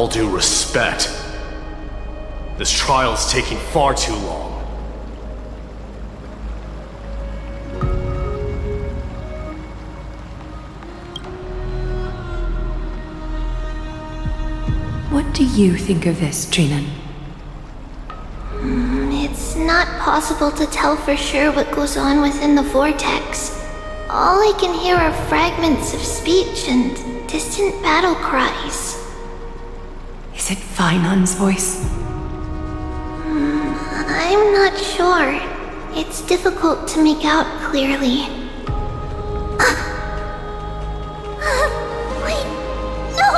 all due respect, this trial's taking far too long. What do you think of this, Phainon? It's not possible to tell for sure what goes on within the vortex. All I can hear are fragments of speech and distant battle cries. Is it Phainon's voice? I'm not sure. It's difficult to make out clearly. Wait, no!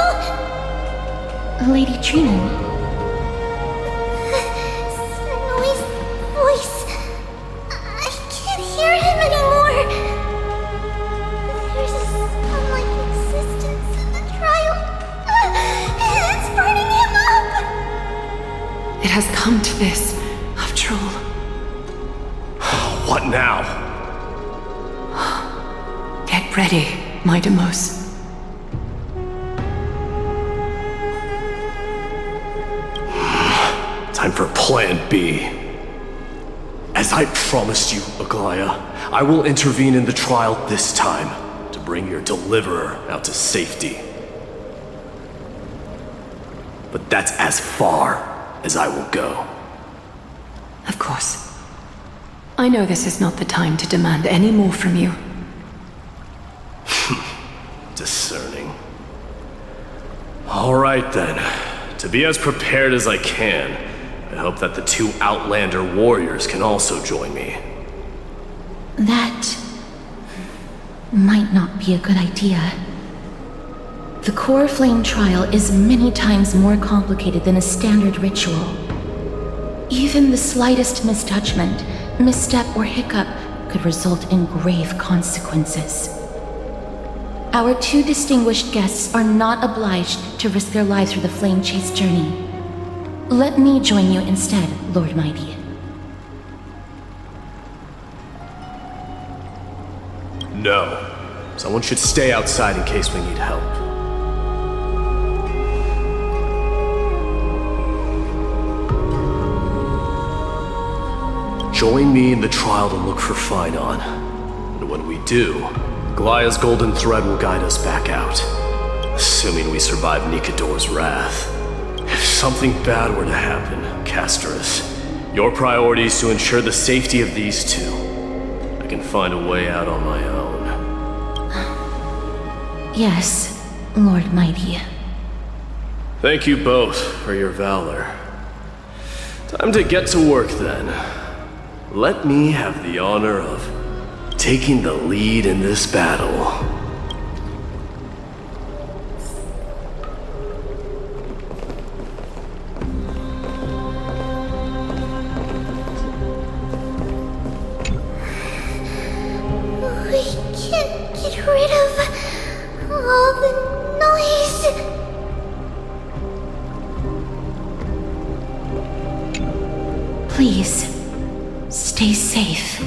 Lady Phainon. Snowy's voice. I can't hear him anymore. There's a sun-like existence in the trial. It's burning him up! It has come to this, after all. What now? Get ready, my Demos. Time for Plan B. As I promised you, Aglaea, I will intervene in the trial this time to bring your deliverer out to safety. But that's as far as I will go. Of course. I know this is not the time to demand any more from you. Discerning. All right then. To be as prepared as I can, I hope that the two Outlander warriors can also join me. That might not be a good idea. The core flame trial is many times more complicated than a standard ritual. Even the slightest misjudgment, misstep, or hiccup could result in grave consequences. Our two distinguished guests are not obliged to risk their lives for the flame chase journey. Let me join you instead, Lord Mydei. No. Someone should stay outside in case we need help. Join me in the trial to look for Phainon. And when we do, Aglaea's golden thread will guide us back out. Assuming we survive Nikador's wrath. If something bad were to happen, Castorice, your priority is to ensure the safety of these two. I can find a way out on my own. Yes, Lord Mydei. Thank you both for your valor. Time to get to work then. Let me have the honor of taking the lead in this battle. We can't get rid of all the noise. Please, stay safe.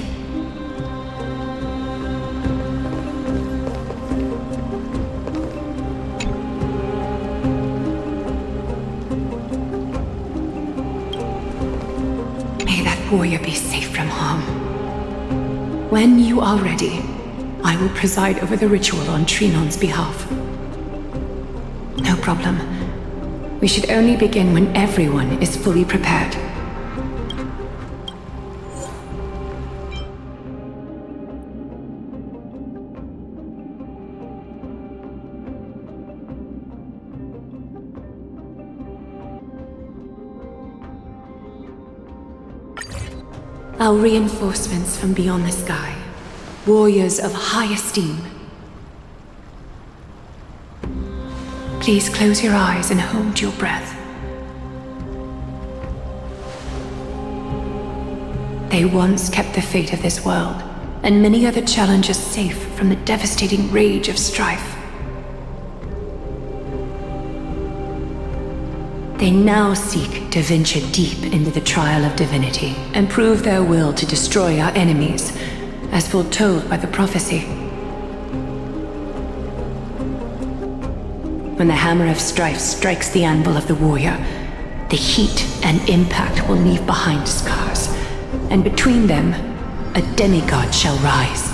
May that warrior be safe from harm. When you are ready, I will preside over the ritual on Phainon's behalf. No problem. We should only begin when everyone is fully prepared. Our reinforcements from beyond the sky. Warriors of high esteem. Please close your eyes and hold your breath. They once kept the fate of this world, and many other challenges safe from the devastating rage of strife. They now seek to venture deep into the trial of divinity and prove their will to destroy our enemies, as foretold by the prophecy. When the hammer of strife strikes the anvil of the warrior, the heat and impact will leave behind scars, and between them, a demigod shall rise.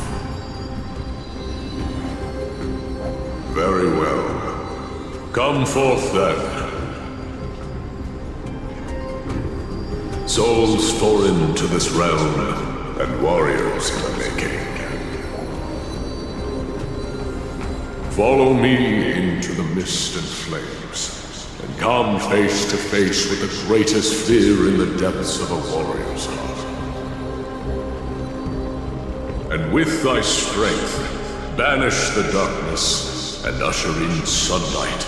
Very well. Come forth then. Souls foreign to this realm, and warriors in the making. Follow me into the mist and flames, and come face to face with the greatest fear in the depths of a warrior's heart. And with thy strength, banish the darkness and usher in sunlight.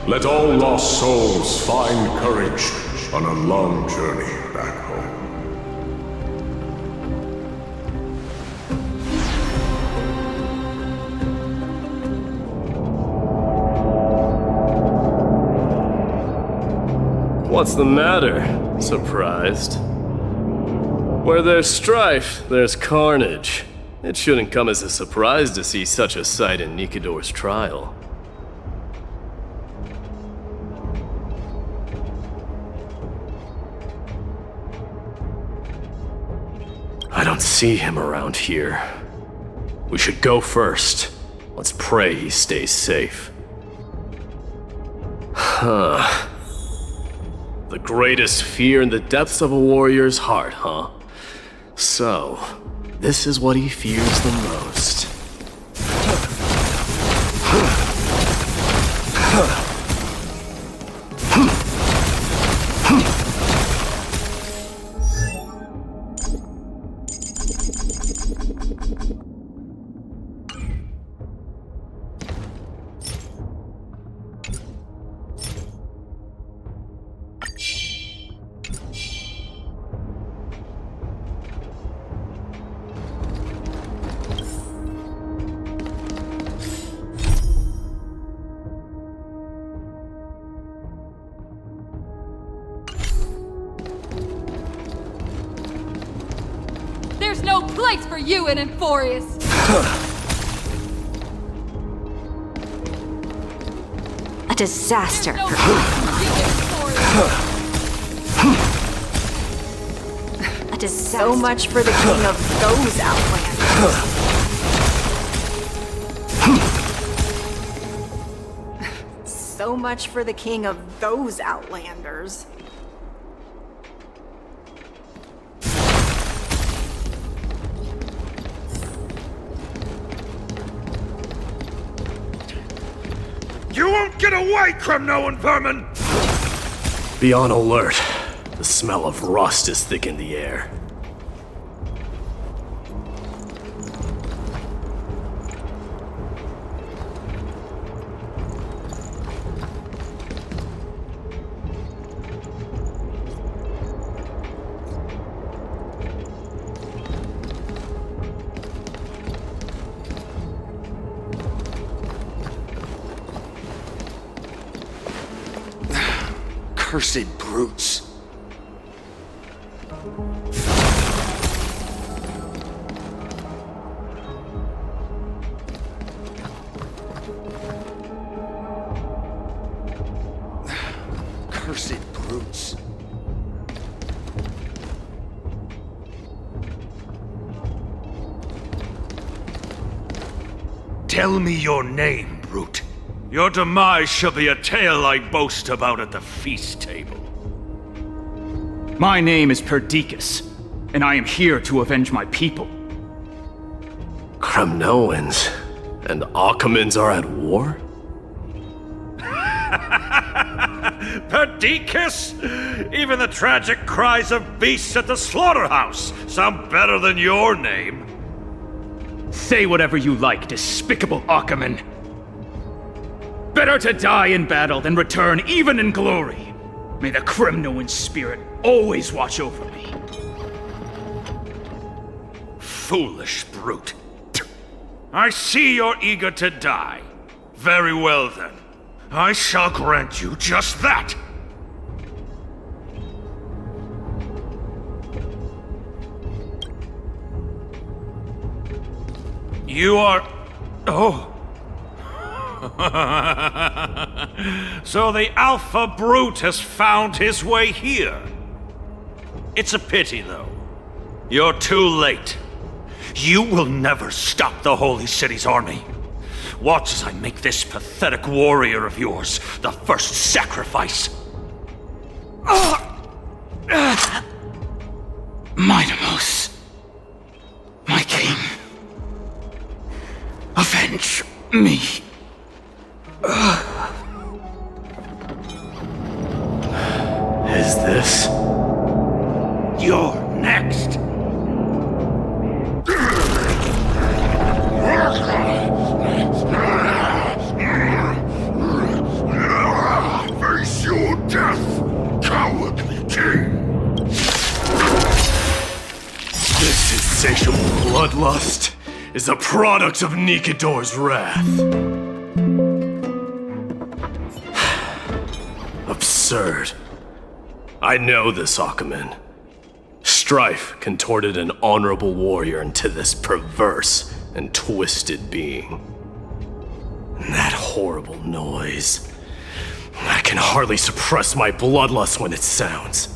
Let all lost souls find courage on a long journey back home. What's the matter? Surprised? Where there's strife, there's carnage. It shouldn't come as a surprise to see such a sight in Nikador's trial. I don't see him around here. We should go first. Let's pray he stays safe. Huh. The greatest fear in the depths of a warrior's heart, huh? So, this is what he fears the most. There's no place for you in Amphoreus! A disaster. There's no place for you in Amphoreus! A disaster. So much for the king of those outlanders. So much for the king of those outlanders. You won't get away, Crumnoan vermin! Be on alert. The smell of rust is thick in the air. Cursed brutes. Cursed brutes. Tell me your name, brute. Your demise shall be a tale I boast about at the feast table. My name is Perdiccas, and I am here to avenge my people. Crumnoans and Achaemons are at war? Perdiccas? Even the tragic cries of beasts at the slaughterhouse sound better than your name. Say whatever you like, despicable Achaemon. Better to die in battle than return even in glory. May the Crumnoan spirit always watch over me. Foolish brute. I see you're eager to die. Very well then. I shall grant you just that. You are... Oh. So the Alpha Brute has found his way here. It's a pity, though. You're too late. You will never stop the Holy City's army. Watch as I make this pathetic warrior of yours the first sacrifice. Mydei, my king. Avenge me. Is this? You're next. Face your death, cowardly king! This insatiable bloodlust is a product of Nikador's wrath. Absurd. I know this, Achaemen. Strife contorted an honorable warrior into this perverse and twisted being. And that horrible noise. I can hardly suppress my bloodlust when it sounds.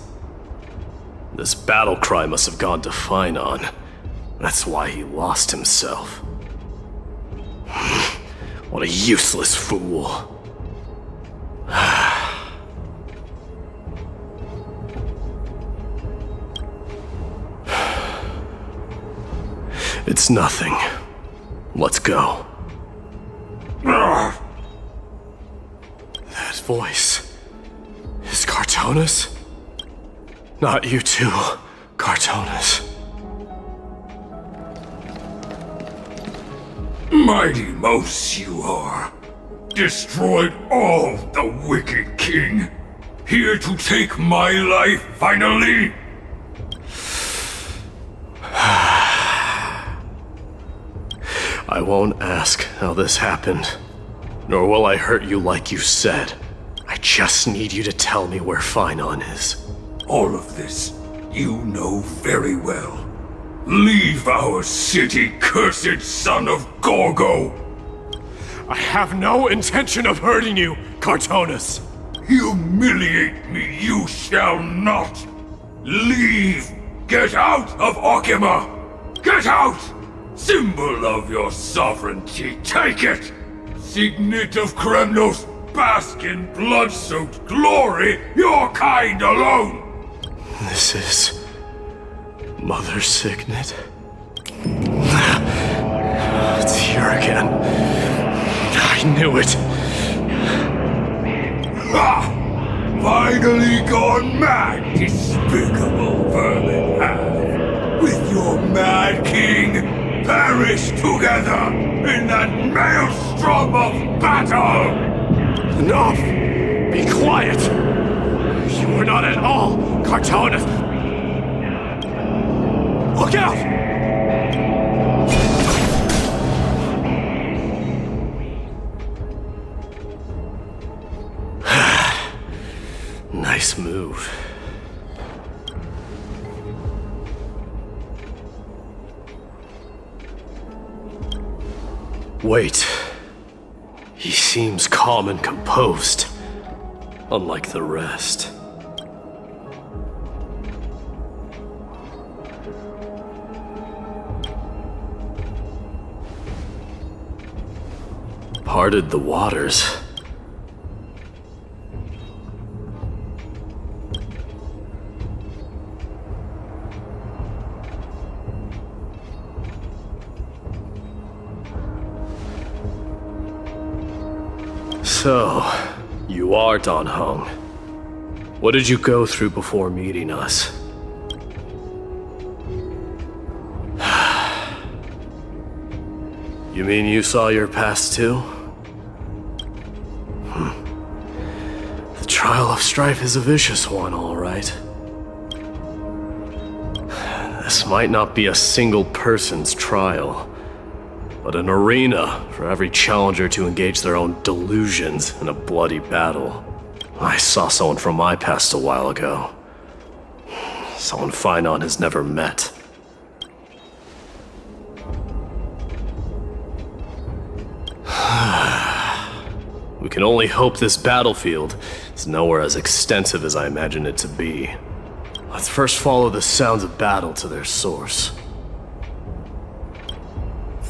This battle cry must have gone to Phainon. That's why he lost himself. What a useless fool. It's nothing. Let's go. That voice is Cartonis? Not you too, Cartonis. Mighty Mos you are. Destroyed all the wicked king. Here to take my life finally. I won't ask how this happened, nor will I hurt you like you said. I just need you to tell me where Phainon is. All of this you know very well. Leave our city, cursed son of Gorgo! I have no intention of hurting you, Cartonis. Humiliate me you shall not! Leave! Get out of Achaema! Get out! Symbol of your sovereignty, take it! Signet of Kremnos, bask in blood-soaked glory, your kind alone! This is Mother Signet. It's here again. I knew it. Ha! Finally gone mad, despicable vermin have! With your mad king, perish together in that maelstrom of battle! Enough! Be quiet! You are not at all Cartonis! Look out! Nice move. Wait. He seems calm and composed, unlike the rest. Parted the waters. So, you are Dan Heng. What did you go through before meeting us? You mean you saw your past too? The trial of strife is a vicious one, all right. This might not be a single person's trial, but an arena for every challenger to engage their own delusions in a bloody battle. I saw someone from my past a while ago. Someone Phainon has never met. We can only hope this battlefield is nowhere as extensive as I imagine it to be. Let's first follow the sounds of battle to their source.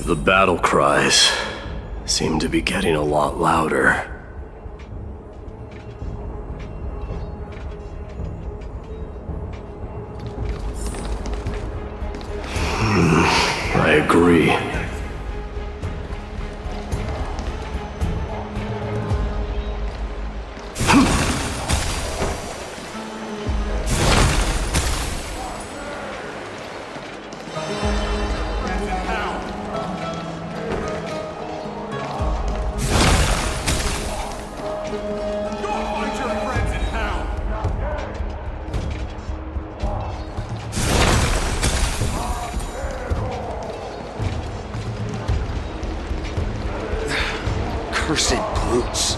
The battle cries seem to be getting a lot louder. I agree. Cursed brutes.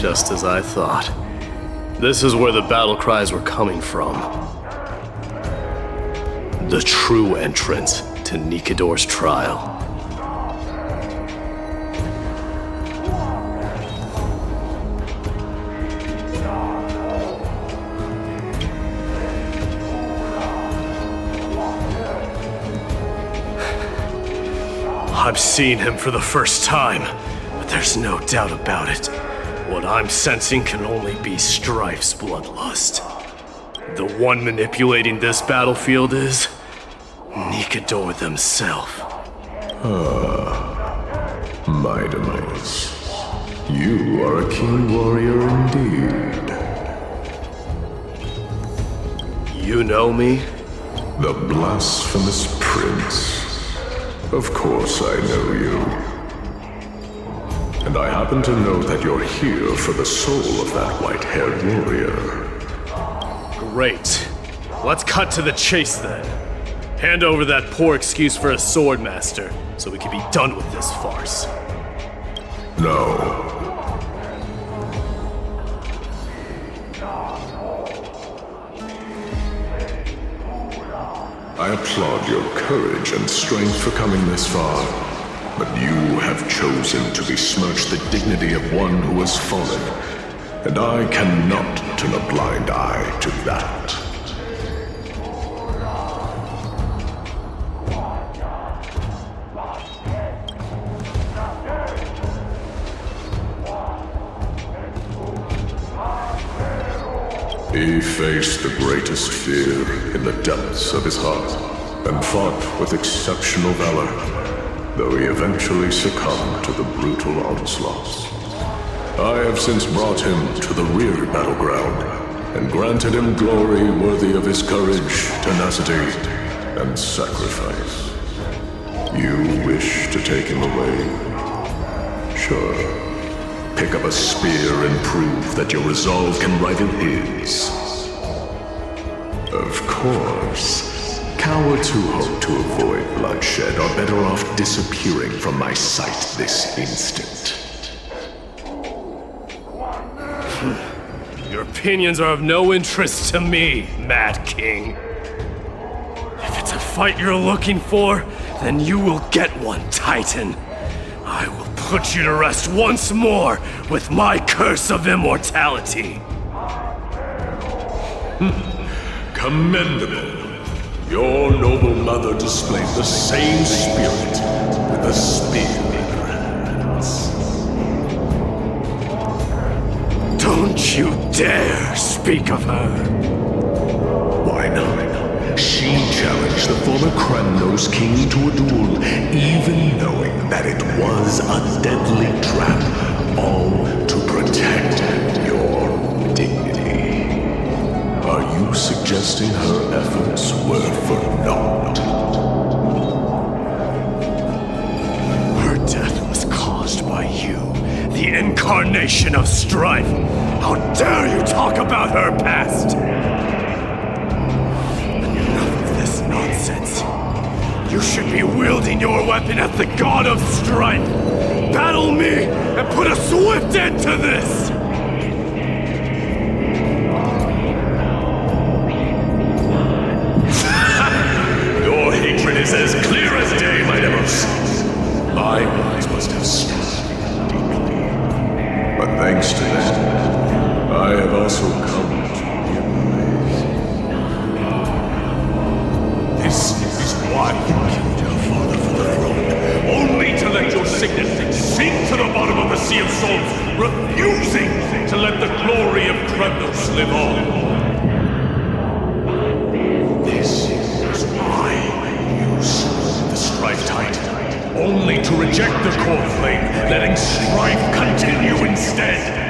Just as I thought. This is where the battle cries were coming from. The true entrance to Nikador's trial. I've seen him for the first time, but there's no doubt about it. What I'm sensing can only be Strife's bloodlust. The one manipulating this battlefield is Nikador themselves. Mydei, you are a keen warrior indeed. You know me? The blasphemous prince. Of course I know you. And I happen to know that you're here for the soul of that white-haired warrior. Great. Let's cut to the chase then. Hand over that poor excuse for a sword master, so we can be done with this farce. No. I applaud your courage and strength for coming this far, but you have chosen to besmirch the dignity of one who has fallen, and I cannot turn a blind eye to that. He faced the greatest fear in the depths of his heart, and fought with exceptional valor, though he eventually succumbed to the brutal onslaughts. I have since brought him to the rear battleground, and granted him glory worthy of his courage, tenacity, and sacrifice. You wish to take him away? Sure. Pick up a spear and prove that your resolve can rival his. Of course, cowards who hope to avoid bloodshed are better off disappearing from my sight this instant. Your opinions are of no interest to me, Mad King. If it's a fight you're looking for, then you will get one, Titan. I will put you to rest once more with my curse of immortality. Commendable. Your noble mother displayed the same spirit with a spear in her hands. Don't you dare speak of her. Why not? She challenged the former Kremnos king to a duel, even knowing that it was a deadly trap, all to protect your dignity. Are you suggesting her efforts were for naught? Her death was caused by you, the incarnation of strife. How dare you talk about her past? Nonsense. You should be wielding your weapon as the god of strife. Battle me and put a swift end to this! Your hatred my eyes must have stabbed you deeply. But thanks to them, I have also come to realize. This is why you killed your father for the throne, only to let your signet sink to the bottom of the Sea of Souls, refusing to let the glory of Kremnos live on. This is why you slew the Strife Titan, only to reject the core flame, letting strife continue instead.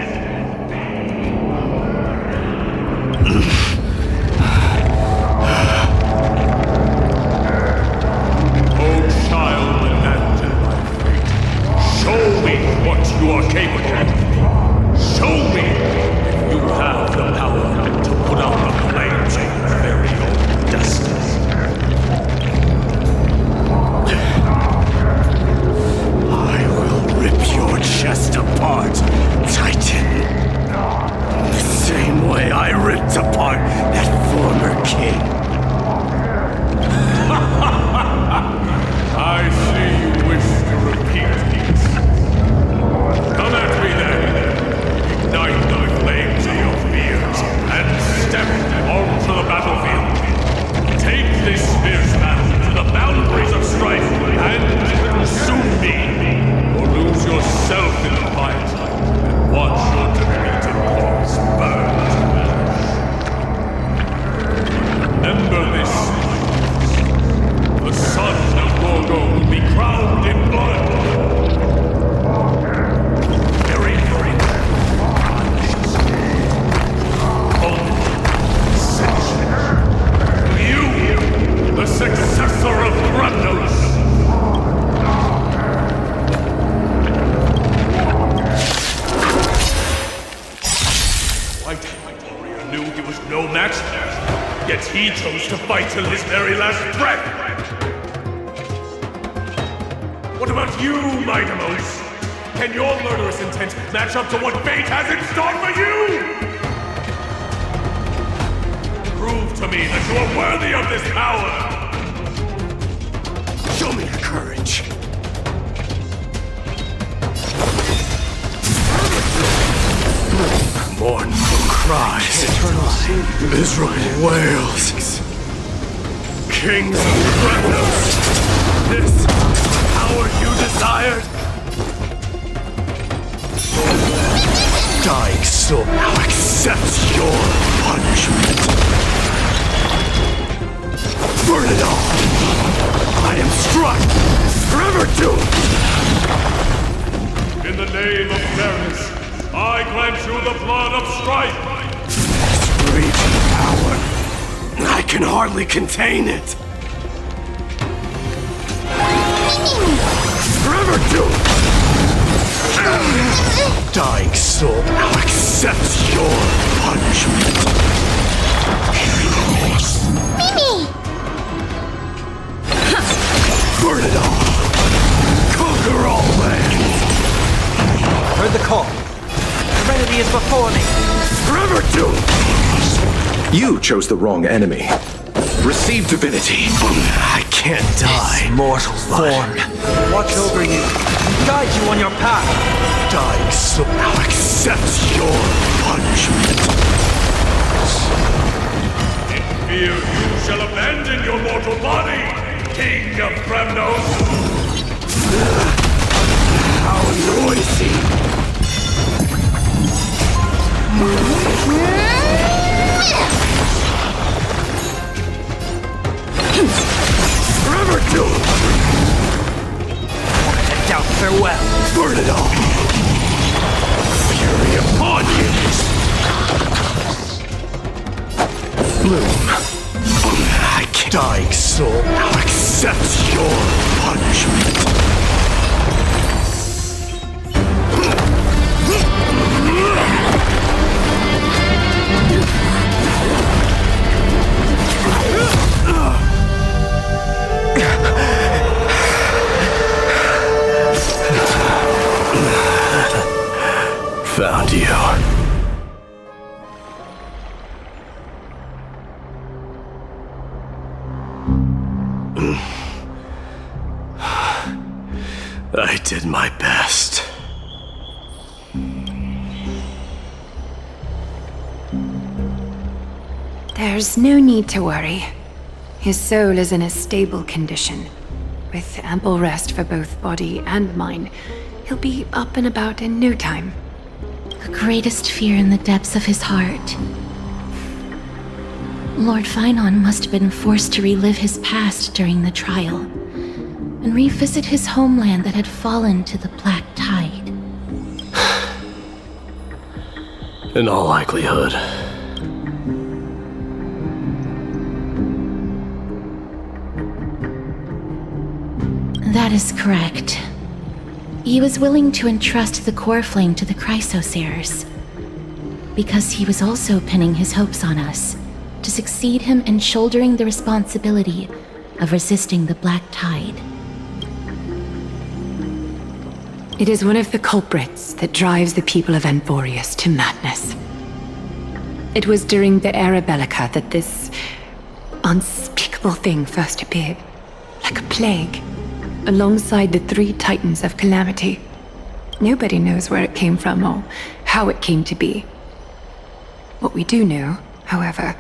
Oh, child abandoned by fate, show me what you are capable of. Show me if you have the power to put out the flames of your very own destiny. I will rip your chest apart, Titan. The same way I ripped apart that former king. I see you wish to repeat this. Come at me then. Ignite the flames of your fears and step onto the battlefield. Take this fierce battle to the boundaries of strife and consume me, or lose yourself in the fight and watch your defeated corpse burn to ash. Remember this. The son of Gorgo will be crowned in blood. Very, very conscious. Only ascension. You, the successor of Kremnos. White warrior knew he was no match there, yet he chose to fight till his very last breath. What about you, Mydei? Can your murderous intent match up to what fate has in store for you? Prove to me that you are worthy of this power! Show me your courage! Mournful cries, Israel wails. Kings of Kremnos, this power you desired? Dying soul now accepts your punishment. Burn it all! I am struck! Forever doomed! In the name of fairness, I grant you the blood of strife! This raging power, I can hardly contain it! Forever doomed! Dying soul now accepts your punishment! Mimi! Burn it all! Conquer all lands! Heard the call. Serenity is before me. Forever doomed! You chose the wrong enemy. Receive divinity. I can't die. Mortal form. Watch over you. Guide you on your path. Dying soul now accepts your punishment. In fear you shall abandon your mortal body, King of Kremnos! How noisy! Forever doomed! To doubt farewell. Burn it all! Fury upon you! Bloom. I can't. Dying soul now accepts your punishment. Found you. I my best. There's no need to worry. His soul is in a stable condition. With ample rest for both body and mind, he'll be up and about in no time. The greatest fear in the depths of his heart. Lord Phainon must have been forced to relive his past during the trial, and revisit his homeland that had fallen to the Black Tide. In all likelihood. That is correct. He was willing to entrust the core flame to the Chrysosayers, because he was also pinning his hopes on us to succeed him in shouldering the responsibility of resisting the Black Tide. It is one of the culprits that drives the people of Amphoreus to madness. It was during the Era Bellica that this unspeakable thing first appeared, like a plague, alongside the 3 titans of calamity. Nobody knows where it came from or how it came to be. What we do know, however,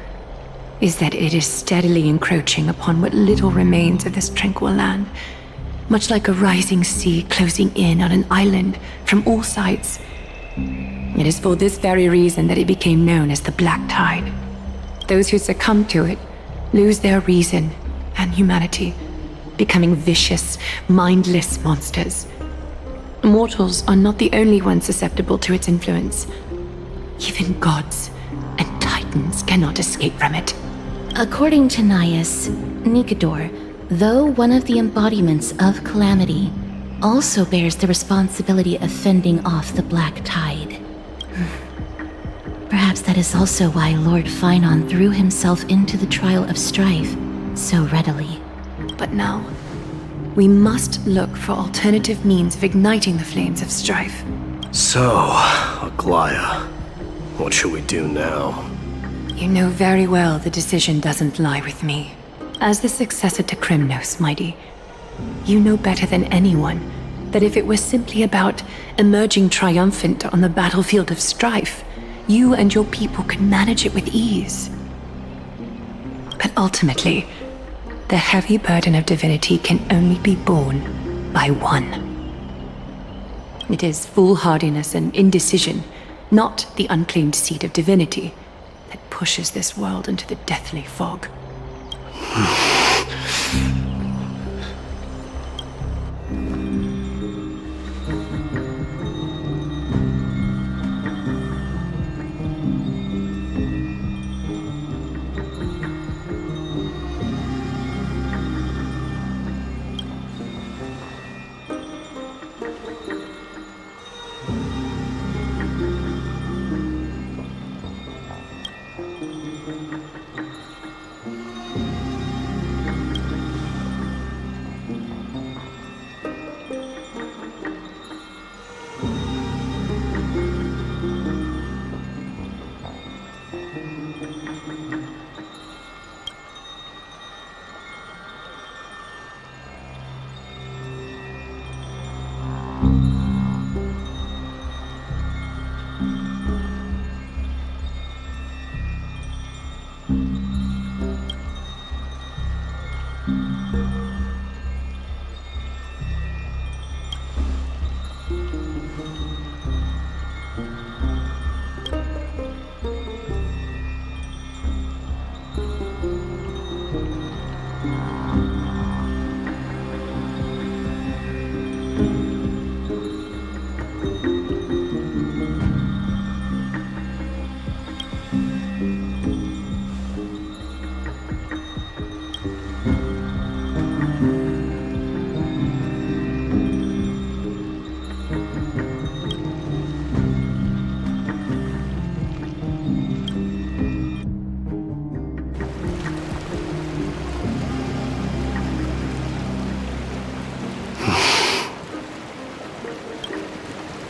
is that it is steadily encroaching upon what little remains of this tranquil land, much like a rising sea closing in on an island from all sides. It is for this very reason that it became known as the Black Tide. Those who succumb to it lose their reason and humanity, becoming vicious, mindless monsters. Mortals are not the only ones susceptible to its influence. Even gods and titans cannot escape from it. According to Naius, Nikador, though one of the embodiments of calamity, also bears the responsibility of fending off the Black Tide. Perhaps that is also why Lord Phainon threw himself into the trial of strife so readily. But now, we must look for alternative means of igniting the flames of strife. So, Aglaea, what should we do now? You know very well the decision doesn't lie with me. As the successor to Krymnos, Mydei, you know better than anyone that if it was simply about emerging triumphant on the battlefield of strife, you and your people could manage it with ease. But ultimately, the heavy burden of divinity can only be borne by one. It is foolhardiness and indecision, not the unclaimed seed of divinity, that pushes this world into the deathly fog.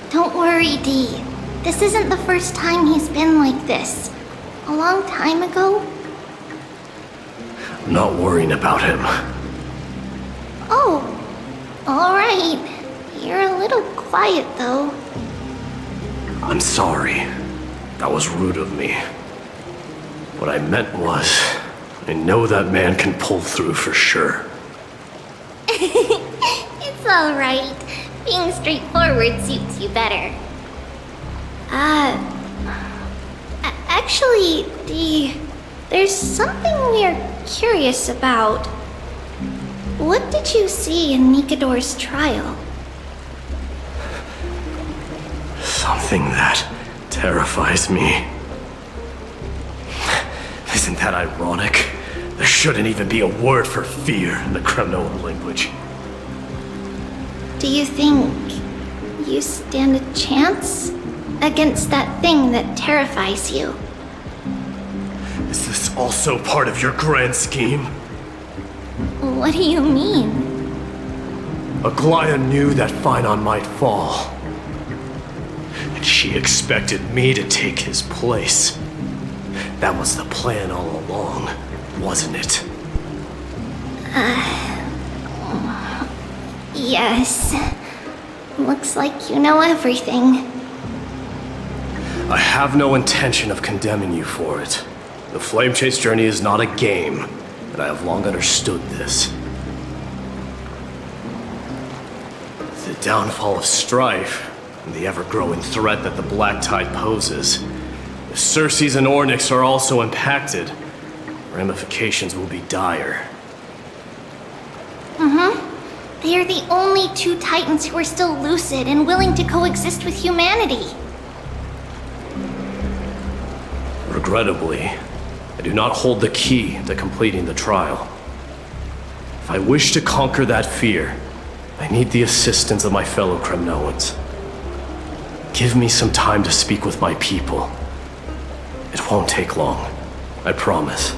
Don't worry, Dee. This isn't the first time he's been like this. A long time ago. I'm not worrying about him. Oh, alright. You're a little quiet, though. I'm sorry. That was rude of me. What I meant was, I know that man can pull through for sure. It's alright. Being straightforward suits you better. Actually, there's something we are curious about. What did you see in Nikador's trial? Something that terrifies me. Isn't that ironic? There shouldn't even be a word for fear in the Kremnoan language. Do you think you stand a chance against that thing that terrifies you? Is this also part of your grand scheme? What do you mean? Aglaea knew that Phainon might fall. And she expected me to take his place. That was the plan all along, wasn't it? Yes. Looks like you know everything. I have no intention of condemning you for it. The Flame Chase journey is not a game, and I have long understood this. The downfall of strife, and the ever-growing threat that the Black Tide poses. If Circes and Ornyx are also impacted, ramifications will be dire. They are the only two Titans who are still lucid and willing to coexist with humanity. Regrettably, I do not hold the key to completing the trial. If I wish to conquer that fear, I need the assistance of my fellow Kremnoans. Give me some time to speak with my people. It won't take long, I promise.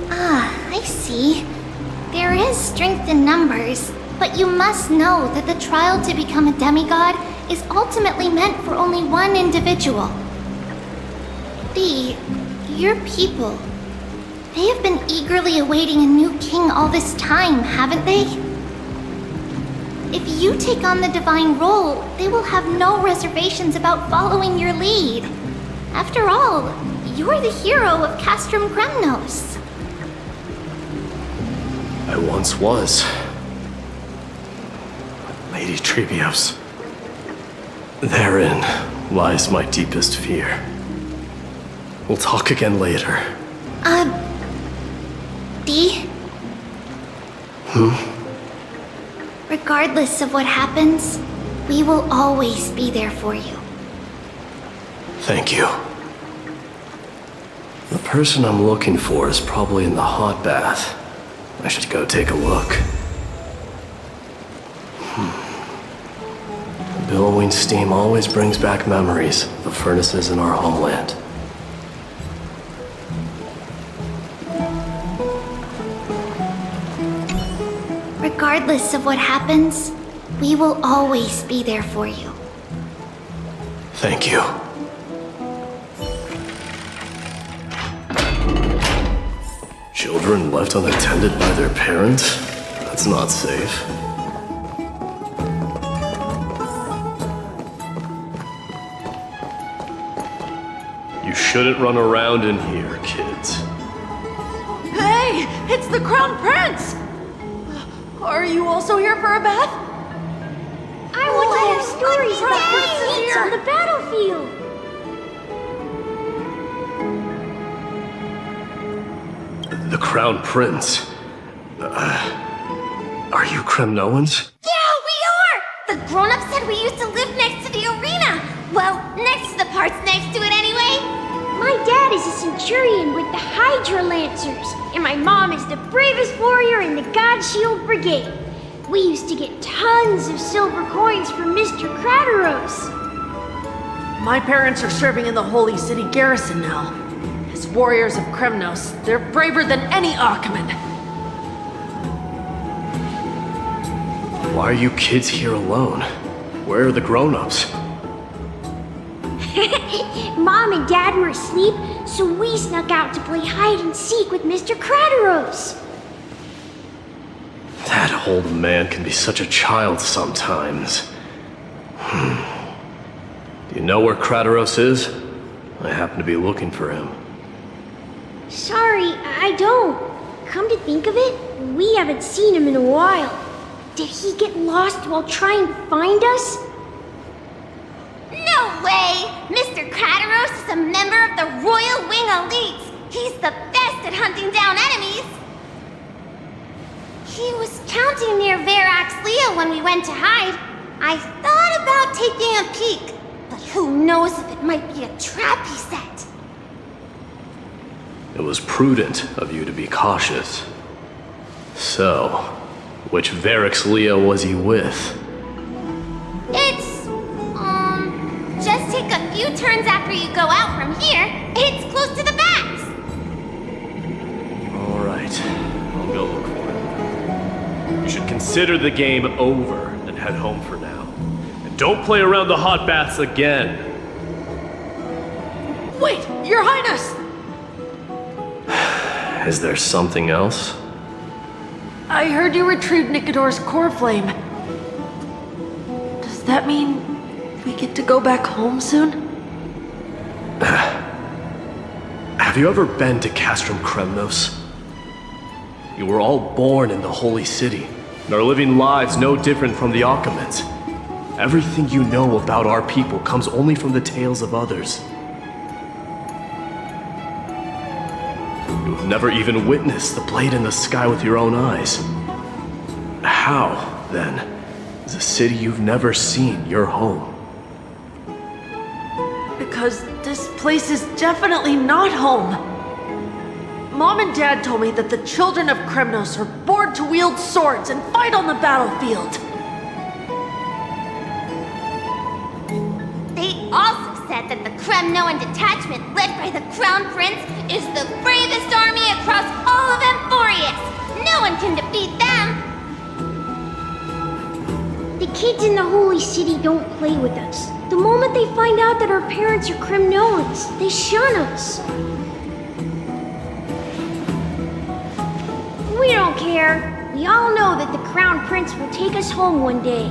I see. There is strength in numbers, but you must know that the trial to become a demigod is ultimately meant for only one individual. Your people, they have been eagerly awaiting a new king all this time, haven't they? If you take on the divine role, they will have no reservations about following your lead. After all, you're the hero of Castrum Kremnos. I once was. Lady Tribbie. Therein lies my deepest fear. We'll talk again later. Regardless of what happens, we will always be there for you. Thank you. The person I'm looking for is probably in the hot bath. I should go take a look. The billowing steam always brings back memories of the furnaces in our homeland. Regardless of what happens, we will always be there for you. Thank you. Children left unattended by their parents? That's not safe. You shouldn't run around in here, kids. Hey! It's the Crown Prince! Are you also here for a bath? I want to hear stories about what feats on the battlefield! The Crown Prince. Are you Kremnoans? Yeah, we are! The grown-ups said we used to live next to the arena! Well, next to the parts next to it anyway! My dad is a centurion with the Hydra Lancers, and my mom is the bravest warrior in the God Shield Brigade. We used to get tons of silver coins from Mr. Crateros. My parents are serving in the Holy City garrison now. As warriors of Kremnos, they're braver than any Achaemen. Why are you kids here alone? Where are the grown-ups? Mom and Dad were asleep, so we snuck out to play hide and seek with Mr. Crateros. That told a man can be such a child sometimes. Do you know where Crateros is? I happen to be looking for him. Sorry, I don't. Come to think of it, we haven't seen him in a while. Did he get lost while trying to find us? No way! Mr. Crateros is a member of the Royal Wing Elites. He's the best at hunting down enemies. He was counting near Aglaea when we went to hide. I thought about taking a peek, but who knows if it might be a trap he set. It was prudent of you to be cautious. So, which Aglaea was he with? It's, just take a few turns after you go out from here. It's close to the bats. All right, I'll go look for him. You should consider the game over and head home for now. And don't play around the hot baths again. Wait, Your Highness! Is there something else? I heard you retrieved Nicodor's core flame. Does that mean we get to go back home soon? Have you ever been to Castrum Kremnos? You were all born in the Holy City, and are living lives no different from the Achaemens. Everything you know about our people comes only from the tales of others. You have never even witnessed the blade in the sky with your own eyes. How, then, is a city you've never seen your home? Because this place is definitely not home. Mom and Dad told me that the children of Kremnos are born to wield swords and fight on the battlefield. They also said that the Kremnoan detachment led by the Crown Prince is the bravest army across all of Amphoreus. No one can defeat them. The kids in the Holy City don't play with us. The moment they find out that our parents are Kremnoans, they shun us. We don't care. We all know that the Crown Prince will take us home one day.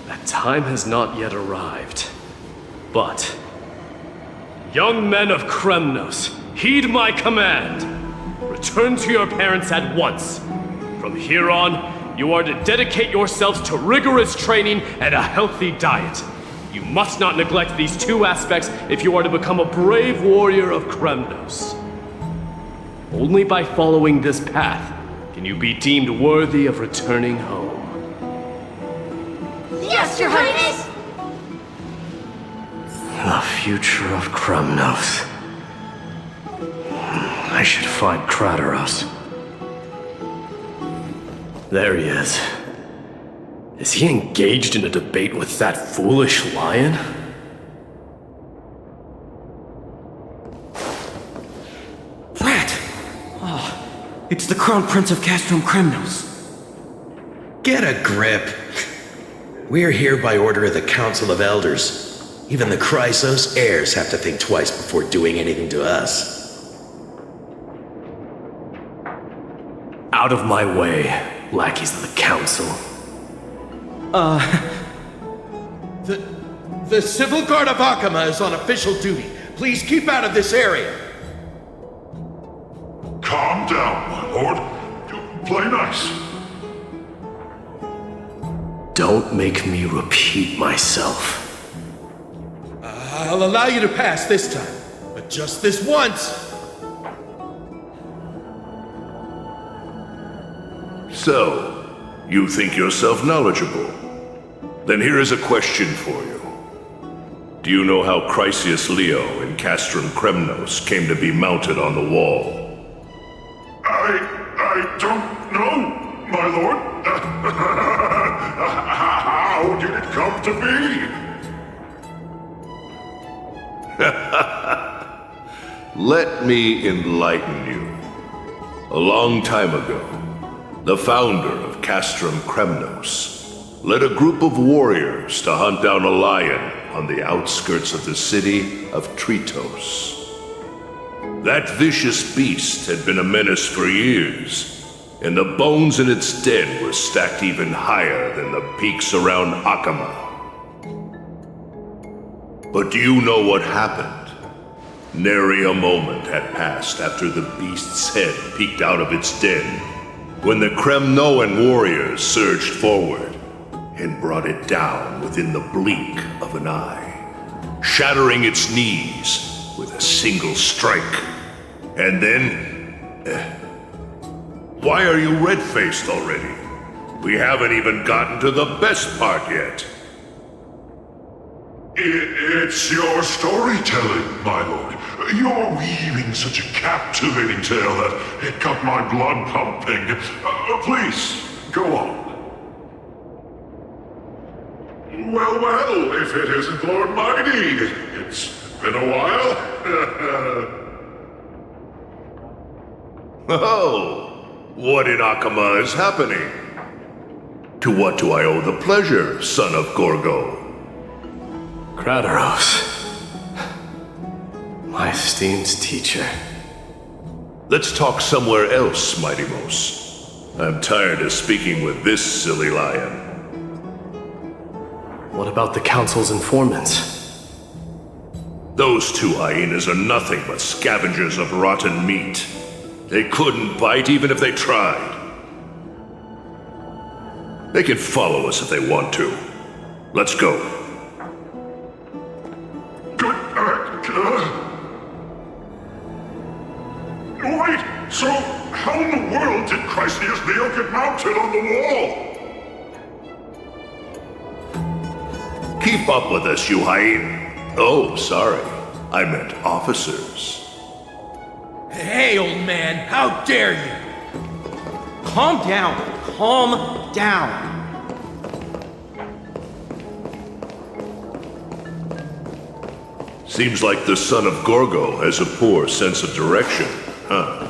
That time has not yet arrived. But, young men of Kremnos, heed my command. Return to your parents at once. From here on, you are to dedicate yourselves to rigorous training and a healthy diet. You must not neglect these two aspects if you are to become a brave warrior of Kremnos. Only by following this path can you be deemed worthy of returning home. Yes, Your Highness! The future of Kremnos. I should find Crateros. There he is. Is he engaged in a debate with that foolish lion? Rat! Oh, it's the Crown Prince of Castrum Kremnos. Get a grip. We're here by order of the Council of Elders. Even the Chrysos heirs have to think twice before doing anything to us. Out of my way, lackeys of the Council. The Civil Guard of Achaema is on official duty. Please keep out of this area. Calm down, my lord. Play nice. Don't make me repeat myself. I'll allow you to pass this time, but just this once. So, you think yourself knowledgeable? Then here is a question for you. Do you know how Chrysius Leo in Castrum Kremnos came to be mounted on the wall? I don't know, my lord. How did it come to be? Let me enlighten you. A long time ago, the founder of Castrum Kremnos led a group of warriors to hunt down a lion on the outskirts of the city of Tritos. That vicious beast had been a menace for years, and the bones in its den were stacked even higher than the peaks around Akama. But do you know what happened? Nary a moment had passed after the beast's head peeked out of its den, when the Kremnoan warriors surged forward and brought it down within the blink of an eye, shattering its knees with a single strike. And then... why are you red-faced already? We haven't even gotten to the best part yet. It's your storytelling, my lord. You're weaving such a captivating tale that it got my blood pumping. Please, go on. Well, if it isn't Lord Mydei. It's been a while. Oh, what in Akama is happening? To what do I owe the pleasure, son of Gorgo? Crataros. My esteemed teacher. Let's talk somewhere else, Mydei. I'm tired of speaking with this silly lion. What about the Council's informants? Those two hyenas are nothing but scavengers of rotten meat. They couldn't bite even if they tried. They can follow us if they want to. Let's go. Wait, so how in the world did Chrysia's nail get mounted on the wall? Keep up with us, you hyena. Oh, sorry. I meant officers. Hey, old man, how dare you? Calm down. Calm down. Seems like the son of Gorgo has a poor sense of direction, huh?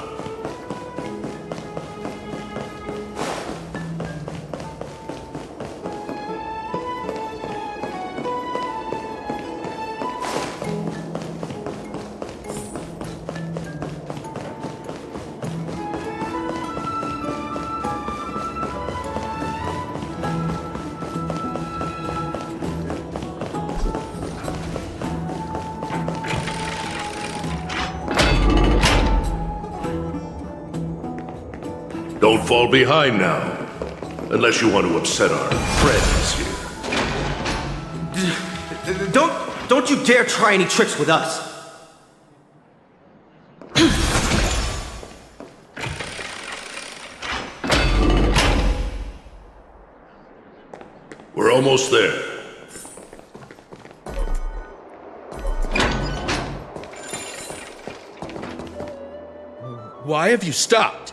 Don't fall behind now, unless you want to upset our friends here. Don't you dare try any tricks with us. We're almost there. Why have you stopped?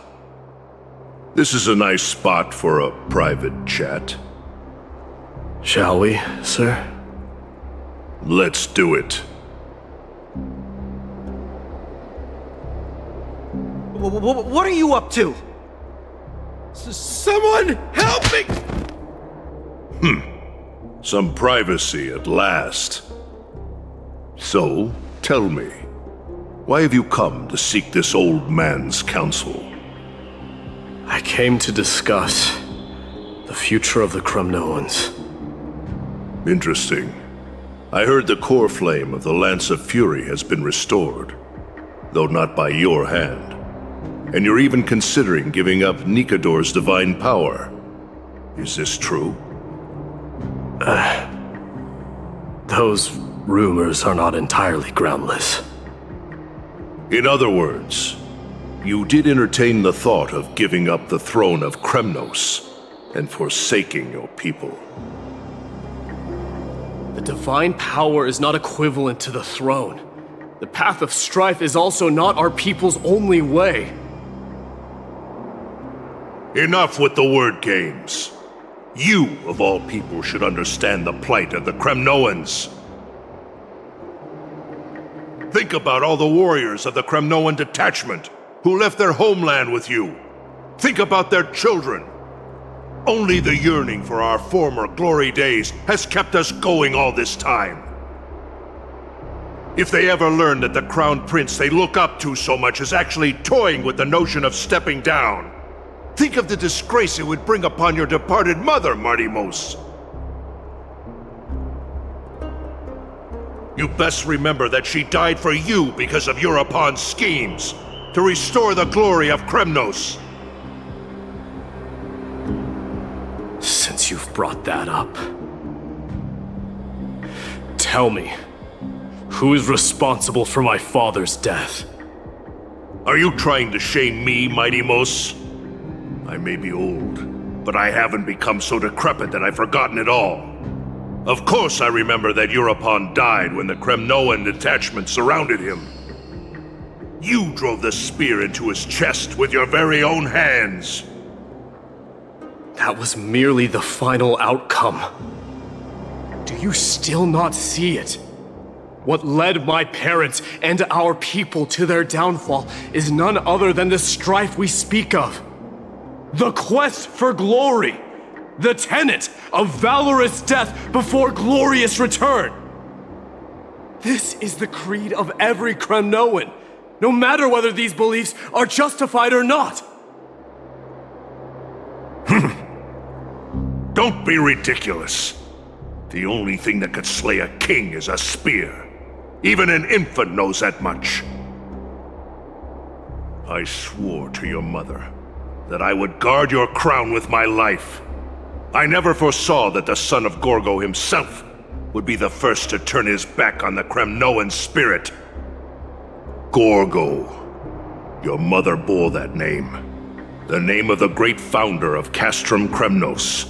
This is a nice spot for a private chat. Shall we, sir? Let's do it. What are you up to? Someone help me! Some privacy at last. So, tell me, why have you come to seek this old man's counsel? I came to discuss the future of the Kremnoans. Interesting. I heard the core flame of the Lance of Fury has been restored, though not by your hand. And you're even considering giving up Nikador's divine power. Is this true? Those rumors are not entirely groundless. In other words, you did entertain the thought of giving up the throne of Kremnos and forsaking your people. The divine power is not equivalent to the throne. The path of strife is also not our people's only way. Enough with the word games. You, of all people, should understand the plight of the Kremnoans. Think about all the warriors of the Kremnoan detachment who left their homeland with you. Think about their children. Only the yearning for our former glory days has kept us going all this time. If they ever learn that the Crown Prince they look up to so much is actually toying with the notion of stepping down, think of the disgrace it would bring upon your departed mother, Martimos. You best remember that she died for you because of Europon's schemes, to restore the glory of Kremnos. Since you've brought that up, tell me, who is responsible for my father's death? Are you trying to shame me, Martimos? I may be old, but I haven't become so decrepit that I've forgotten it all. Of course I remember that Europon died when the Kremnoan detachment surrounded him. You drove the spear into his chest with your very own hands. That was merely the final outcome. Do you still not see it? What led my parents and our people to their downfall is none other than the strife we speak of. The quest for glory. The tenet of valorous death before glorious return. This is the creed of every Kremnoan, no matter whether these beliefs are justified or not. Don't be ridiculous. The only thing that could slay a king is a spear. Even an infant knows that much. I swore to your mother that I would guard your crown with my life. I never foresaw that the son of Gorgo himself would be the first to turn his back on the Kremnoan spirit. Gorgo. Your mother bore that name. The name of the great founder of Castrum Kremnos.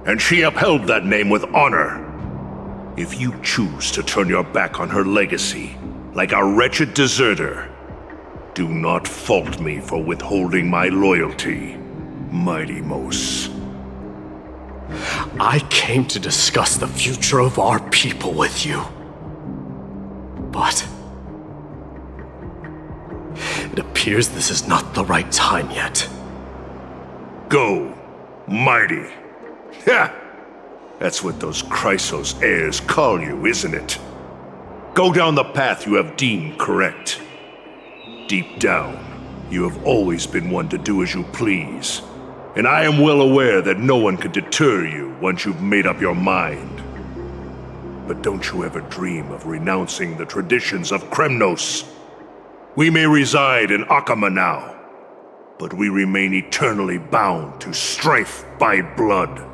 And she upheld that name with honor. If you choose to turn your back on her legacy, like a wretched deserter, do not fault me for withholding my loyalty, Martimos. I came to discuss the future of our people with you. But it appears this is not the right time yet. Go, mighty. Ha! That's what those Chrysos heirs call you, isn't it? Go down the path you have deemed correct. Deep down, you have always been one to do as you please. And I am well aware that no one could deter you once you've made up your mind. But don't you ever dream of renouncing the traditions of Kremnos. We may reside in Akama now, but we remain eternally bound to strife by blood.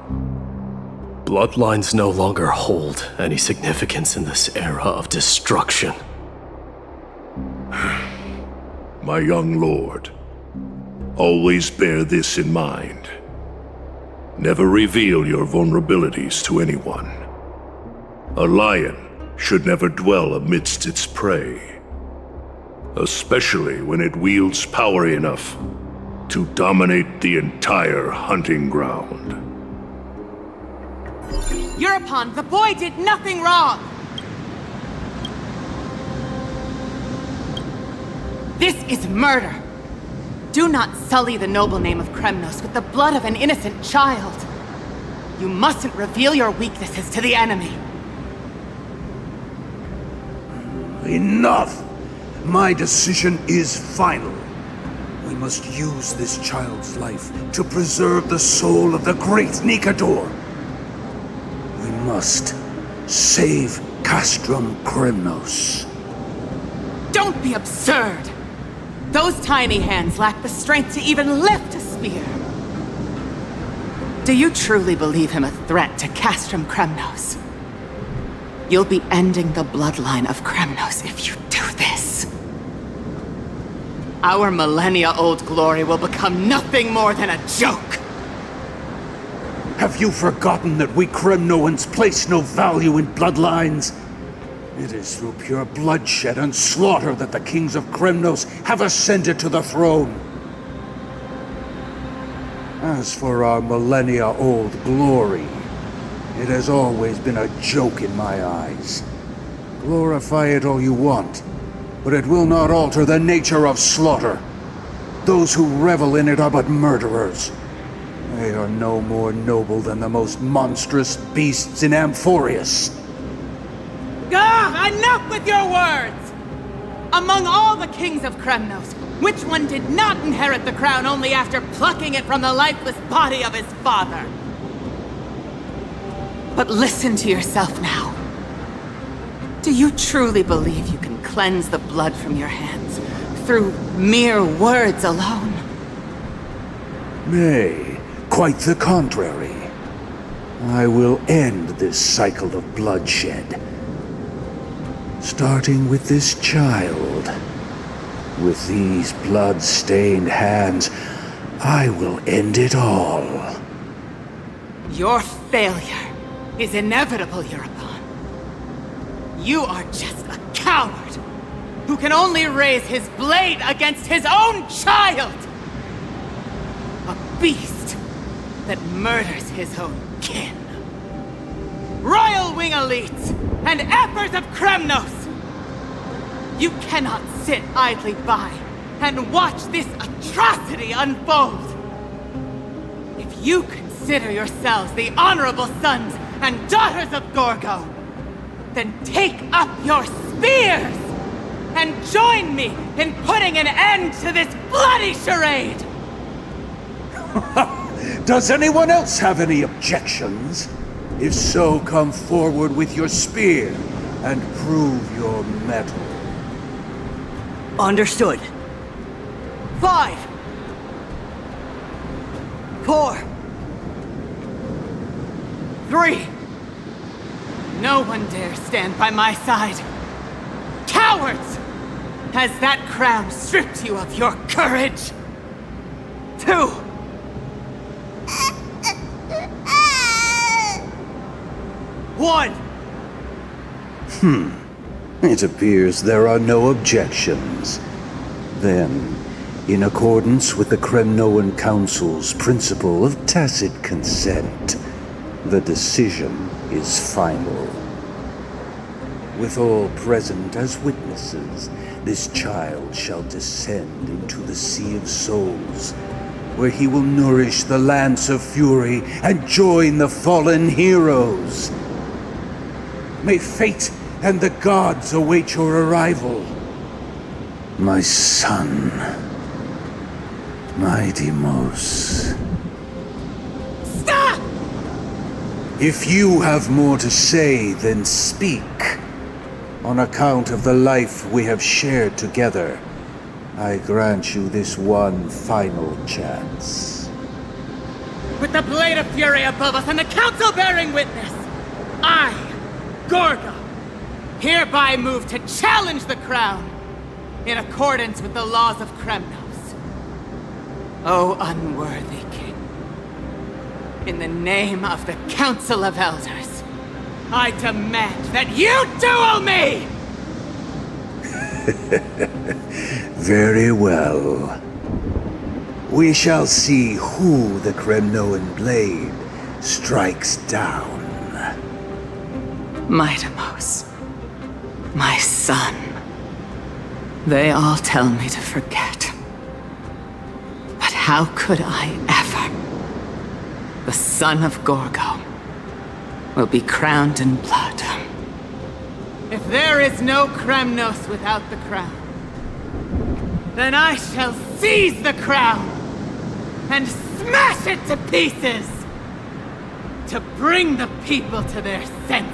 Bloodlines no longer hold any significance in this era of destruction. My young lord, always bear this in mind. Never reveal your vulnerabilities to anyone. A lion should never dwell amidst its prey, especially when it wields power enough to dominate the entire hunting ground. Europon, the boy did nothing wrong! This is murder! Do not sully the noble name of Kremnos with the blood of an innocent child. You mustn't reveal your weaknesses to the enemy. Enough! My decision is final. We must use this child's life to preserve the soul of the great Nikador. We must save Castrum Kremnos. Don't be absurd! Those tiny hands lack the strength to even lift a spear. Do you truly believe him a threat to Castrum Kremnos? You'll be ending the bloodline of Kremnos if you do this. Our millennia-old glory will become nothing more than a joke. Have you forgotten that we Kremnoans place no value in bloodlines? It is through pure bloodshed and slaughter that the kings of Kremnos have ascended to the throne. As for our millennia-old glory, it has always been a joke in my eyes. Glorify it all you want, but it will not alter the nature of slaughter. Those who revel in it are but murderers. They are no more noble than the most monstrous beasts in Amphoreus. Enough with your words! Among all the kings of Kremnos, which one did not inherit the crown only after plucking it from the lifeless body of his father? But listen to yourself now. Do you truly believe you can cleanse the blood from your hands through mere words alone? Nay, quite the contrary. I will end this cycle of bloodshed. Starting with this child. With these blood-stained hands, I will end it all. Your failure is inevitable, European. You are just a coward who can only raise his blade against his own child! A beast that murders his own kin. Royal Wing elites and Emperors of Kremnos! You cannot sit idly by and watch this atrocity unfold. If you consider yourselves the honorable sons and daughters of Gorgo, then take up your spears and join me in putting an end to this bloody charade! Does anyone else have any objections? If so, come forward with your spear and prove your mettle. Understood. 5, 4, 3. No one dare stand by my side. Cowards! Has that crown stripped you of your courage? 2. One. It appears there are no objections. Then, in accordance with the Kremnoan Council's principle of tacit consent, the decision is final. With all present as witnesses, this child shall descend into the Sea of Souls, where he will nourish the Lance of Fury and join the fallen heroes. May fate and the gods await your arrival. My son, Mydei. Stop! If you have more to say, then speak. On account of the life we have shared together, I grant you this one final chance. With the blade of fury above us and the council bearing witness, I, Gorgo, hereby move to challenge the crown in accordance with the laws of Kremnos. O unworthy king, in the name of the Council of Elders, I demand that you duel me! Very well. We shall see who the Kremnoan blade strikes down. Mydei, my son. They all tell me to forget. But how could I ever? The son of Gorgo will be crowned in blood. If there is no Kremnos without the crown, then I shall seize the crown and smash it to pieces to bring the people to their senses.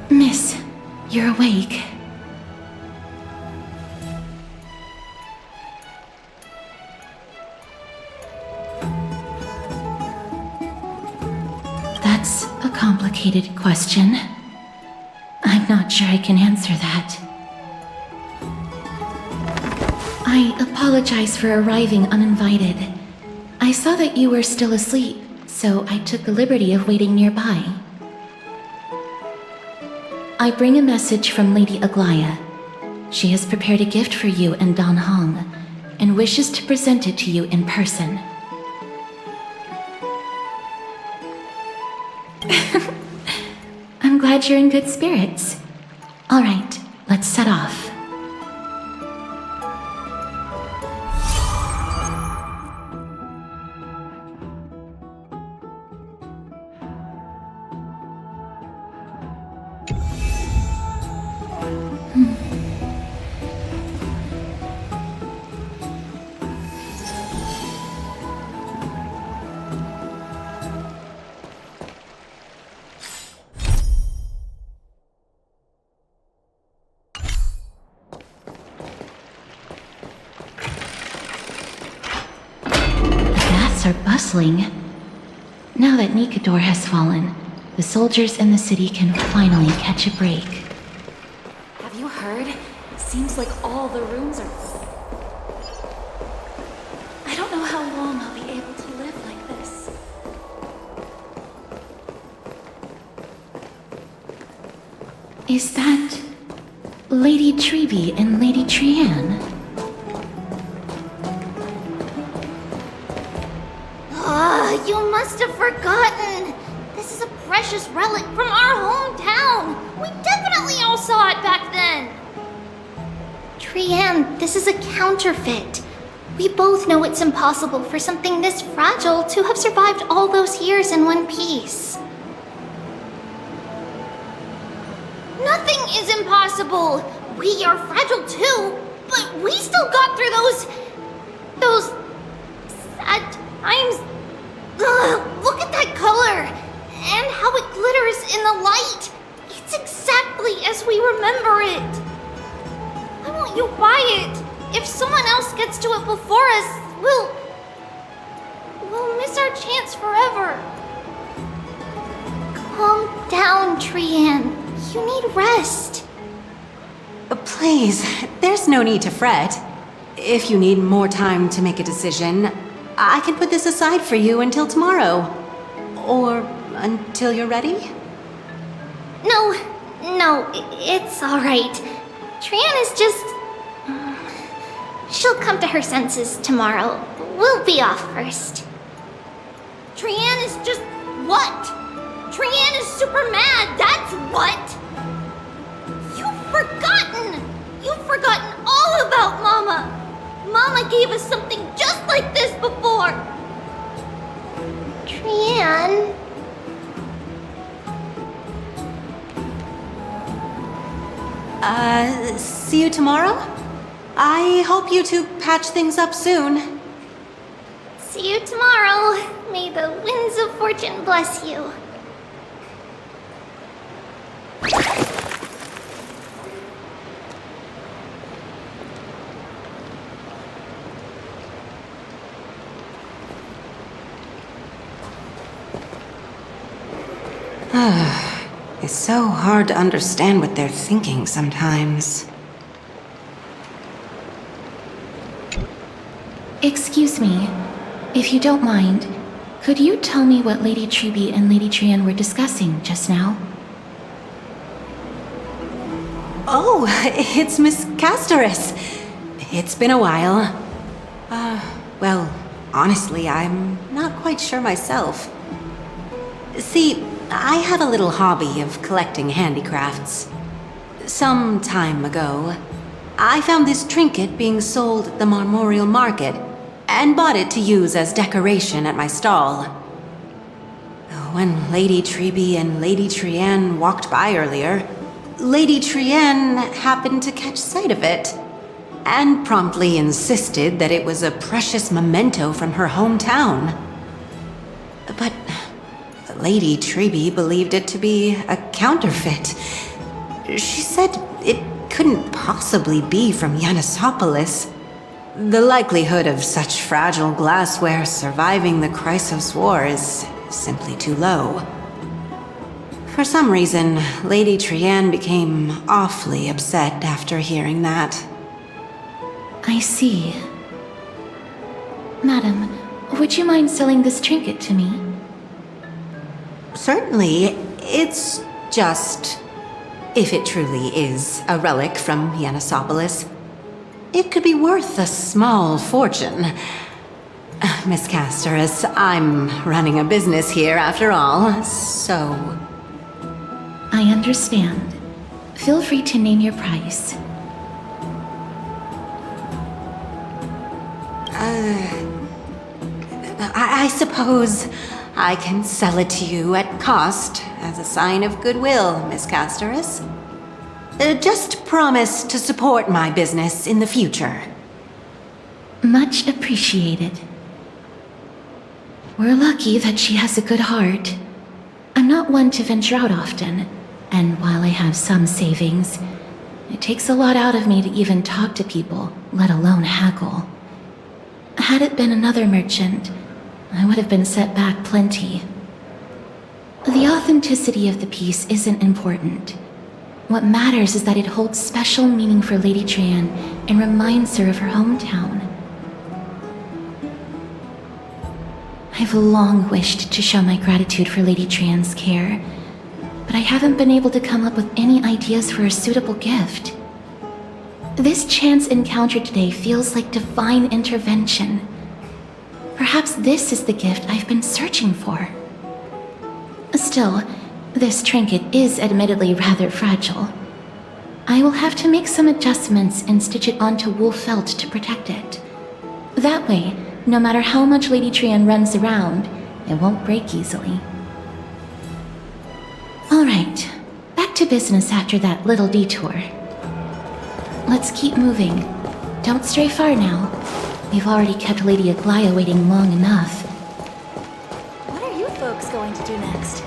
Miss, you're awake. That's a complicated question. I'm not sure I can answer that. I apologize for arriving uninvited. I saw that you were still asleep, so I took the liberty of waiting nearby. I bring a message from Lady Aglaea. She has prepared a gift for you and Dan Hong, and wishes to present it to you in person. I'm glad you're in good spirits. All right, let's set off. Are bustling. Now that Nikador has fallen, the soldiers in the city can finally catch a break. Have you heard? Seems like all the rooms are full. I don't know how long I'll be able to live like this. Is that Lady Tribbie and Lady Trianne? You must have forgotten! This is a precious relic from our hometown! We definitely all saw it back then! Trianne, this is a counterfeit. We both know it's impossible for something this fragile to have survived all those years in one piece. Nothing is impossible! We are fragile too, but we still got through those sad times. Look at that color! And how it glitters in the light! It's exactly as we remember it! I want you by it! If someone else gets to it before us, we'll miss our chance forever. Calm down, Trianne. You need rest. Please, there's no need to fret. If you need more time to make a decision, I can put this aside for you until tomorrow. Or until you're ready? No, it's alright. Trianne is just... She'll come to her senses tomorrow. We'll be off first. Trianne is just... what? Trianne is super mad, that's what! You've forgotten all about Mama! Mama gave us something just like this before! Trianne... See you tomorrow? I hope you two patch things up soon. See you tomorrow. May the winds of fortune bless you. It's so hard to understand what they're thinking sometimes. Excuse me, if you don't mind, could you tell me what Lady Tribbie and Lady Trianne were discussing just now? Oh, it's Miss Castorice. It's been a while. Well, honestly, I'm not quite sure myself. See, I have a little hobby of collecting handicrafts. Some time ago, I found this trinket being sold at the Marmorial Market and bought it to use as decoration at my stall. When Lady Tribbie and Lady Trianne walked by earlier, Lady Trianne happened to catch sight of it and promptly insisted that it was a precious memento from her hometown. But Lady Tribbie believed it to be a counterfeit. She said it couldn't possibly be from Yanisopolis. The likelihood of such fragile glassware surviving the Chrysos War is simply too low. For some reason, Lady Trienne became awfully upset after hearing that. I see. Madam, would you mind selling this trinket to me? Certainly. It's just... if it truly is a relic from Yanisopolis, it could be worth a small fortune. Miss Castorice, I'm running a business here after all, so... I understand. Feel free to name your price. I suppose I can sell it to you at cost as a sign of goodwill, Miss Castorice. Just promise to support my business in the future. Much appreciated. We're lucky that she has a good heart. I'm not one to venture out often, and while I have some savings, it takes a lot out of me to even talk to people, let alone haggle. Had it been another merchant, I would have been set back plenty. The authenticity of the piece isn't important. What matters is that it holds special meaning for Lady Trienne and reminds her of her hometown. I've long wished to show my gratitude for Lady Trienne's care, but I haven't been able to come up with any ideas for a suitable gift. This chance encounter today feels like divine intervention. Perhaps this is the gift I've been searching for. Still, this trinket is admittedly rather fragile. I will have to make some adjustments and stitch it onto wool felt to protect it. That way, no matter how much Lady Trienne runs around, it won't break easily. Alright, back to business after that little detour. Let's keep moving. Don't stray far now. We've already kept Lady Aglaea waiting long enough. What are you folks going to do next?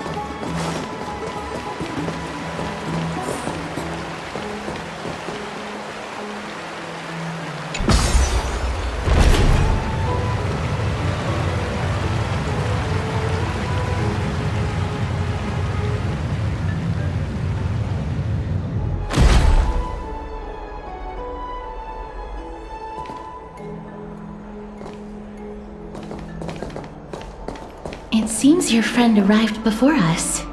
It seems your friend arrived before us.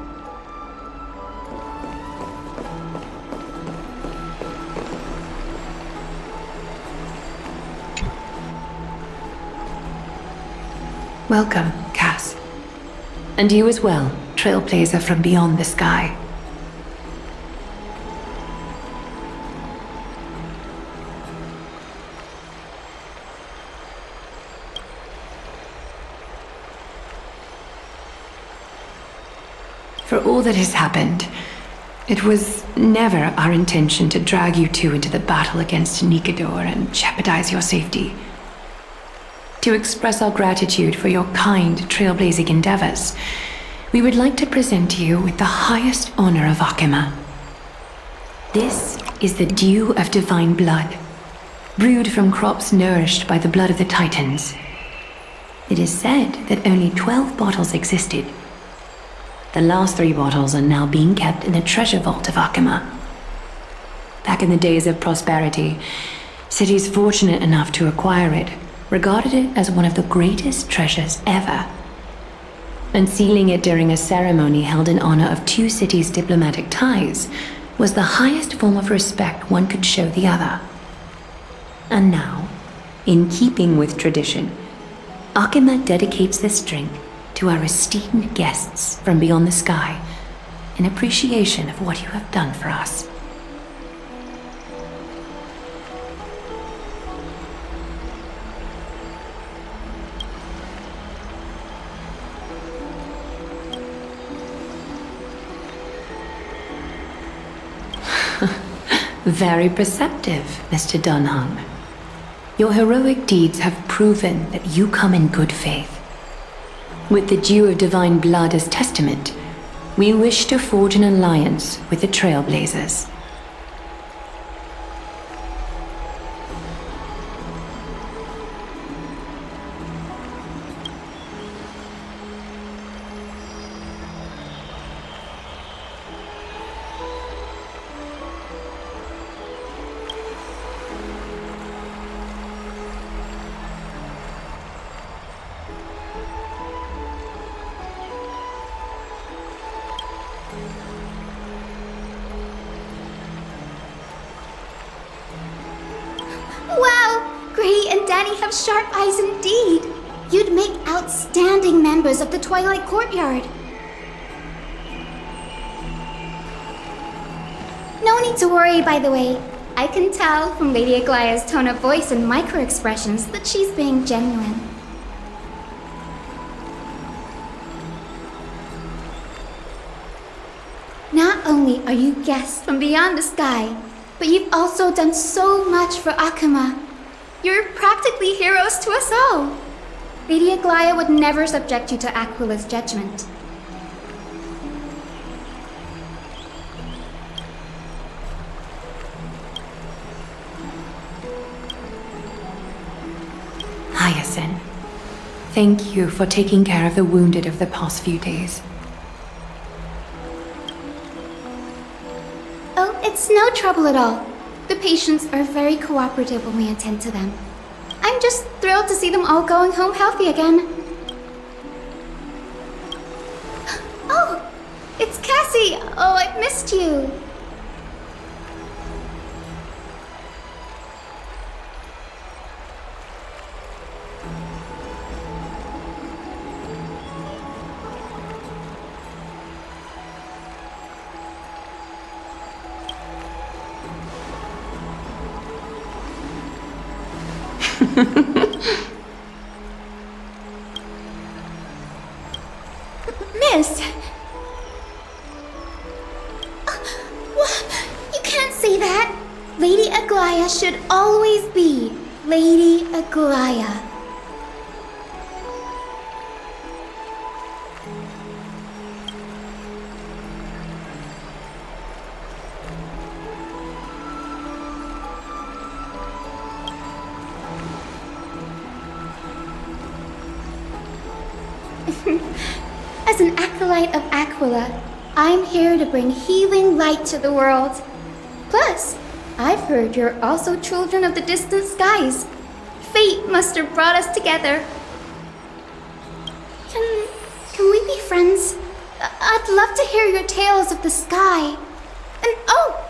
Welcome, Cass. And you as well, Trailblazer from beyond the sky. For all that has happened, it was never our intention to drag you two into the battle against Nikador and jeopardize your safety. To express our gratitude for your kind trailblazing endeavors, we would like to present you with the highest honor of Akima. This is the dew of divine blood, brewed from crops nourished by the blood of the Titans. It is said that only 12 bottles existed. The last 3 bottles are now being kept in the treasure vault of Akima. Back in the days of prosperity, cities fortunate enough to acquire it regarded it as one of the greatest treasures ever. Unsealing it during a ceremony held in honor of 2 cities' diplomatic ties was the highest form of respect one could show the other. And now, in keeping with tradition, Akima dedicates this drink to our esteemed guests from beyond the sky, in appreciation of what you have done for us. Very perceptive, Mr. Dunham. Your heroic deeds have proven that you come in good faith. With the dew of divine blood as testament, we wish to forge an alliance with the Trailblazers. body have sharp eyes indeed. You'd make outstanding members of the Twilight Courtyard. No need to worry, by the way. I can tell from Lady Aglaea's tone of voice and micro-expressions that she's being genuine. Not only are you guests from beyond the sky, but you've also done so much for Akuma. You're practically heroes to us all. Lady Aglaea would never subject you to Aquila's judgment. Hyacine, thank you for taking care of the wounded of the past few days. Oh, it's no trouble at all. The patients are very cooperative when we attend to them. I'm just thrilled to see them all going home healthy again. Oh, it's Cassie! Oh, I've missed you. Miss! You can't say that! Lady Aglaea should always be Lady Aglaea. As an acolyte of Aquila, I'm here to bring healing light to the world. Plus, I've heard you're also children of the distant skies. Fate must have brought us together. Can we be friends? I'd love to hear your tales of the sky. And oh,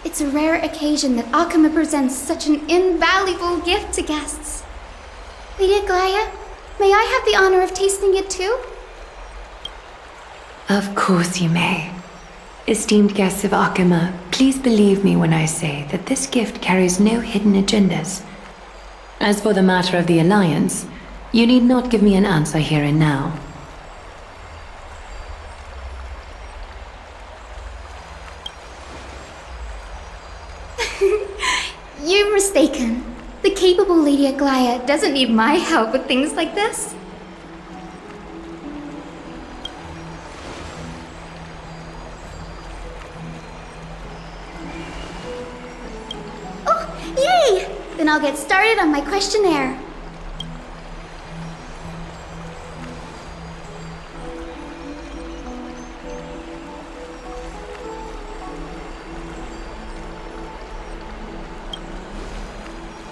it's a rare occasion that Akuma presents such an invaluable gift to guests. Lady Aglaea, may I have the honor of tasting it too? Of course you may. Esteemed guests of Akuma, please believe me when I say that this gift carries no hidden agendas. As for the matter of the Alliance, you need not give me an answer here and now. You're mistaken. The capable Lady Aglaea doesn't need my help with things like this. Yay! Then I'll get started on my questionnaire.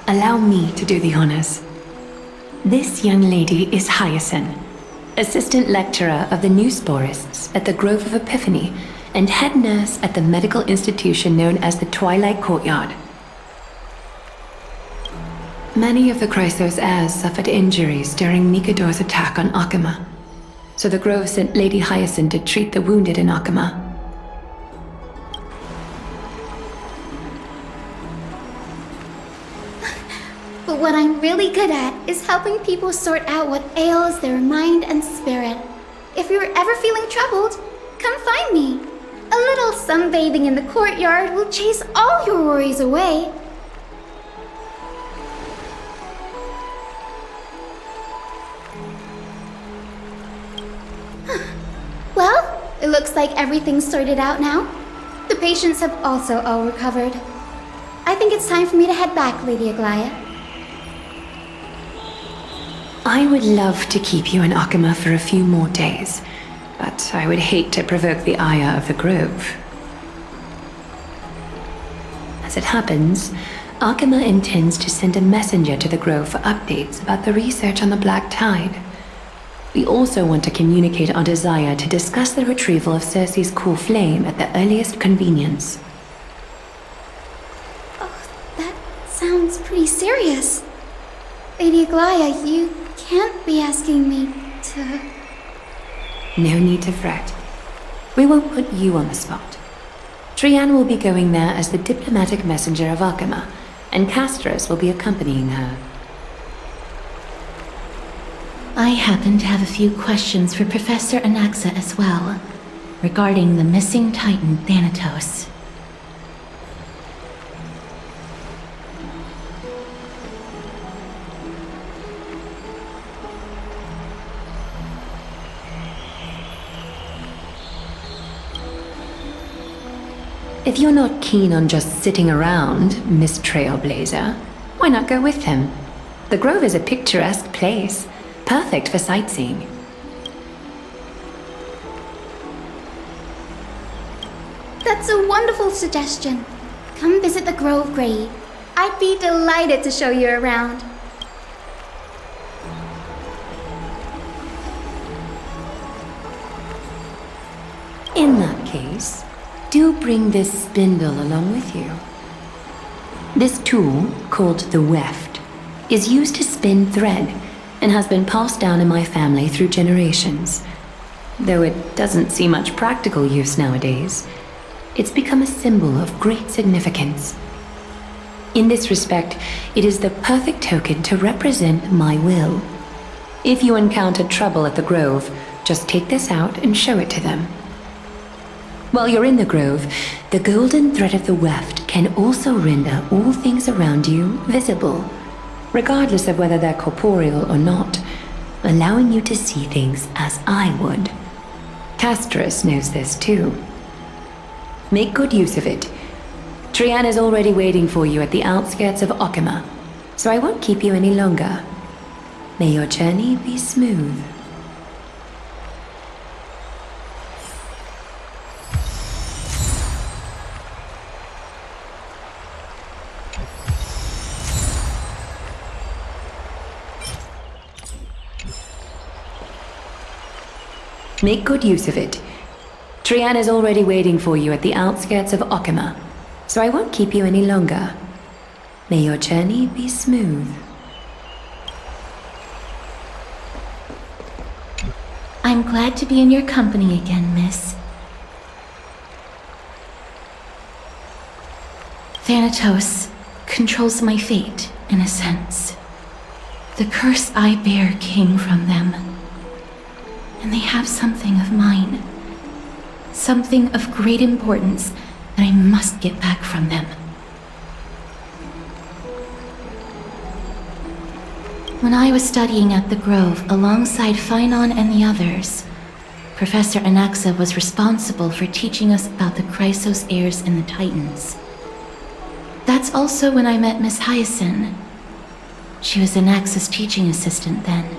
Allow me to do the honors. This young lady is Hyacine, assistant lecturer of the new sporists at the Grove of Epiphany and head nurse at the medical institution known as the Twilight Courtyard. Many of the Chrysos heirs suffered injuries during Nikador's attack on Akuma, so the Grove sent Lady Hyacine to treat the wounded in Akuma. But what I'm really good at is helping people sort out what ails their mind and spirit. If you're ever feeling troubled, come find me. A little sunbathing in the courtyard will chase all your worries away. Well, it looks like everything's sorted out now. The patients have also all recovered. I think it's time for me to head back, Lady Aglaea. I would love to keep you in Akuma for a few more days, but I would hate to provoke the ire of the Grove. As it happens, Akuma intends to send a messenger to the Grove for updates about the research on the Black Tide. We also want to communicate our desire to discuss the retrieval of Circe's core flame at the earliest convenience. Oh, that sounds pretty serious. Lady Aglaea, you can't be asking me to... No need to fret. We won't put you on the spot. Trianne will be going there as the diplomatic messenger of Arkema, and Castorice will be accompanying her. I happen to have a few questions for Professor Anaxa as well, regarding the missing Titan Thanatos. If you're not keen on just sitting around, Miss Trailblazer, why not go with him? The Grove is a picturesque place, perfect for sightseeing. That's a wonderful suggestion. Come visit the Grove, Grey. I'd be delighted to show you around. In that case, do bring this spindle along with you. This tool, called the weft, is used to spin thread and has been passed down in my family through generations. Though it doesn't see much practical use nowadays, it's become a symbol of great significance. In this respect, it is the perfect token to represent my will. If you encounter trouble at the Grove, just take this out and show it to them. While you're in the Grove, the golden thread of the weft can also render all things around you visible, regardless of whether they're corporeal or not, allowing you to see things as I would. Castorice knows this too. Make good use of it. Trianne is already waiting for you at the outskirts of Arkema, so I won't keep you any longer. May your journey be smooth. Make good use of it. Trianne is already waiting for you at the outskirts of Arkema, so I won't keep you any longer. May your journey be smooth. I'm glad to be in your company again, miss. Thanatos controls my fate, in a sense. The curse I bear came from them. And they have something of mine. Something of great importance that I must get back from them. When I was studying at the Grove alongside Phainon and the others, Professor Anaxa was responsible for teaching us about the Chrysos heirs and the Titans. That's also when I met Miss Hyacine. She was Anaxa's teaching assistant then.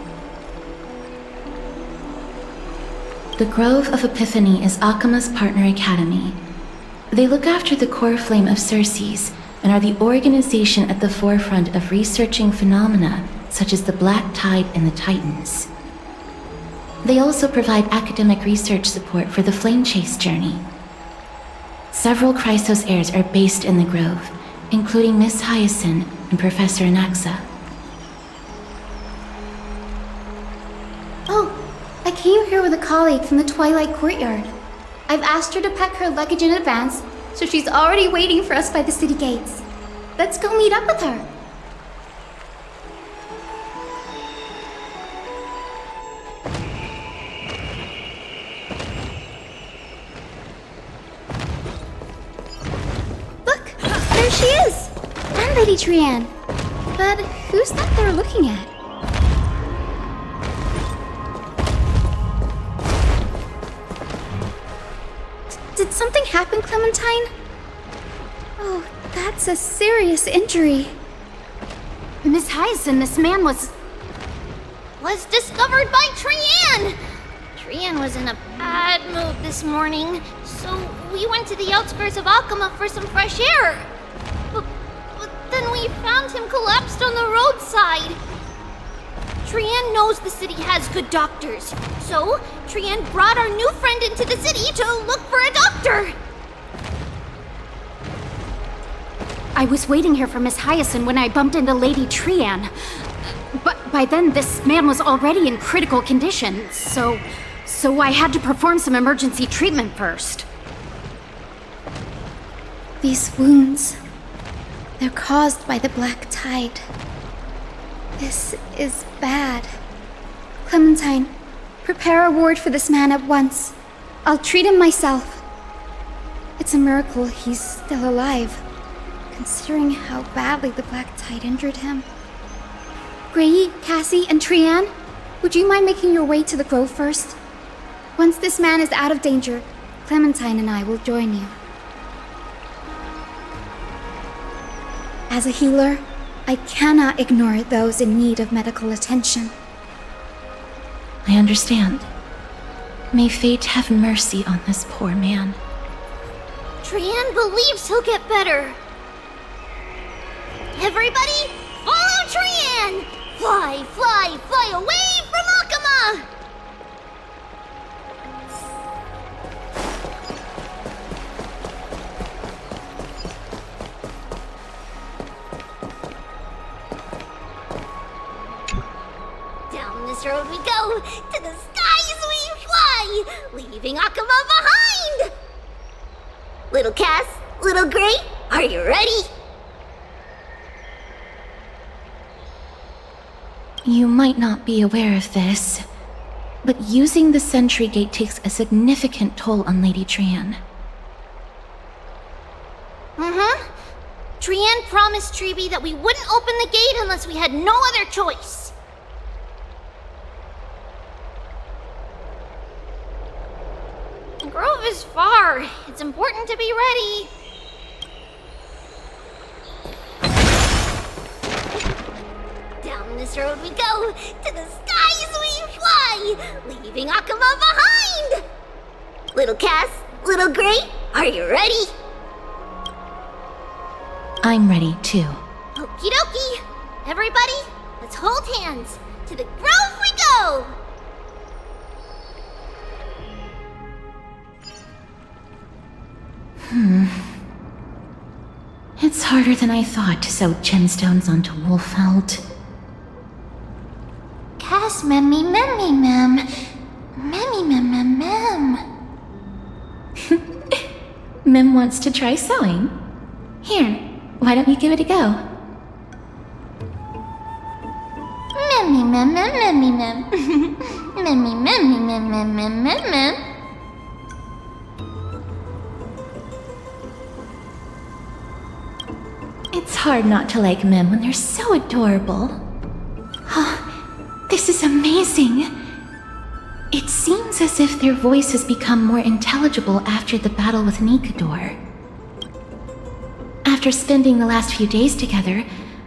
The Grove of Epiphany is Arkema's partner academy. They look after the core flame of Circes and are the organization at the forefront of researching phenomena such as the Black Tide and the Titans. They also provide academic research support for the Flame Chase journey. Several Chrysos heirs are based in the Grove, including Miss Hyacine and Professor Anaxa. Oh, I came here with a colleague from the Twilight Courtyard. I've asked her to pack her luggage in advance, so she's already waiting for us by the city gates. Let's go meet up with her. Look, there she is! And Lady Trianne. But who's that they're looking at? Did something happen, Clementine? Oh, that's a serious injury. Miss Hyacine, this man was discovered by Trianne! Trianne was in a bad mood this morning, so we went to the outskirts of Arkema for some fresh air. But then we found him collapsed on the roadside. Trianne knows the city has good doctors, so Trianne brought our new friend into the city to look for a doctor. I was waiting here for Miss Hyacine when I bumped into Lady Trianne. But by then, this man was already in critical condition, so I had to perform some emergency treatment first. These wounds, they're caused by the black tide. This is bad. Clementine, prepare a ward for this man at once. I'll treat him myself. It's a miracle he's still alive, considering how badly the black tide injured him. Grey, Cassie, and Trianne, would you mind making your way to the grove first? Once this man is out of danger, Clementine and I will join you. As a healer, I cannot ignore those in need of medical attention. I understand. May fate have mercy on this poor man. Trianne believes he'll get better. Everybody, follow Trianne! Fly, fly, fly away from Akama! Down this road we go, to the skies we fly, leaving Akama behind! Little Cass, little Grey, are you ready? You might not be aware of this, but using the sentry gate takes a significant toll on Lady Trianne. Trianne promised Tribbie that we wouldn't open the gate unless we had no other choice. The grove is far. It's important to be ready. Down this road we go, to the skies we fly, leaving Akama behind! Little Cass, little Grey, are you ready? I'm ready, too. Okie dokie! Everybody, let's hold hands. To the grove we go! It's harder than I thought to sew gemstones onto Wolfeld. Cass, memmy, memmy, mem. Memmy, mem, mem, mem. Mem wants to try sewing. Here, why don't you give it a go? Memmy, mem, mem, memmy, mem. Memmy, memmy, mem, mem, mem, mem, mem. It's hard not to like Mem when they're so adorable. Oh, this is amazing. It seems as if their voice has become more intelligible after the battle with Nikador. After spending the last few days together,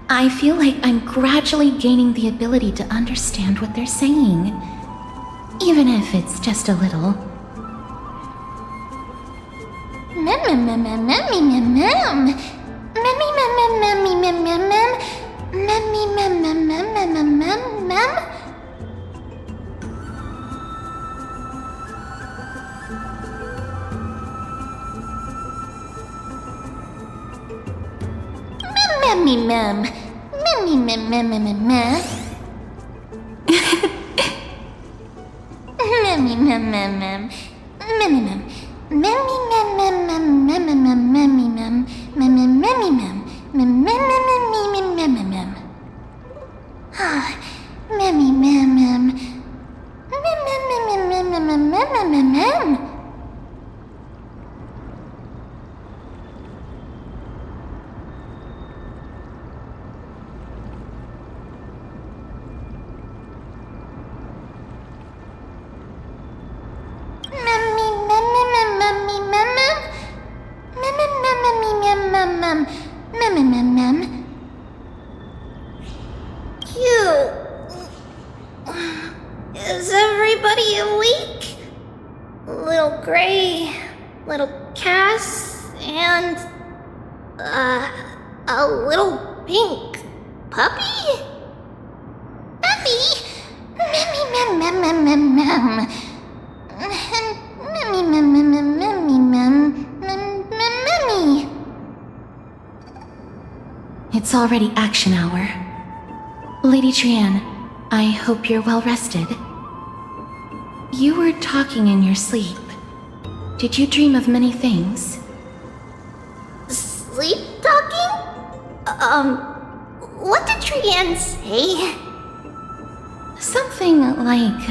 I feel like I'm gradually gaining the ability to understand what they're saying, even if it's just a little. Mem, mem, mem, mem, memmy, mem, mem. Memmy, mem, mem, memmy, mem, mem, mem. Memmy, mem, mem, mem, mem, mem, mem, mem. Memmy, mem. Memmy, mem, mem, mem, mem, mem. Memmy, mem, mem, mem. Memmy, mem. Memmy, mem, mem, mem, mem, mem, mem, memmy, mem. Mem, mem, memmy, mem. Mem, mem, mem, mem, mem, mem, mem. Ah, memmy, mem, mem. Mem, mem, mem, mem, mem, mem, mem, mem, mem. Is everybody awake? Little Grey, little Cass, and a little pink puppy? Puppy? Memmy, mem, mem, mem, mem, mem. Memmy, mem, mem, mem, memmy, mem, mem, mem, memmy. It's already action hour. Lady Trianne, I hope you're well rested. You were talking in your sleep. Did you dream of many things? Sleep talking? What did Trianne say? Something like,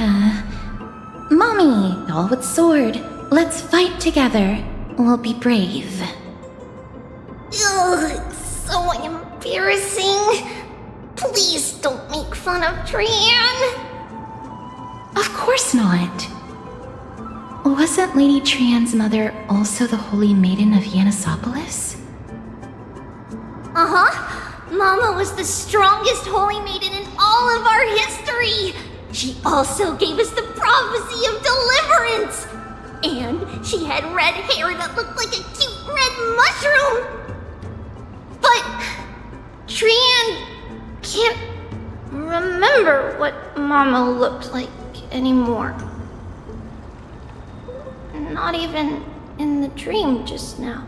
Mommy, doll with sword, let's fight together. We'll be brave. Ugh, so embarrassing. Please don't make fun of Trianne. Of course not. Wasn't Lady Trianne's mother also the Holy Maiden of Yanisopolis? Uh-huh. Mama was the strongest holy maiden in all of our history. She also gave us the prophecy of deliverance. And she had red hair that looked like a cute red mushroom. But Trianne can't remember what Mama looked like anymore. Not even in the dream just now.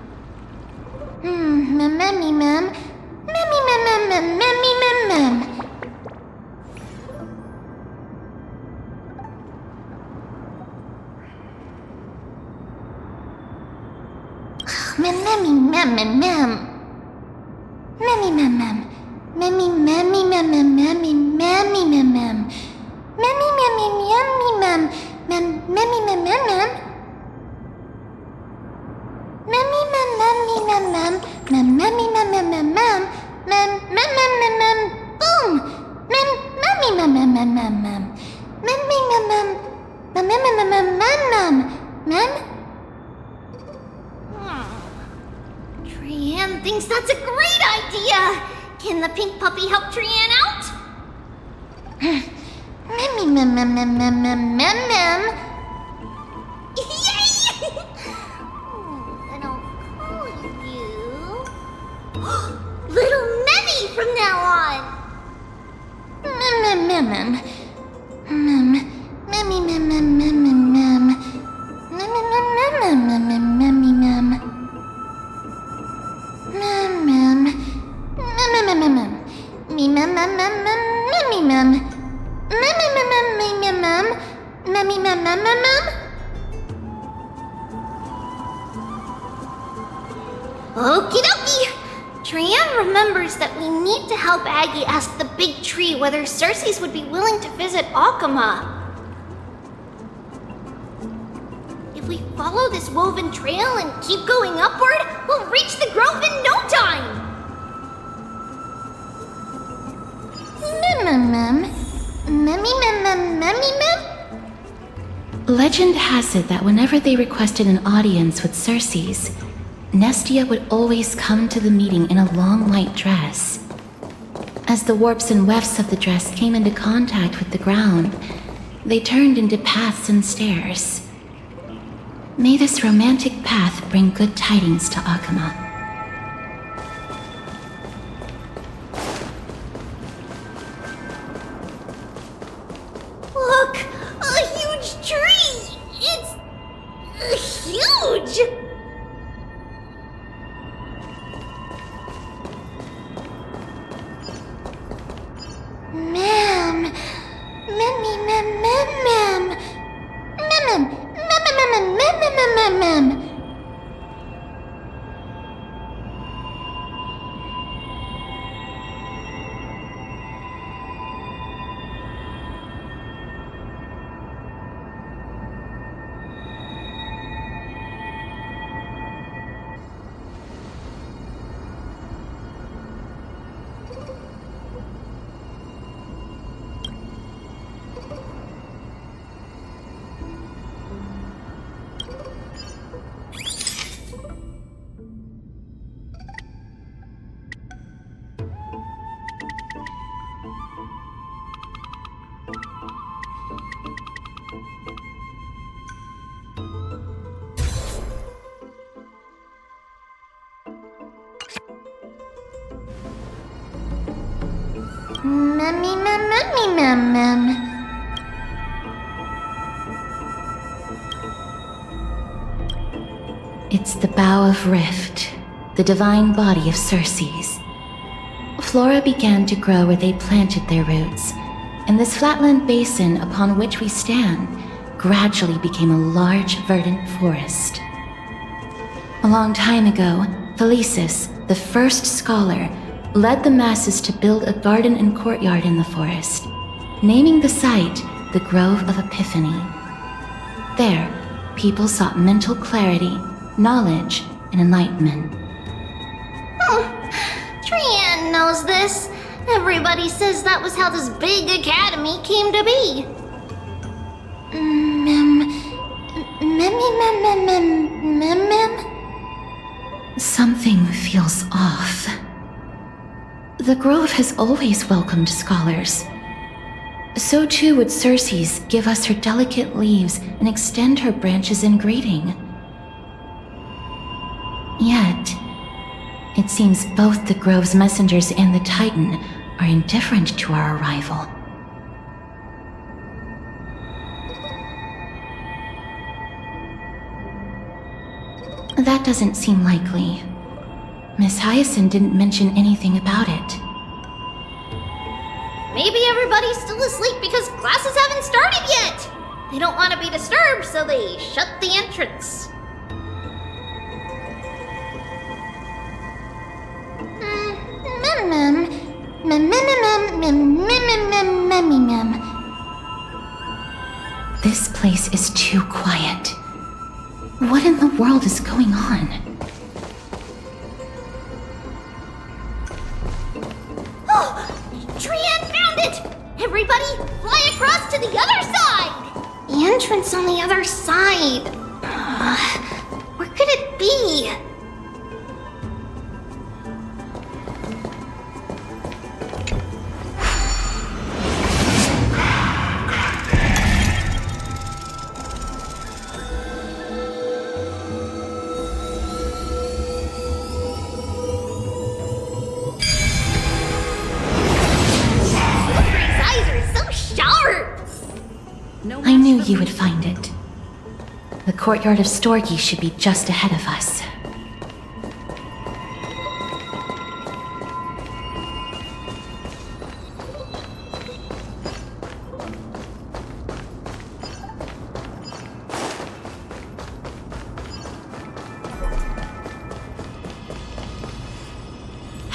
Trianne thinks that's a great idea! Can the pink puppy help Trianne out? Yay! And I'll call you... Little Memmy from now on! Okie dokie! Trianne remembers that we need to help Aggie ask the big tree whether Cersei's would be willing to visit Akama. If we follow this woven trail and keep going upward, we'll reach the grove in no time! Legend has it that whenever they requested an audience with Cersei's, Nestia would always come to the meeting in a long white dress. As the warps and wefts of the dress came into contact with the ground, they turned into paths and stairs. May this romantic path bring good tidings to Akama. Look! A huge tree! It's... huge! It's the Bow of Rift, the divine body of Cersei's. flora began to grow where they planted their roots, and this flatland basin upon which we stand gradually became a large, verdant forest. A long time ago, Felicis, the first scholar, led the masses to build a garden and courtyard in the forest, naming the site the Grove of Epiphany. There, people sought mental clarity, knowledge, and enlightenment. Trian knows this. Everybody says that was how this big academy came to be. Something feels off. The Grove has always welcomed scholars. So too would Circe's give us her delicate leaves and extend her branches in greeting. Yet, it seems both the Grove's messengers and the Titan are indifferent to our arrival. That doesn't seem likely. Miss Hyacine didn't mention anything about it. Maybe everybody's still asleep because classes haven't started yet. They don't want to be disturbed, so they shut the entrance. This place is too quiet. What in the world is going on? Oh! Trian found it! Everybody, fly across to the other side! The entrance on the other side. Where could it be? I knew you would find it. The courtyard of Storgi should be just ahead of us.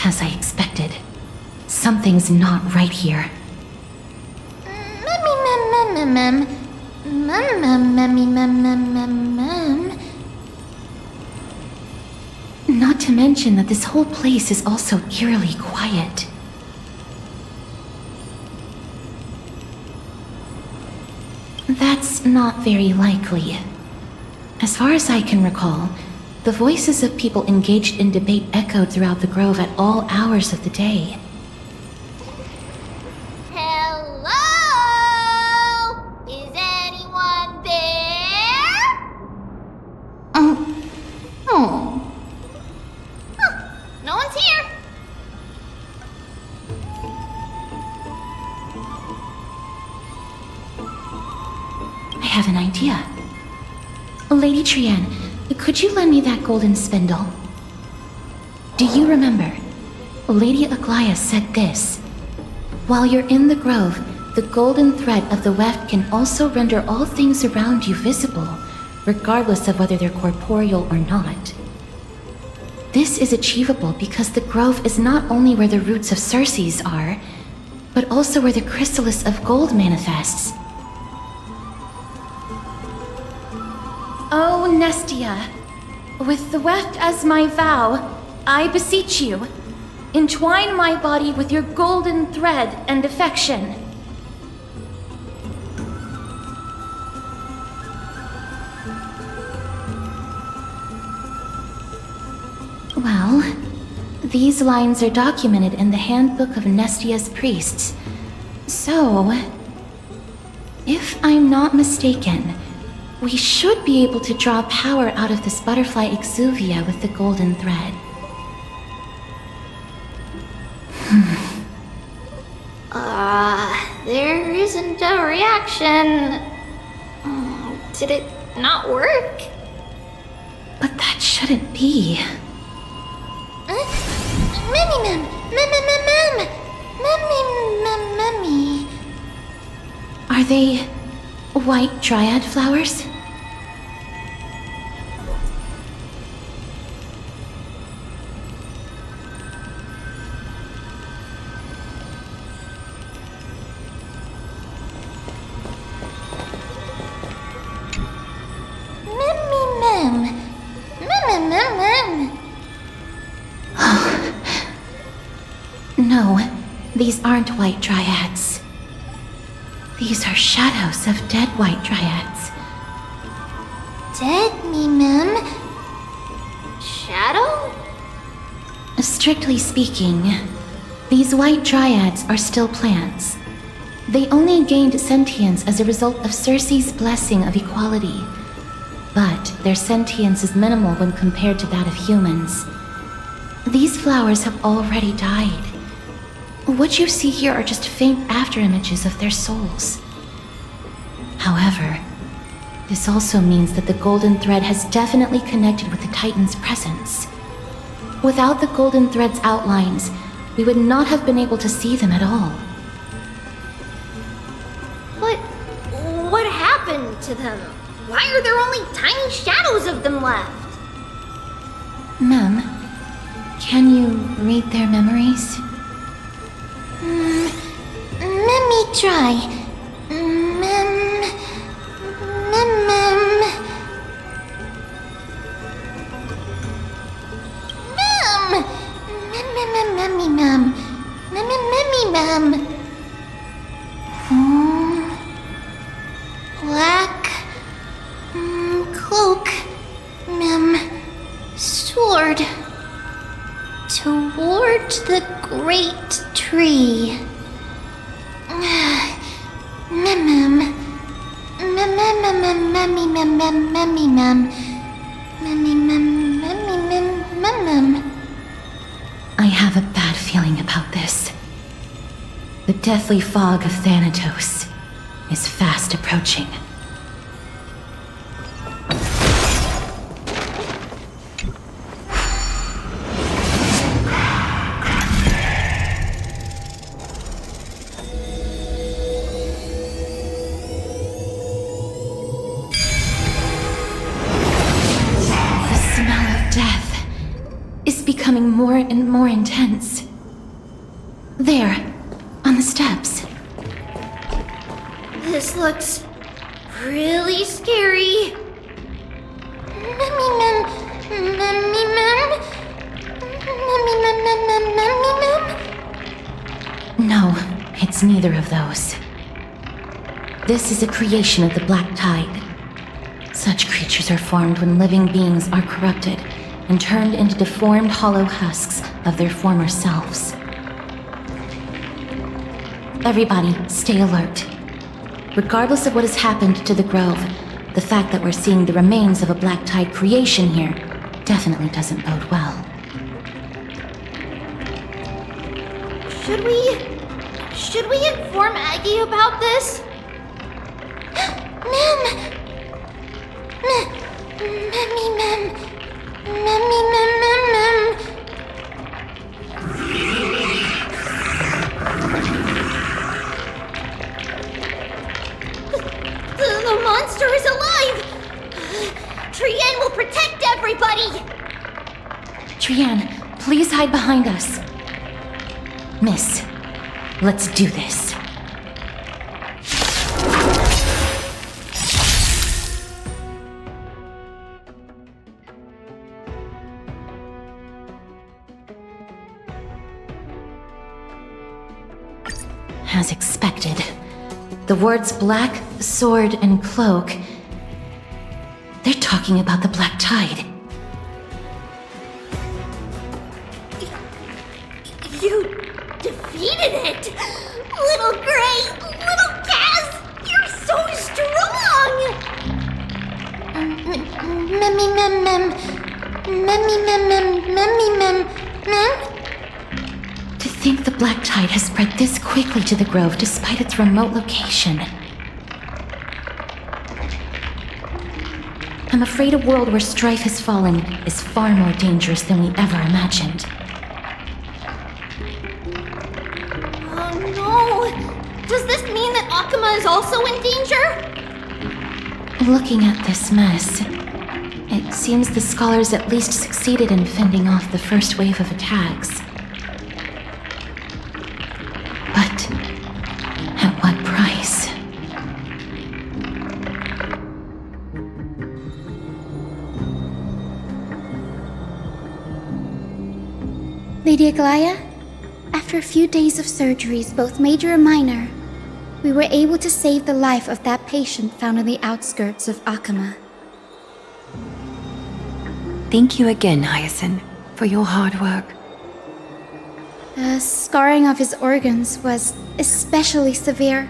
As I expected, something's not right here. Not to mention that this whole place is also eerily quiet. That's not very likely. As far as I can recall, the voices of people engaged in debate echoed throughout the grove at all hours of the day. No one's here. I have an idea. Lady Trian, could you lend me that golden spindle? Do you remember? Lady Aglaea said this. While you're in the grove, the golden thread of the weft can also render all things around you visible, regardless of whether they're corporeal or not. This is achievable because the grove is not only where the roots of Circe's are, but also where the chrysalis of gold manifests. Oh, Nestia, with the weft as my vow, I beseech you, entwine my body with your golden thread and affection. Well, these lines are documented in the Handbook of Nestia's Priests. So, if I'm not mistaken, we should be able to draw power out of this butterfly exuvia with the golden thread. There isn't a reaction. Did it not work? But that shouldn't be. Mummy. Are they white dryad flowers? No, these aren't white dryads. These are shadows of dead white dryads. Dead me, ma'am. Shadow? Strictly speaking, these white dryads are still plants. They only gained sentience as a result of Circe's blessing of equality. But their sentience is minimal when compared to that of humans. These flowers have already died. What you see here are just faint afterimages of their souls. However, this also means that the golden thread has definitely connected with the Titan's presence. Without the golden thread's outlines, we would not have been able to see them at all. But what happened to them? Why are there only tiny shadows of them left? Ma'am, can you read their memories? Let me try. Mem. Black cloak, ma'am. Sword. Toward the great tree. I have a bad feeling about this. The deathly fog of Thanatos is fast approaching. Becoming more and more intense. There, on the steps. This looks really scary. No, it's neither of those. This is a creation of the Black Tide. Such creatures are formed when living beings are corrupted and turned into deformed hollow husks of their former selves. Everybody, stay alert. Regardless of what has happened to the Grove, the fact that we're seeing the remains of a Black Tide creation here definitely doesn't bode well. Should we inform Aggie about this? The monster is alive! Trienne will protect everybody! Trienne, please hide behind us. Miss, let's do this. As expected, the words black, sword, and cloak, they're talking about the Black Tide. You defeated it! Little Gray, little Cass, you're so strong! To think the Black Tide has spread this quickly to the Grove despite its remote location. I'm afraid a world where strife has fallen is far more dangerous than we ever imagined. no! Does this mean that Akama is also in danger? Looking at this mess, it seems the scholars at least succeeded in fending off the first wave of attacks. But at what price? Lady Aglaea, after a few days of surgeries, both major and minor, we were able to save the life of that patient found on the outskirts of Akama. Thank you again, Hyacine, for your hard work. The scarring of his organs was especially severe,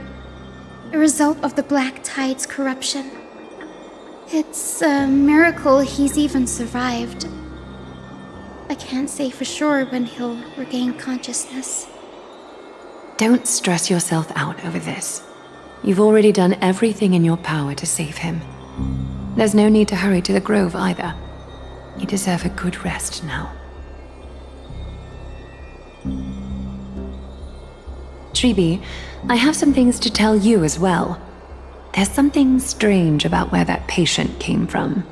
a result of the Black Tide's corruption. It's a miracle he's even survived. I can't say for sure when he'll regain consciousness. Don't stress yourself out over this. You've already done everything in your power to save him. There's no need to hurry to the Grove either. You deserve a good rest now. Tribbie, I have some things to tell you as well. There's something strange about where that patient came from.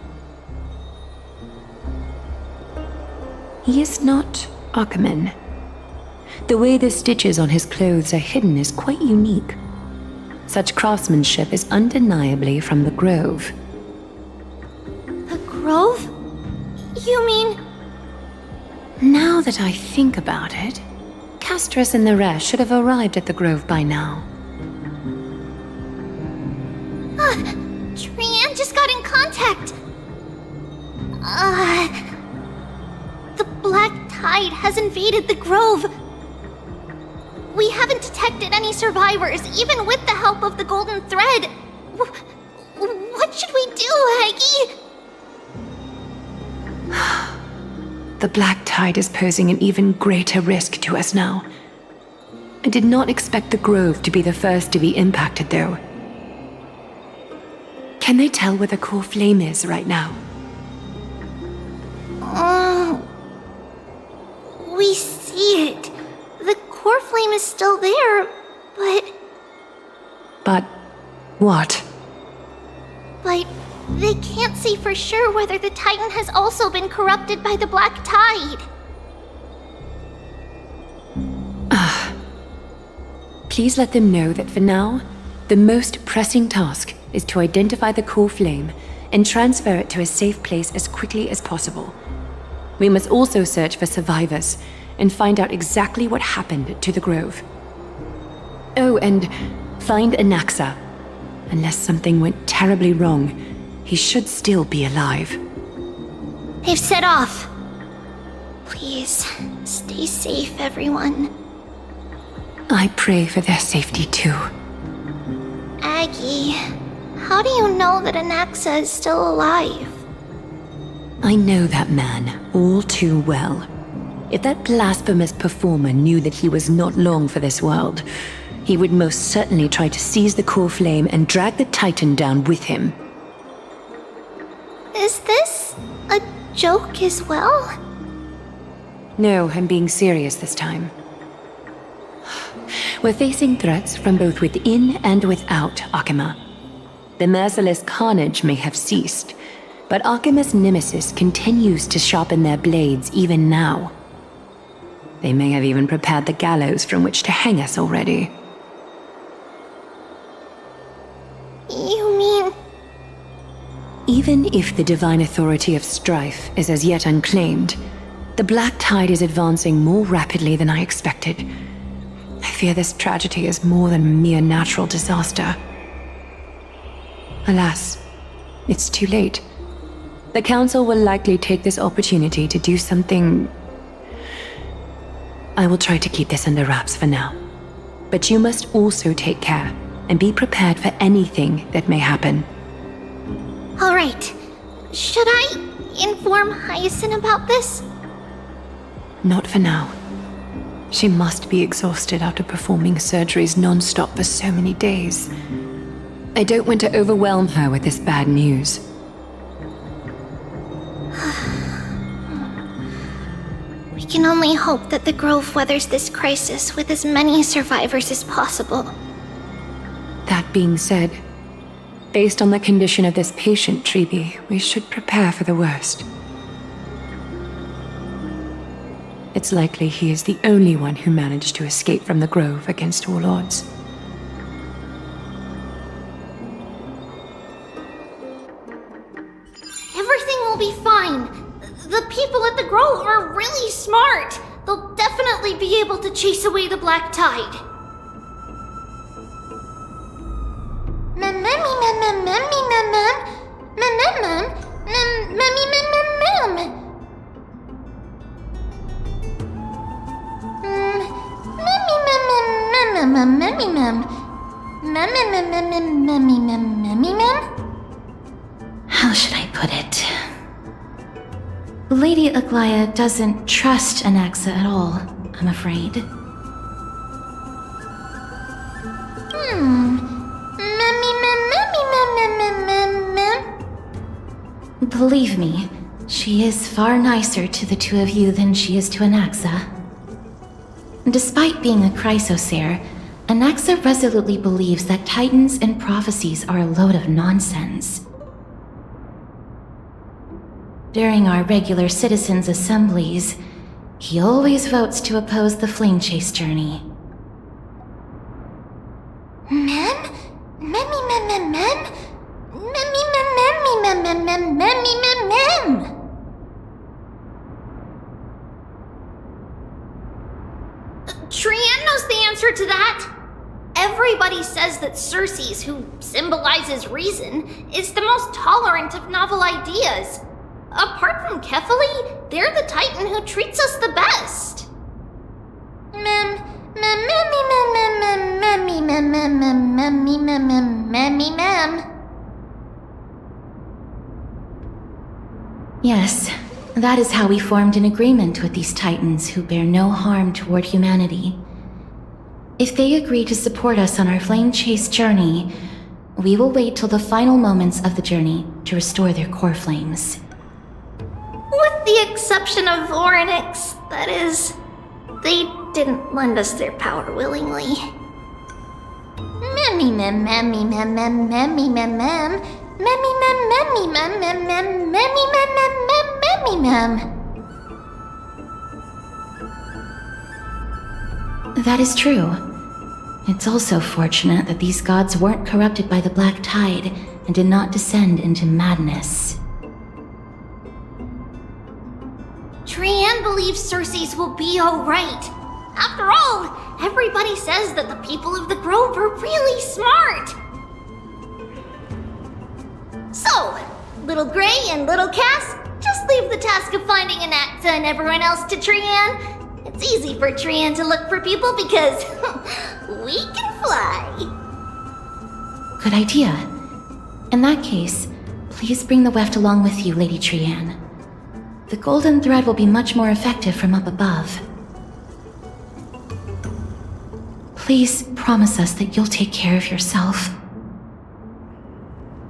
He is not Akaman. The way the stitches on his clothes are hidden is quite unique. Such craftsmanship is undeniably from the Grove. The Grove? You mean... Now that I think about it, Castorice and the rest should have arrived at the Grove by now. Trianne just got in contact! The Black Tide has invaded the Grove. We haven't detected any survivors, even with the help of the Golden Thread. What should we do, Aggie? The Black Tide is posing an even greater risk to us now. I did not expect the Grove to be the first to be impacted, though. Can they tell where the core flame is right now? We see it. The core flame is still there, but... But what? But they can't say for sure whether the Titan has also been corrupted by the Black Tide. Please let them know that for now, the most pressing task is to identify the core flame and transfer it to a safe place as quickly as possible. We must also search for survivors and find out exactly what happened to the Grove. Oh, and find Anaxa. Unless something went terribly wrong, he should still be alive. They've set off. Please, stay safe, everyone. I pray for their safety too. Aggie, how do you know that Anaxa is still alive? I know that man all too well. If that blasphemous performer knew that he was not long for this world, he would most certainly try to seize the core flame and drag the Titan down with him. Is this a joke as well? No, I'm being serious this time. We're facing threats from both within and without Akama. The merciless carnage may have ceased, but Akama's nemesis continues to sharpen their blades even now. They may have even prepared the gallows from which to hang us already. You mean... Even if the divine authority of strife is as yet unclaimed, the Black Tide is advancing more rapidly than I expected. I fear this tragedy is more than a mere natural disaster. Alas, it's too late. The Council will likely take this opportunity to do something... I will try to keep this under wraps for now. But you must also take care and be prepared for anything that may happen. All right. Should I inform Hyacine about this? Not for now. She must be exhausted after performing surgeries non-stop for so many days. I don't want to overwhelm her with this bad news. We can only hope that the Grove weathers this crisis with as many survivors as possible. That being said, based on the condition of this patient, Tribbie, we should prepare for the worst. It's likely he is the only one who managed to escape from the Grove against all odds. Everything will be fine. The people at the Grove are really smart. They'll definitely be able to chase away the Black Tide. How should I put it? Lady Aglaea doesn't trust Anaxa at all, I'm afraid. Believe me, she is far nicer to the two of you than she is to Anaxa. Despite being a Chrysosaur, Anaxa resolutely believes that Titans and prophecies are a load of nonsense. During our regular citizens' assemblies, he always votes to oppose the Flame Chase journey. Trian knows the answer to that. Everybody says that Circes, who symbolizes reason, is the most tolerant of novel ideas. Apart from Kefali, they're the Titan who treats us the best. Yes, that is how we formed an agreement with these Titans who bear no harm toward humanity. If they agree to support us on our Flame Chase journey, we will wait till the final moments of the journey to restore their core flames. With the exception of Voronix, that is. They didn't lend us their power willingly. That is true. It's also fortunate that these gods weren't corrupted by the Black Tide and did not descend into madness. Trian believes Circes will be alright. After all, everybody says that the people of the Grove are really smart. So, Little Gray and Little Cass, just leave the task of finding Anaxa and everyone else to Trian. It's easy for Trian to look for people because we can fly. Good idea. In that case, please bring the weft along with you, Lady Trian. The golden thread will be much more effective from up above. Please promise us that you'll take care of yourself.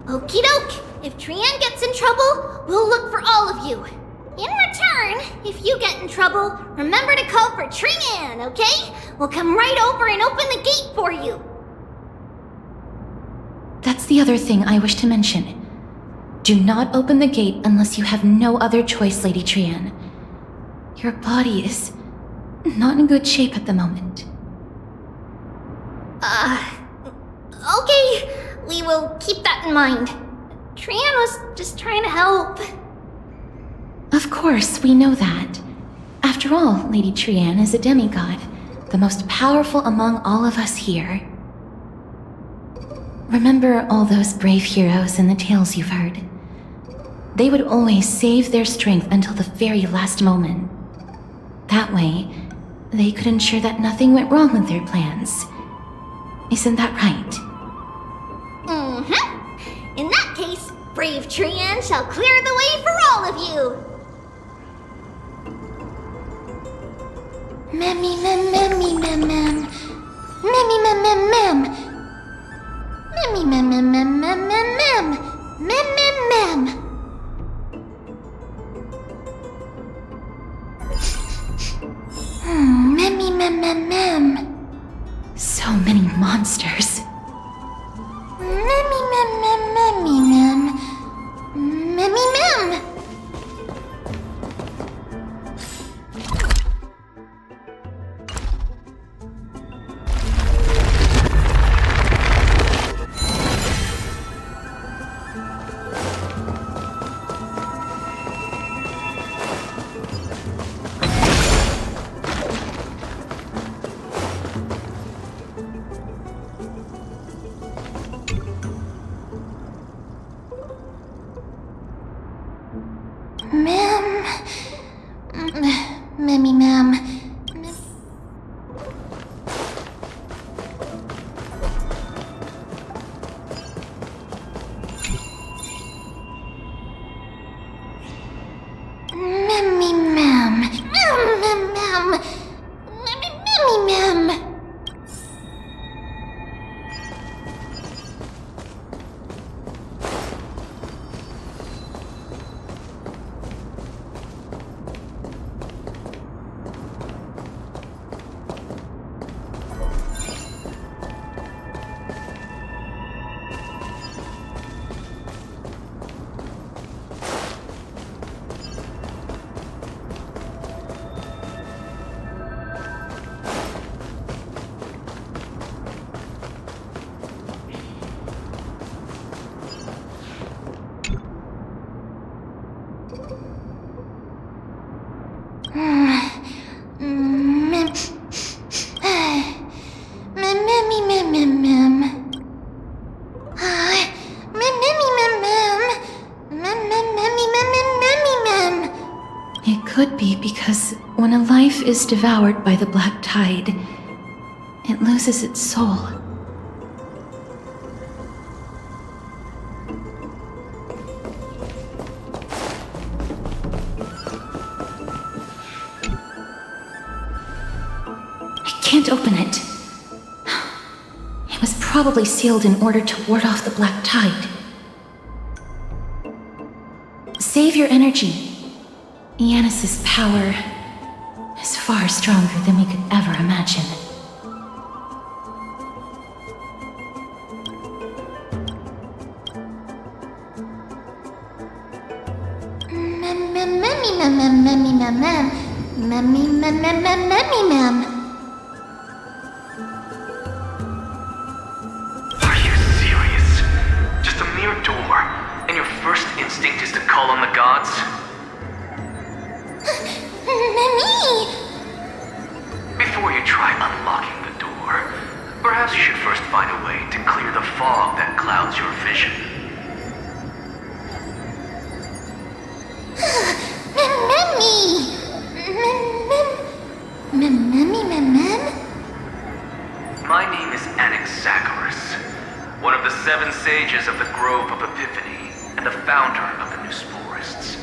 Okie doke. If Trian gets in trouble, we'll look for all of you. In return, if you get in trouble, remember to call for Trian, okay? We'll come right over and open the gate for you. That's the other thing I wish to mention. Do not open the gate unless you have no other choice, Lady Trian. Your body is not in good shape at the moment. Okay. We will keep that in mind. Trian was just trying to help. Of course, we know that. After all, Lady Trian is a demigod, the most powerful among all of us here. Remember all those brave heroes in the tales you've heard? They would always save their strength until the very last moment. That way, they could ensure that nothing went wrong with their plans. Isn't that right? Mm-hmm. In that case, brave Trian shall clear the way for all of you. So many monsters. It could be because when a life is devoured by the black tide, it loses its soul. I can't open it. It was probably sealed in order to ward off the black tide. Save your energy. Yanis's power is far stronger than we could ever imagine. Are you serious? Just a mere door, and your first instinct is to call on the gods? Before you try unlocking the door, perhaps you should first find a way to clear the fog that clouds your vision. My name is Anaxa, one of the 7 sages of the Grove of Epiphany, and the founder of the New Sporists.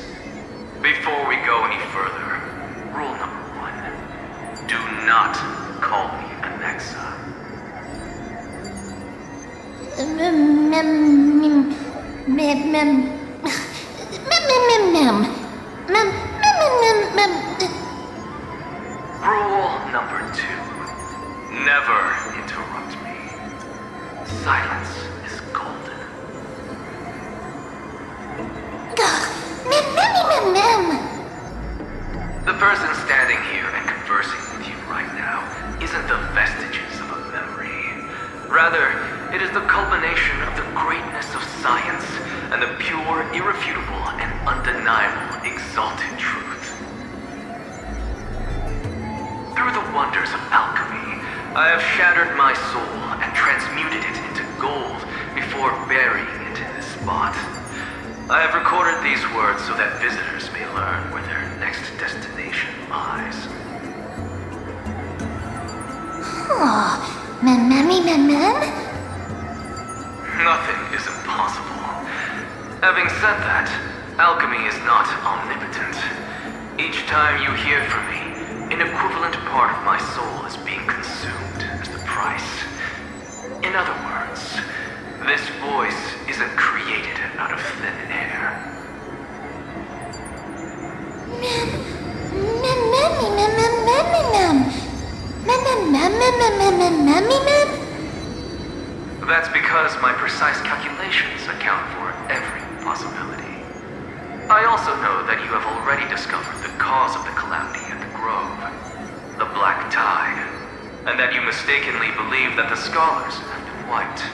Before we go any further, rule number 1. Do not call me Anaxa. Rule number 2. Never interrupt me. Silence is golden. The person standing here and conversing with you right now isn't the vestiges of a memory. Rather, it is the culmination of the greatness of science and the pure, irrefutable, and undeniable exalted truth. Through the wonders of alchemy, I have shattered my soul and transmuted it into gold before burying it in this spot. I have recorded these words so that visitors may learn where their next destination lies. Nothing is impossible. Having said that, alchemy is not omnipotent. Each time you hear from me, an equivalent part of my soul is being consumed as the price. In other words, this voice isn't created out of thin air. That's because my precise calculations account for every possibility. I also know that you have already discovered the cause of the calamity at the Grove, the Black Tide, and that you mistakenly believe that the scholars have been wiped.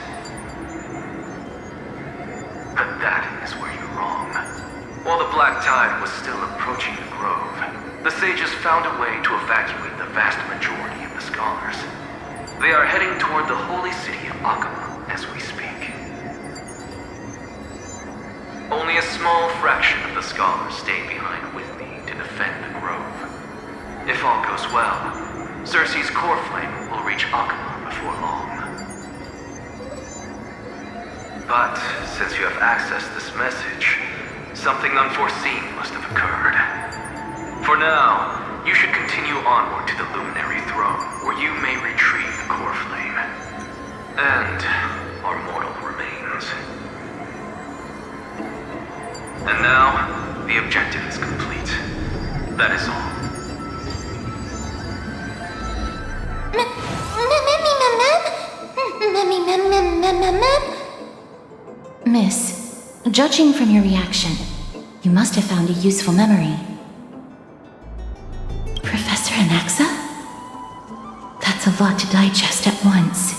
But that is where you're wrong. While the Black Tide was still approaching the Grove, the sages found a way to evacuate the vast majority of the scholars. They are heading toward the holy city of Akama as we speak. Only a small fraction of the scholars stayed behind with me to defend the Grove. If all goes well, Circe's core flame will reach Akama before long. But since you have accessed this message, something unforeseen must have occurred. For now, you should continue onward to the Luminary Throne, where you may retrieve the core flame. And our mortal remains. And now, the objective is complete. That is all. Miss, judging from your reaction, you must have found a useful memory. Professor Anaxa? That's a lot to digest at once.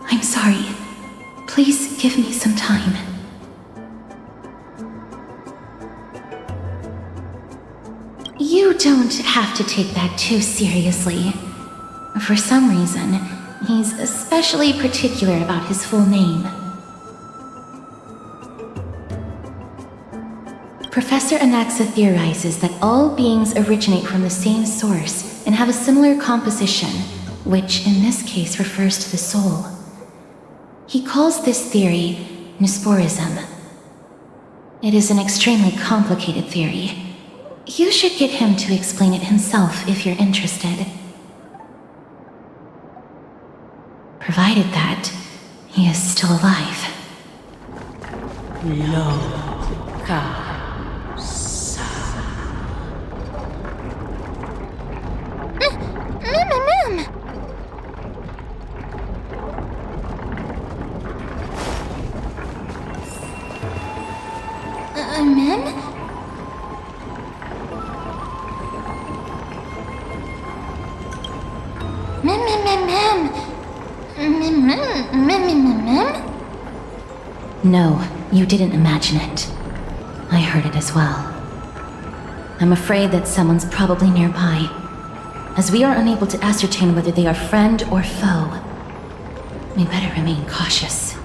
I'm sorry. Please give me some time. You don't have to take that too seriously. For some reason, he's especially particular about his full name. Professor Anaxa theorizes that all beings originate from the same source and have a similar composition, which in this case refers to the soul. He calls this theory Nesporism. It is an extremely complicated theory. You should get him to explain it himself if you're interested. Provided that he is still alive. No, you didn't imagine it. I heard it as well. I'm afraid that someone's probably nearby, as we are unable to ascertain whether they are friend or foe. We better remain cautious.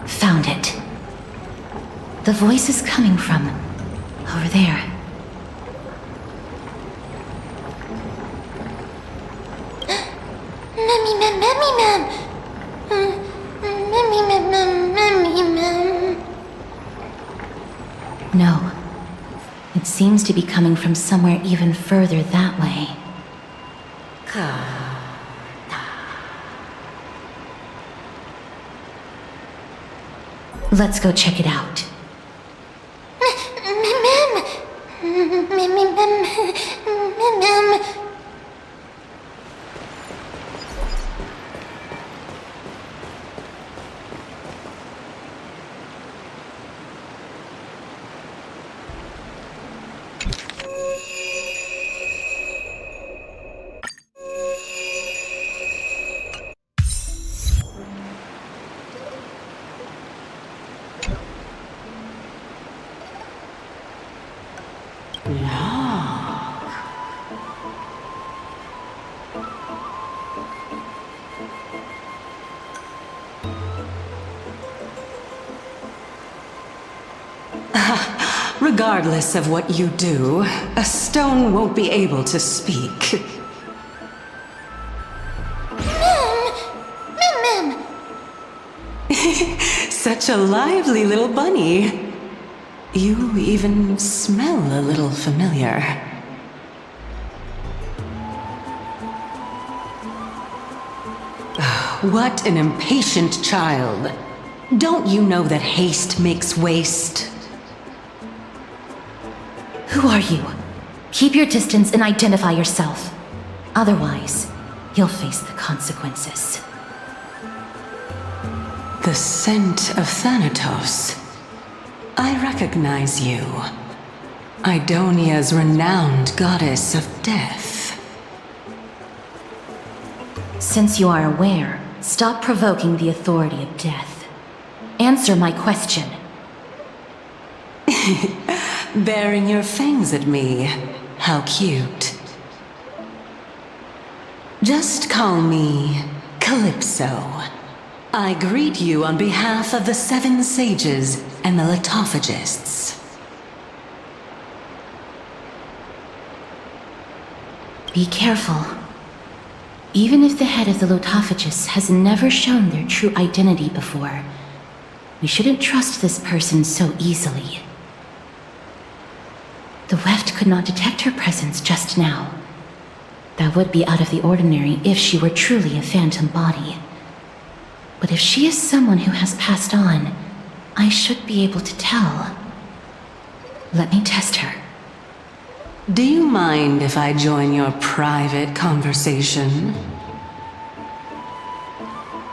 Found it. The voice is coming from over there. No. It seems to be coming from somewhere even further that way. Let's go check it out. Regardless of what you do, a stone won't be able to speak. Mim! Such a lively little bunny. You even smell a little familiar. What an impatient child. Don't you know that haste makes waste? Who are you? Keep your distance and identify yourself. Otherwise, you'll face the consequences. The scent of Thanatos. I recognize you. Idonia's renowned goddess of death. Since you are aware, stop provoking the authority of death. Answer my question. Baring your fangs at me. How cute. Just call me Calypso. I greet you on behalf of the 7 sages and the litophagists. Be careful. Even if the head of the litophagists has never shown their true identity before, we shouldn't trust this person so easily. The weft could not detect her presence just now. That would be out of the ordinary if she were truly a phantom body. But if she is someone who has passed on, I should be able to tell. Let me test her. Do you mind if I join your private conversation?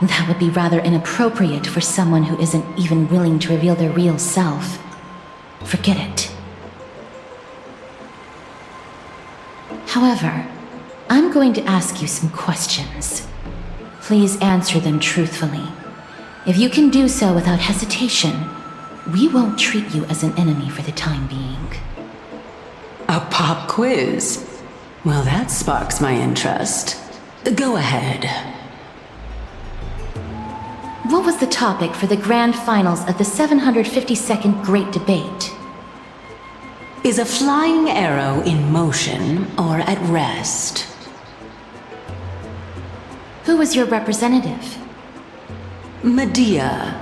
That would be rather inappropriate for someone who isn't even willing to reveal their real self. Forget it. However, I'm going to ask you some questions. Please answer them truthfully. If you can do so without hesitation, we won't treat you as an enemy for the time being. A pop quiz? Well, that sparks my interest. Go ahead. What was the topic for the grand finals of the 752nd Great Debate? Is a flying arrow in motion or at rest? Who was your representative? Mydei.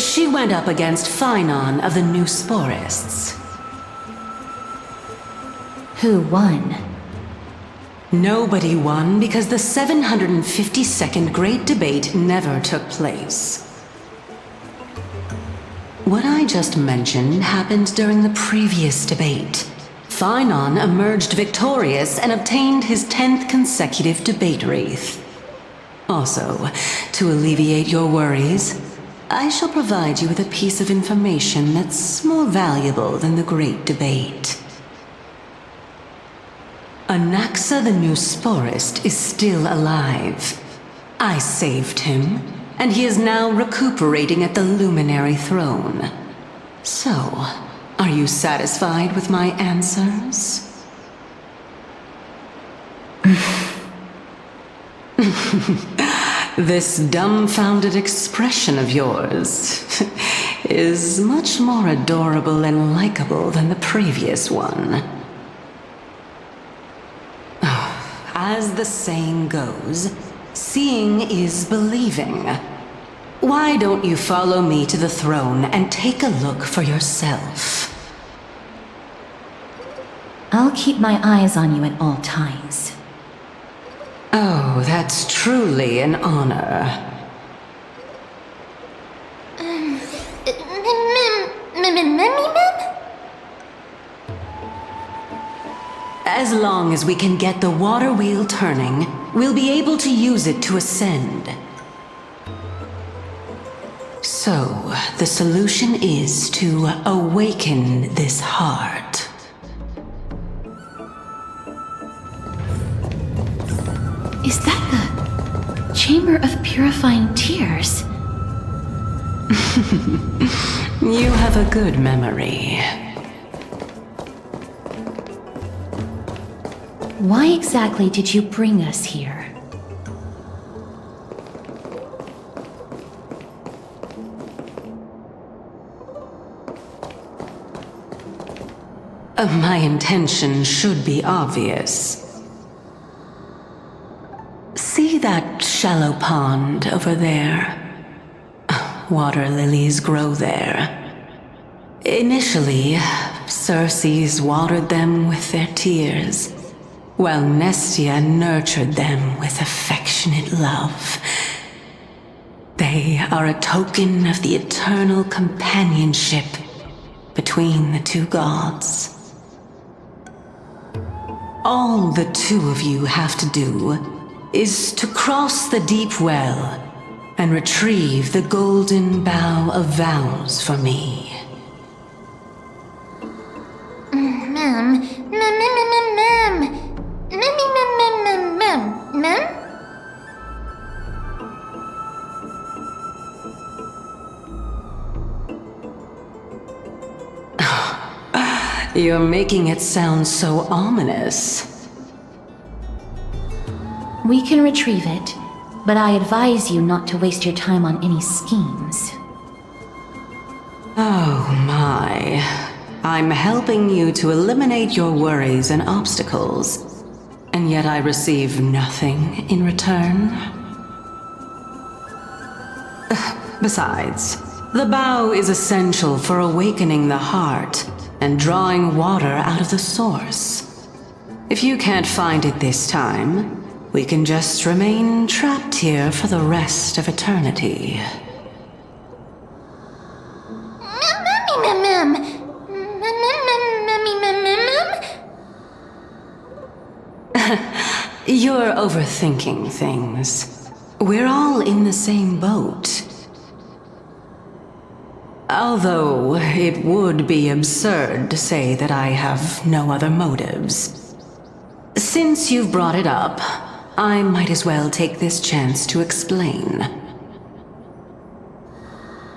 She went up against Phainon of the New Sporists. Who won? Nobody won because the 752nd Great Debate never took place. What I just mentioned happened during the previous debate. Phainon emerged victorious and obtained his 10th consecutive debate wreath. Also, to alleviate your worries, I shall provide you with a piece of information that's more valuable than the Great Debate. Anaxa the New Sporist is still alive. I saved him, and he is now recuperating at the Luminary Throne. So, are you satisfied with my answers? This dumbfounded expression of yours is much more adorable and likable than the previous one. As the saying goes, seeing is believing. Why don't you follow me to the throne and take a look for yourself? I'll keep my eyes on you at all times. Oh, that's truly an honor. As long as we can get the water wheel turning, we'll be able to use it to ascend. So, the solution is to awaken this heart. Is that the Chamber of Purifying Tears? You have a good memory. Why exactly did you bring us here? My intention should be obvious. See that shallow pond over there? Water lilies grow there. Initially, Circes watered them with their tears, while Nestia nurtured them with affectionate love. They are a token of the eternal companionship between the two gods. All the two of you have to do is to cross the deep well and retrieve the golden bough of vows for me. You're making it sound so ominous. We can retrieve it, but I advise you not to waste your time on any schemes. Oh my. I'm helping you to eliminate your worries and obstacles, and yet I receive nothing in return. Besides, the bow is essential for awakening the heart and drawing water out of the source. If you can't find it this time, we can just remain trapped here for the rest of eternity. You're overthinking things. We're all in the same boat. Although it would be absurd to say that I have no other motives. Since you've brought it up, I might as well take this chance to explain.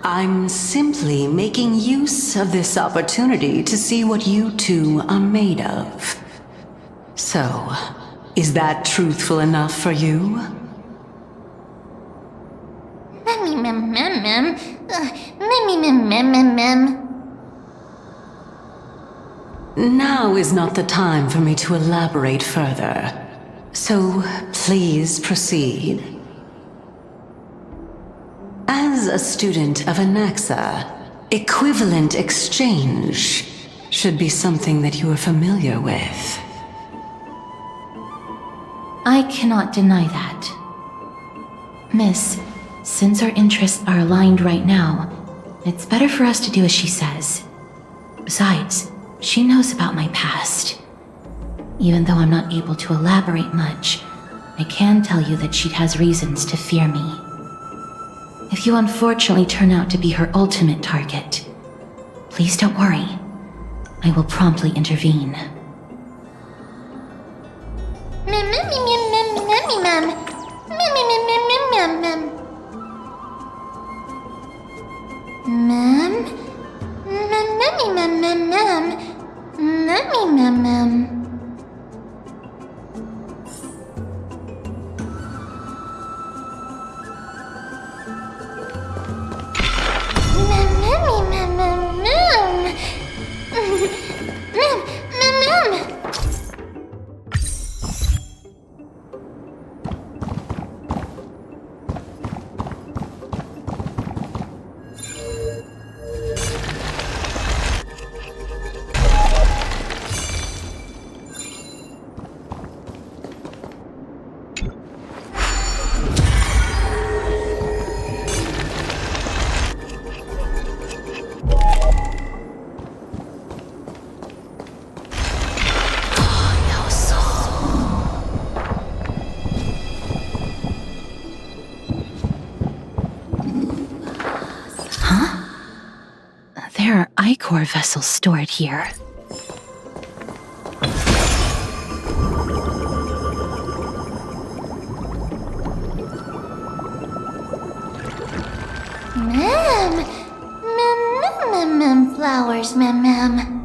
I'm simply making use of this opportunity to see what you two are made of. So, is that truthful enough for you? Now is not the time for me to elaborate further. So, please proceed. As a student of Anaxa, equivalent exchange should be something that you are familiar with. I cannot deny that. Miss, since our interests are aligned right now, it's better for us to do as she says. Besides, she knows about my past. Even though I'm not able to elaborate much, I can tell you that she has reasons to fear me. If you unfortunately turn out to be her ultimate target, please don't worry. I will promptly intervene. There are Ichor vessels stored here. Flowers, ma'am.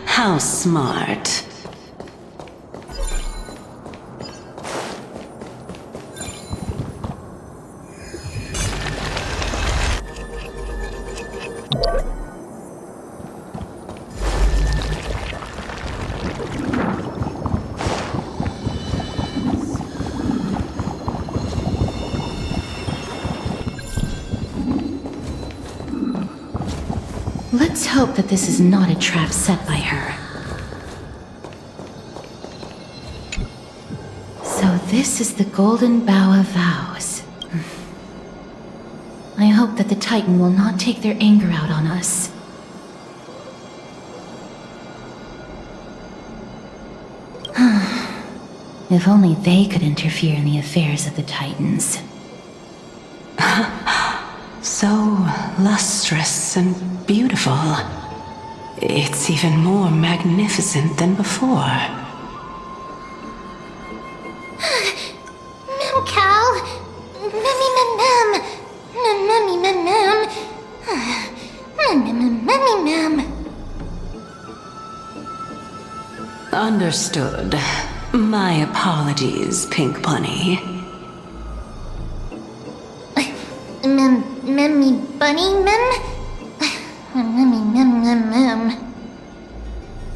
How smart. Let's hope that this is not a trap set by her. So this is the Golden Bough of Vows. I hope that the Titan will not take their anger out on us. If only they could interfere in the affairs of the Titans. So lustrous and beautiful. It's even more magnificent than before. Memcal! Mem. Understood. My apologies, Pink Bunny. Memmy bunny mem? Mem.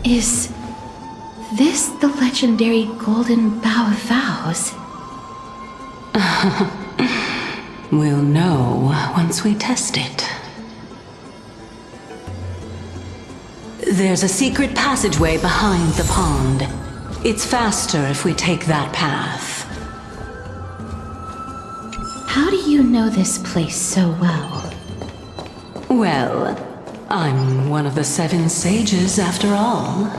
Is this the legendary Golden Bough of Vows? We'll know once we test it. There's a secret passageway behind the pond. It's faster if we take that path. How do you know this place so well? Well, I'm one of the 7 sages after all.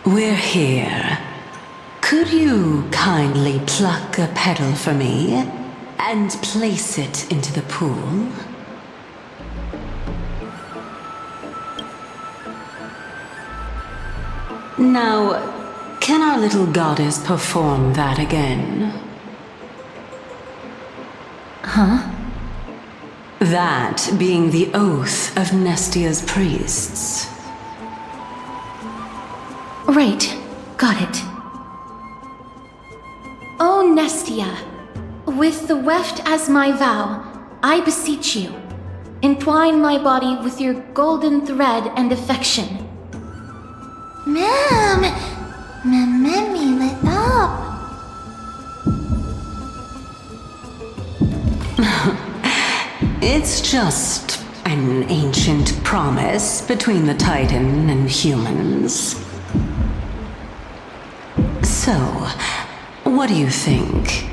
We're here. Could you kindly pluck a petal for me and place it into the pool? Now, can our little goddess perform that again? Huh? That being the oath of Nestia's priests. Right. Got it. O Nestia, with the weft as my vow, I beseech you, entwine my body with your golden thread and affection. Memmy, let up. It's just an ancient promise between the Titan and humans. So, what do you think?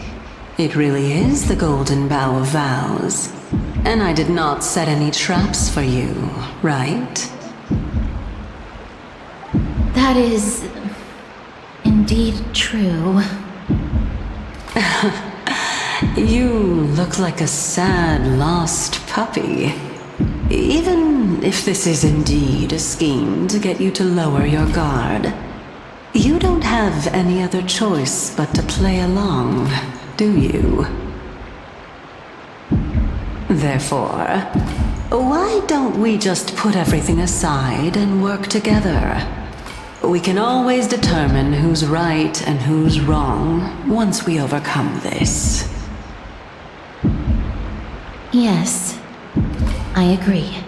It really is the Golden Bough of Vows. And I did not set any traps for you, right? That is indeed true. You look like a sad, lost puppy. Even if this is indeed a scheme to get you to lower your guard, you don't have any other choice but to play along, do you? Therefore, why don't we just put everything aside and work together? We can always determine who's right and who's wrong once we overcome this. Yes, I agree.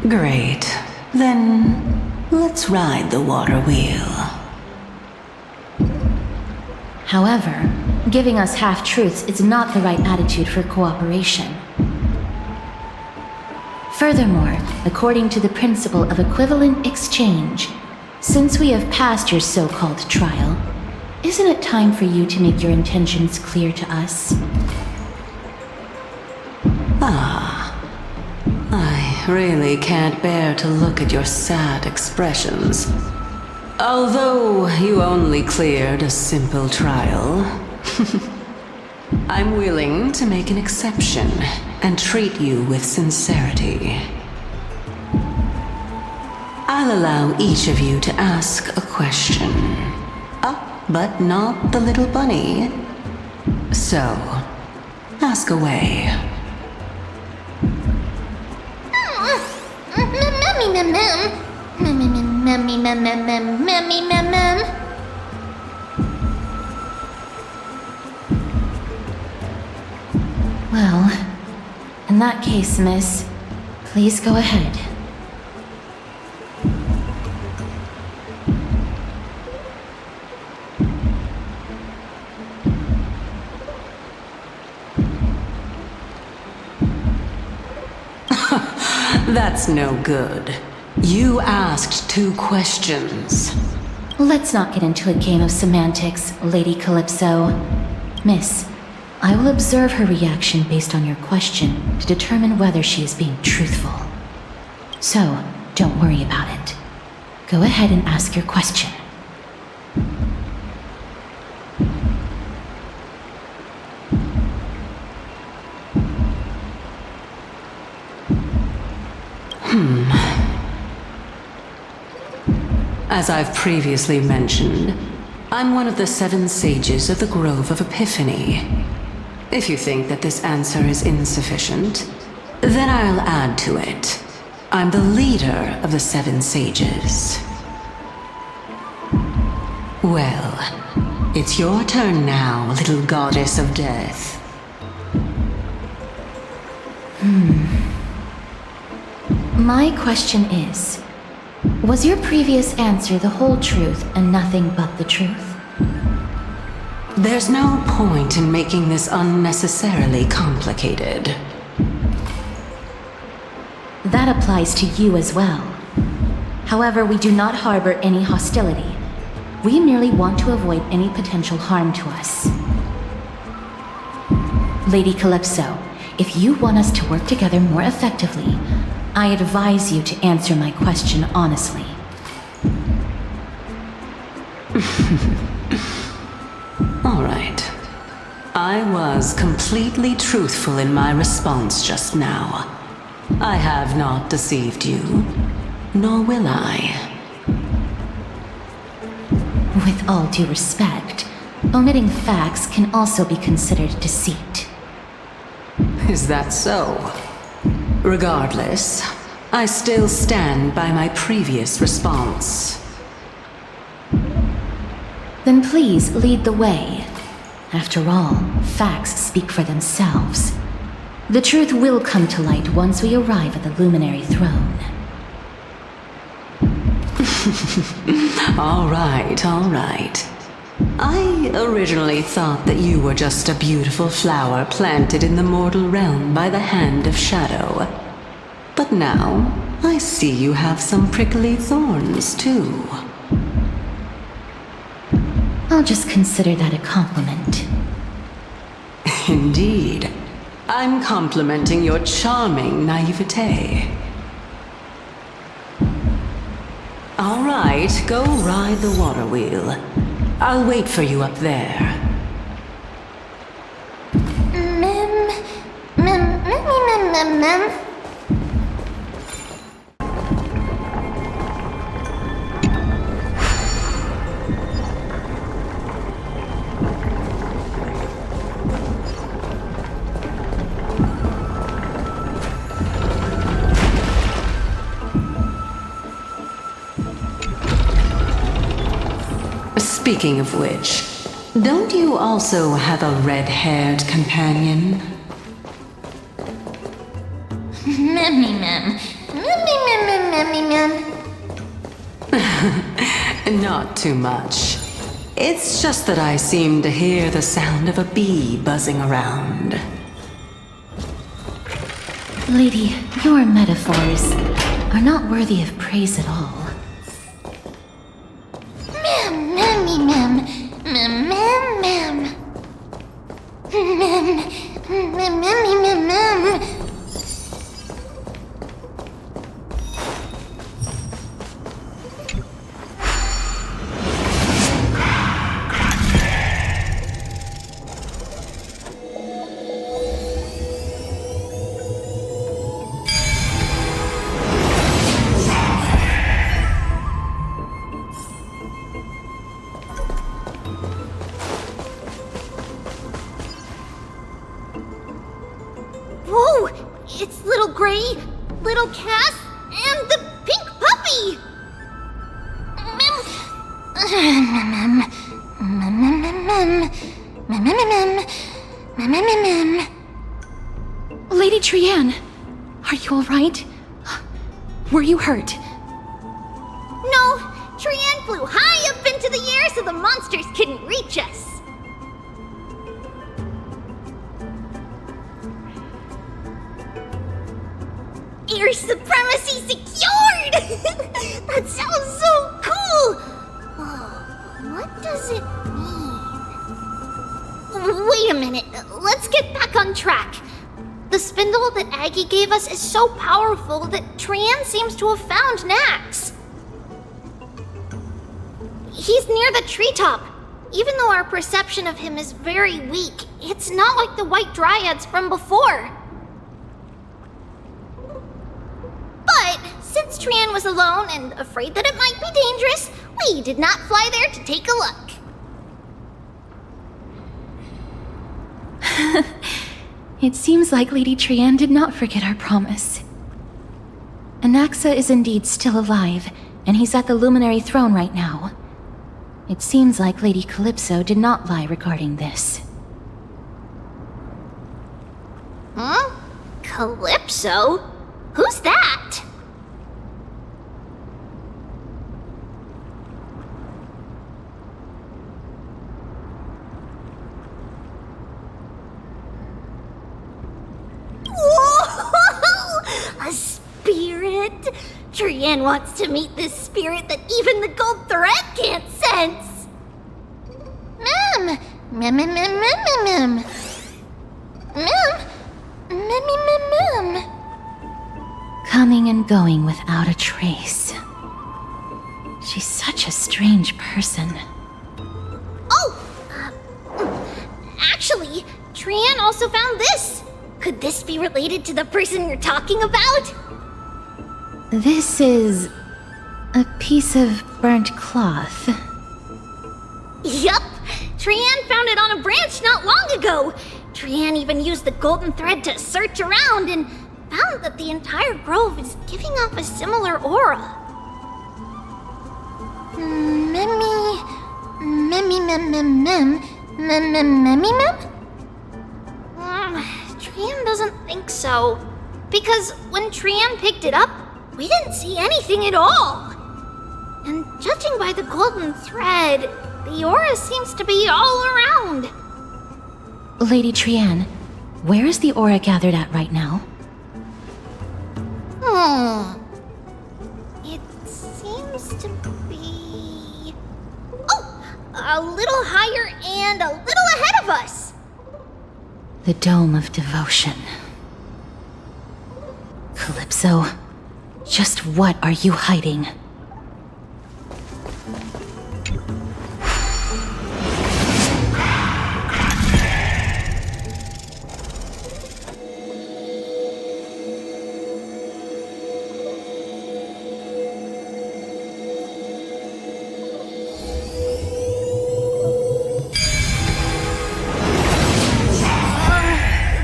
Great. Then, let's ride the water wheel. However, giving us half-truths is not the right attitude for cooperation. Furthermore, according to the principle of equivalent exchange, since we have passed your so-called trial, isn't it time for you to make your intentions clear to us? I really can't bear to look at your sad expressions. Although you only cleared a simple trial, I'm willing to make an exception and treat you with sincerity. I'll allow each of you to ask a question. But not the little bunny. So, ask away. Well, in that case, miss, please go ahead. That's no good. You asked 2 questions. Let's not get into a game of semantics, Lady Calypso. Miss, I will observe her reaction based on your question to determine whether she is being truthful. So, don't worry about it. Go ahead and ask your question. As I've previously mentioned, I'm one of the 7 sages of the Grove of Epiphany. If you think that this answer is insufficient, then I'll add to it. I'm the leader of the 7 sages. Well, it's your turn now, little goddess of death. My question is, was your previous answer the whole truth and nothing but the truth? There's no point in making this unnecessarily complicated. That applies to you as well. However, we do not harbor any hostility. We merely want to avoid any potential harm to us. Lady Calypso, if you want us to work together more effectively, I advise you to answer my question honestly. All right. I was completely truthful in my response just now. I have not deceived you, nor will I. With all due respect, omitting facts can also be considered deceit. Is that so? Regardless, I still stand by my previous response. Then please lead the way. After all, facts speak for themselves. The truth will come to light once we arrive at the Luminary Throne. All right, all right. I originally thought that you were just a beautiful flower planted in the mortal realm by the hand of shadow. But now, I see you have some prickly thorns, too. I'll just consider that a compliment. Indeed. I'm complimenting your charming naivete. All right, go ride the water wheel. I'll wait for you up there. Speaking of which, don't you also have a red-haired companion? Not too much. It's just that I seem to hear the sound of a bee buzzing around. Lady, your metaphors are not worthy of praise at all. Gray, little Cass, and the pink puppy! Lady Trianne, are you alright? Were you hurt? No, Trianne flew high up into the air so the monsters couldn't reach us. Air supremacy secured! That sounds so cool! What does it mean? Wait a minute, let's get back on track. The spindle that Aggie gave us is so powerful that Trianne seems to have found Nax. He's near the treetop. Even though our perception of him is very weak, it's not like the White Dryads from before. But since Trianne was alone and afraid that it might be dangerous, we did not fly there to take a look. It seems like Lady Trianne did not forget our promise. Anaxa is indeed still alive, and he's at the Luminary Throne right now. It seems like Lady Calypso did not lie regarding this. Huh? Calypso? Who's that? Whoa! A spirit? Trianne wants to meet this spirit that even the gold thread can't sense. Coming and going without a trace. She's such a strange person. Actually, Trianne also found this. Could this be related to the person you're talking about? This is a piece of burnt cloth. Yup! Trianne found it on a branch not long ago. Trianne even used the golden thread to search around and found that the entire grove is giving off a similar aura. Trianne doesn't think so. Because when Trianne picked it up, we didn't see anything at all. And judging by the golden thread, the aura seems to be all around. Lady Trianne, where is the aura gathered at right now? It seems to be... a little higher and a little ahead of us. The Dome of Devotion. Calypso, just what are you hiding?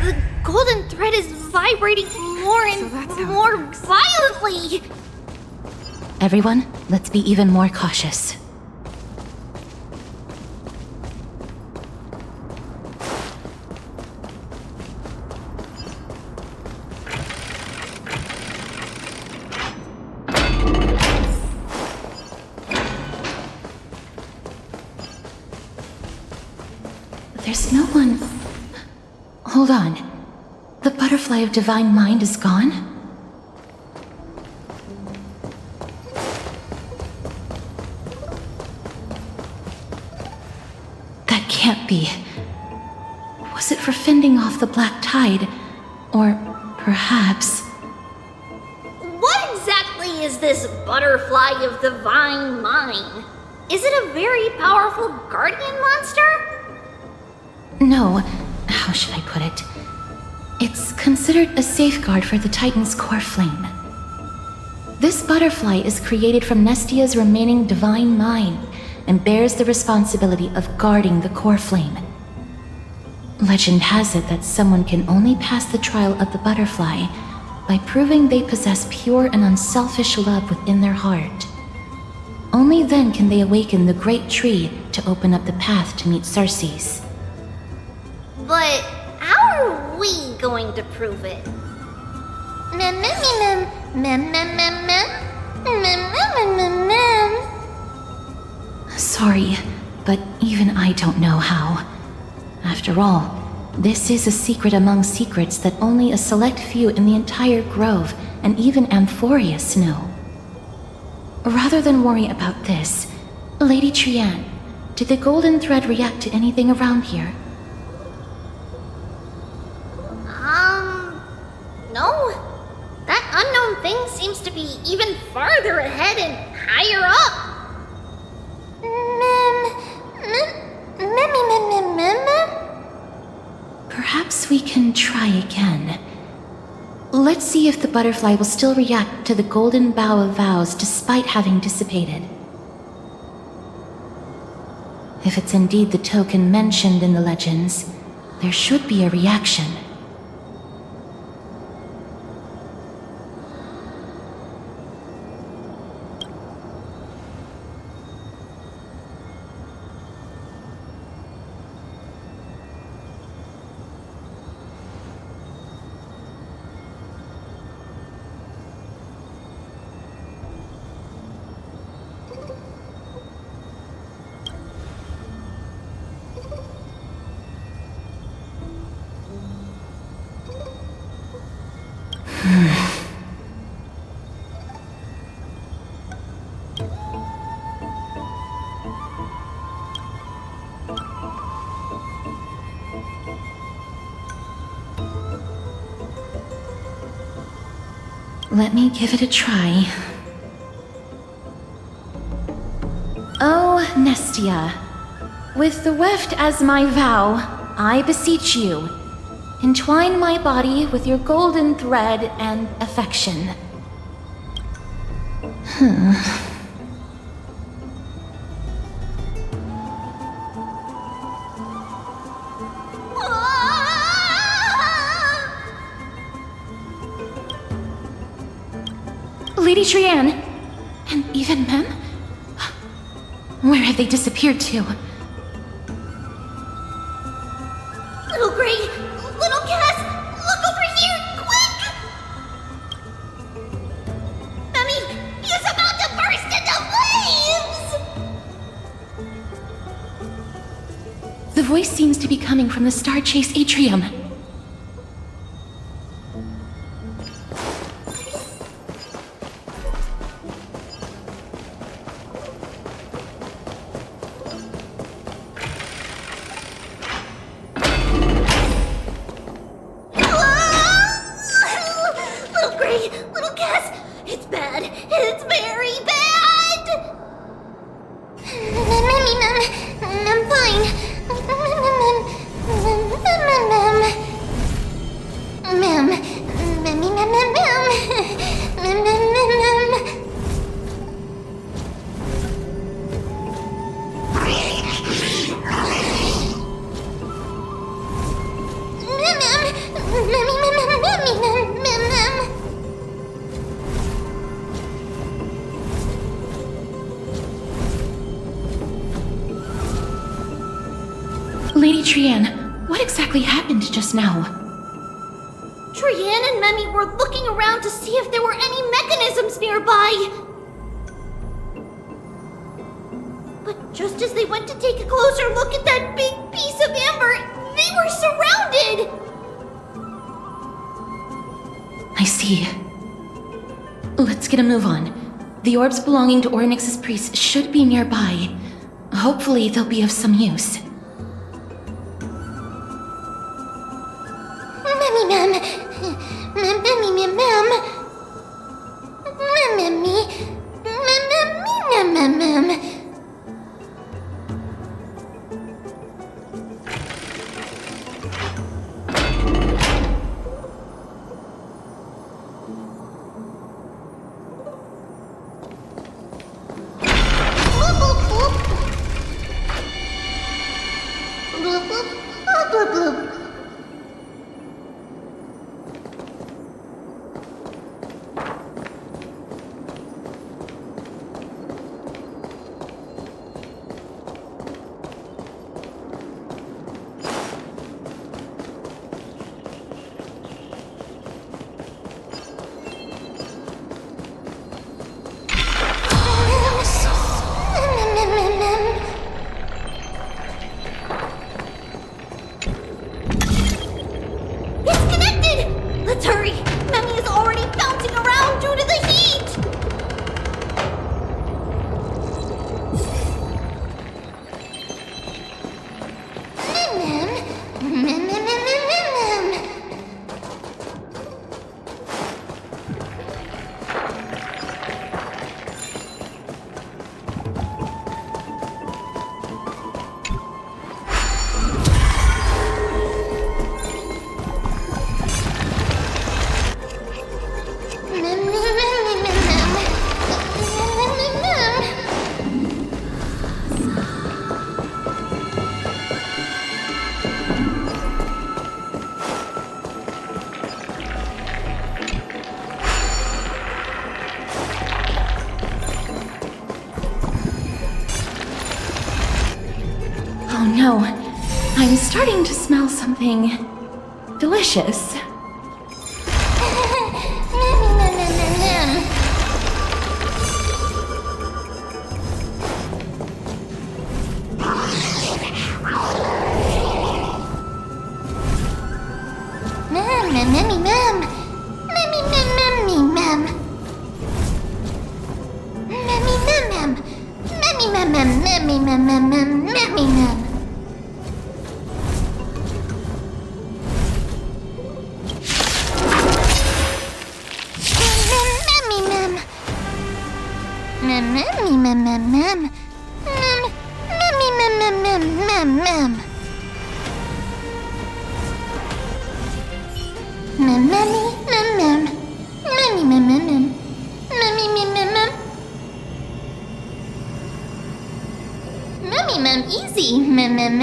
The golden thread is vibrating more and more violently. Everyone, let's be even more cautious. There's no one... Hold on. The butterfly of divine mind is gone? That can't be. Was it for fending off the black tide? Or perhaps... What exactly is this butterfly of divine mind? Is it a very powerful guardian monster? No, how should I put it? It's considered a safeguard for the Titan's core flame. This butterfly is created from Nestia's remaining divine mind and bears the responsibility of guarding the core flame. Legend has it that someone can only pass the trial of the butterfly by proving they possess pure and unselfish love within their heart. Only then can they awaken the great tree to open up the path to meet Circes. But how are we going to prove it? Mem mem mem mem mem mem mem mem mem mem. Sorry, but even I don't know how. After all, this is a secret among secrets that only a select few in the entire grove and even Amphoreus know. Rather than worry about this, Lady Trianne, did the golden thread react to anything around here? No. That unknown thing seems to be even farther ahead and higher up. Perhaps we can try again. Let's see if the butterfly will still react to the golden bough of vows despite having dissipated. If it's indeed the token mentioned in the legends, there should be a reaction. Let me give it a try. Oh, Nestia, with the weft as my vow, I beseech you, entwine my body with your golden thread and affection. Lady Trianne, and even Mem? Where have they disappeared to? Little Gray, little Cass, look over here, quick! Memmy, he is about to burst into flames! The voice seems to be coming from the Star Chase atrium. Lady Trianne, what exactly happened just now? Trianne and Memmy were looking around to see if there were any mechanisms nearby. But just as they went to take a closer look at that big piece of amber, they were surrounded! I see. Let's get a move on. The orbs belonging to Ornyx's priests should be nearby. Hopefully they'll be of some use. know, I'm starting to smell something delicious. Easy, mem. Mem.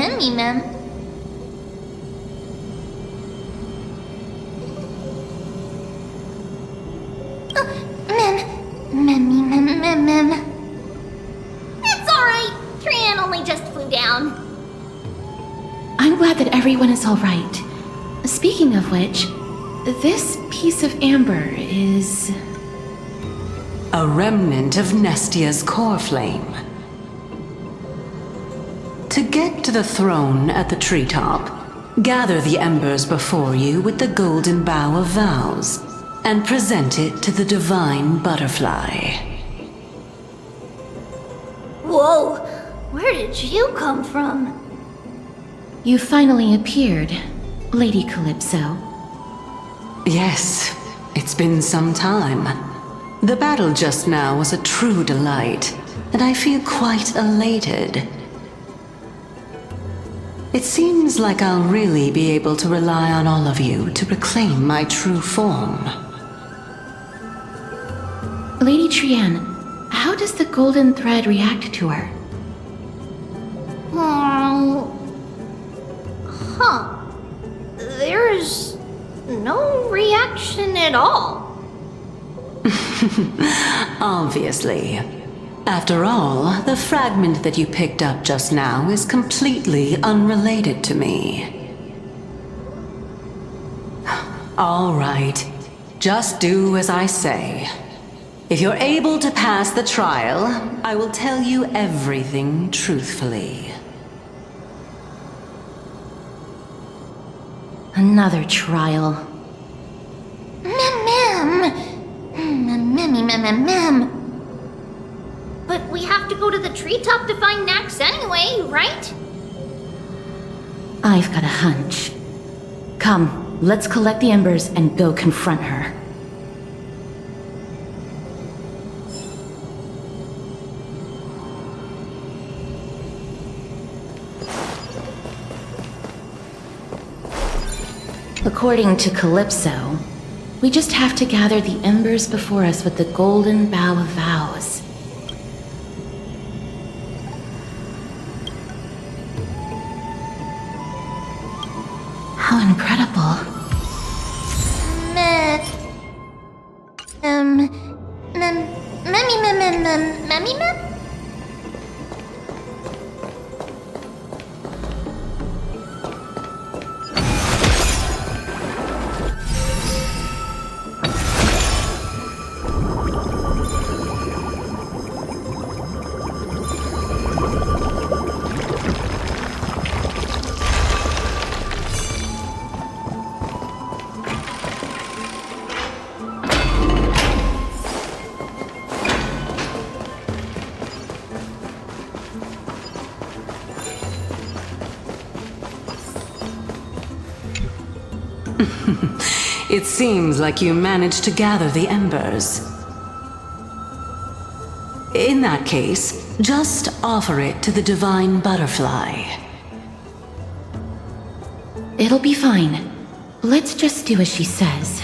It's alright. Trian only just flew down. I'm glad that everyone is all right. Speaking of which, this piece of amber is... a remnant of Nestia's core flame. To get to the throne at the treetop, gather the embers before you with the golden bough of vows, and present it to the divine butterfly. Whoa, where did you come from? You finally appeared, Lady Calypso. Yes, it's been some time. The battle just now was a true delight, and I feel quite elated. It seems like I'll really be able to rely on all of you to reclaim my true form. Lady Trian, how does the golden thread react to her? There's no reaction at all. Obviously. After all, the fragment that you picked up just now is completely unrelated to me. All right. Just do as I say. If you're able to pass the trial, I will tell you everything truthfully. Another trial. Mem. But we have to go to the treetop to find Nax anyway, right? I've got a hunch. Come, let's collect the embers and go confront her. According to Calypso, we just have to gather the embers before us with the golden bough of vows. How incredible. Mem? It seems like you managed to gather the embers. In that case, just offer it to the divine butterfly. It'll be fine. Let's just do as she says.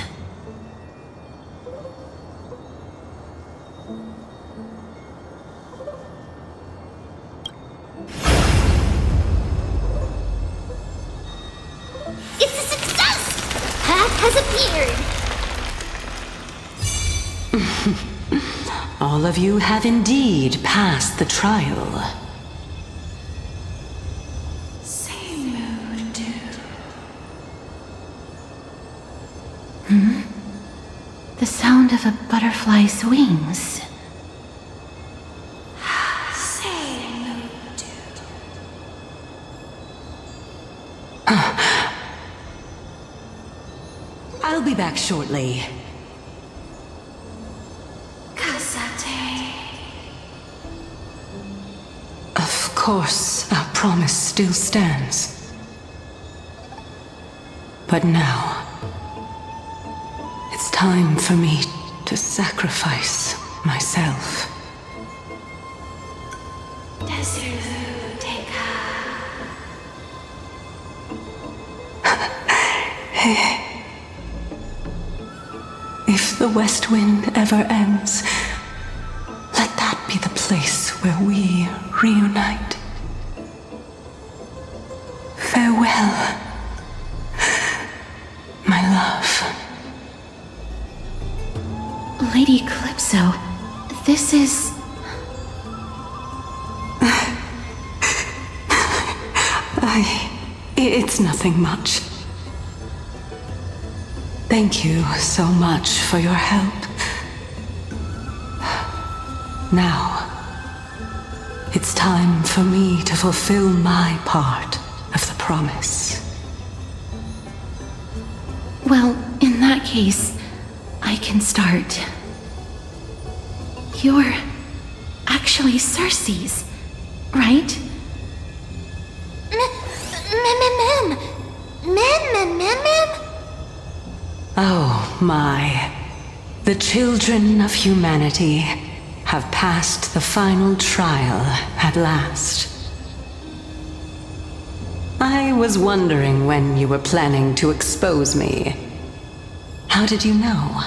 All of you have indeed passed the trial. The sound of a butterfly's wings. I'll be back shortly. Of course, our promise still stands. But now, it's time for me to sacrifice myself. If the West Wind ever ends, let that be the place where we reunite. Farewell, my love. Lady Calypso, this is... It's nothing much. Thank you so much for your help. Now, it's time for me to fulfill my part of the promise. Well, in that case, I can start. You're actually Circe's, right? Oh my. The children of humanity have passed the final trial at last. I was wondering when you were planning to expose me. How did you know?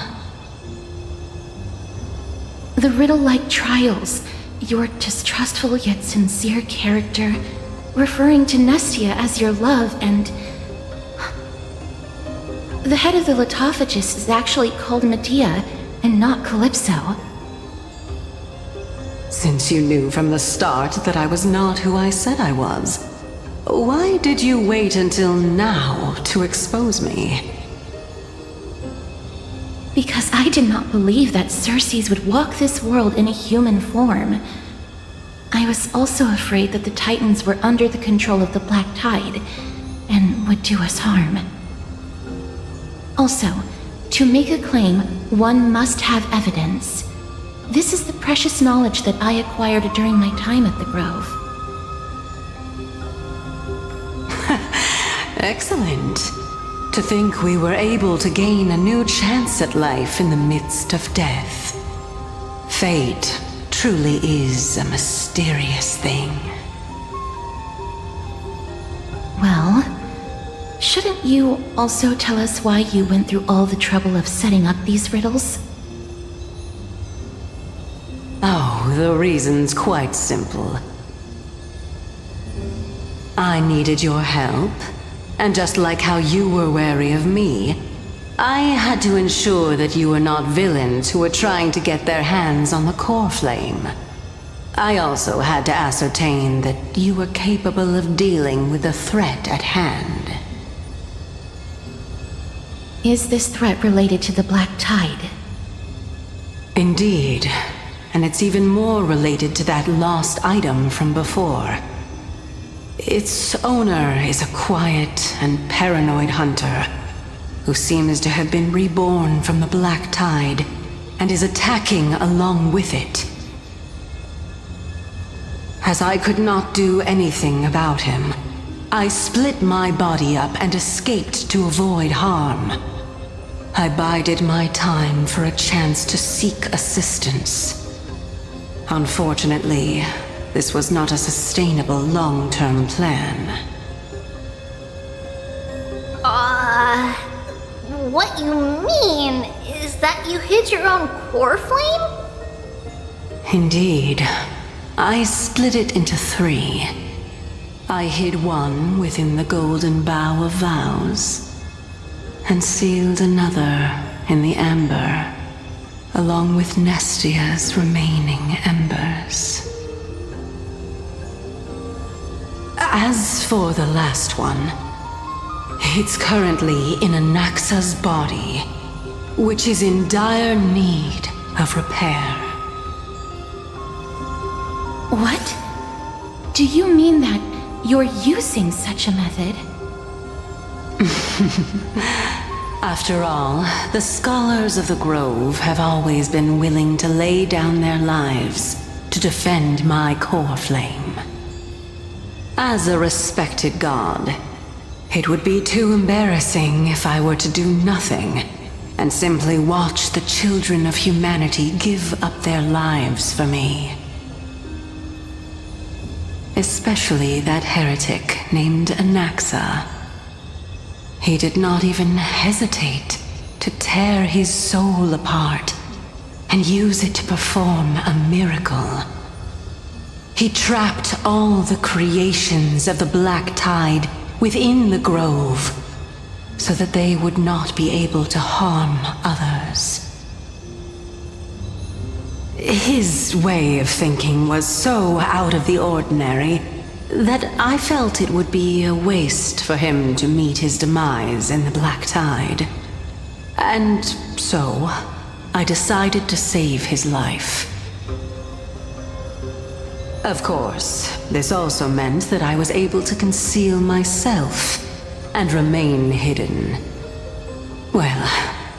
The riddle-like trials, your distrustful yet sincere character, referring to Nestia as your love, and... The head of the Litophagus is actually called Mydei, and not Calypso. Since you knew from the start that I was not who I said I was, why did you wait until now to expose me? Because I did not believe that Circe's would walk this world in a human form. I was also afraid that the Titans were under the control of the Black Tide, and would do us harm. Also, to make a claim, one must have evidence. This is the precious knowledge that I acquired during my time at the Grove. Excellent. To think we were able to gain a new chance at life in the midst of death. Fate truly is a mysterious thing. Well, shouldn't you also tell us why you went through all the trouble of setting up these riddles? Oh, the reason's quite simple. I needed your help, and just like how you were wary of me, I had to ensure that you were not villains who were trying to get their hands on the core flame. I also had to ascertain that you were capable of dealing with the threat at hand. Is this threat related to the Black Tide? Indeed, and it's even more related to that lost item from before. Its owner is a quiet and paranoid hunter who seems to have been reborn from the Black Tide and is attacking along with it. As I could not do anything about him, I split my body up and escaped to avoid harm. I bided my time for a chance to seek assistance. Unfortunately, this was not a sustainable long-term plan. What you mean is that you hid your own core flame? Indeed. I split it into 3. I hid one within the golden bough of vows, and sealed another in the amber, along with Nestia's remaining embers. As for the last one, it's currently in Anaxa's body, which is in dire need of repair. What? Do you mean that you're using such a method? After all, the scholars of the Grove have always been willing to lay down their lives to defend my core flame. As a respected god, it would be too embarrassing if I were to do nothing and simply watch the children of humanity give up their lives for me. Especially that heretic named Anaxa. He did not even hesitate to tear his soul apart and use it to perform a miracle. He trapped all the creations of the Black Tide within the Grove so that they would not be able to harm others. His way of thinking was so out of the ordinary that I felt it would be a waste for him to meet his demise in the Black Tide. And so, I decided to save his life. Of course, this also meant that I was able to conceal myself and remain hidden. Well,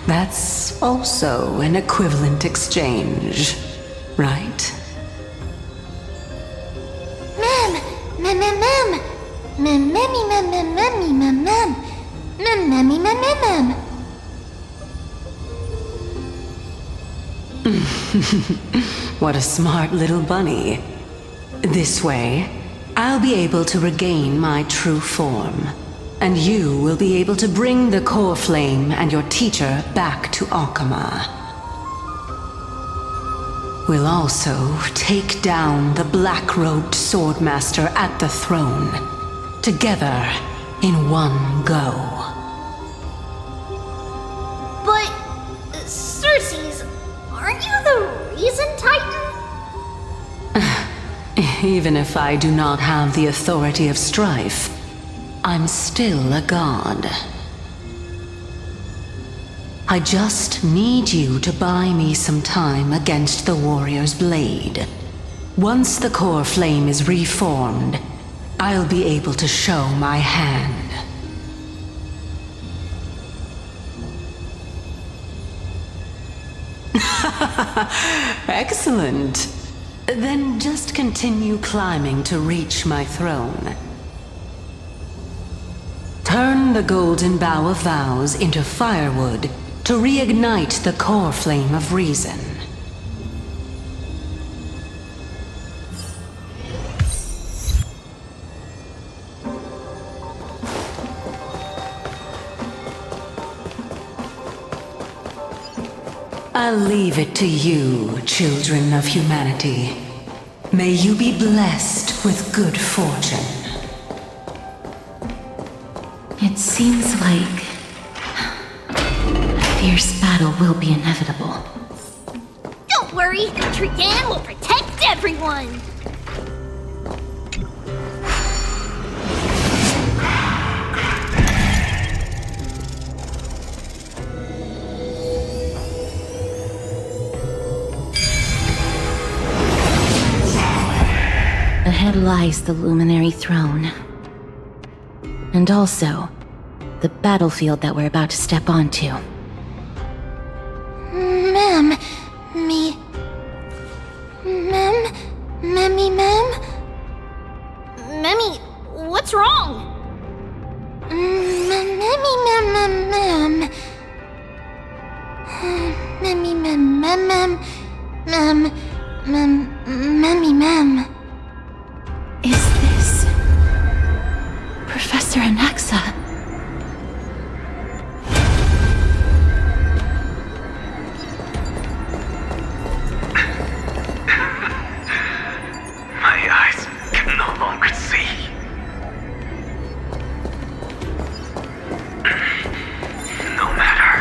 that's also an equivalent exchange, right? What a smart little bunny. This way, I'll be able to regain my true form, and you will be able to bring the core flame and your teacher back to Alchema. We'll also take down the black-robed swordmaster at the throne, together in one go. But, Circes, aren't you the reason, Titan? Even if I do not have the authority of strife, I'm still a god. I just need you to buy me some time against the warrior's blade. Once the core flame is reformed, I'll be able to show my hand. Excellent. Then just continue climbing to reach my throne. Turn the golden bough of vows into firewood to reignite the core flame of reason. I'll leave it to you, children of humanity. May you be blessed with good fortune. It seems like a fierce battle will be inevitable. Don't worry, Trigan will protect everyone! Ahead lies the Luminary Throne. And also, the battlefield that we're about to step onto. Ma'am, Memmy, what's wrong? Ma'am. Is this Professor Anaxa? My eyes can no longer see. No matter.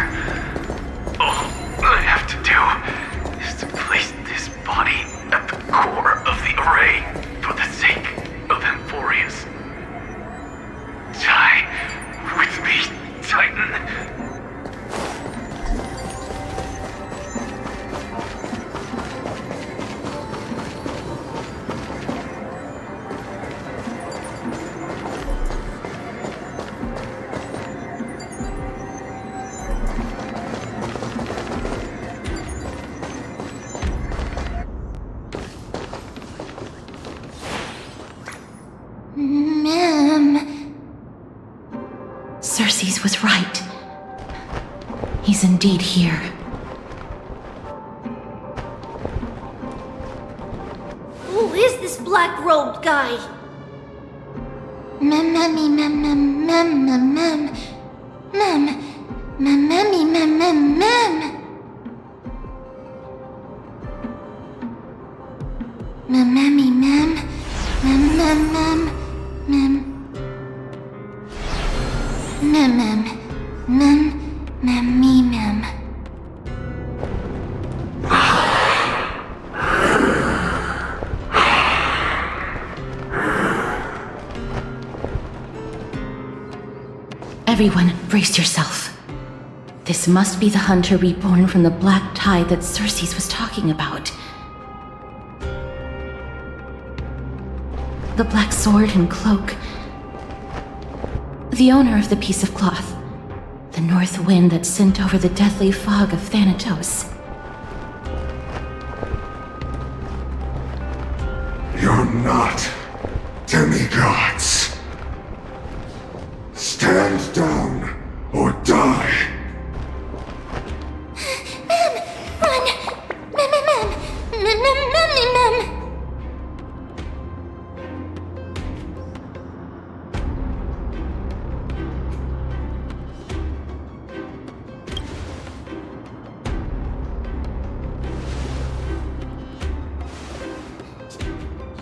All I have to do is to place this body at the core of the array. Circes was right. He's indeed here. Who is this black-robed guy? Mem. Everyone, brace yourself. This must be the hunter reborn from the black tide that Circes was talking about. The black sword and cloak. The owner of the piece of cloth. The north wind that sent over the deathly fog of Thanatos. You're not demigods. Stand down or die. Run!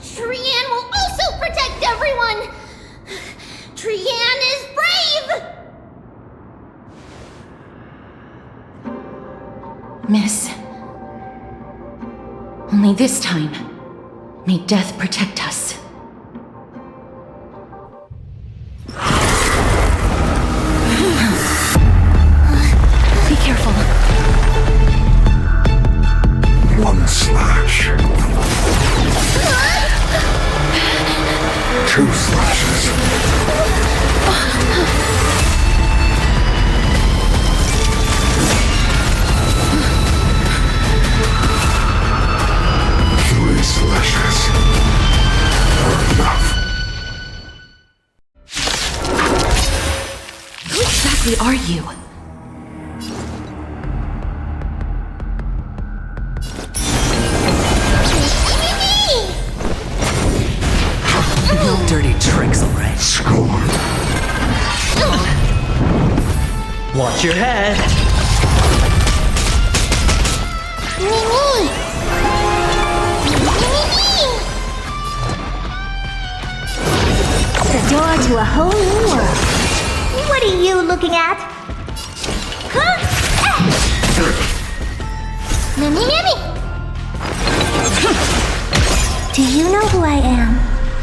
Trian will also protect everyone! Trian is brave! Miss. Only this time, may death protect us. Be careful. One slash. 2 slashes. 3 slashes are enough. Who exactly are you? No dirty tricks, alright? Score. Watch your head. The door to a whole new world. What are you looking at? Huh? Mimmy! Do you know who I am?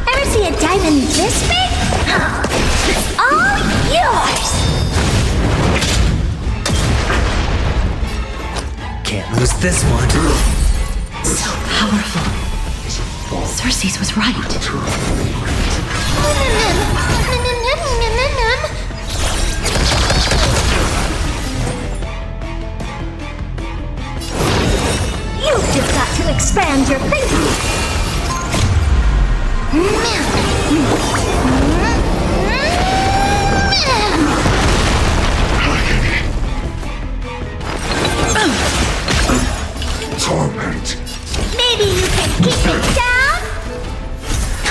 Ever see a diamond this big? It's all yours! Can't lose this one. So powerful. Circes was right. You've just got to expand your thinking. Torment. Maybe you can keep it down?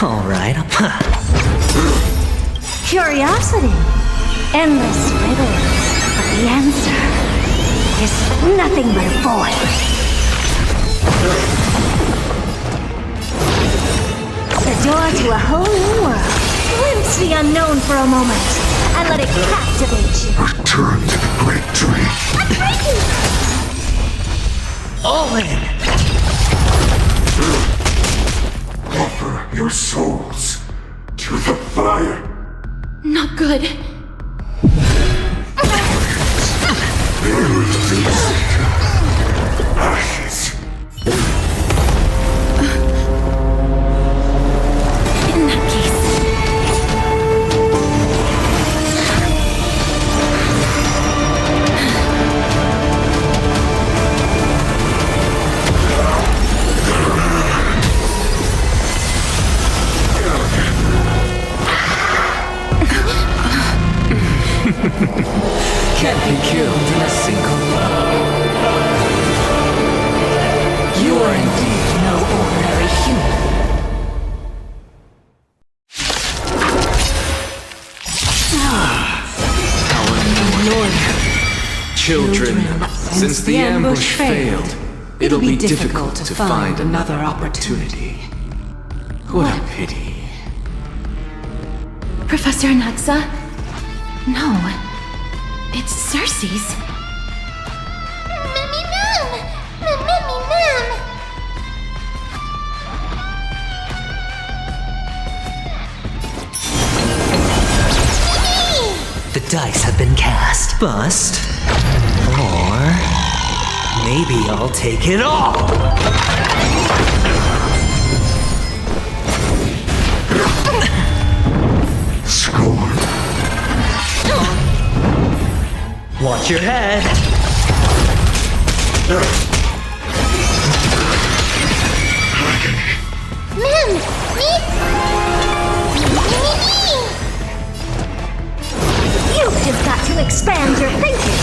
Alright, Curiosity. Endless riddles. But the answer is nothing but a void. The door to a whole new world. Glimpse the unknown for a moment, and let it captivate you. Return to the great tree. A tree! all in. Offer your souls to the fire. Not good. Ashes. In that case... Since the ambush failed, it'll be difficult to find another opportunity. What a pity. Professor Anaxa? No. It's Cersei's. The dice have been cast. Bust. Or maybe I'll take it all. Score. Watch your head. You've just got to expand your thinking.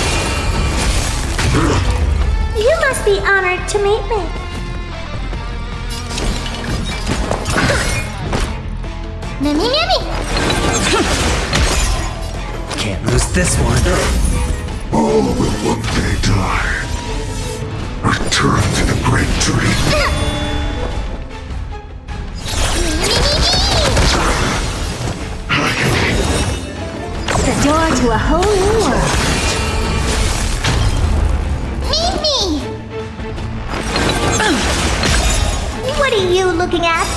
You must be honored to meet me. Mimmy. Can't lose this one. All will one day die. Return to the great tree. The door to a whole new world. Meet me! What are you looking at?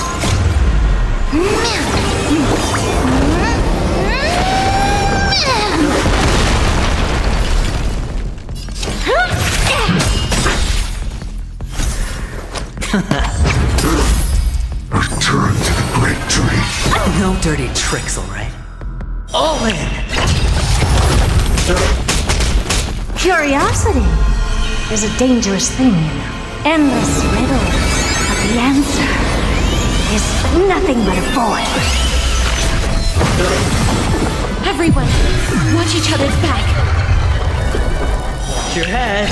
Return to the great tree. No dirty tricks, alright? All in! Curiosity is a dangerous thing, you know. Endless riddles, but the answer is nothing but a void. Everyone, watch each other's back. Watch your head.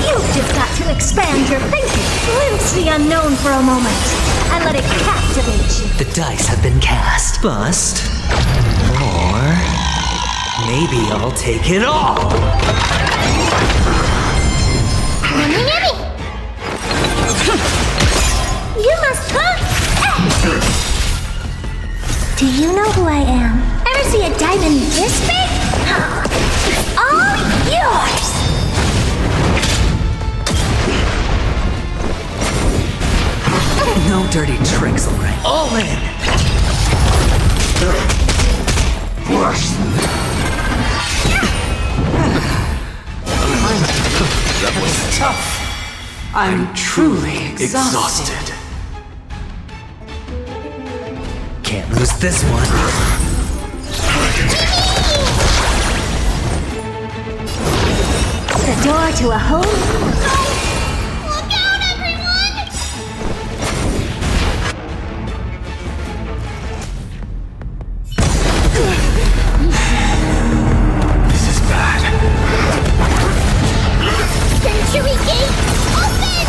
You've just got to expand your thinking. Glimpse the unknown for a moment and let it captivate you. The dice have been cast. Bust. Or maybe I'll take it all. You must come. Do you know who I am? Ever see a diamond this big? It's all yours. No dirty tricks, alright? All in! That was tough. I'm truly exhausted. Can't lose this one. The door to a whole... Century Gate, open!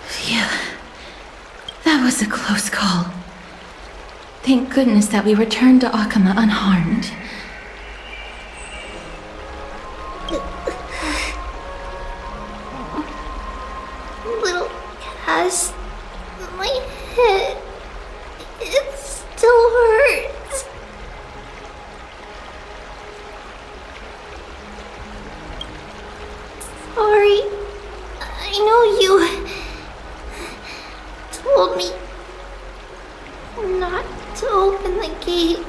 Phew. That was a close call. Thank goodness that we returned to Akama unharmed. Little Cass, my head, it still hurts. Sorry, I know you told me not to open the gate.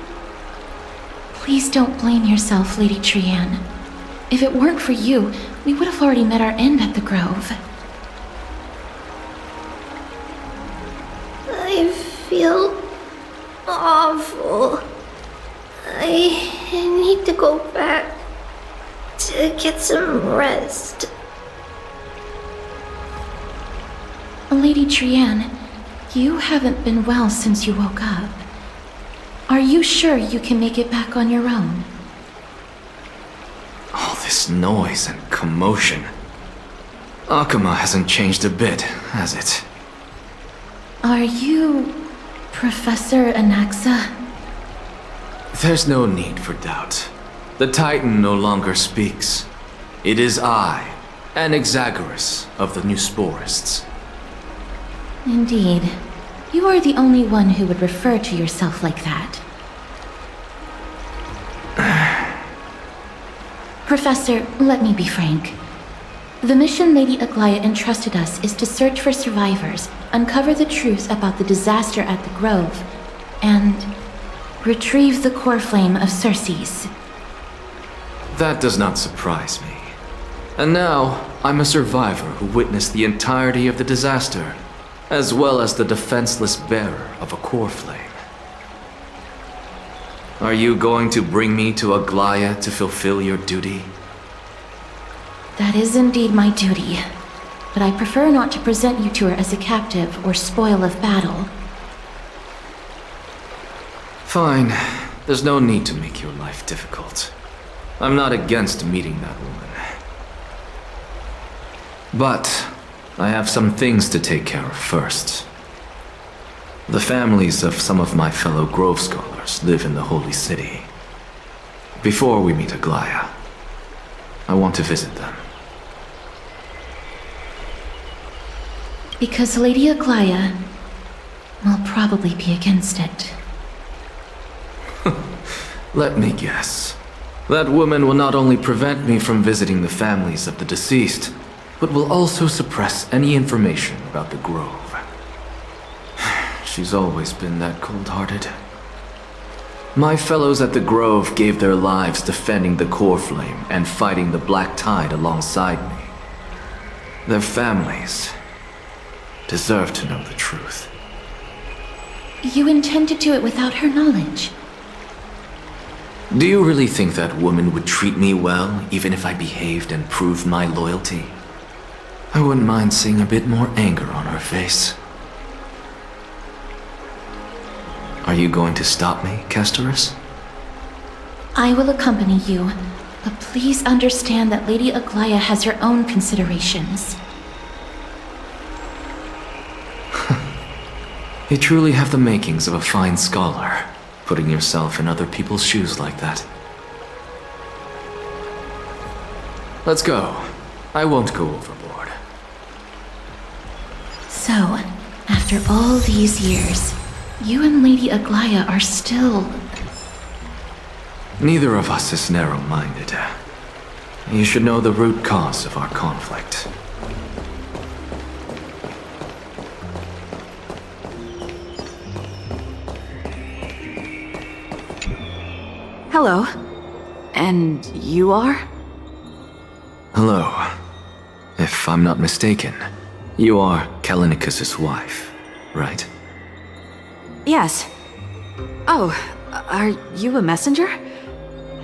Please don't blame yourself, Lady Trianne. If it weren't for you, we would have already met our end at the Grove. I feel awful. I need to to go back to get some rest. Lady Trianne, you haven't been well since you woke up. Are you sure you can make it back on your own? All this noise and commotion. Akuma hasn't changed a bit, has it? Are you Professor Anaxa? There's no need for doubt. The Titan no longer speaks. It is I, an exaggeration of the Newsporists. Indeed. You are the only one who would refer to yourself like that. Professor, let me be frank. The mission Lady Aglaea entrusted us is to search for survivors, uncover the truth about the disaster at the Grove, and retrieve the core flame of Circes. That does not surprise me. And now, I'm a survivor who witnessed the entirety of the disaster, as well as the defenseless bearer of a core flame. Are you going to bring me to Aglaea to fulfill your duty? That is indeed my duty, but I prefer not to present you to her as a captive or spoil of battle. Fine. There's no need to make your life difficult. I'm not against meeting that woman. But I have some things to take care of first. The families of some of my fellow Grove Scholars live in the Holy City. Before we meet Aglaea, I want to visit them. Because Lady Aglaea will probably be against it. Let me guess. That woman will not only prevent me from visiting the families of the deceased, but will also suppress any information about the Grove. She's always been that cold-hearted. My fellows at the Grove gave their lives defending the core flame and fighting the Black Tide alongside me. Their families deserve to know the truth. You intend to do it without her knowledge? Do you really think that woman would treat me well, even if I behaved and proved my loyalty? I wouldn't mind seeing a bit more anger on her face. Are you going to stop me, Castorice? I will accompany you, but please understand that Lady Aglaea has her own considerations. You truly have the makings of a fine scholar, putting yourself in other people's shoes like that. Let's go. I won't go overboard. So, after all these years, you and Lady Aglaea are still... Neither of us is narrow-minded. You should know the root cause of our conflict. Hello. And you are? Hello. If I'm not mistaken, you are Callinicus's wife, right? Yes. Oh, are you a messenger?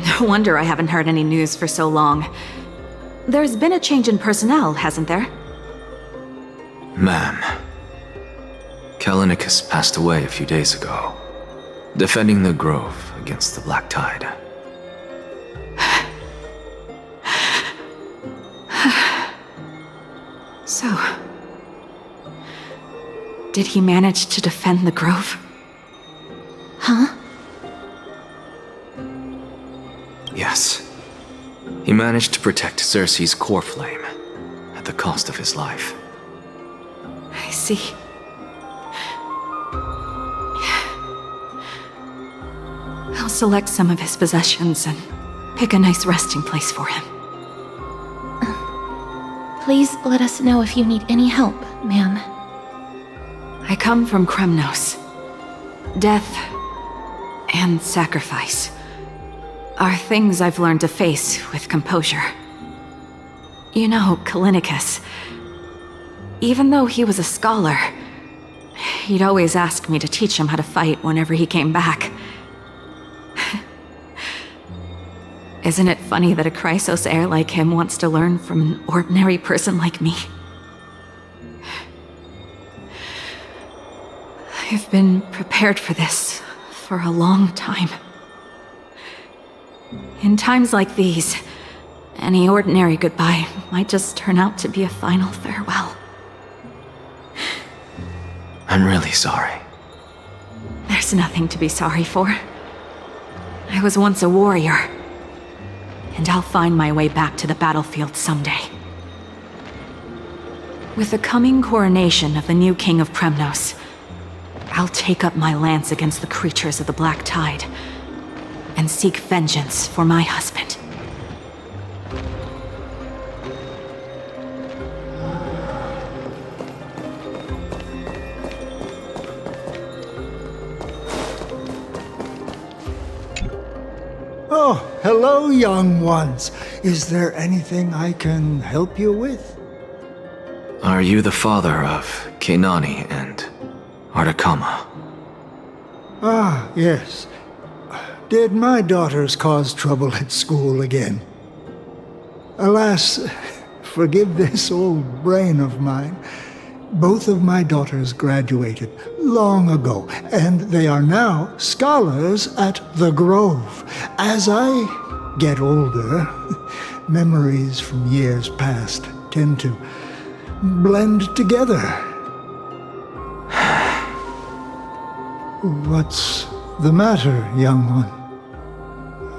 No wonder I haven't heard any news for so long. There's been a change in personnel, hasn't there? Ma'am. Callinicus passed away a few days ago, defending the Grove against the Black Tide. So... did he manage to defend the Grove? Huh? Yes. He managed to protect Circe's core flame, at the cost of his life. I see. I'll select some of his possessions and pick a nice resting place for him. Please let us know if you need any help, ma'am. I come from Kremnos. Death and sacrifice are things I've learned to face with composure. You know, Callinicus, even though he was a scholar, he'd always ask me to teach him how to fight whenever he came back. Isn't it funny that a Chrysos heir like him wants to learn from an ordinary person like me? I've been prepared for this for a long time. In times like these, any ordinary goodbye might just turn out to be a final farewell. I'm really sorry. There's nothing to be sorry for. I was once a warrior, and I'll find my way back to the battlefield someday. With the coming coronation of the new king of Kremnos, I'll take up my lance against the creatures of the Black Tide and seek vengeance for my husband. Oh, hello, young ones. Is there anything I can help you with? Are you the father of Keinani and Ardakama? Ah, yes. Did my daughters cause trouble at school again? Alas, forgive this old brain of mine. Both of my daughters graduated long ago, and they are now scholars at the Grove. As I get older, memories from years past tend to blend together. What's the matter, young one?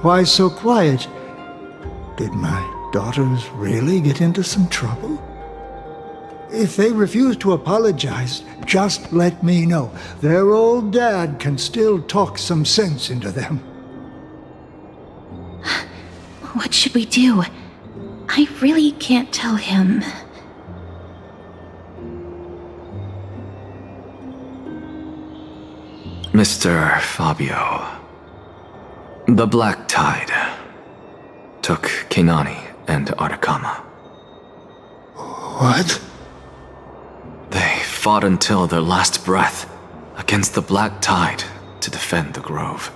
Why so quiet? Did my daughters really get into some trouble? If they refuse to apologize, just let me know. Their old dad can still talk some sense into them. What should we do? I really can't tell him. Mr. Fabio, the Black Tide took Keinani and Ardakama. What? They fought until their last breath against the Black Tide to defend the Grove.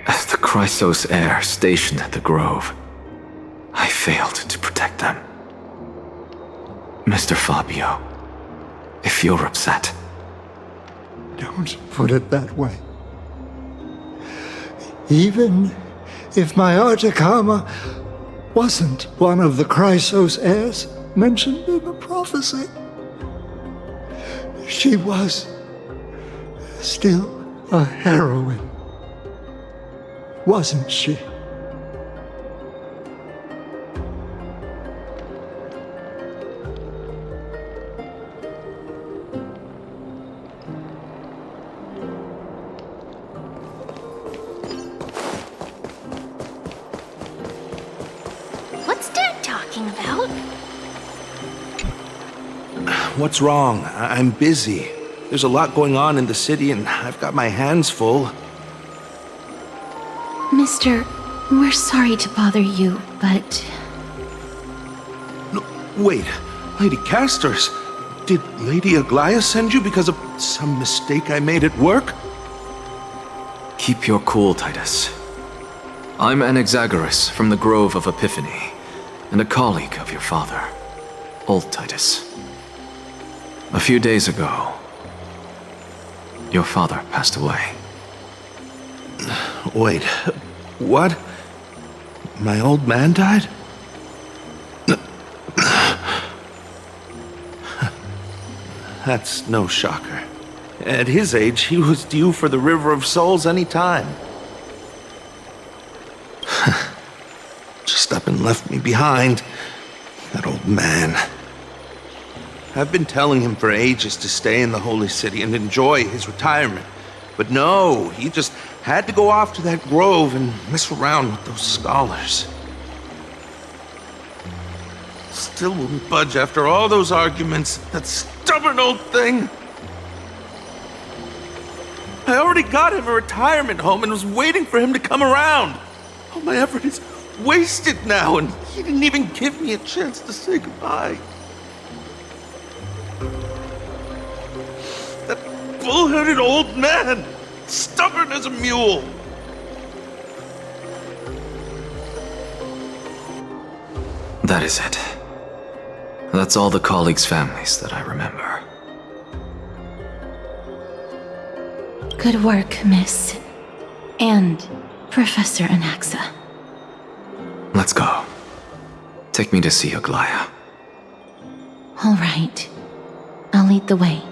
As the Chrysos heir stationed at the Grove, I failed to protect them. Mr. Fabio, if you're upset... Don't put it that way. Even if my Ardakama wasn't one of the Chrysos heirs mentioned in the prophecy, she was still a heroine, wasn't she? What's wrong? I'm busy. There's a lot going on in the city, and I've got my hands full. Mister, we're sorry to bother you, but... No, wait. Lady Castorice, did Lady Aglaea send you because of some mistake I made at work? Keep your cool, Titus. I'm an exaggeration from the Grove of Epiphany, and a colleague of your father, old Titus. A few days ago, your father passed away. Wait, what? My old man died? That's no shocker. At his age, he was due for the River of Souls any time. Just up and left me behind. That old man. I've been telling him for ages to stay in the Holy City and enjoy his retirement. But no, he just had to go off to that grove and mess around with those scholars. Still wouldn't budge after all those arguments. That stubborn old thing. I already got him a retirement home and was waiting for him to come around. All my effort is wasted now, and he didn't even give me a chance to say goodbye. That bull-headed old man! Stubborn as a mule! That is it. That's all the colleagues' families that I remember. Good work, Miss. And Professor Anaxa. Let's go. Take me to see Aglaea. All right. I'll lead the way.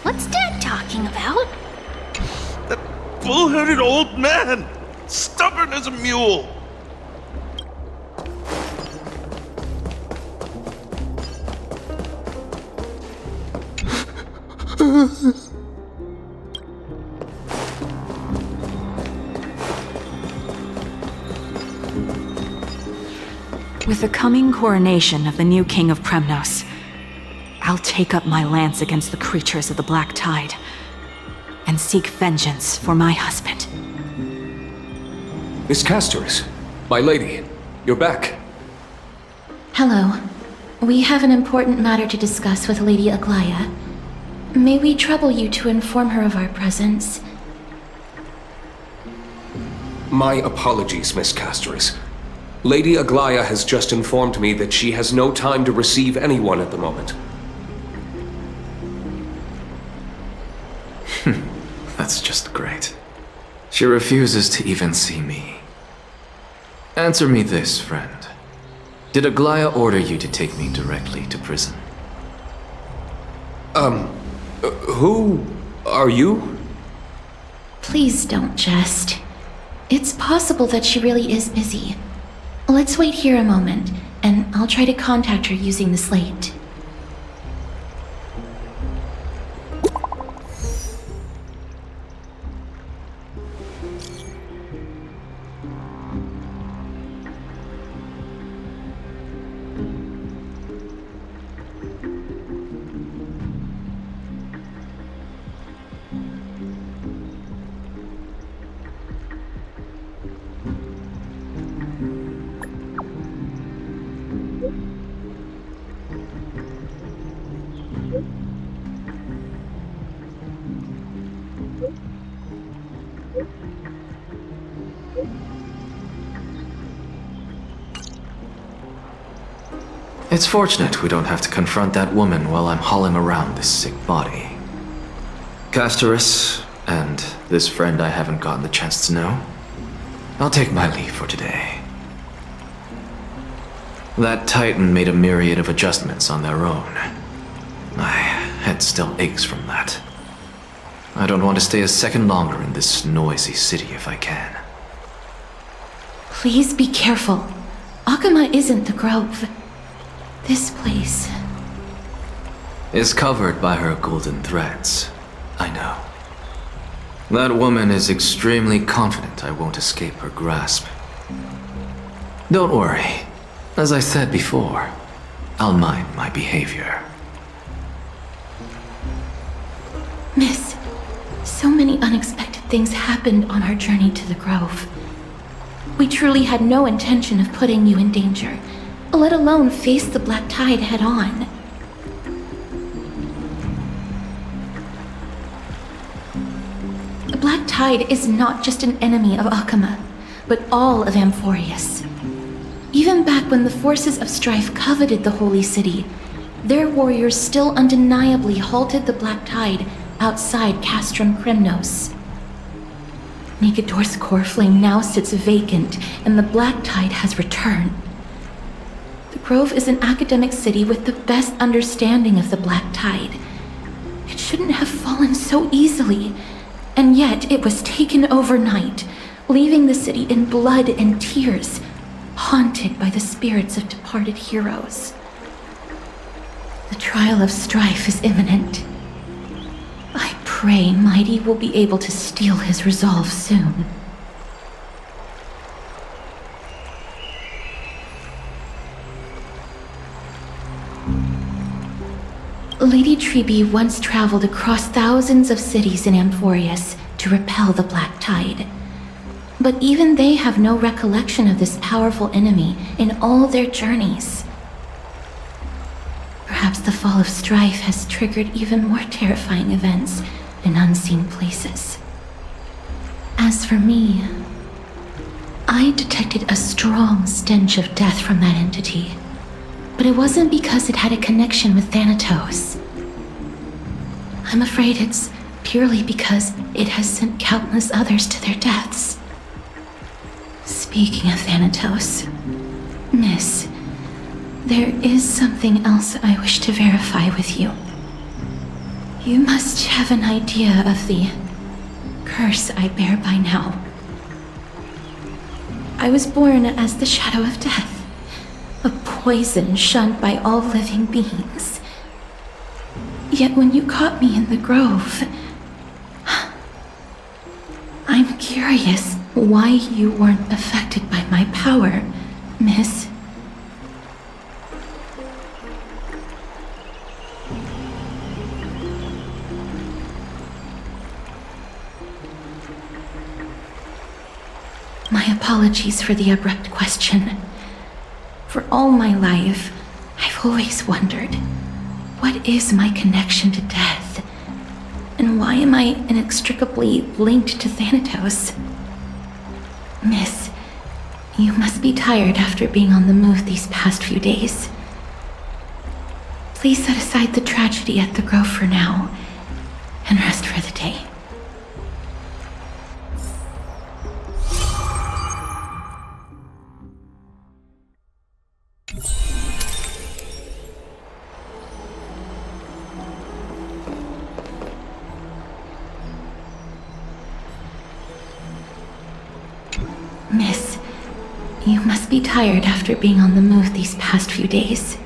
What's Dad talking about? That bull-headed old man! Stubborn as a mule! With the coming coronation of the new King of Kremnos, I'll take up my lance against the creatures of the Black Tide and seek vengeance for my husband. Miss Castorice, my lady, you're back. Hello. We have an important matter to discuss with Lady Aglaea. May we trouble you to inform her of our presence? My apologies, Miss Castorice. Lady Aglaea has just informed me that she has no time to receive anyone at the moment. That's just great. She refuses to even see me. Answer me this, friend. Did Aglaea order you to take me directly to prison? Who are you? Please don't jest. It's possible that she really is busy. Let's wait here a moment, and I'll try to contact her using the slate. It's fortunate we don't have to confront that woman while I'm hauling around this sick body. Castorice, and this friend I haven't gotten the chance to know, I'll take my leave for today. That Titan made a myriad of adjustments on their own. My head still aches from that. I don't want to stay a second longer in this noisy city if I can. Please be careful. Akama isn't the Grove. This place is covered by her golden threads. I know. That woman is extremely confident I won't escape her grasp. Don't worry. As I said before, I'll mind my behavior. Miss, so many unexpected things happened on our journey to the Grove. We truly had no intention of putting you in danger, let alone face the Black Tide head-on. The Black Tide is not just an enemy of Akama, but all of Amphoreus. Even back when the forces of strife coveted the Holy City, their warriors still undeniably halted the Black Tide outside Castrum Kremnos. Nikedor's core flame now sits vacant, and the Black Tide has returned. The Grove is an academic city with the best understanding of the Black Tide. It shouldn't have fallen so easily, and yet it was taken overnight, leaving the city in blood and tears, haunted by the spirits of departed heroes. The trial of strife is imminent. I pray Mydei will be able to steel his resolve soon. Lady Tribbie once traveled across thousands of cities in Amphoreus to repel the Black Tide. But even they have no recollection of this powerful enemy in all their journeys. Perhaps the fall of Strife has triggered even more terrifying events in unseen places. As for me, I detected a strong stench of death from that entity, but it wasn't because it had a connection with Thanatos. I'm afraid it's purely because it has sent countless others to their deaths. Speaking of Thanatos, Miss, there is something else I wish to verify with you. You must have an idea of the curse I bear by now. I was born as the shadow of death, a poison shunned by all living beings. Yet when you caught me in the grove, I'm curious why you weren't affected by my power, Miss. My apologies for the abrupt question. For all my life, I've always wondered, what is my connection to death? And why am I inextricably linked to Thanatos? Miss, you must be tired after being on the move these past few days. Please set aside the tragedy at the Grove for now, and rest for the day. Miss, you must be tired after being on the move these past few days.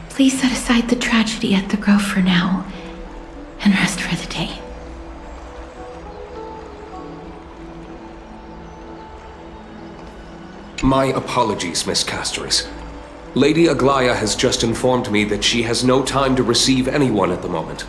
Please set aside the tragedy at the Grove for now, and rest for the day. My apologies, Miss Castorice. Lady Aglaea has just informed me that she has no time to receive anyone at the moment.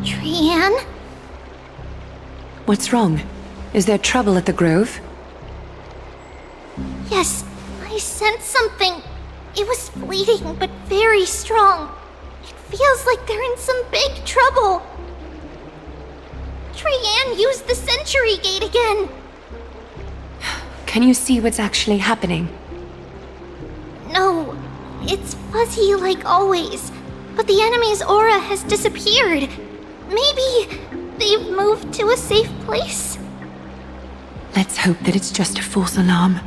Trianne? What's wrong? Is there trouble at the Grove? Yes, I sensed something. It was fleeting, but very strong. It feels like they're in some big trouble. Trianne used the Century Gate again. Can you see what's actually happening? No, it's fuzzy like always, but the enemy's aura has disappeared. Maybe they've moved to a safe place? Let's hope that it's just a false alarm.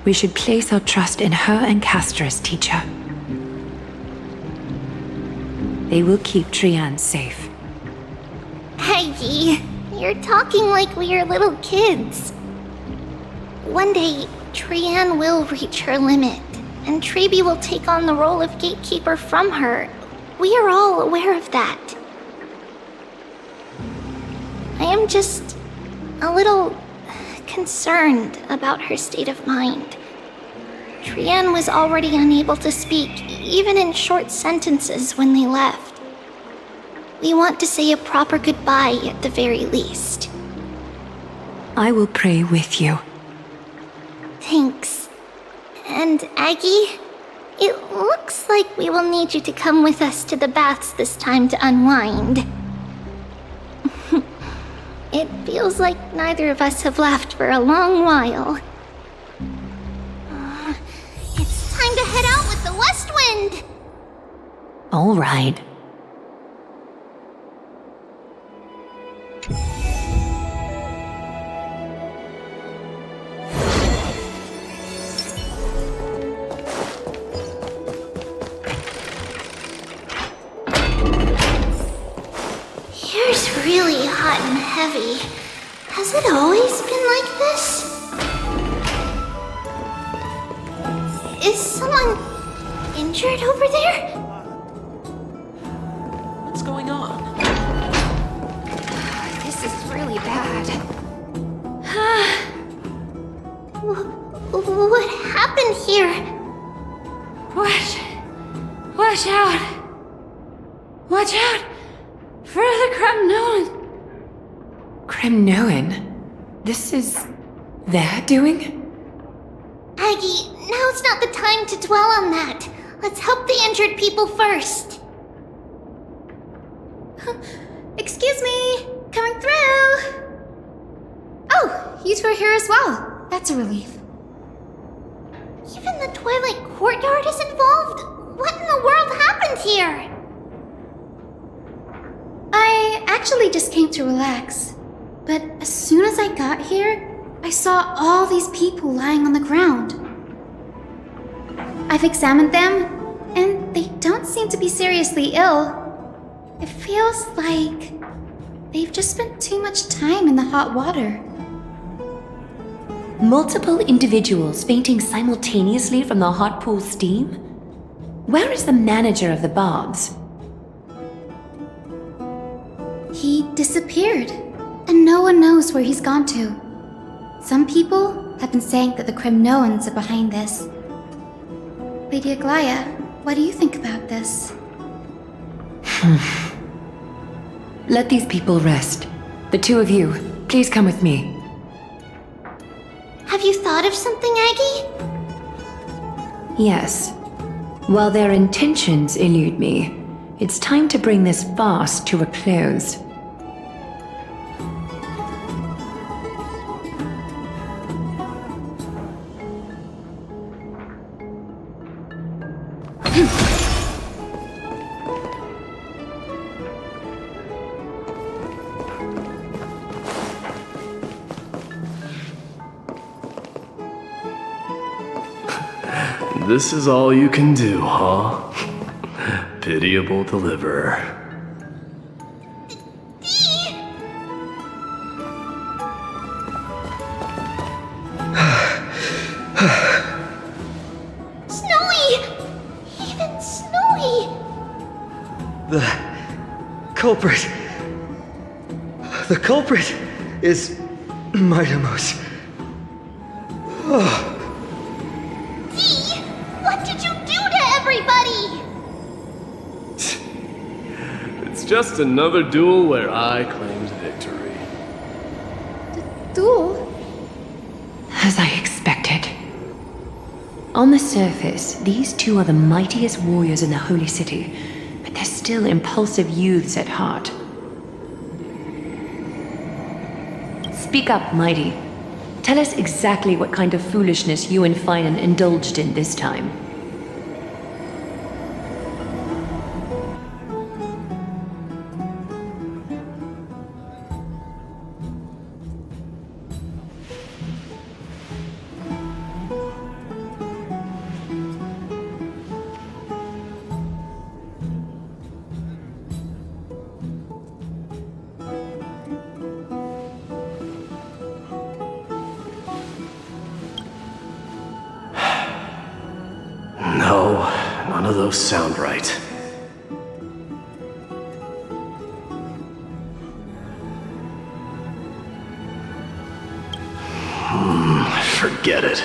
We should place our trust in her and Castorice, teacher. They will keep Trianne safe. Aggie, you're talking like we're little kids. One day, Trianne will reach her limit, and Tribbie will take on the role of gatekeeper from her. We are all aware of that. I am just a little concerned about her state of mind. Trienne was already unable to speak, even in short sentences when they left. We want to say a proper goodbye at the very least. I will pray with you. Thanks. And Aggie, it looks like we will need you to come with us to the baths this time to unwind. It feels like neither of us have laughed for a long while. It's time to head out with the west wind! All right. Here's really hot and heavy. Has it always been like this? Is someone injured over there? What's going on? This is really bad. What happened here? Watch out! Watch out! For the Cremnoan! Cremnoan? This is their doing? Aggie, now's not the time to dwell on that. Let's help the injured people first. Excuse me! Coming through! Oh, you two are here as well. That's a relief. Even the Twilight Courtyard is involved? What in the world happened here? I actually just came to relax. But as soon as I got here, I saw all these people lying on the ground. I've examined them, and they don't seem to be seriously ill. It feels like they've just spent too much time in the hot water. Multiple individuals fainting simultaneously from the hot pool steam? Where is the manager of the baths? He disappeared, and no one knows where he's gone to. Some people have been saying that the Cremnoans are behind this. Lady Aglaea, what do you think about this? Let these people rest. The two of you, please come with me. Have you thought of something, Aggie? Yes. While their intentions elude me, it's time to bring this farce to a close. This is all you can do, huh? Pitiable deliverer. Snowy! Even Snowy! The culprit is Mydei. Oh. Dee! What did you do to everybody? It's just another duel where I claimed victory. Duel? As I expected. On the surface, these two are the mightiest warriors in the Holy City, but they're still impulsive youths at heart. Speak up, Mydei. Tell us exactly what kind of foolishness you and Phainon indulged in this time. No, none of those sound right. Forget it.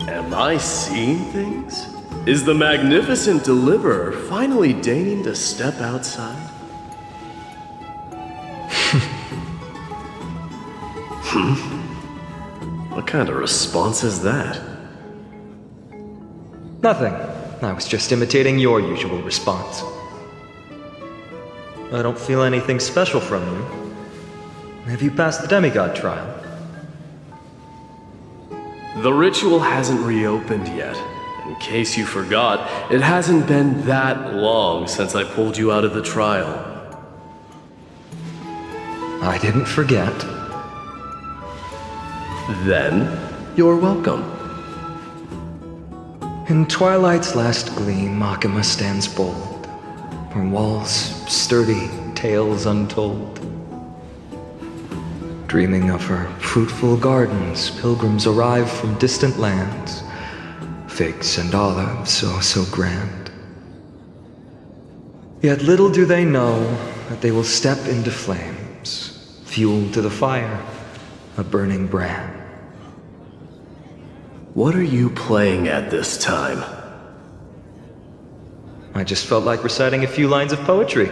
Am I seeing things? Is the magnificent deliverer finally deigning to step outside? What kind of response is that? Nothing. I was just imitating your usual response. I don't feel anything special from you. Have you passed the demigod trial? The ritual hasn't reopened yet. In case you forgot, it hasn't been that long since I pulled you out of the trial. I didn't forget. Then, you're welcome. In twilight's last gleam, Makima stands bold. Her walls sturdy, tales untold. Dreaming of her fruitful gardens, pilgrims arrive from distant lands. Figs and olives, so grand. Yet little do they know that they will step into flames, fuel to the fire, a burning brand. What are you playing at this time? I just felt like reciting a few lines of poetry.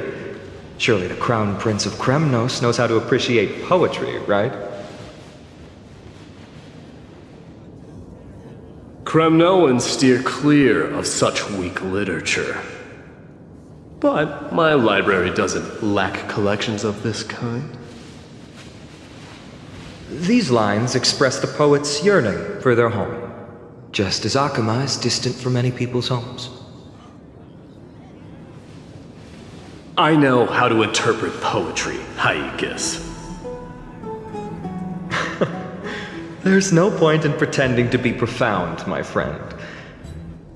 Surely the Crown Prince of Kremnos knows how to appreciate poetry, right? Kremnoans steer clear of such weak literature. But my library doesn't lack collections of this kind. These lines express the poet's yearning for their home, just as Akama is distant from many people's homes. I know how to interpret poetry, Hyacine. There's no point in pretending to be profound, my friend.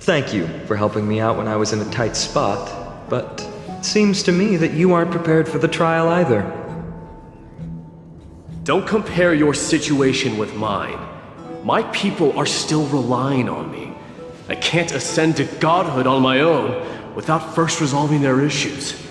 Thank you for helping me out when I was in a tight spot, but it seems to me that you aren't prepared for the trial either. Don't compare your situation with mine. My people are still relying on me. I can't ascend to godhood on my own without first resolving their issues.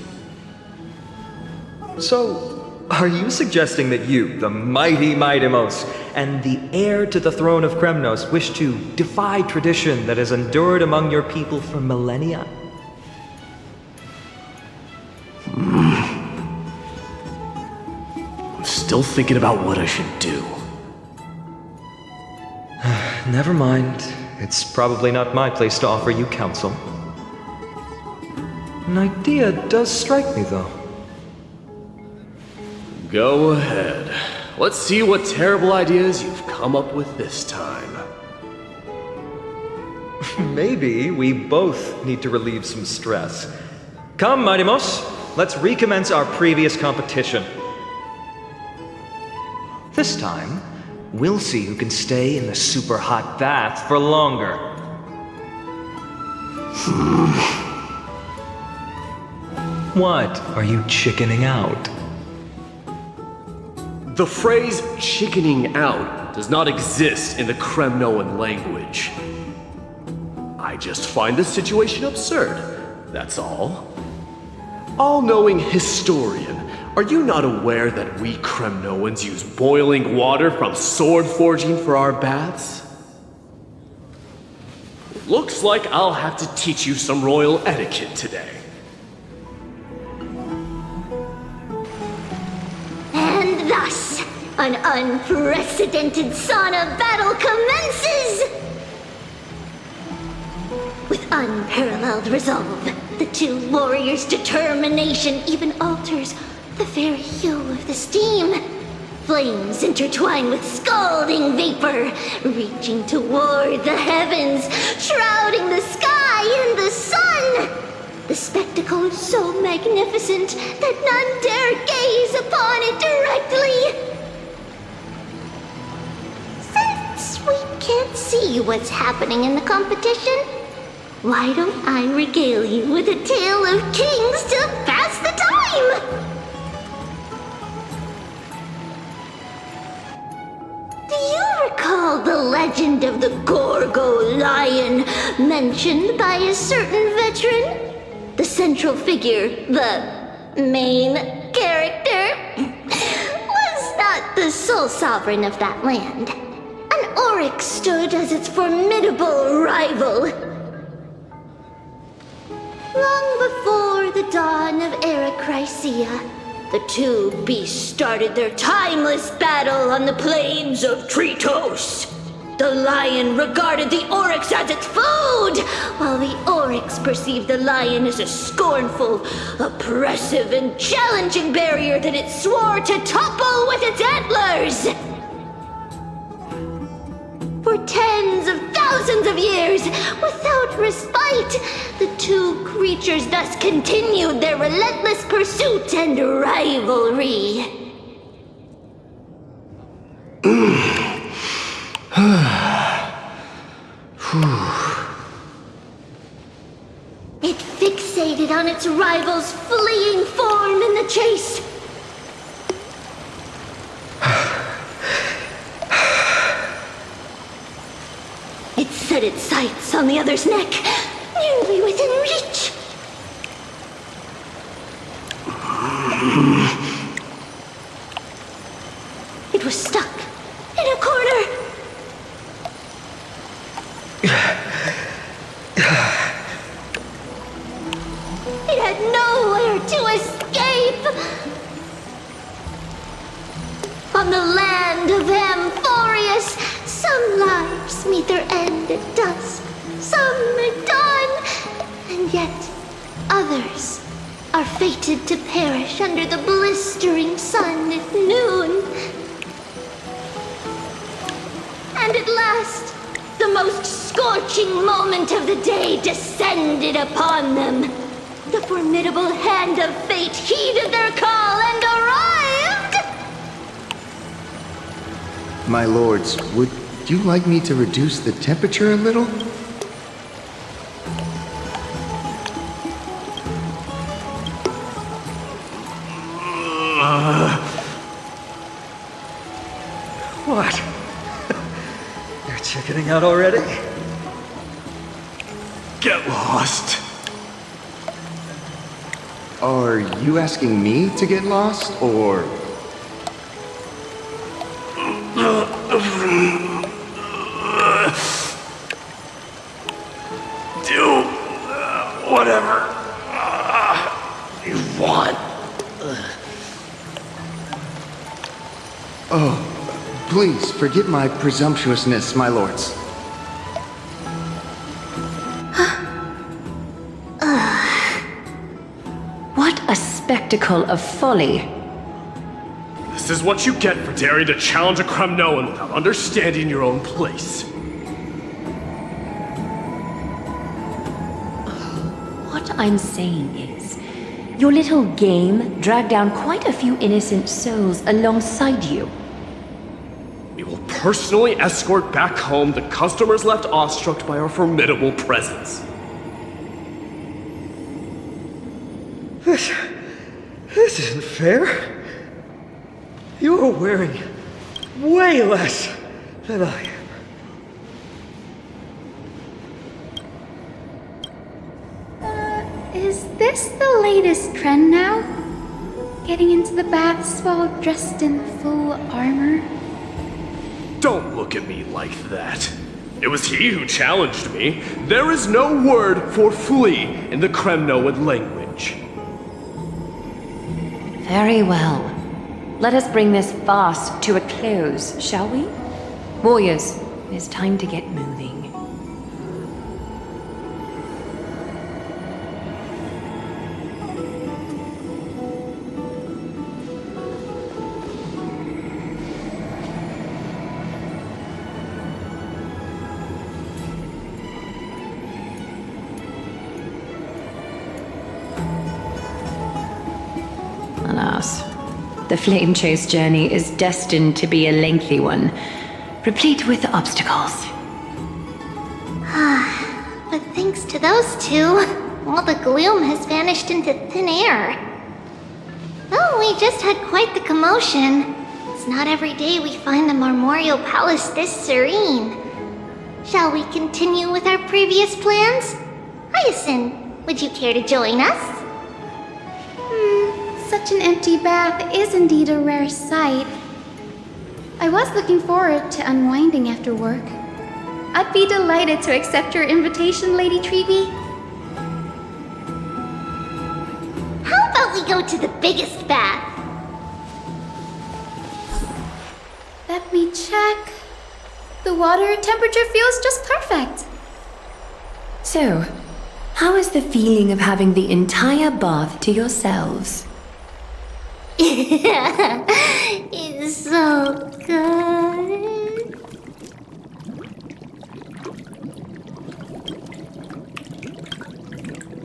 So, are you suggesting that you, the mighty Mydemos, and the heir to the throne of Kremnos, wish to defy tradition that has endured among your people for millennia? I'm still thinking about what I should do. Never mind. It's probably not my place to offer you counsel. An idea does strike me, though. Go ahead. Let's see what terrible ideas you've come up with this time. Maybe we both need to relieve some stress. Come, Mydemos, let's recommence our previous competition. This time, we'll see who can stay in the super hot bath for longer. What? Are you chickening out? The phrase chickening out does not exist in the Kremnoan language. I just find the situation absurd, that's all. All-knowing historian, are you not aware that we Kremnoans use boiling water from sword forging for our baths? Looks like I'll have to teach you some royal etiquette today. And thus, an unprecedented sauna battle commences! With unparalleled resolve, the two warriors' determination even alters the very hue of the steam. Flames intertwine with scalding vapor, reaching toward the heavens, shrouding the sky and the sun. The spectacle is so magnificent that none dare gaze upon it directly. Since we can't see what's happening in the competition, why don't I regale you with a tale of kings to pass the time? Do you recall the legend of the Gorgo lion mentioned by a certain veteran? The central figure, the main character, was not the the sole sovereign of that land, an Oryx stood as its formidable rival. Long before the dawn of Erechrysia, the two beasts started their timeless battle on the plains of Tritos. The lion regarded the Oryx as its food, while the Oryx perceived the lion as a scornful, oppressive, and challenging barrier that it swore to topple with its antlers. For tens of thousands of years, without respite, the two creatures thus continued their relentless pursuit and rivalry. It fixated on its rival's fleeing form in the chase. It set its sights on the other's neck, nearly within reach. It was stuck in a corner. It had nowhere to escape. On the land of Amphoreus, some lives meet their end at dusk, some at dawn, and yet others are fated to perish under the blistering sun at noon. And at last, the most scorching moment of the day descended upon them. The formidable hand of fate heeded their call and arrived! My lords, would you like me to reduce the temperature a little? What? You're chickening out already? Get lost. Are you asking me to get lost, or...? Do whatever you want. Oh, please forgive my presumptuousness, my lords. What a spectacle of folly. This is what you get for daring to challenge a Kremnoan without understanding your own place. What I'm saying is, your little game dragged down quite a few innocent souls alongside you. We will personally escort back home the customers left awestruck by our formidable presence. This isn't fair. You're wearing way less than I am. Is this the latest trend now? Getting into the baths while dressed in full armor? Don't look at me like that. It was he who challenged me. There is no word for flee in the Kremnoan language. Very well. Let us bring this farce to a close, shall we? Warriors, it is time to get moving. Alas, the flame chase journey is destined to be a lengthy one, replete with obstacles. But thanks to those two, all the gloom has vanished into thin air. Well, we just had quite the commotion. It's not every day we find the Marmoreal Palace this serene. Shall we continue with our previous plans? Hyacine, would you care to join us? Such an empty bath is indeed a rare sight. I was looking forward to unwinding after work. I'd be delighted to accept your invitation, Lady Tribbie. How about we go to the biggest bath? Let me check. The water temperature feels just perfect. So, how is the feeling of having the entire bath to yourselves? It's so good.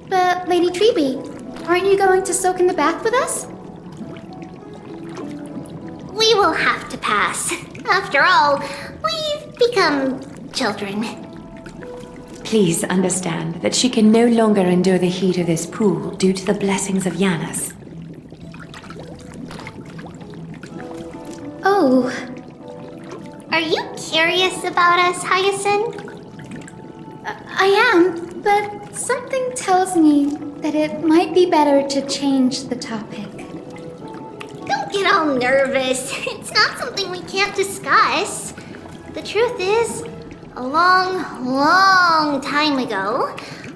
But, Lady Tribbie, aren't you going to soak in the bath with us? We will have to pass. After all, we've become children. Please understand that she can no longer endure the heat of this pool due to the blessings of Janus. Oh. Are you curious about us, Hyacine? I am, but something tells me that it might be better to change the topic. Don't get all nervous. It's not something we can't discuss. The truth is, a long time ago,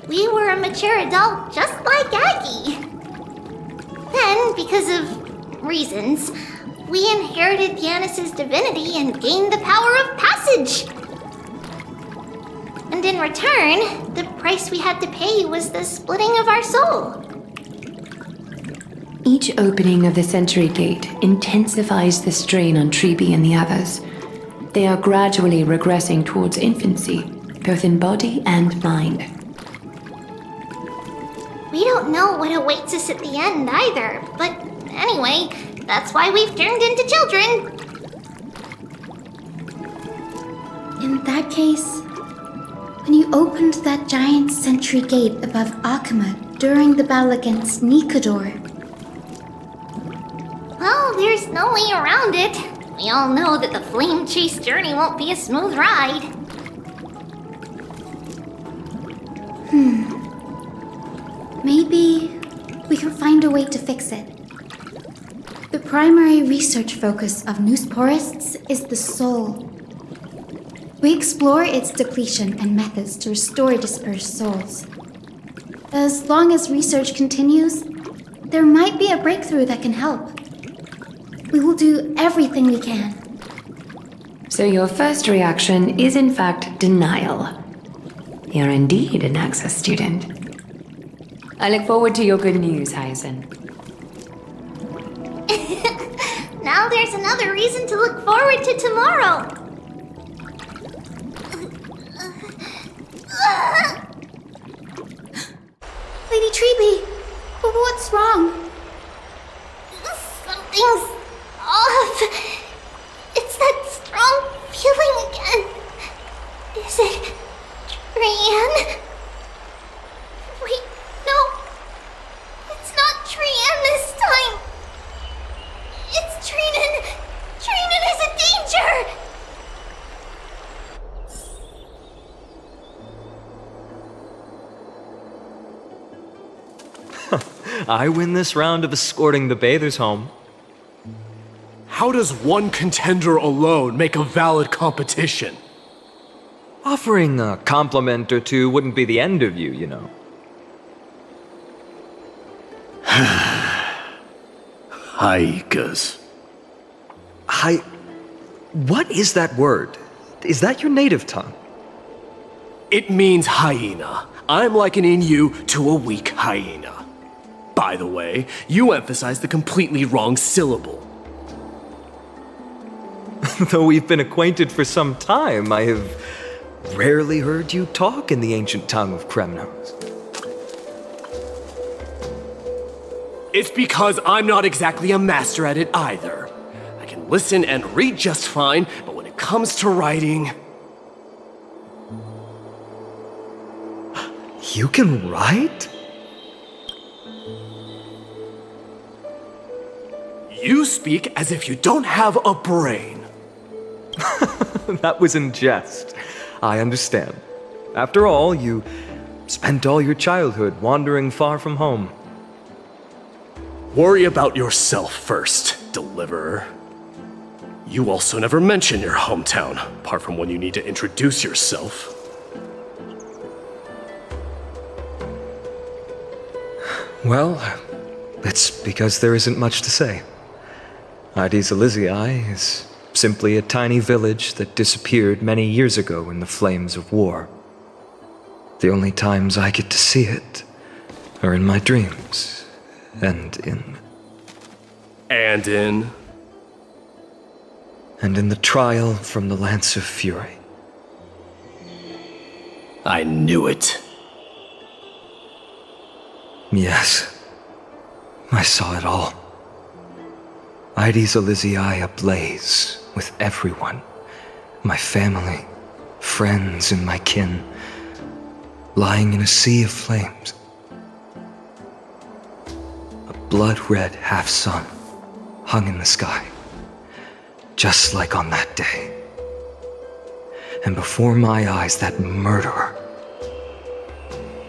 we were a mature adult just like Aggie. Then, because of reasons, we inherited Janus's divinity and gained the power of passage. And in return, the price we had to pay was the splitting of our soul. Each opening of the Century Gate intensifies the strain on Tribbie and the others. They are gradually regressing towards infancy, both in body and mind. We don't know what awaits us at the end either, but anyway, that's why we've turned into children. In that case, when you opened that giant sentry gate above Akama during the battle against Nikador. Well, there's no way around it. We all know that the flame chase journey won't be a smooth ride. Maybe we can find a way to fix it. The primary research focus of Noosporists is the soul. We explore its depletion and methods to restore dispersed souls. As long as research continues, there might be a breakthrough that can help. We will do everything we can. So your first reaction is in fact denial. You're indeed an Anaxa student. I look forward to your good news, Hyacine. Now there's another reason to look forward to tomorrow. Lady Tribbie, what's wrong? Something's off. It's that strong feeling again. Is it Trian? Wait, no. It's not Trian this time. It's Trinan. Trinan is a danger. I win this round of escorting the bathers home. How does one contender alone make a valid competition? Offering a compliment or two wouldn't be the end of you, you know. Haikas. What is that word? Is that your native tongue? It means hyena. I'm likening you to a weak hyena. By the way, you emphasized the completely wrong syllable. Though we've been acquainted for some time, I have rarely heard you talk in the ancient tongue of Kremnos. It's because I'm not exactly a master at it either. I can listen and read just fine, but when it comes to writing... You can write? You speak as if you don't have a brain. That was in jest. I understand. After all, you spent all your childhood wandering far from home. Worry about yourself first, Deliverer. You also never mention your hometown, apart from when you need to introduce yourself. Well, it's because there isn't much to say. Hydes Elysii is simply a tiny village that disappeared many years ago in the flames of war. The only times I get to see it are in my dreams, and in the trial from the Lance of Fury. I knew it. Yes, I saw it all. Hydes Elysii ablaze with everyone. My family, friends, and my kin, lying in a sea of flames. A blood-red half-sun hung in the sky, just like on that day. And before my eyes, that murderer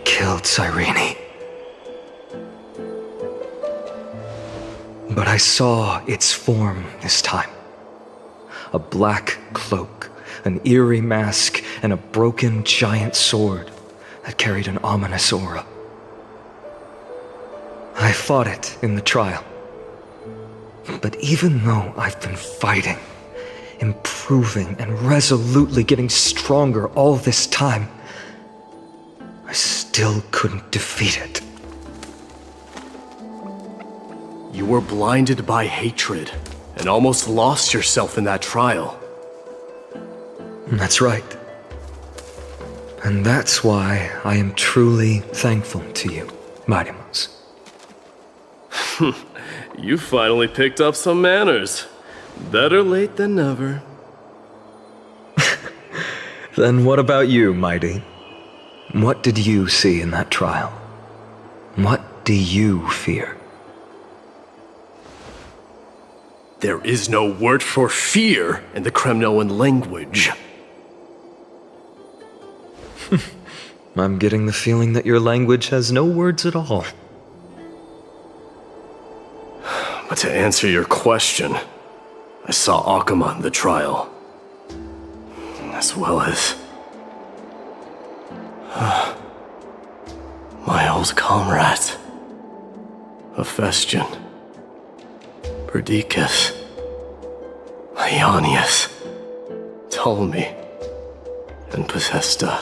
killed Cyrene. But I saw its form this time. A black cloak, an eerie mask, and a broken giant sword that carried an ominous aura. I fought it in the trial. But even though I've been fighting, improving, and resolutely getting stronger all this time, I still couldn't defeat it. You were blinded by hatred and almost lost yourself in that trial. That's right. And that's why I am truly thankful to you, Mydei. You finally picked up some manners. Better late than never. Then what about you, Mydei? What did you see in that trial? What do you fear? There is no word for fear in the Kremnoan language. I'm getting the feeling that your language has no words at all. But to answer your question, I saw Aglaea in the trial. As well as my old comrades. Hephaestion, Perdiccas, Ionius, Ptolemy, and Possesta.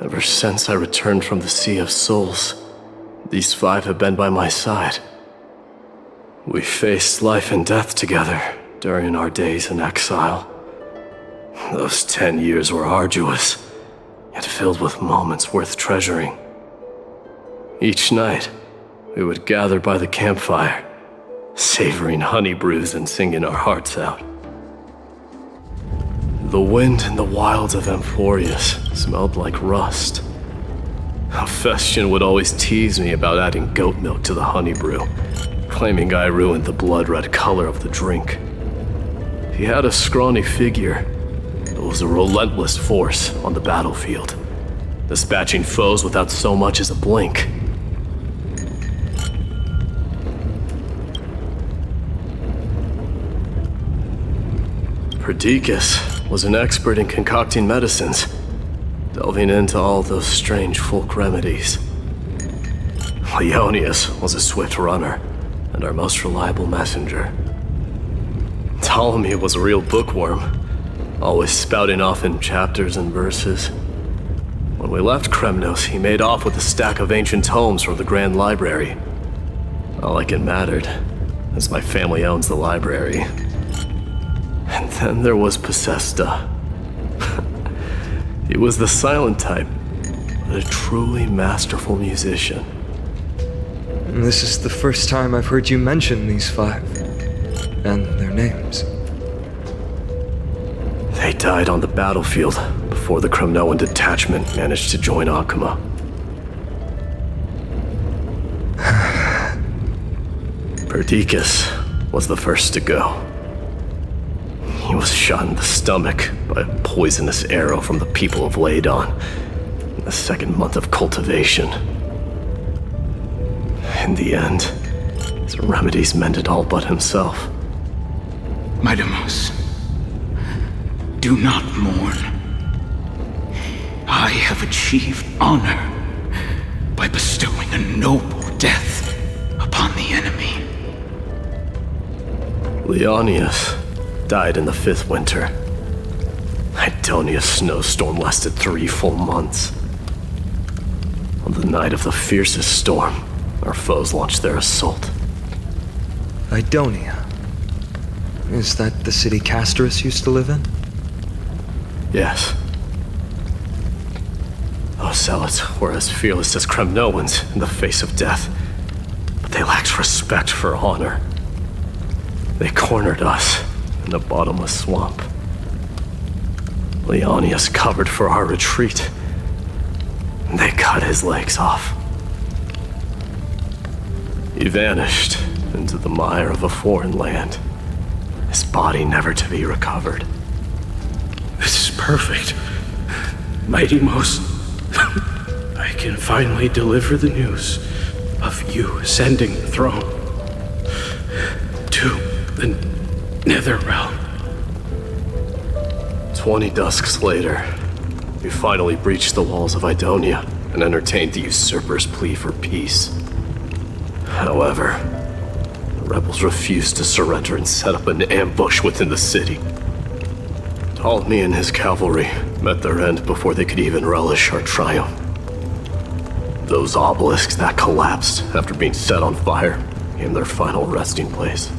Ever since I returned from the Sea of Souls, these 5 have been by my side. We faced life and death together during our days in exile. Those 10 years were arduous, yet filled with moments worth treasuring. Each night, we would gather by the campfire, savoring honey brews and singing our hearts out. The wind in the wilds of Amphoreus smelled like rust. Hephaestion would always tease me about adding goat milk to the honey brew, claiming I ruined the blood-red color of the drink. He had a scrawny figure, but was a relentless force on the battlefield, dispatching foes without so much as a blink. Perdiccas was an expert in concocting medicines, delving into all those strange folk remedies. Ionius was a swift runner and our most reliable messenger. Ptolemy was a real bookworm, always spouting off in chapters and verses. When we left Kremnos, he made off with a stack of ancient tomes from the Grand Library. Not like it mattered, as my family owns the library. And then there was Possesta. He was the silent type, but a truly masterful musician. This is the first time I've heard you mention these 5, and their names. They died on the battlefield before the Kremnoan detachment managed to join Aglaea. Perdiccas was the first to go. He was shot in the stomach by a poisonous arrow from the people of Phainon in the 2nd month of cultivation. In the end, his remedies mended all but himself. Mydei, do not mourn. I have achieved honor by bestowing a noble death upon the enemy. Leonius died in the 5th winter. Idonia's snowstorm lasted 3 full months. On the night of the fiercest storm, our foes launched their assault. Idonia? Is that the city Castorice used to live in? Yes. Those zealots were as fearless as Kremnoans in the face of death, but they lacked respect for honor. They cornered us in a bottomless swamp. Leonius covered for our retreat, and they cut his legs off. He vanished into the mire of a foreign land, his body never to be recovered. This is perfect. Mydei, I can finally deliver the news of you ascending the throne to the Nether Realm. 20 dusks later, we finally breached the walls of Idonia and entertained the usurper's plea for peace. However, the rebels refused to surrender and set up an ambush within the city. Ptolemy and his cavalry met their end before they could even relish our triumph. Those obelisks that collapsed after being set on fire became their final resting place.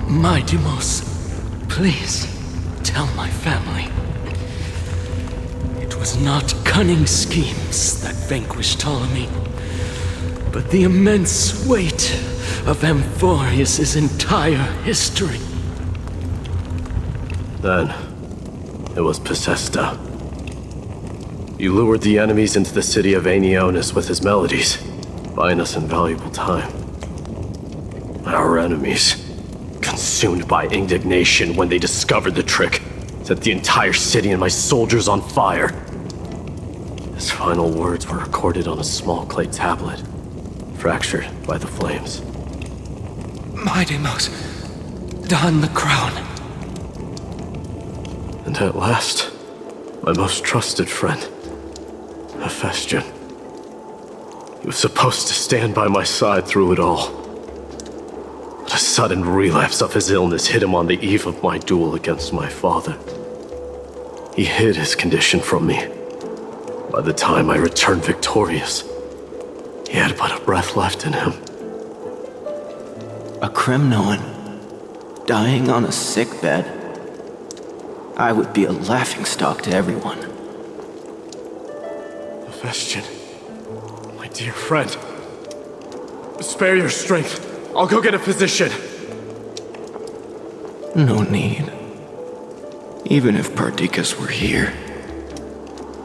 Mydei, please tell my family. It was not cunning schemes that vanquished Ptolemy, but the immense weight of Amphoreus' entire history. Then, it was Pacesta. He lured the enemies into the city of Aenionis with his melodies, buying us invaluable time. Our enemies, consumed by indignation when they discovered the trick, set the entire city and my soldiers on fire. His final words were recorded on a small clay tablet, fractured by the flames. Mydei, don the crown. And at last, my most trusted friend, Hephaestion. He was supposed to stand by my side through it all. But a sudden relapse of his illness hit him on the eve of my duel against my father. He hid his condition from me. By the time I returned victorious, he had but a breath left in him. A Kremnoan dying on a sick bed? I would be a laughingstock to everyone. Hephaestion, my dear friend. Spare your strength. I'll go get a physician. No need. Even if Perdiccas were here,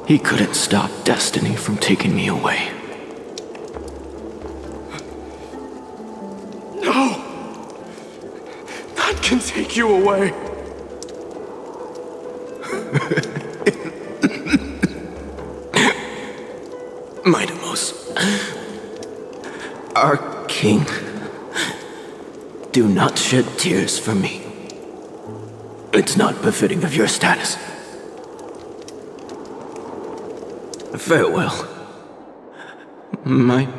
he couldn't stop destiny from taking me away. No! None can take you away. Mydei, our king, do not shed tears for me. It's not befitting of your status. Farewell, my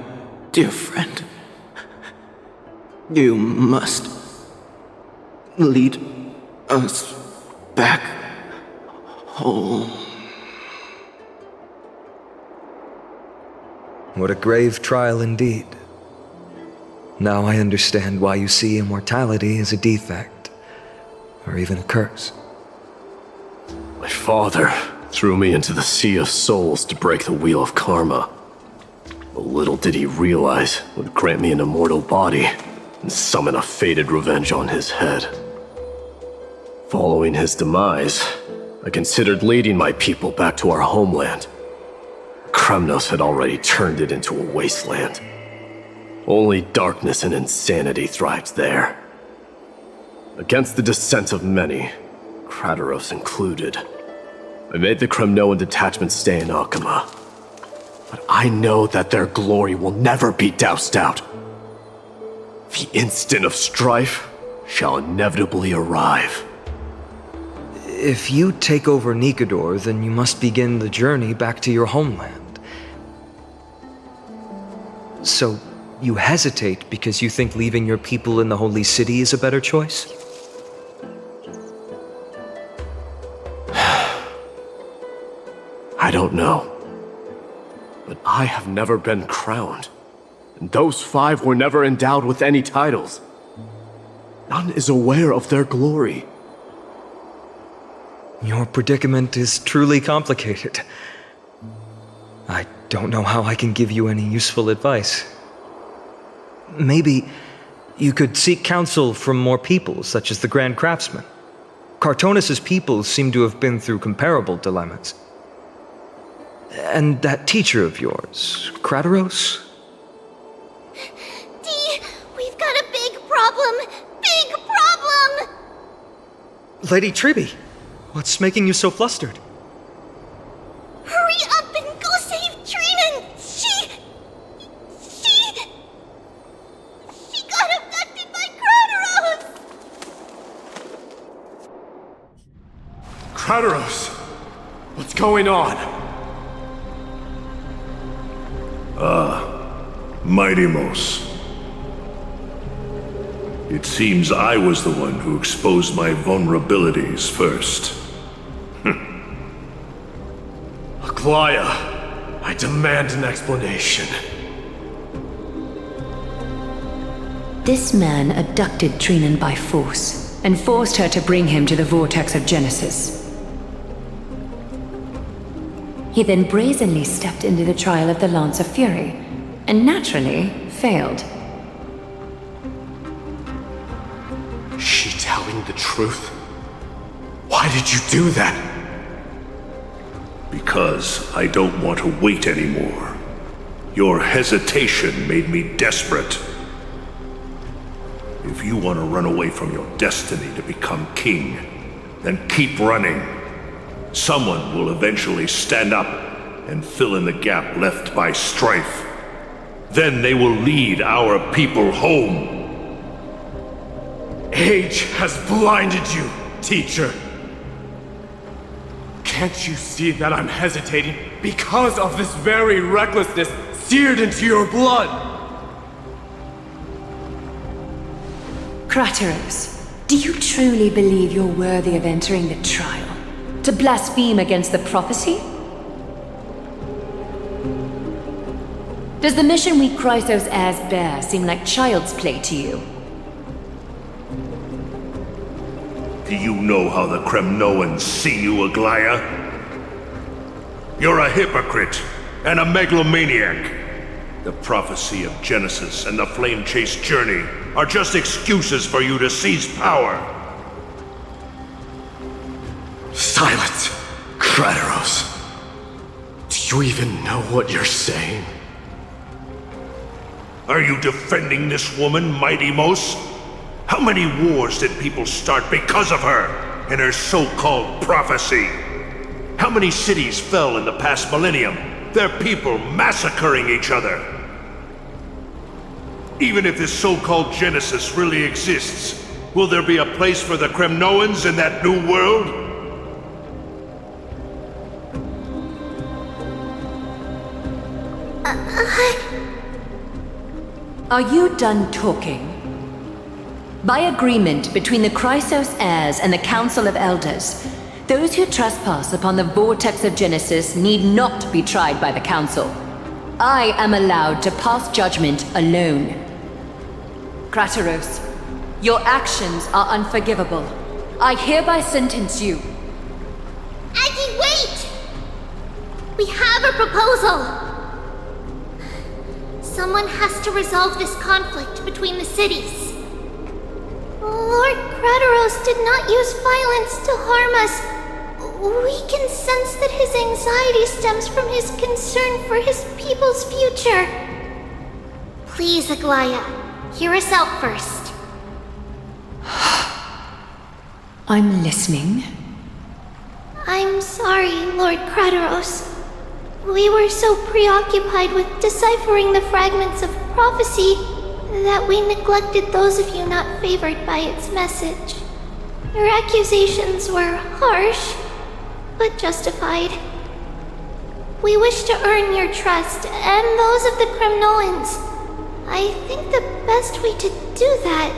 dear friend. You must lead us back home. What a grave trial indeed. Now I understand why you see immortality as a defect, or even a curse. My father threw me into the sea of souls to break the wheel of karma. But little did he realize it would grant me an immortal body and summon a fated revenge on his head. Following his demise, I considered leading my people back to our homeland. Kremnos had already turned it into a wasteland. Only darkness and insanity thrived there. Against the dissent of many, Kratoros included, I made the Kremnoan detachment stay in Akama. But I know that their glory will never be doused out. The instant of strife shall inevitably arrive. If you take over Nikador, then you must begin the journey back to your homeland. So, you hesitate because you think leaving your people in the Holy City is a better choice? I don't know. But I have never been crowned. And those 5 were never endowed with any titles. None is aware of their glory. Your predicament is truly complicated. I don't know how I can give you any useful advice. Maybe you could seek counsel from more people, such as the Grand Craftsman. Cartonis' people seem to have been through comparable dilemmas. And that teacher of yours, Crateros? Dee, we've got a big problem! Big problem! Lady Tribbie, what's making you so flustered? Hurry up and go save Trinan! She got abducted by Crateros! Crateros! What's going on? Mydei. It seems I was the one who exposed my vulnerabilities first. Aglaea, I demand an explanation. This man abducted Trinan by force, and forced her to bring him to the Vortex of Genesis. He then brazenly stepped into the trial of the Lance of Fury, and naturally failed. Is she telling the truth? Why did you do that? Because I don't want to wait anymore. Your hesitation made me desperate. If you want to run away from your destiny to become king, then keep running. Someone will eventually stand up and fill in the gap left by strife. Then they will lead our people home. Age has blinded you, teacher. Can't you see that I'm hesitating because of this very recklessness seared into your blood? Crateros, do you truly believe you're worthy of entering the trial? To blaspheme against the prophecy? Does the mission we Chrysos heirs bear seem like child's play to you? Do you know how the Kremnoans see you, Aglaea? You're a hypocrite and a megalomaniac. The prophecy of Genesis and the Flame Chase journey are just excuses for you to seize power. Silence, Crateros. Do you even know what you're saying? Are you defending this woman, Mydei? How many wars did people start because of her and her so-called prophecy? How many cities fell in the past millennium, their people massacring each other? Even if this so-called Genesis really exists, will there be a place for the Kremnoans in that new world? Are you done talking? By agreement between the Chrysos heirs and the Council of Elders, those who trespass upon the Vortex of Genesis need not be tried by the Council. I am allowed to pass judgment alone. Crateros, your actions are unforgivable. I hereby sentence you. Aggie, wait! We have a proposal! Someone has to resolve this conflict between the cities. Lord Crateros did not use violence to harm us. We can sense that his anxiety stems from his concern for his people's future. Please, Aglaea, hear us out first. I'm listening. I'm sorry, Lord Crateros. We were so preoccupied with deciphering the fragments of prophecy that we neglected those of you not favored by its message. Your accusations were harsh, but justified. We wish to earn your trust and those of the Kremnoans. I think the best way to do that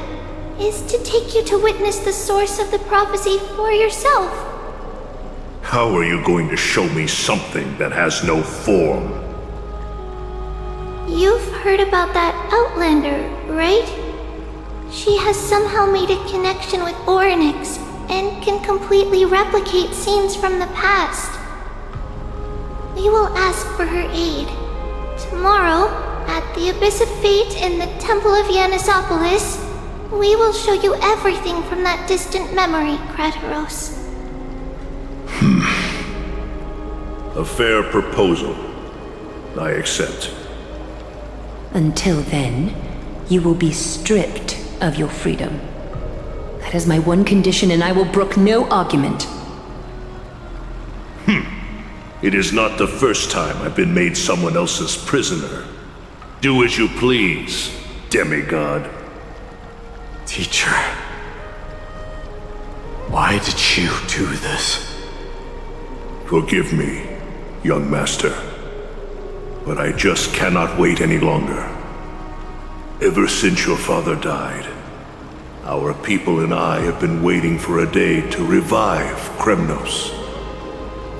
is to take you to witness the source of the prophecy for yourself. How are you going to show me something that has no form? You've heard about that Outlander, right? She has somehow made a connection with Orynyx and can completely replicate scenes from the past. We will ask for her aid. Tomorrow, at the Abyss of Fate in the Temple of Yanisopolis, we will show you everything from that distant memory, Krateros. A fair proposal. I accept. Until then, you will be stripped of your freedom. That is my one condition, and I will brook no argument. It is not the first time I've been made someone else's prisoner. Do as you please, demigod. Teacher, why did you do this? Forgive me, young master, but I just cannot wait any longer. Ever since your father died, our people and I have been waiting for a day to revive Kremnos.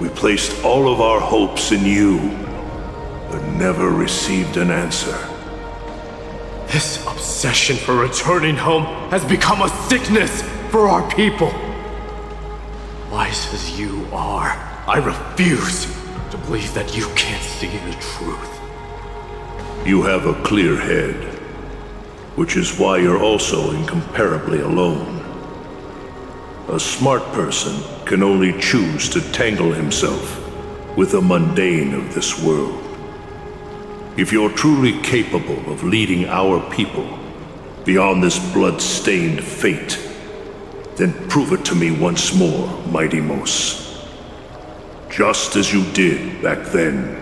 We placed all of our hopes in you, but never received an answer. This obsession for returning home has become a sickness for our people. Wise as you are, I refuse to believe that you can't see the truth. You have a clear head, which is why you're also incomparably alone. A smart person can only choose to tangle himself with the mundane of this world. If you're truly capable of leading our people beyond this blood-stained fate, then prove it to me once more, Mydei. Just as you did back then.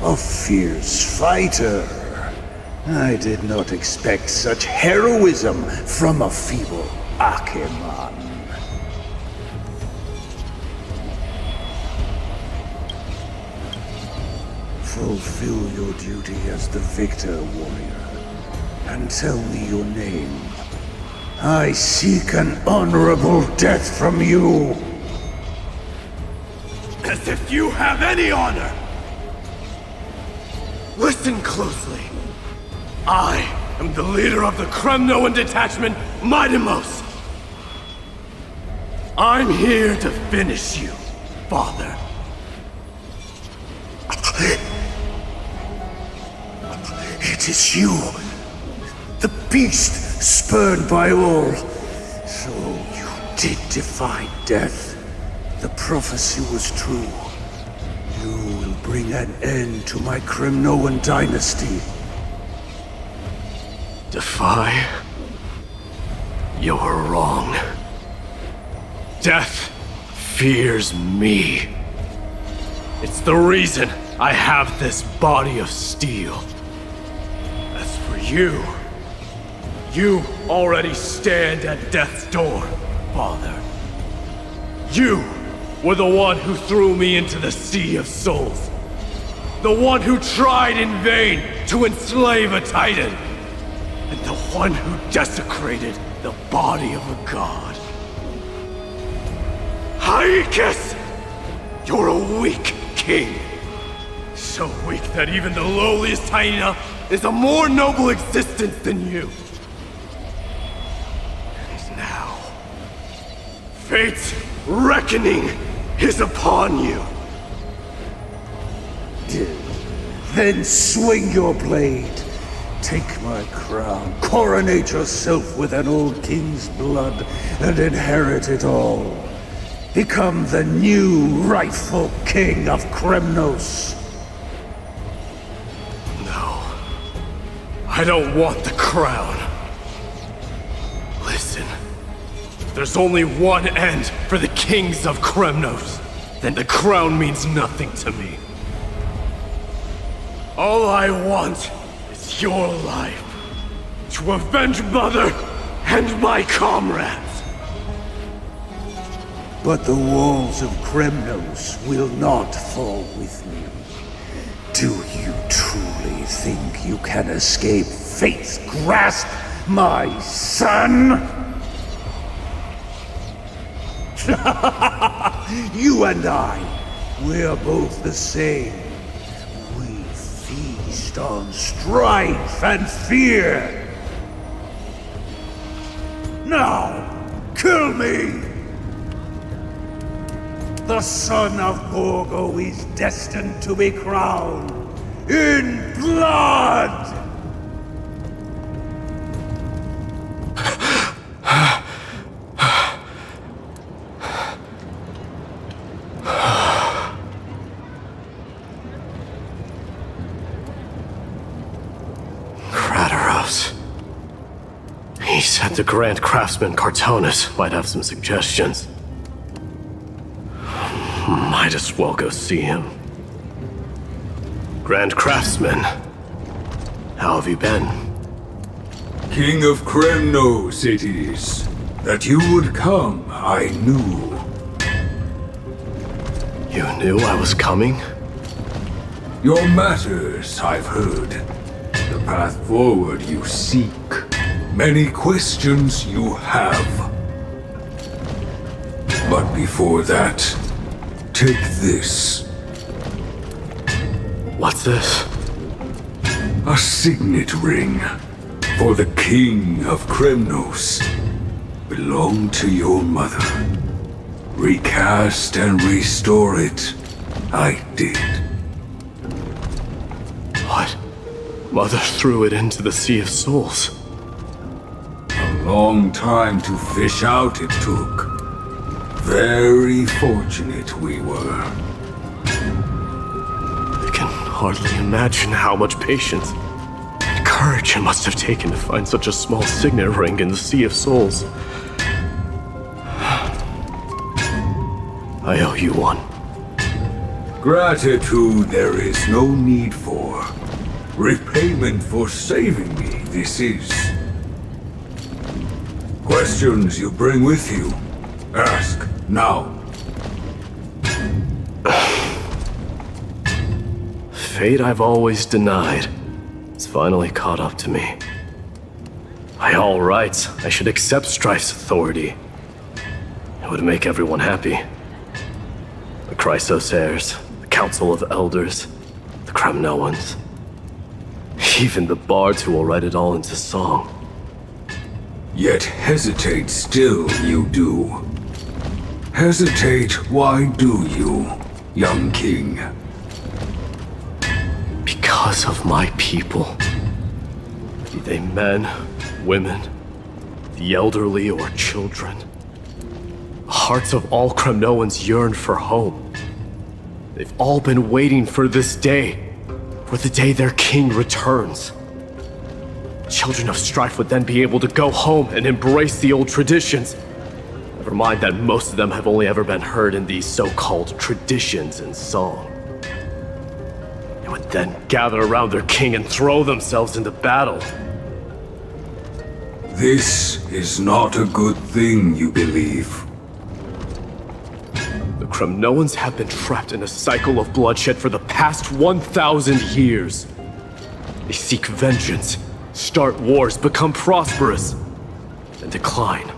A fierce fighter. I did not expect such heroism from a feeble Acheman. Fulfill your duty as the victor, warrior, and tell me your name. I seek an honorable death from you. As if you have any honor! Listen closely. I am the leader of the Kremnoan detachment, Mydei. I'm here to finish you, Father. It is you, the beast spurned by all. So you did defy death. The prophecy was true. You will bring an end to my Kremnoan dynasty. Defy? You're wrong. Death fears me. It's the reason I have this body of steel. As for you, you already stand at death's door, Father. You were the one who threw me into the Sea of Souls. The one who tried in vain to enslave a Titan. And the one who desecrated the body of a god. Hyacine! You're a weak king. So weak that even the lowliest hyena is a more noble existence than you. And now, fate's reckoning is upon you. Then swing your blade. Take my crown, coronate yourself with an old king's blood, and inherit it all. Become the new rightful king of Kremnos. No. I don't want the crown. Listen. There's only one end for the kings of Kremnos. Then the crown means nothing to me. All I want is your life. To avenge Mother and my comrades. But the walls of Kremnos will not fall with me. Do you truly think you can escape fate's grasp, my son? You and I, we're both the same. We feast on strife and fear. Now, kill me! The son of Gorgo is destined to be crowned in blood! He said the Grand Craftsman Cartonus might have some suggestions. Might as well go see him. Grand Craftsman, how have you been? King of Kremnos it is. That you would come, I knew. You knew I was coming? Your matters, I've heard. The path forward you seek. Many questions you have. But before that, take this. What's this? A signet ring for the King of Kremnos. Belonged to your mother. Recast and restore it. I did. What? Mother threw it into the Sea of Souls. A long time to fish out it took. Very fortunate we were. I can hardly imagine how much patience and courage it must have taken to find such a small signet ring in the Sea of Souls. I owe you one. Gratitude there is no need for. Repayment for saving me, this is. Questions you bring with you? Ask now. Fate I've always denied. It's finally caught up to me. By all rights, I should accept Strife's authority. It would make everyone happy. The Chrysos heirs, the Council of Elders, the Kremnoans. Even the bards who will write it all into song. Yet hesitate still you do. Hesitate, why do you, young king? Because of my people. Be they men, women, the elderly or children. The hearts of all Kremnoans yearn for home. They've all been waiting for this day. For the day their king returns. Children of Strife would then be able to go home and embrace the old traditions. Never mind that most of them have only ever been heard in these so-called traditions in song. They would then gather around their king and throw themselves into battle. This is not a good thing, you believe. The Kremnoans have been trapped in a cycle of bloodshed for the past 1,000 years. They seek vengeance, start wars, become prosperous, and decline.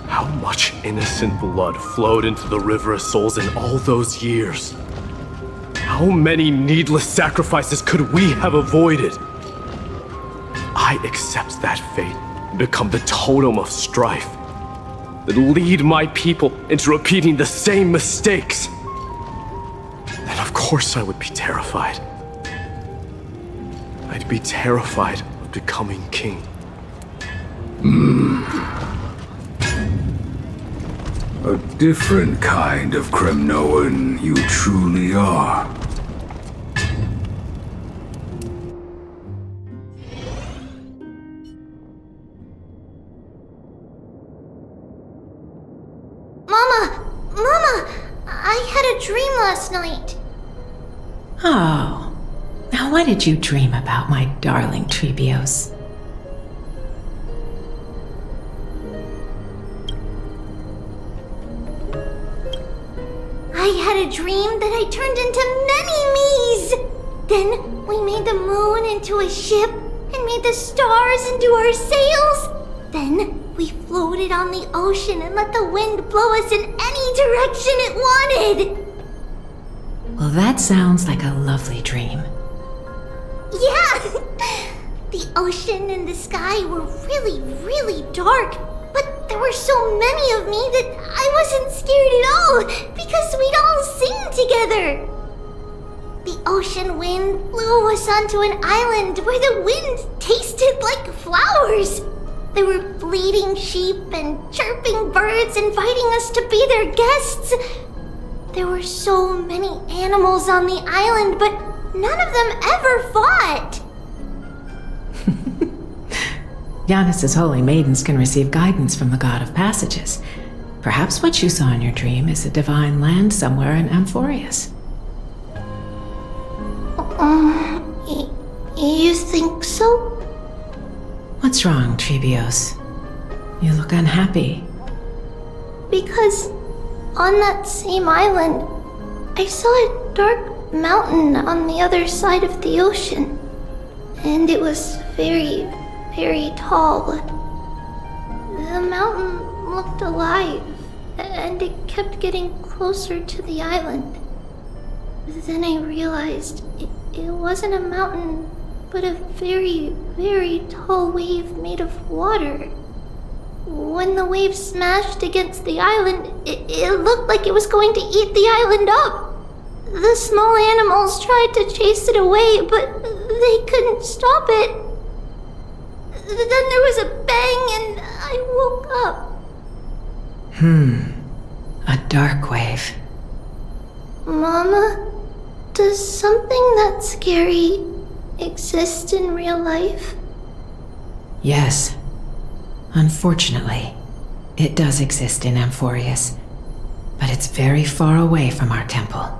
How much innocent blood flowed into the River of Souls in all those years? How many needless sacrifices could we have avoided? I accept that fate and become the totem of strife that lead my people into repeating the same mistakes. Then of course I would be terrified. I'd be terrified of becoming king. A different kind of Kremnoan you truly are. I had a dream last night. Oh. Now what did you dream about, my darling Tribbios? I had a dream that I turned into many me's. Then we made the moon into a ship and made the stars into our sails. Then we floated on the ocean and let the wind blow us in any direction it wanted. Well, that sounds like a lovely dream. Yeah! The ocean and the sky were really, really dark, but there were so many of me that I wasn't scared at all because we'd all sing together. The ocean wind blew us onto an island where the wind tasted like flowers. There were bleating sheep and chirping birds inviting us to be their guests. There were so many animals on the island, but none of them ever fought. Yanis's holy maidens can receive guidance from the god of passages. Perhaps what you saw in your dream is a divine land somewhere in Amphoreus. You think so? What's wrong, Tribbios? You look unhappy. Because on that same island, I saw a dark mountain on the other side of the ocean. And it was very, very tall. The mountain looked alive, and it kept getting closer to the island. Then I realized it wasn't a mountain, but a very, very tall wave made of water. When the wave smashed against the island, it looked like it was going to eat the island up. The small animals tried to chase it away, but they couldn't stop it. Then there was a bang and I woke up. A dark wave. Mama, does something that scary exist in real life? Yes. Unfortunately, it does exist in Amphoreus, but it's very far away from our temple.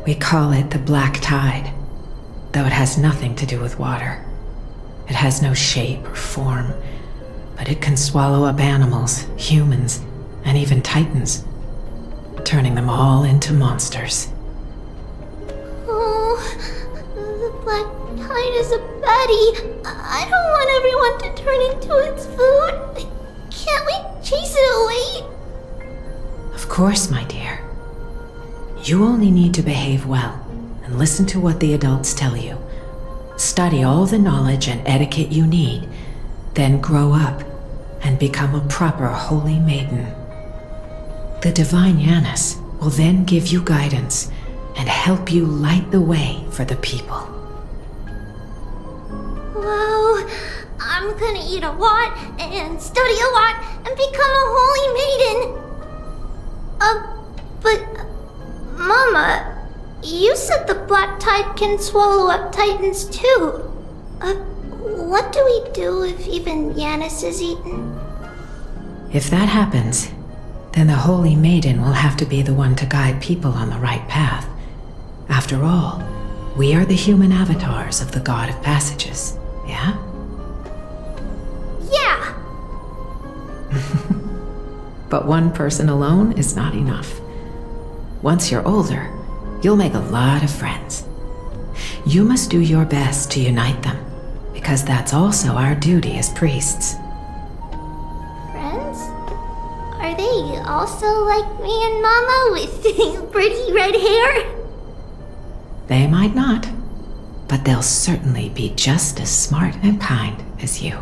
We call it the Black Tide, though it has nothing to do with water. It has no shape or form, but it can swallow up animals, humans, and even titans, turning them all into monsters. Oh, the Black Tide is a baddie. I don't want everyone to turn into its food. Can't we chase it away? Of course, my dear. You only need to behave well and listen to what the adults tell you. Study all the knowledge and etiquette you need, then grow up and become a proper holy maiden. The divine Yanis will then give you guidance and help you light the way for the people. Wow, I'm gonna eat a lot and study a lot and become a holy maiden. But Mama, you said the Black Tide can swallow up titans too. What do we do if even Yanis is eaten? If that happens, then the Holy Maiden will have to be the one to guide people on the right path. After all, we are the human avatars of the God of Passages, yeah? Yeah! But one person alone is not enough. Once you're older, you'll make a lot of friends. You must do your best to unite them, because that's also our duty as priests. Friends? Are they also like me and Mama with pretty red hair? They might not, but they'll certainly be just as smart and kind as you.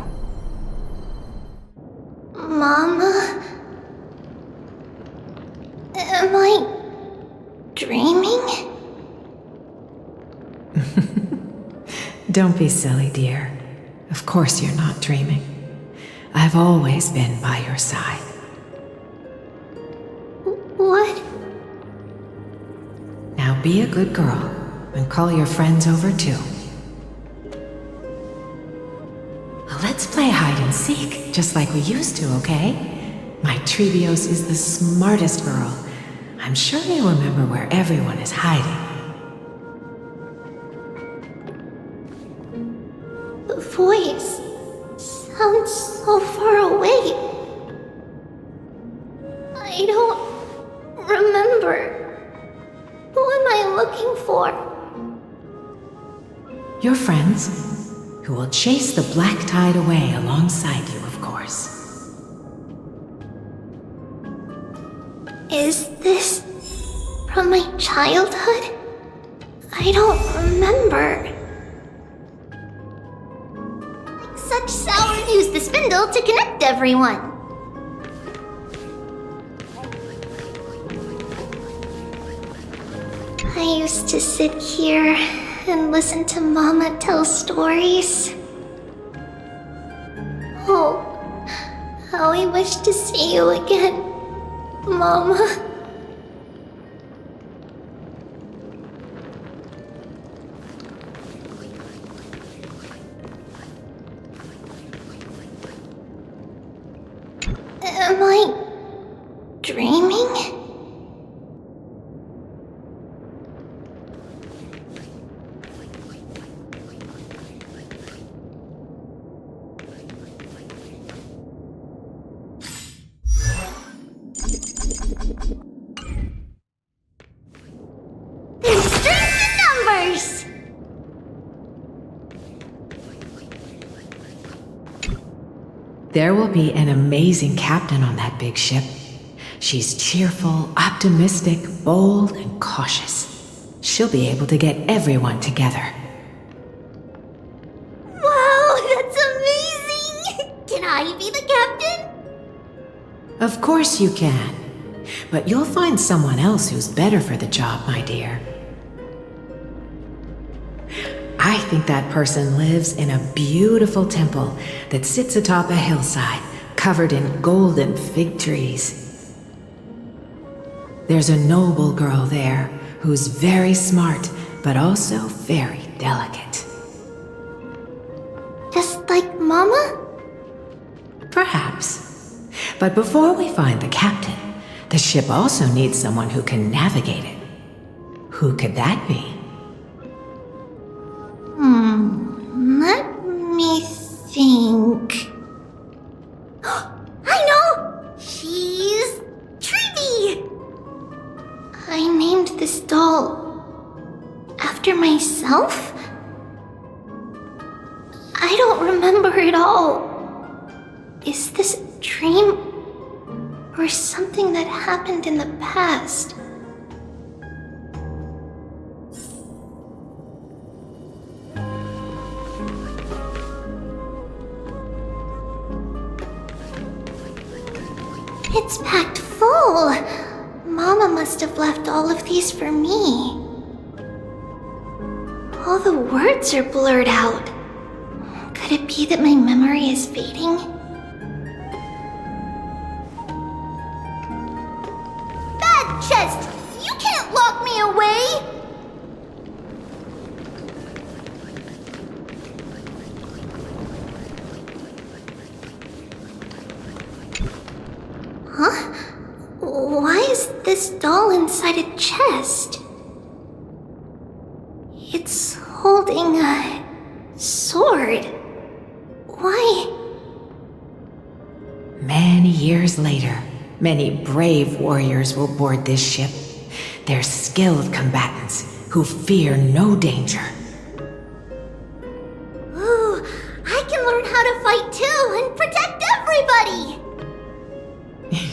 Mama? Am I dreaming? Don't be silly, dear. Of course you're not dreaming. I've always been by your side. What? Now be a good girl and call your friends over too. Let's play hide and seek, just like we used to, okay? My Tribbios is the smartest girl. I'm sure you remember where everyone is hiding. The voice sounds so far away. I don't remember. Who am I looking for? Your friends, who will chase the black tide away alongside you, of course. Is this from my childhood? I don't remember. Such sour news, the spindle to connect everyone. I used to sit here and listen to Mama tell stories. Oh, how I wish to see you again, Mama. Am I dreaming? There's strength in numbers! There will be an amazing captain on that big ship. She's cheerful, optimistic, bold, and cautious. She'll be able to get everyone together. Wow, that's amazing! Can I be the captain? Of course you can. But you'll find someone else who's better for the job, my dear. I think that person lives in a beautiful temple that sits atop a hillside, covered in golden fig trees. There's a noble girl there who's very smart, but also very delicate. Just like Mama? Perhaps. But before we find the captain, the ship also needs someone who can navigate it. Who could that be? Let me think. I know! She's Tribbie! I named this doll after myself? I don't remember it all. Is this a dream or something that happened in the past? It's packed full. Mama must have left all of these for me. All the words are blurred out. Could it be that my memory is fading? Bad chest! You can't lock me away! Huh? Why is this doll inside a chest? It's holding a sword. Why? Many years later, many brave warriors will board this ship. They're skilled combatants who fear no danger. Ooh, I can learn how to fight too and protect everybody!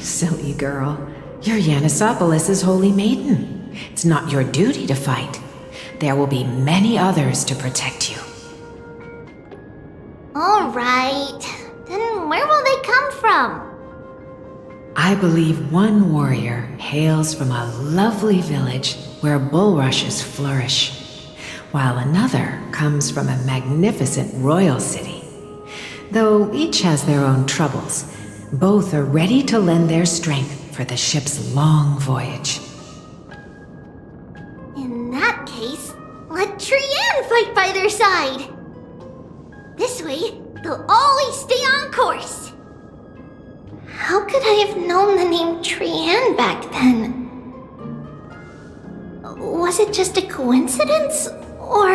Silly girl. You're Yanisopoulos' holy maiden. It's not your duty to fight. There will be many others to protect you. Alright. Then where will they come from? I believe one warrior hails from a lovely village where bulrushes flourish, while another comes from a magnificent royal city. Though each has their own troubles, both are ready to lend their strength for the ship's long voyage. In that case, let Trianne fight by their side! This way, they'll always stay on course! How could I have known the name Trianne back then? Was it just a coincidence? Or...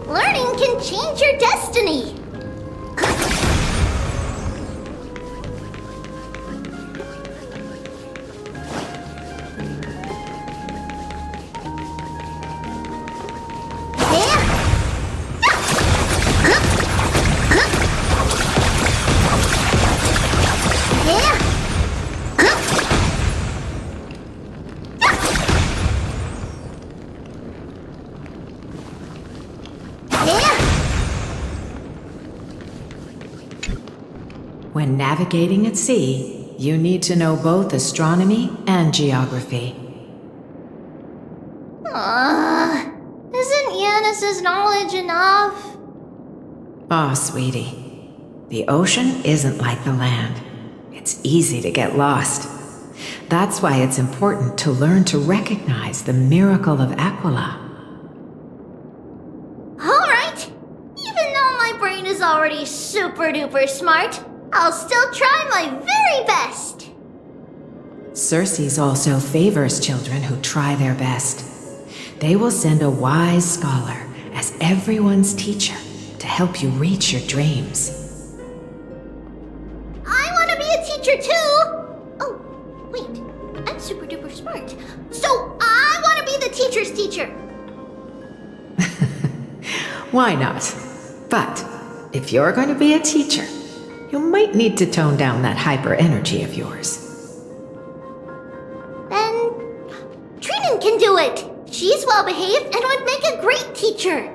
Learning can change your destiny! When navigating at sea, you need to know both astronomy and geography. Isn't Yanis's knowledge enough? Oh, sweetie. The ocean isn't like the land. It's easy to get lost. That's why it's important to learn to recognize the miracle of Aglaea. Alright! Even though my brain is already super duper smart, I'll still try my very best! Circe also favors children who try their best. They will send a wise scholar as everyone's teacher to help you reach your dreams. I want to be a teacher too! Oh, wait, I'm super duper smart. So I want to be the teacher's teacher! Why not? But if you're going to be a teacher, you might need to tone down that hyper energy of yours. Then Trinan can do it! She's well behaved and would make a great teacher!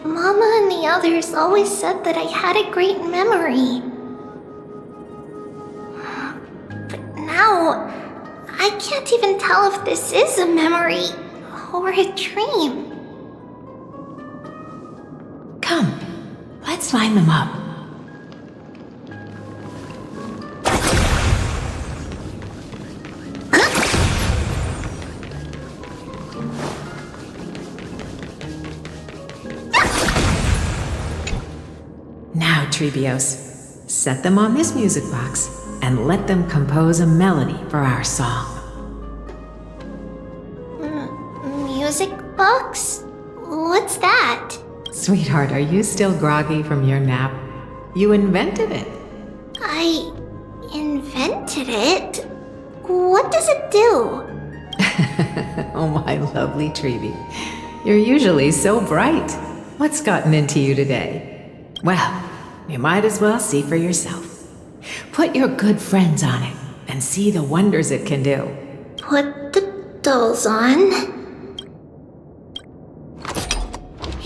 Mama and the others always said that I had a great memory. But now, I can't even tell if this is a memory or a dream. Come, let's line them up. Now, Tribbios, set them on this music box and let them compose a melody for our song. Music box? What's that? Sweetheart, are you still groggy from your nap? You invented it. I invented it? What does it do? Oh, my lovely Tribbie. You're usually so bright. What's gotten into you today? Well, you might as well see for yourself. Put your good friends on it and see the wonders it can do. Put the dolls on.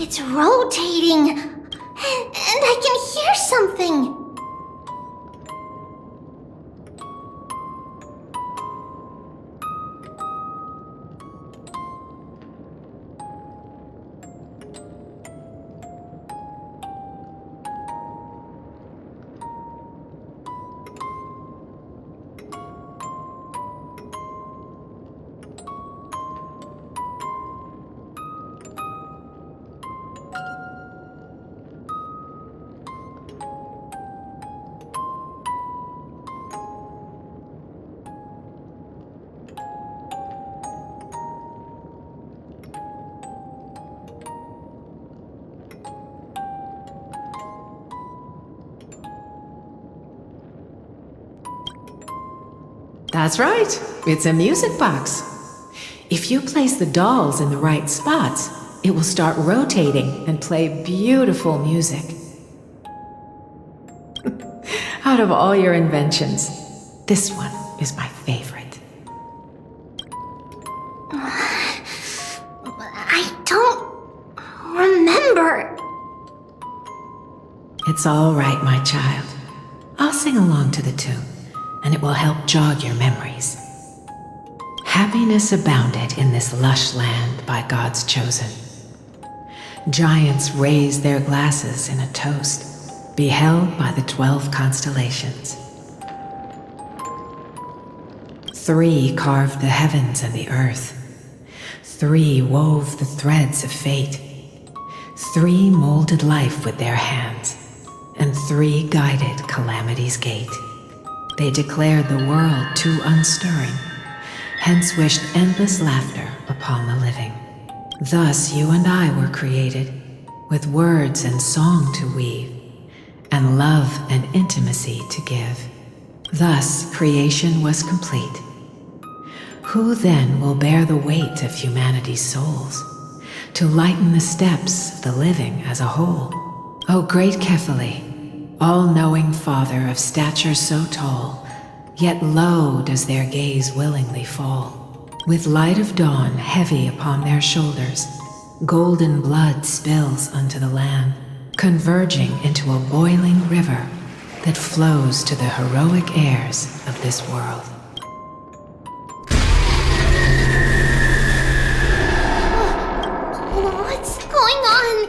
It's rotating, and I can hear something. That's right, it's a music box. If you place the dolls in the right spots, it will start rotating and play beautiful music. Out of all your inventions, this one is my favorite. I don't remember. It's all right, my child. I'll sing along to the tune, and it will help jog your memories. Happiness abounded in this lush land by God's chosen. Giants raised their glasses in a toast, beheld by the 12 constellations. 3 carved the heavens and the earth. 3 wove the threads of fate. 3 molded life with their hands, and 3 guided Calamity's gate. They declared the world too unstirring, hence wished endless laughter upon the living. Thus you and I were created, with words and song to weave, and love and intimacy to give. Thus creation was complete. Who then will bear the weight of humanity's souls, to lighten the steps of the living as a whole? O great Kephili, all-knowing Father of stature so tall, yet low does their gaze willingly fall. With light of dawn heavy upon their shoulders, golden blood spills unto the land, converging into a boiling river that flows to the heroic heirs of this world. What's going on?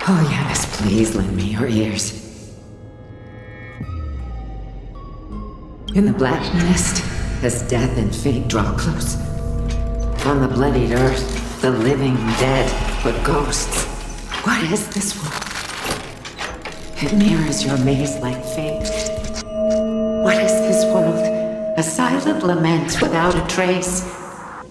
Oh yes, please lend me your ears. In the black mist, as death and fate draw close, on the bloodied earth, the living dead, but ghosts. What is this world? It mirrors your maze-like fate. What is this world? A silent lament without a trace.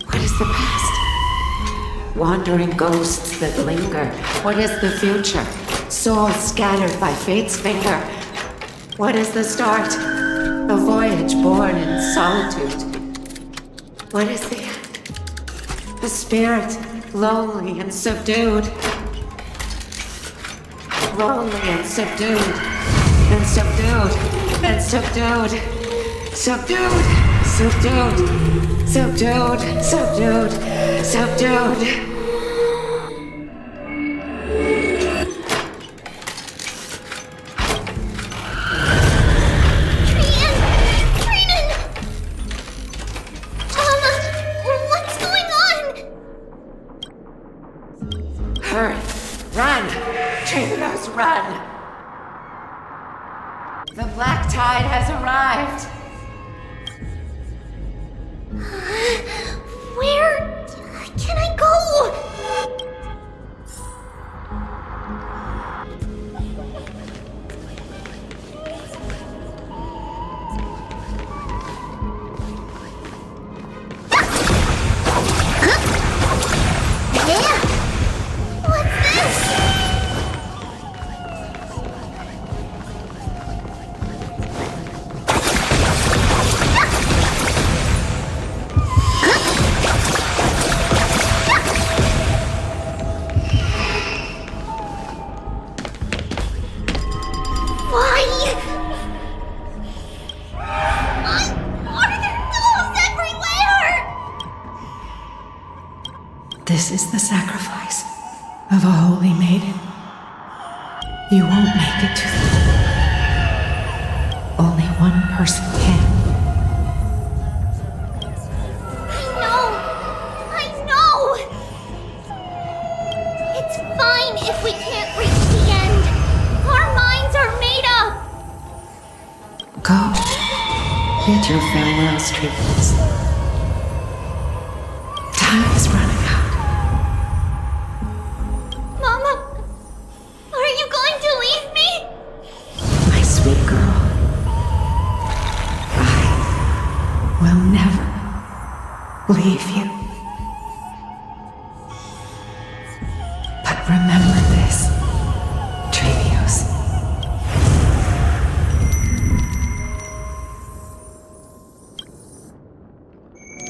What is the past? Wandering ghosts that linger. What is the future? Souls scattered by fate's finger. What is the start? A voyage born in solitude. What is the end? A spirit, lonely and subdued. Lonely and subdued. And subdued. And subdued. Subdued. Subdued. Subdued. Subdued. Subdued. The black tide has arrived. Where can I go? This is the sacrifice of a holy maiden. You won't make it to the goal. Only one person can. I know! It's fine if we can't reach the end. Our minds are made up. Go. Bid your farewells, Tribbie. Time is running out. Leave you. But remember this, Tribbie.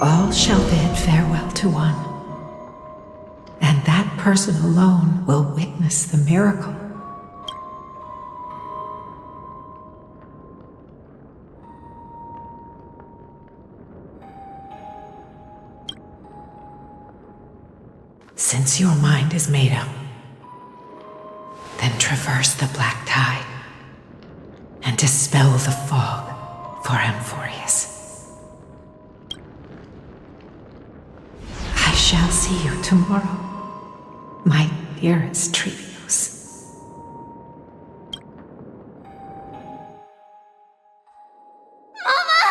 All shall bid farewell to one, and that person alone will witness the miracle. Since your mind is made up, then traverse the black tide and dispel the fog for Amphoreus. I shall see you tomorrow, my dearest Tribbie. Mama!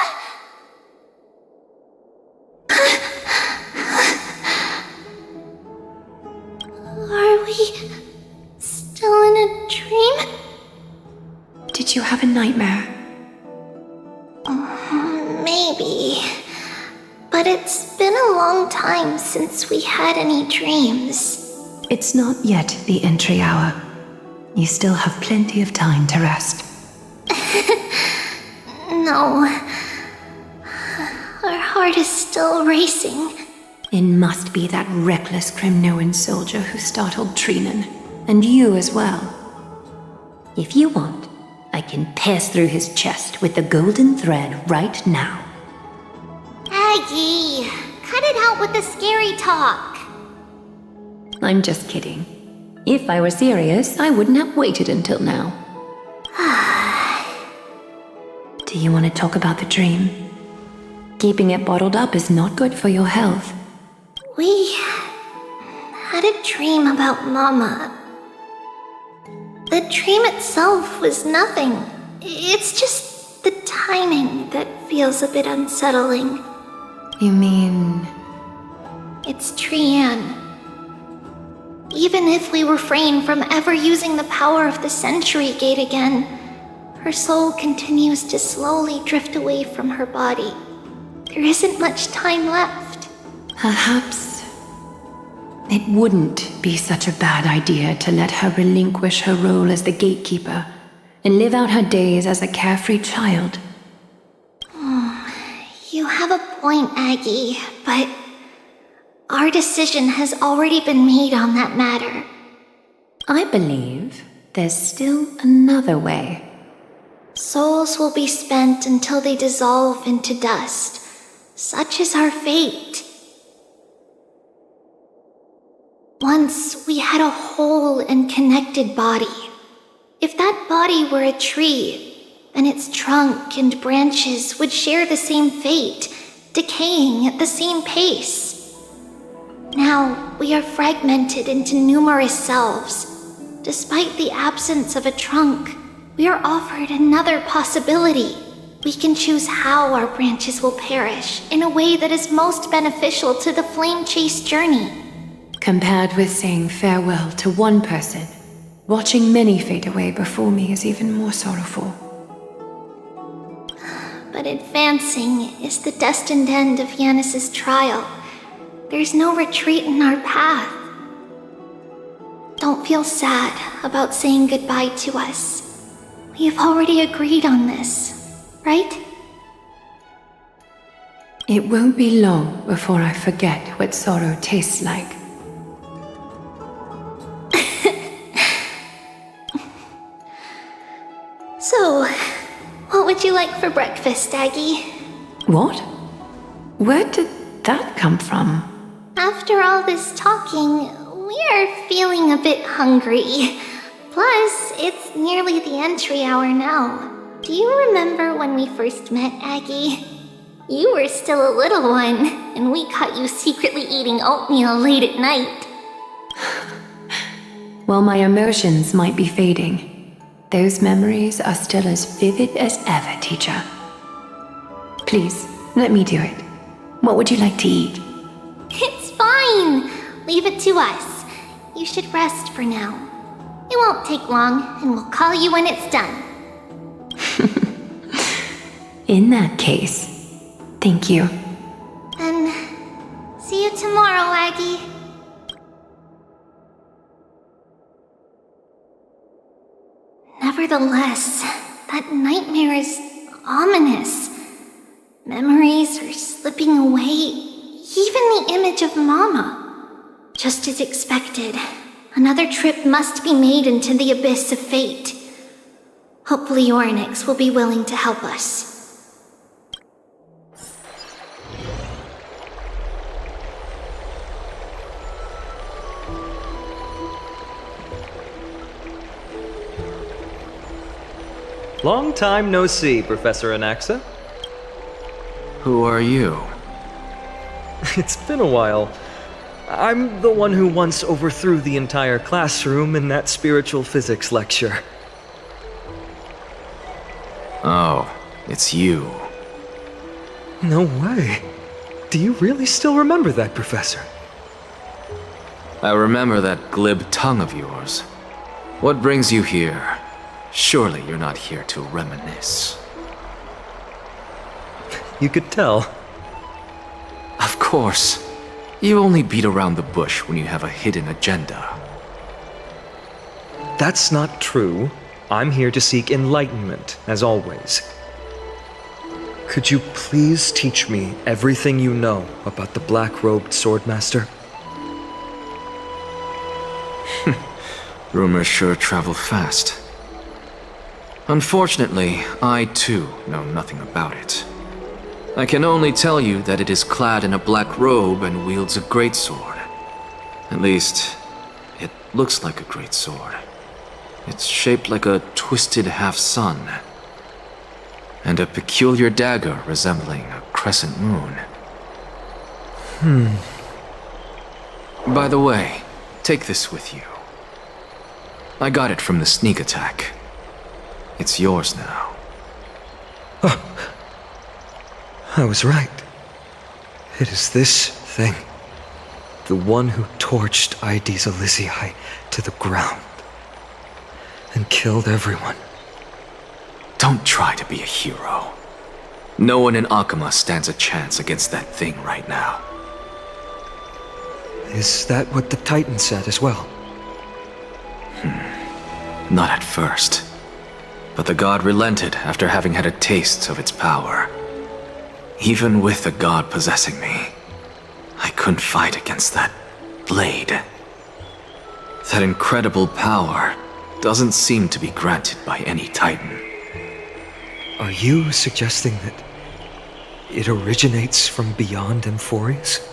Did you have a nightmare? Maybe. But it's been a long time since we had any dreams. It's not yet the entry hour. You still have plenty of time to rest. No. Our heart is still racing. It must be that reckless Cremnoan soldier who startled Trinon. And you as well. If you want, I can pass through his chest with the golden thread right now. Aggie, cut it out with the scary talk. I'm just kidding. If I were serious, I wouldn't have waited until now. Do you want to talk about the dream? Keeping it bottled up is not good for your health. We had a dream about Mama. The dream itself was nothing. It's just the timing that feels a bit unsettling. You mean... It's Trianne. Even if we refrain from ever using the power of the Century Gate again, her soul continues to slowly drift away from her body. There isn't much time left. Perhaps it wouldn't be such a bad idea to let her relinquish her role as the gatekeeper and live out her days as a carefree child. You have a point, Aggie, but our decision has already been made on that matter. I believe there's still another way. Souls will be spent until they dissolve into dust. Such is our fate. Once we had a whole and connected body. If that body were a tree, then its trunk and branches would share the same fate, decaying at the same pace. Now we are fragmented into numerous selves. Despite the absence of a trunk, we are offered another possibility. We can choose how our branches will perish in a way that is most beneficial to the flame chase journey. Compared with saying farewell to one person, watching many fade away before me is even more sorrowful. But advancing is the destined end of Yanis's trial. There's no retreat in our path. Don't feel sad about saying goodbye to us. We have already agreed on this, right? It won't be long before I forget what sorrow tastes like. So, what would you like for breakfast, Aggie? What? Where did that come from? After all this talking, we are feeling a bit hungry. Plus, it's nearly the entry hour now. Do you remember when we first met, Aggie? You were still a little one, and we caught you secretly eating oatmeal late at night. While my emotions might be fading, those memories are still as vivid as ever, teacher. Please, let me do it. What would you like to eat? It's fine! Leave it to us. You should rest for now. It won't take long, and we'll call you when it's done. In that case, thank you. And see you tomorrow, Aggie. Nevertheless, that nightmare is ominous. Memories are slipping away, even the image of Mama. Just as expected, another trip must be made into the abyss of fate. Hopefully Orynyx will be willing to help us. Long time no see, Professor Anaxa. Who are you? It's been a while. I'm the one who once overthrew the entire classroom in that spiritual physics lecture. Oh, it's you. No way. Do you really still remember that, Professor? I remember that glib tongue of yours. What brings you here? Surely you're not here to reminisce. You could tell. Of course. You only beat around the bush when you have a hidden agenda. That's not true. I'm here to seek enlightenment, as always. Could you please teach me everything you know about the black-robed swordmaster? Rumors sure travel fast. Unfortunately, I too know nothing about it. I can only tell you that it is clad in a black robe and wields a greatsword. At least, it looks like a greatsword. It's shaped like a twisted half-sun, and a peculiar dagger resembling a crescent moon. By the way, take this with you. I got it from the sneak attack. It's yours now. I was right. It is this thing. The one who torched Aedes Elysiae to the ground. And killed everyone. Don't try to be a hero. No one in Akama stands a chance against that thing right now. Is that what the Titan said as well? Not at first. But the god relented after having had a taste of its power. Even with the god possessing me, I couldn't fight against that blade. That incredible power doesn't seem to be granted by any Titan. Are you suggesting that it originates from beyond Amphoreus?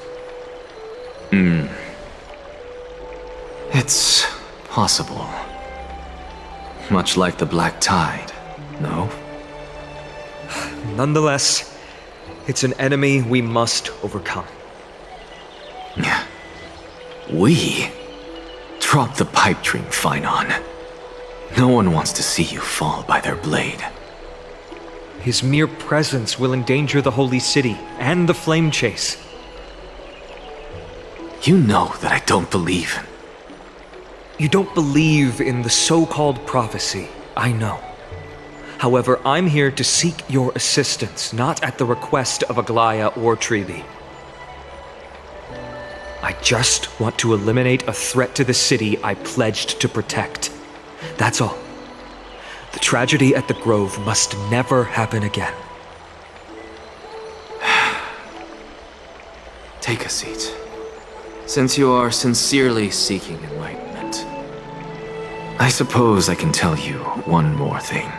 It's possible. Much like the Black Tide, no? Nonetheless, it's an enemy we must overcome. We? Drop the pipe dream, Phainon. No one wants to see you fall by their blade. His mere presence will endanger the Holy City and the Flame Chase. You know that I don't believe. You don't believe in the so-called prophecy, I know. However, I'm here to seek your assistance, not at the request of Aglaea or Tribbie. I just want to eliminate a threat to the city I pledged to protect. That's all. The tragedy at the Grove must never happen again. Take a seat. Since you are sincerely seeking enlightenment, I suppose I can tell you one more thing.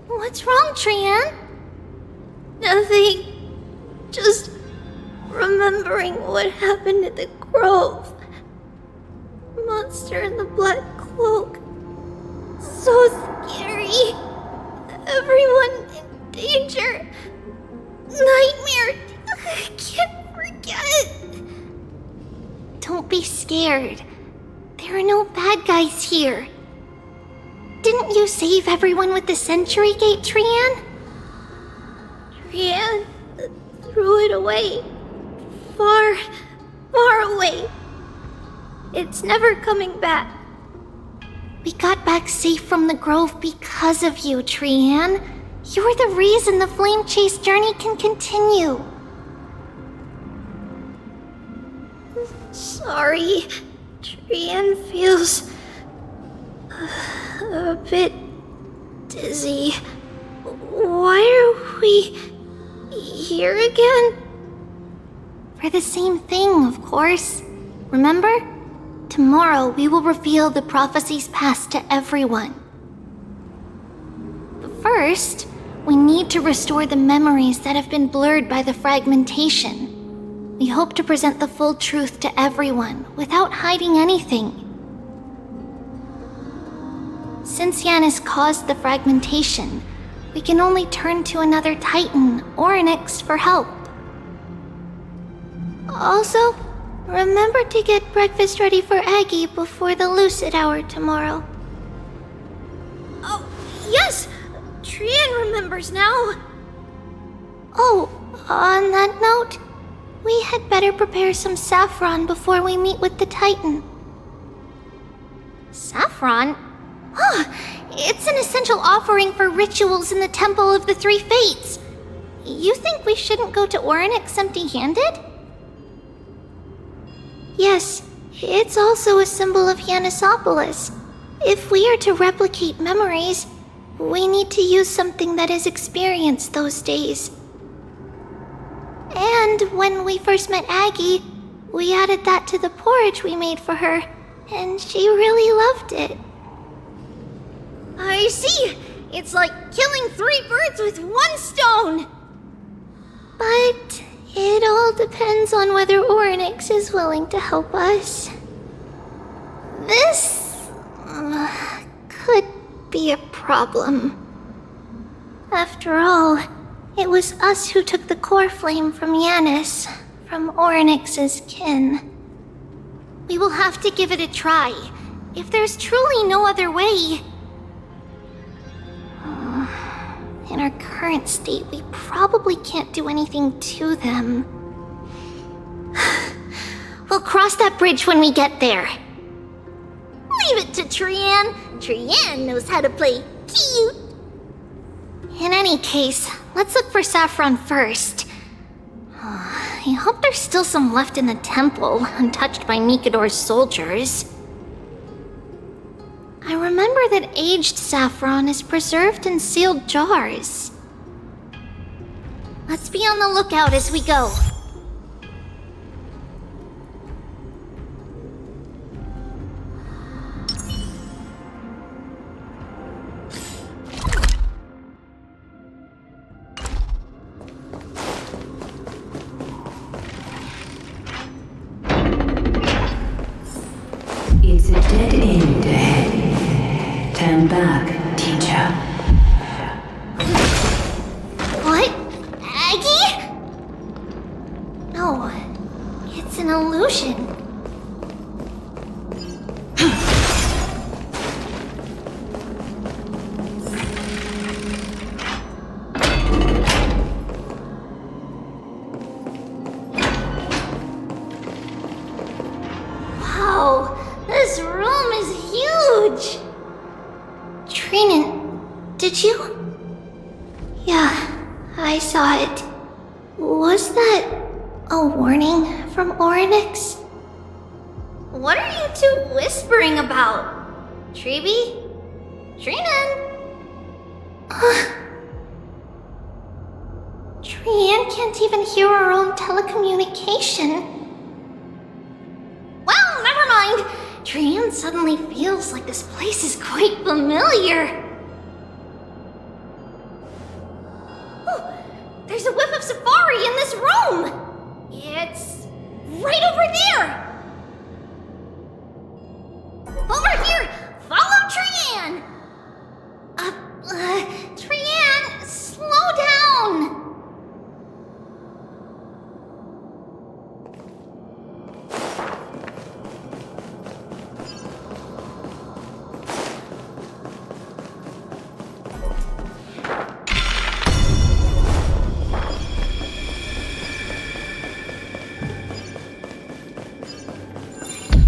What's wrong, Trian? Nothing. Just remembering what happened at the Grove. Monster in the black cloak. So scary. Everyone in danger. Nightmare. I can't forget. Don't be scared. There are no bad guys here. Didn't you save everyone with the Century Gate, Trian? Trian threw it away. Far, far away. It's never coming back. We got back safe from the Grove because of you, Trian. You're the reason the Flame Chase journey can continue. Sorry. Trian feels a bit dizzy. Why are we here again? For the same thing, of course. Remember? Tomorrow we will reveal the prophecies past to everyone. But first, we need to restore the memories that have been blurred by the fragmentation. We hope to present the full truth to everyone without hiding anything. Since Yanis caused the fragmentation, we can only turn to another Titan or Nyx for help. Also, remember to get breakfast ready for Aggie before the lucid hour tomorrow. Oh, yes! Trian remembers now. Oh, On that note, we had better prepare some saffron before we meet with the Titan. Saffron? Oh, it's an essential offering for rituals in the Temple of the Three Fates. You think we shouldn't go to Orynyx empty-handed? Yes, it's also a symbol of Yanisopolis. If we are to replicate memories, we need to use something that has experienced those days. And when we first met Aggie, we added that to the porridge we made for her, and she really loved it. I see! It's like killing 3 birds with 1 stone! But it all depends on whether Orynyx is willing to help us. This could be a problem. After all, it was us who took the core flame from Yanis, from Orynyx's kin. We will have to give it a try. If there's truly no other way... In our current state, we probably can't do anything to them. We'll cross that bridge when we get there. Leave it to Trian. Trian knows how to play cute. In any case, let's look for saffron first. I hope there's still some left in the temple, untouched by Nikador's soldiers. I remember that aged saffron is preserved in sealed jars. Let's be on the lookout as we go. It's a dead end ahead. Turn back, teacher. What? Aggie? No, it's an illusion. Wow, this room is huge! Trinan, did you? Yeah, I saw it. Was that a warning from Orynyx? What are you two whispering about? Tribbie? Trinan? Trian can't even hear her own telecommunication. Well, never mind. Trian suddenly feels like this place is quite familiar. Oh, there's a whiff of safari in this room! It's right over there! Over here! Follow Trian! Trian, slow down!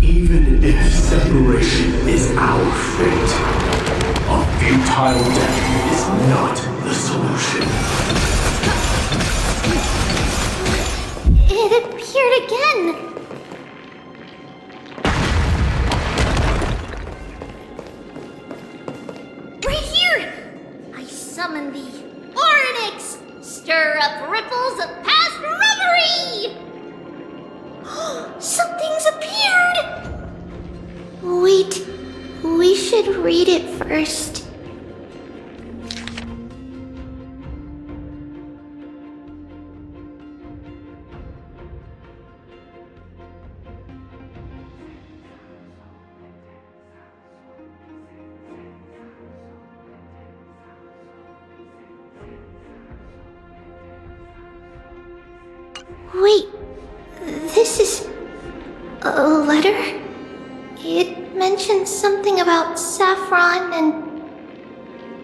Even if separation is our fate, a futile death is not the solution. It appeared again! Right here! I summon thee, Orynyx! Stir up ripples of past reverie! Something's appeared! Wait, we should read it first. Wait, this is a letter? It mentions something about saffron and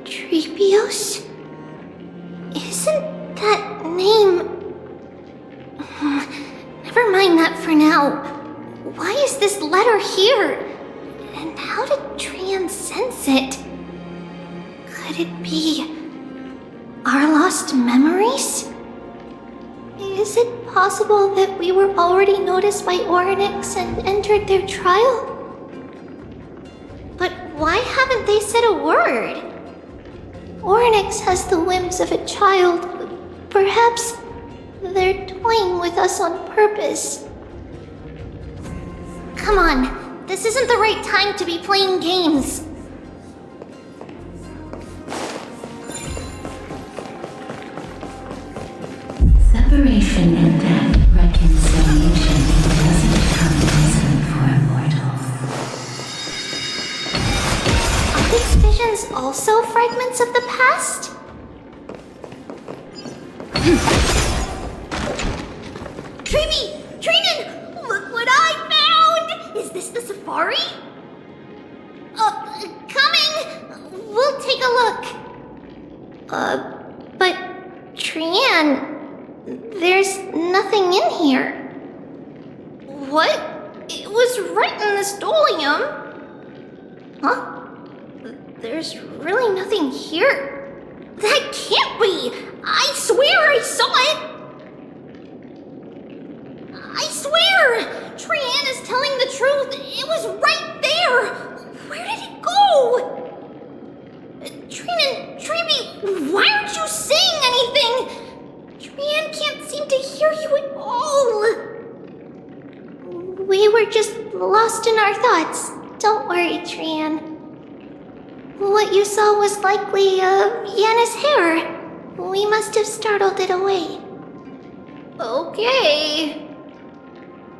Tribbios? Isn't that name mind that for now. Why is this letter here? And how did Trian sense it? Could it be our lost memories? Is it possible that we were already noticed by Orynyx and entered their trial? But why haven't they said a word? Orynyx has the whims of a child. Perhaps they're toying with us on purpose. Come on, this isn't the right time to be playing games. Separation and death, reconciliation doesn't come easily for a mortal. Are these visions also fragments of the past? Tribbie! Trinan! Look what I found! Is this the safari? Coming! We'll take a look. But Trian... There's nothing in here. What? It was right in the stolium. Huh? There's really nothing here. That can't be! I swear I saw it! I swear! Trian is telling the truth. It was right there! Where did it go? Trinan, Tribbie, why aren't you saying anything? Trian can't seem to hear you at all. We were just lost in our thoughts. Don't worry, Trian. What you saw was likely, Yanna's hair. We must have startled it away. Okay.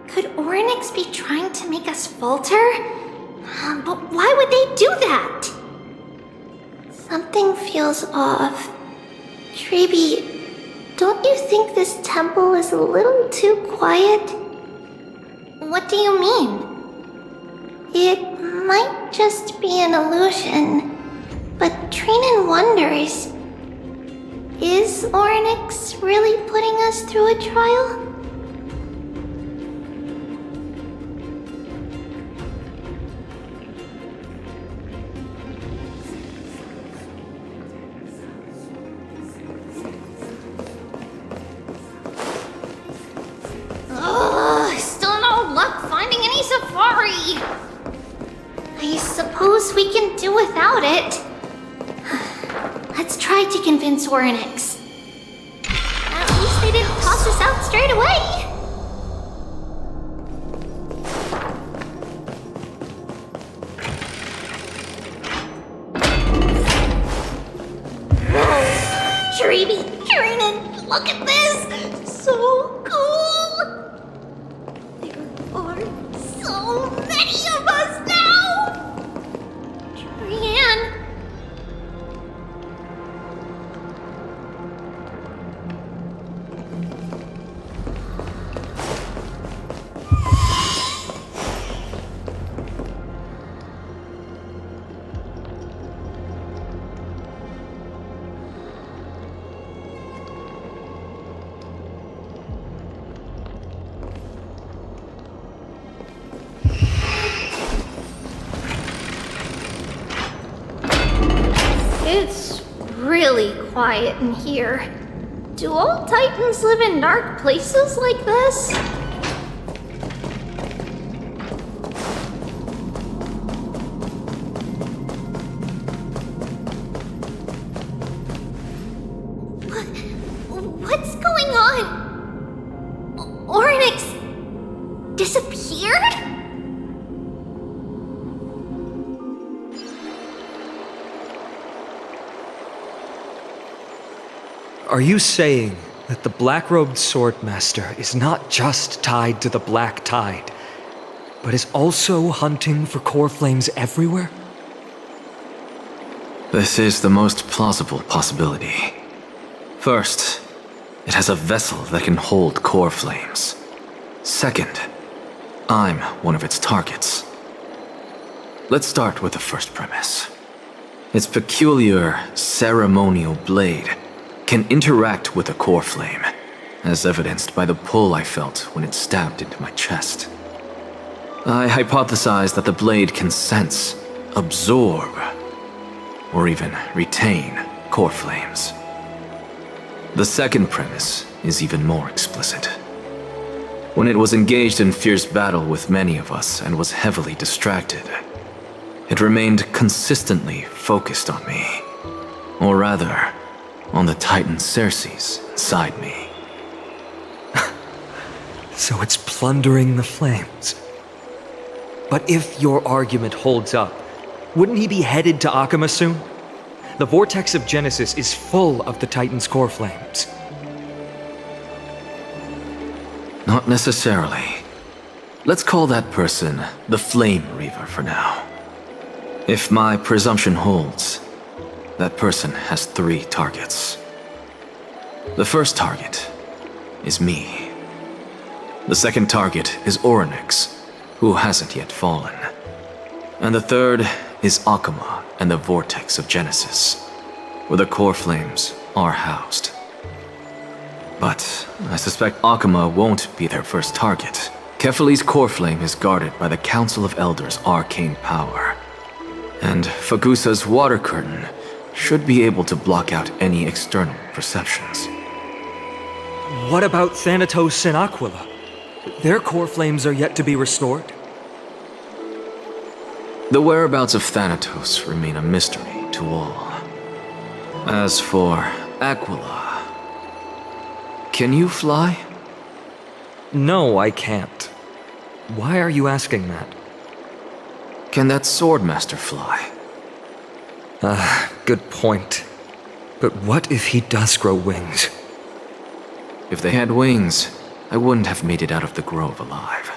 Could Orynyx be trying to make us falter? But why would they do that? Something feels off. Tribbie, don't you think this temple is a little too quiet? What do you mean? It might just be an illusion, but Trinan wonders, is Orynyx really putting us through a trial? Still no luck finding any safari. I suppose we can do without it. Let's try to convince Orynyx. At least they didn't toss us out straight away. Whoa! Tribbie, Trinan, look at this! So cool! There are so many of us now! Trian! It's really quiet in here. Do all Titans live in dark places like this? What's going on? Orynyx disappeared? Are you saying that the black-robed swordmaster is not just tied to the Black Tide, but is also hunting for core flames everywhere? This is the most plausible possibility. First, it has a vessel that can hold core flames. Second, I'm one of its targets. Let's start with the first premise. Its peculiar ceremonial blade can interact with a core flame, as evidenced by the pull I felt when it stabbed into my chest. I hypothesized that the blade can sense, absorb, or even retain core flames. The second premise is even more explicit. When it was engaged in fierce battle with many of us and was heavily distracted, it remained consistently focused on me. Or rather, on the Titan Circes inside me. So it's plundering the flames. But if your argument holds up, wouldn't he be headed to Akama soon? The vortex of Genesis is full of the Titan's core flames. Not necessarily. Let's call that person the Flame Reaver for now. If my presumption holds, that person has 3 targets. The first target is me. The second target is Orynyx, who hasn't yet fallen. And the third is Akama and the Vortex of Genesis, where the core flames are housed. But I suspect Akama won't be their first target. Kefali's core flame is guarded by the Council of Elders' arcane power. And Fagusa's water curtain should be able to block out any external perceptions. What about Thanatos and Aquila? Their core flames are yet to be restored. The whereabouts of Thanatos remain a mystery to all. As for Aquila, can you fly? No, I can't. Why are you asking that? Can that Swordmaster fly? Good point. But what if he does grow wings? If they had wings, I wouldn't have made it out of the grove alive.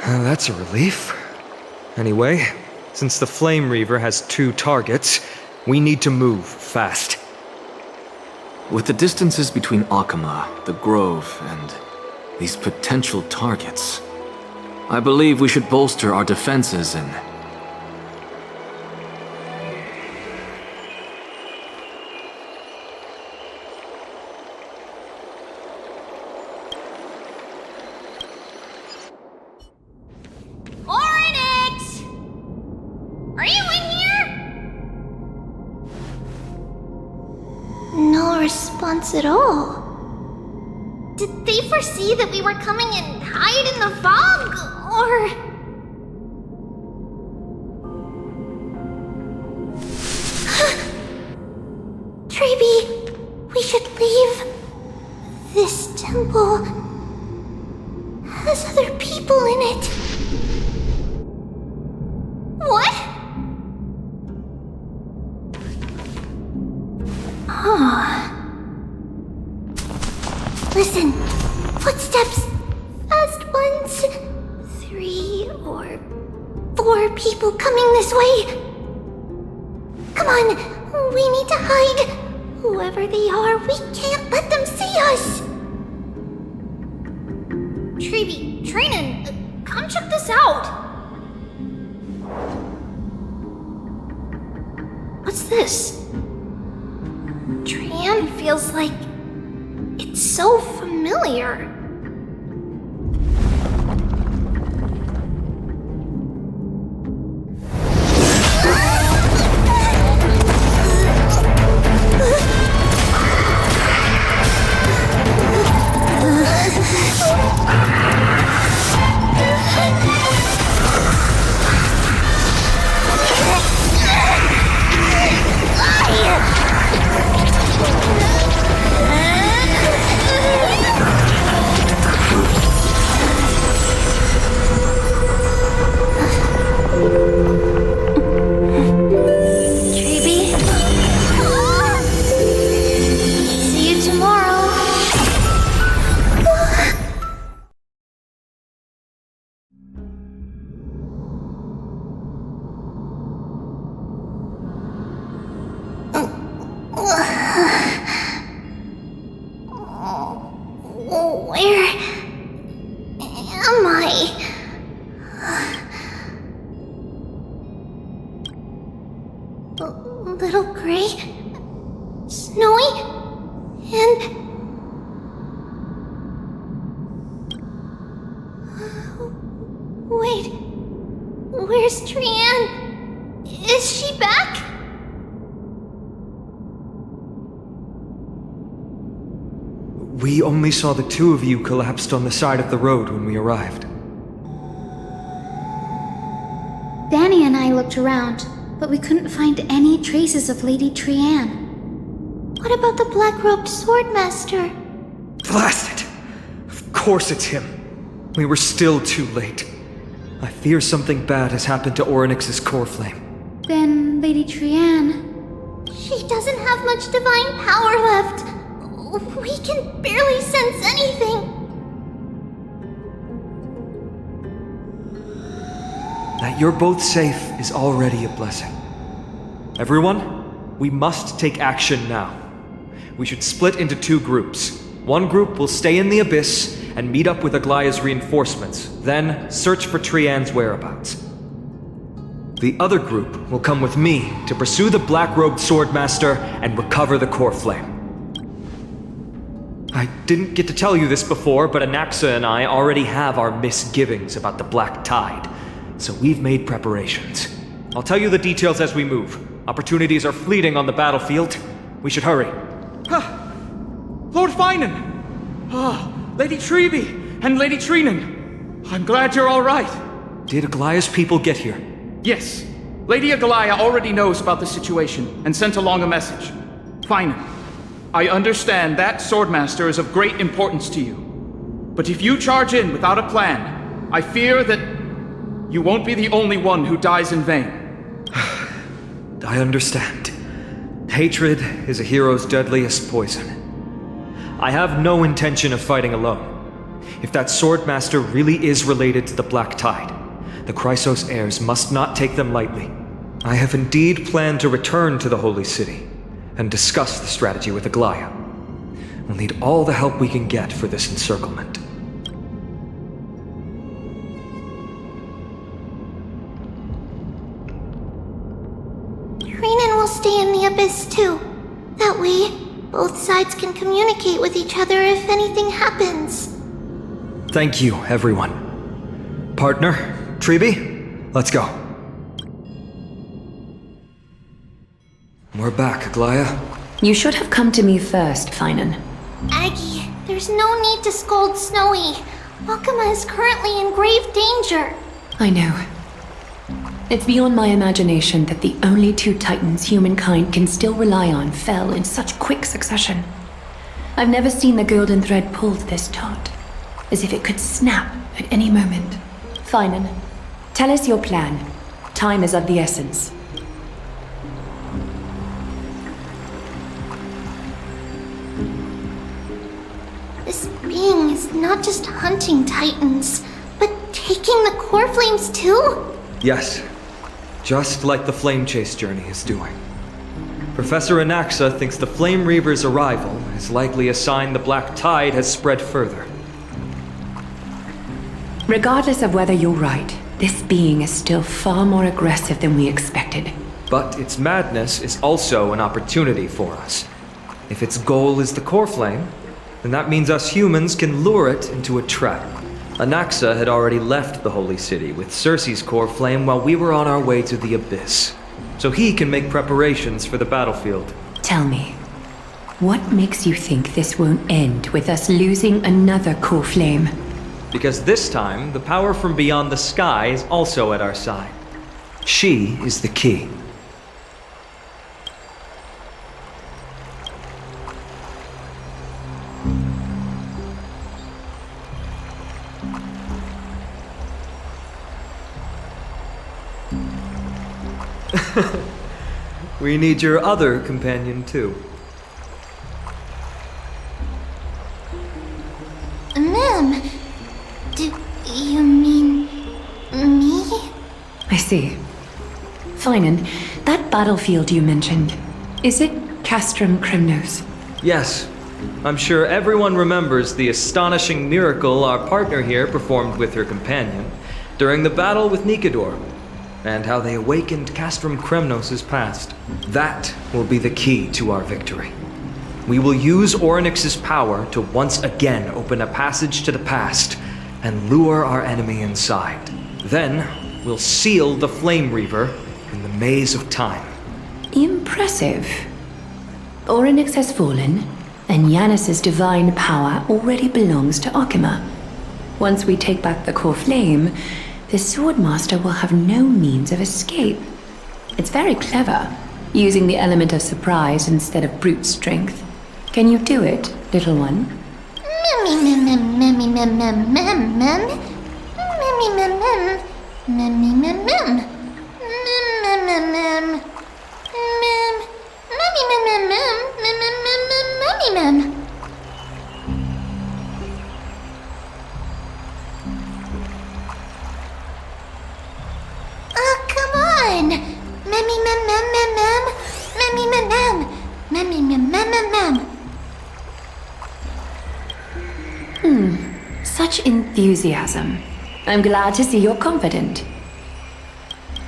That's a relief. Anyway, since the Flame Reaver has 2 targets, we need to move fast. With the distances between Akama, the grove, and these potential targets, I believe we should bolster our defenses and... Orynyx! Are you in here? No response at all. Did they foresee that we were coming and hide in the fog, or... Tribbie, we should leave. This temple has other people in it. What? Oh. Listen, footsteps. Fast ones. 3 or 4 people coming this way. Come on, we need to hide. Whoever they are, we can't let them see us. Tribbie, Phainon, come check this out. What's this? Tran feels like it's so familiar. Where am I? Little Gray? Snowy? And... Wait, where's Trianne? Is she back? We only saw the two of you collapsed on the side of the road when we arrived. Danny and I looked around, but we couldn't find any traces of Lady Trianne. What about the black-robed swordmaster? Blast it! Of course it's him. We were still too late. I fear something bad has happened to Orynyx's core flame. Then Lady Trianne... She doesn't have much divine power left. We can barely sense anything. That you're both safe is already a blessing. Everyone, we must take action now. We should split into two groups. One group will stay in the Abyss and meet up with Aglaea's reinforcements, then search for Trianne's whereabouts. The other group will come with me to pursue the black-robed swordmaster and recover the core flame. I didn't get to tell you this before, but Anaxa and I already have our misgivings about the Black Tide, so we've made preparations. I'll tell you the details as we move. Opportunities are fleeting on the battlefield. We should hurry. Lord Phainon! Lady Tribbie and Lady Trinan. I'm glad you're all right. Did Aglaea's people get here? Yes. Lady Aglaea already knows about the situation and sent along a message. Phainon, I understand that swordmaster is of great importance to you. But if you charge in without a plan, I fear that you won't be the only one who dies in vain. I understand. Hatred is a hero's deadliest poison. I have no intention of fighting alone. If that swordmaster really is related to the Black Tide, the Chrysos heirs must not take them lightly. I have indeed planned to return to the Holy City and discuss the strategy with Aglaea. We'll need all the help we can get for this encirclement. Trinan will stay in the Abyss too. That way, both sides can communicate with each other if anything happens. Thank you, everyone. Partner, Tribbie, let's go. We're back, Aglaea. You should have come to me first, Phainon. Aggie, there's no need to scold Snowy. Wakama is currently in grave danger. I know. It's beyond my imagination that the only two titans humankind can still rely on fell in such quick succession. I've never seen the golden thread pulled this taut, as if it could snap at any moment. Phainon, tell us your plan. Time is of the essence. This being is not just hunting titans, but taking the core flames too? Yes. Just like the Flame Chase journey is doing. Professor Anaxa thinks the Flame Reaver's arrival is likely a sign the Black Tide has spread further. Regardless of whether you're right, this being is still far more aggressive than we expected. But its madness is also an opportunity for us. If its goal is the core flame, then that means us humans can lure it into a trap. Anaxa had already left the Holy City with Circe's core flame while we were on our way to the Abyss, so he can make preparations for the battlefield. Tell me, what makes you think this won't end with us losing another core flame? Because this time, the power from beyond the sky is also at our side. She is the key. We need your other companion, too. Ma'am, do you mean me? I see. Phainon, that battlefield you mentioned, is it Castrum Kremnos? Yes. I'm sure everyone remembers the astonishing miracle our partner here performed with her companion during the battle with Nikador, and how they awakened Castrum Kremnos' past. That will be the key to our victory. we will use Orynyx's power to once again open a passage to the past and lure our enemy inside. Then, we'll seal the Flame Reaver in the maze of time. Impressive. Orynyx has fallen, and Yanis's divine power already belongs to Akima. Once we take back the core flame, the Swordmaster will have no means of escape. It's very clever, using the element of surprise instead of brute strength. Can you do it, little one? Oh, come on! Such enthusiasm. I'm glad to see you're confident.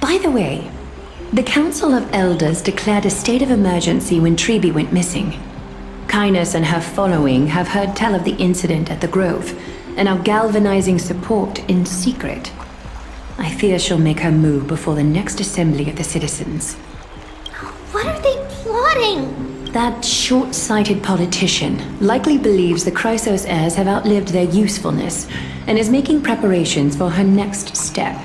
By the way, the Council of Elders declared a state of emergency when Tribbie went missing. Kainos and her following have heard tell of the incident at the Grove and are galvanizing support in secret. I fear she'll make her move before the next assembly of the citizens. What are they plotting? That short-sighted politician likely believes the Chrysos heirs have outlived their usefulness and is making preparations for her next step.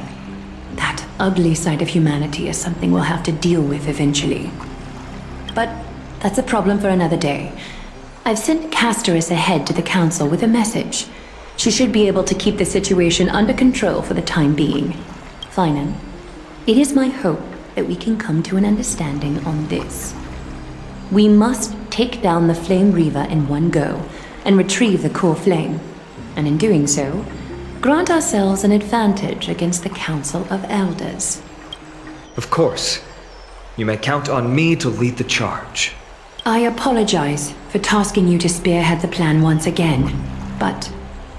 That ugly side of humanity is something we'll have to deal with eventually. But that's a problem for another day. I've sent Castorice ahead to the council with a message. She should be able to keep the situation under control for the time being. Phainon, it is my hope that we can come to an understanding on this. We must take down the Flame Reaver in one go and retrieve the core flame, and in doing so, grant ourselves an advantage against the Council of Elders. Of course. You may count on me to lead the charge. I apologize for tasking you to spearhead the plan once again, but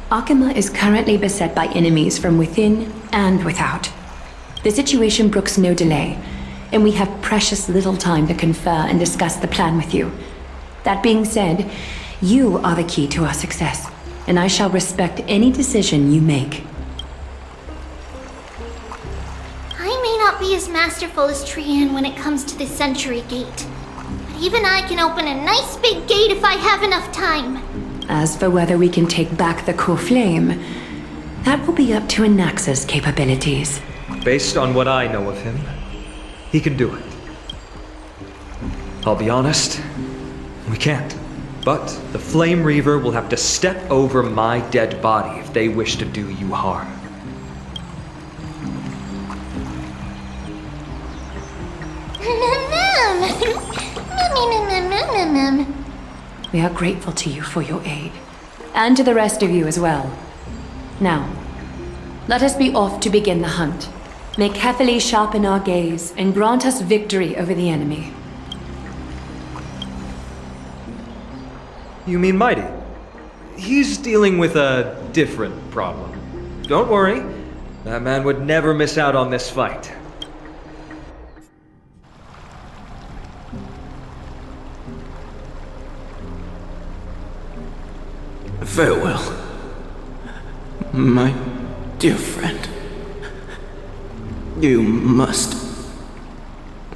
Akima is currently beset by enemies from within and without. The situation brooks no delay, and we have precious little time to confer and discuss the plan with you. That being said, you are the key to our success, and I shall respect any decision you make. I may not be as masterful as Trian when it comes to the Century Gate, but even I can open a nice big gate if I have enough time. As for whether we can take back the core flame, that will be up to Anaxa's capabilities. Based on what I know of him, he can do it. I'll be honest, we can't. But the Flame Reaver will have to step over my dead body if they wish to do you harm. We are grateful to you for your aid, and to the rest of you as well. Now, let us be off to begin the hunt. May carefully sharpen our gaze and grant us victory over the enemy. You mean Mydei? He's dealing with a different problem. Don't worry, that man would never miss out on this fight. Farewell, my dear friend. You must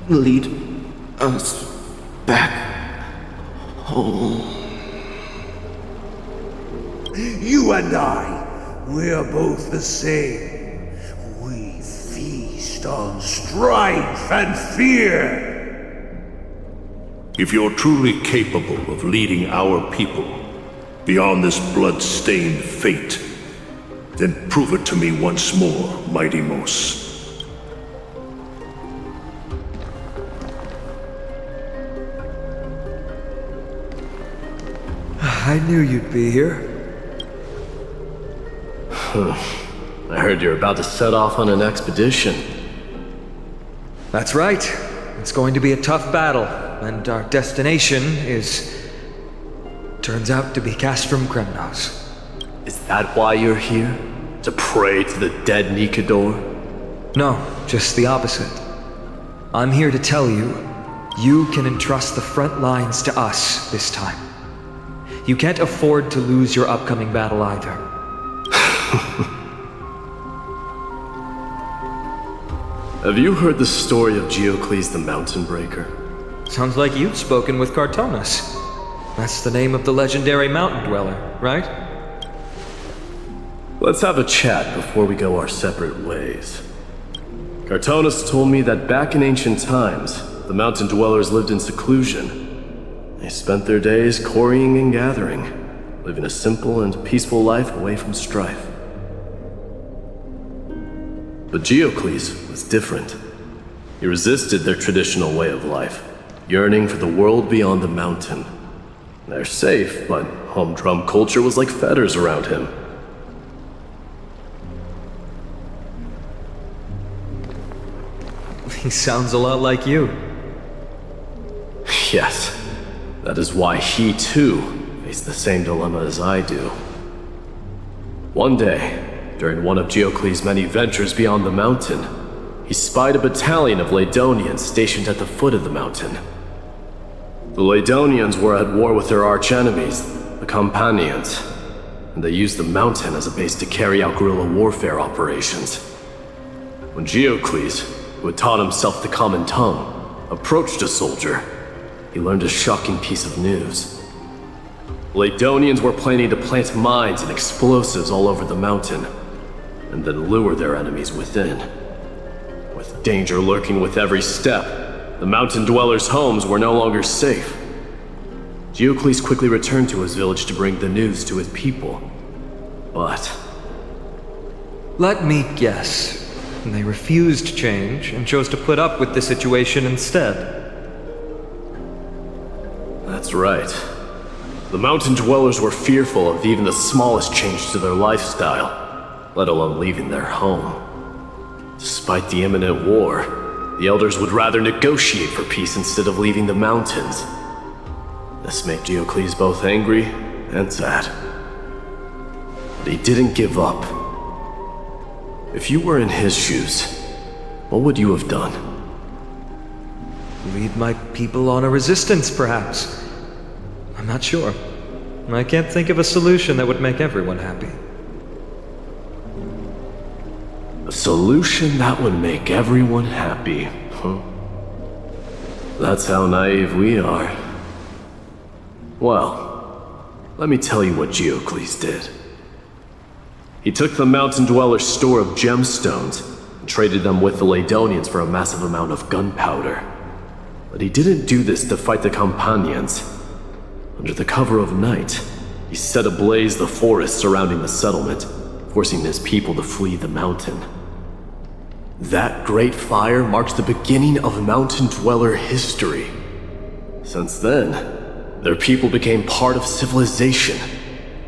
lead us back home. You and I, we're both the same. We feast on strife and fear. If you're truly capable of leading our people beyond this blood-stained fate, then prove it to me once more, Mydei. I knew you'd be here. I heard you're about to set off on an expedition. That's right. It's going to be a tough battle, and our destination turns out to be Castrum Kremnos. Is that why you're here? To pray to the dead Nikador? No, just the opposite. I'm here to tell you, you can entrust the front lines to us this time. You can't afford to lose your upcoming battle either. Have you heard the story of Geocles the Mountain Breaker? Sounds like you've spoken with Cartonus. That's the name of the legendary mountain dweller, right? Let's have a chat before we go our separate ways. Cartonus told me that back in ancient times, the mountain dwellers lived in seclusion. They spent their days quarrying and gathering, living a simple and peaceful life away from strife. But Geocles was different. He resisted their traditional way of life, yearning for the world beyond the mountain. They're safe, but humdrum culture was like fetters around him. He sounds a lot like you. Yes, that is why he too faced the same dilemma as I do. One day, during one of Geocles' many ventures beyond the mountain, he spied a battalion of Lydonians stationed at the foot of the mountain. The Lydonians were at war with their arch-enemies, the Companions, and they used the mountain as a base to carry out guerrilla warfare operations. When Geocles, who had taught himself the common tongue, approached a soldier, he learned a shocking piece of news. Lydonians were planning to plant mines and explosives all over the mountain, and then lure their enemies within. With danger lurking with every step, the mountain dwellers' homes were no longer safe. Geocles quickly returned to his village to bring the news to his people. But... let me guess. They refused change and chose to put up with the situation instead. That's right. The mountain dwellers were fearful of even the smallest change to their lifestyle, let alone leaving their home. Despite the imminent war, the elders would rather negotiate for peace instead of leaving the mountains. This made Geocles both angry and sad. But he didn't give up. If you were in his shoes, what would you have done? Lead my people on a resistance, perhaps. I'm not sure. I can't think of a solution that would make everyone happy. A solution that would make everyone happy, huh? That's how naive we are. Well, let me tell you what Geocles did. He took the mountain dwellers' store of gemstones and traded them with the Lydonians for a massive amount of gunpowder. But he didn't do this to fight the Companions. Under the cover of night, he set ablaze the forest surrounding the settlement, forcing his people to flee the mountain. That great fire marks the beginning of mountain dweller history. Since then, their people became part of civilization,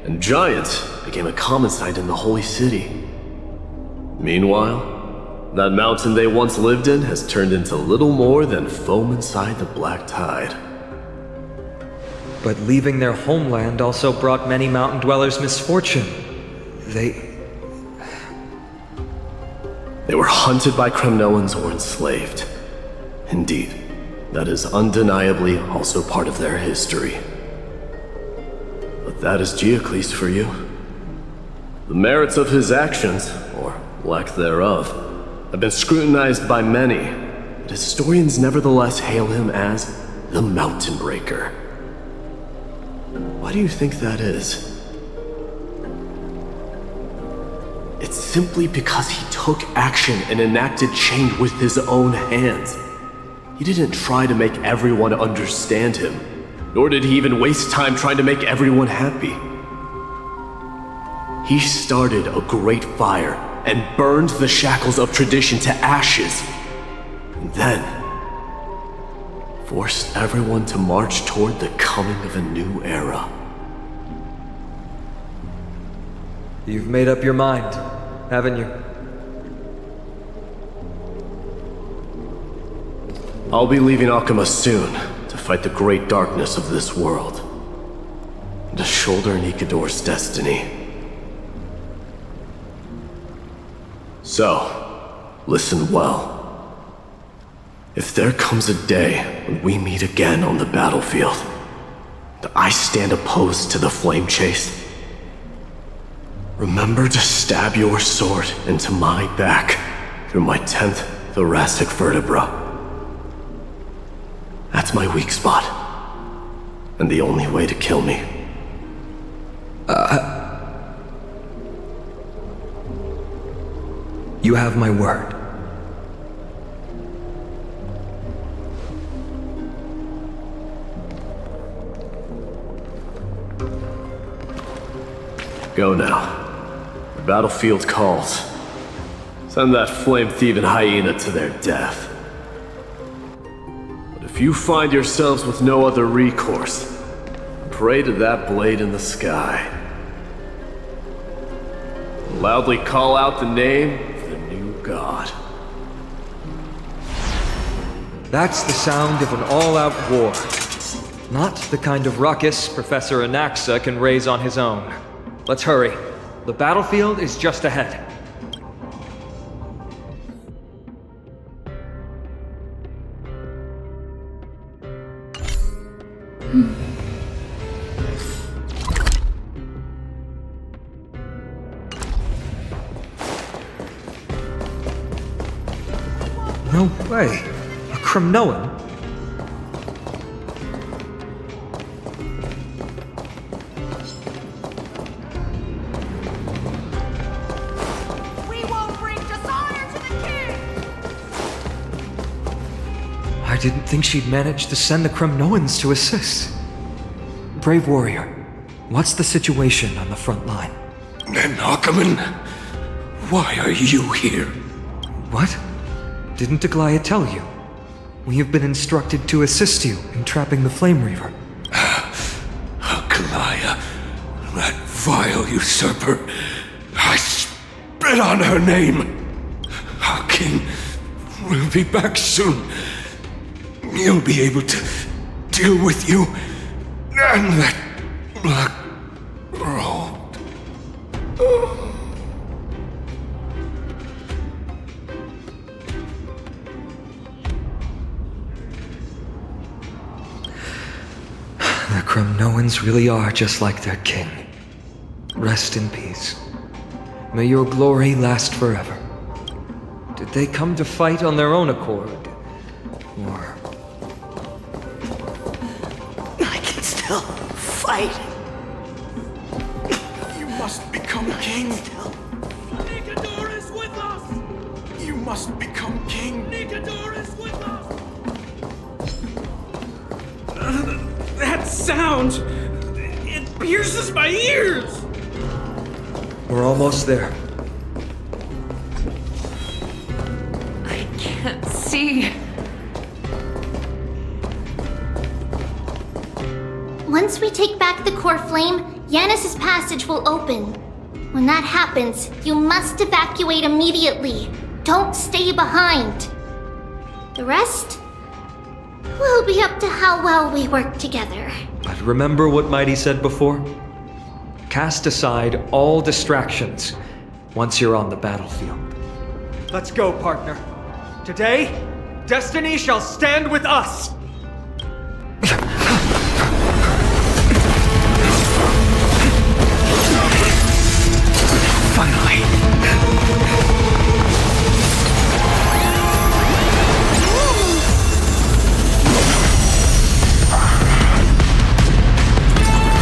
and giants became a common sight in the holy city. Meanwhile, that mountain they once lived in has turned into little more than foam inside the black tide. But leaving their homeland also brought many mountain dwellers misfortune. They were hunted by Kremnoans or enslaved. Indeed, that is undeniably also part of their history. But that is Geocles for you. The merits of his actions, or lack thereof, have been scrutinized by many, but historians nevertheless hail him as the Mountain Breaker. Why do you think that is? It's simply because he took action and enacted change with his own hands. He didn't try to make everyone understand him, nor did he even waste time trying to make everyone happy. He started a great fire and burned the shackles of tradition to ashes, and then forced everyone to march toward the coming of a new era. You've made up your mind, haven't you? I'll be leaving Akama soon to fight the great darkness of this world, and to shoulder Nikador's destiny. So, listen well. If there comes a day when we meet again on the battlefield, I stand opposed to the flame chase. Remember to stab your sword into my back through my 10th thoracic vertebra. That's my weak spot, and the only way to kill me. You have my word. Go now. The battlefield calls. Send that flame-thieving hyena to their death. But if you find yourselves with no other recourse, pray to that blade in the sky. Loudly call out the name of the new god. That's the sound of an all-out war. Not the kind of ruckus Professor Anaxa can raise on his own. Let's hurry. The battlefield is just ahead. No way. A Kremnoan? We won't bring dishonor to the king! I didn't think she'd manage to send the Kremnoans to assist. Brave warrior, what's the situation on the front line? Nakaman, why are you here? What? Didn't Aglaea tell you? We have been instructed to assist you in trapping the Flame Reaver. Aglaea, that vile usurper. I spit on her name. Our king will be back soon. He'll be able to deal with you and that black robe. The Kremnoans really are just like their king. Rest in peace. May your glory last forever. Did they come to fight on their own accord? Or... I can still fight. You must become king. Nicador is with us! You must become king. Nicador is with us! That sound! It pierces my ears! We're almost there. I can't see. Once we take back the core flame, Yanis's passage will open. When that happens, you must evacuate immediately. Don't stay behind. The rest will be up to how well we work together. But remember what Mydei said before? Cast aside all distractions once you're on the battlefield. Let's go, partner. Today, destiny shall stand with us! Finally!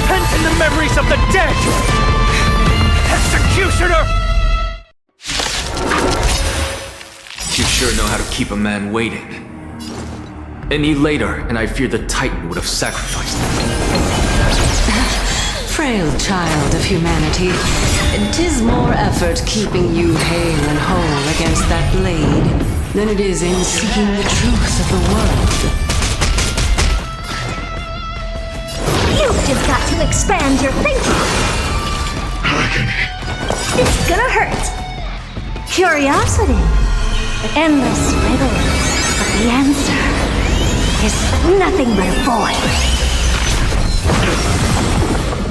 Pent in the memories of the dead! Executioner! You sure know how to keep a man waiting. Any later, and I fear the Titan would have sacrificed him. Frail child of humanity, 'tis more effort keeping you hale and whole against that blade than it is in seeking the truth of the world. You've just got to expand your thinking. It's gonna hurt. Curiosity. Endless riddles. But the answer is nothing but a void.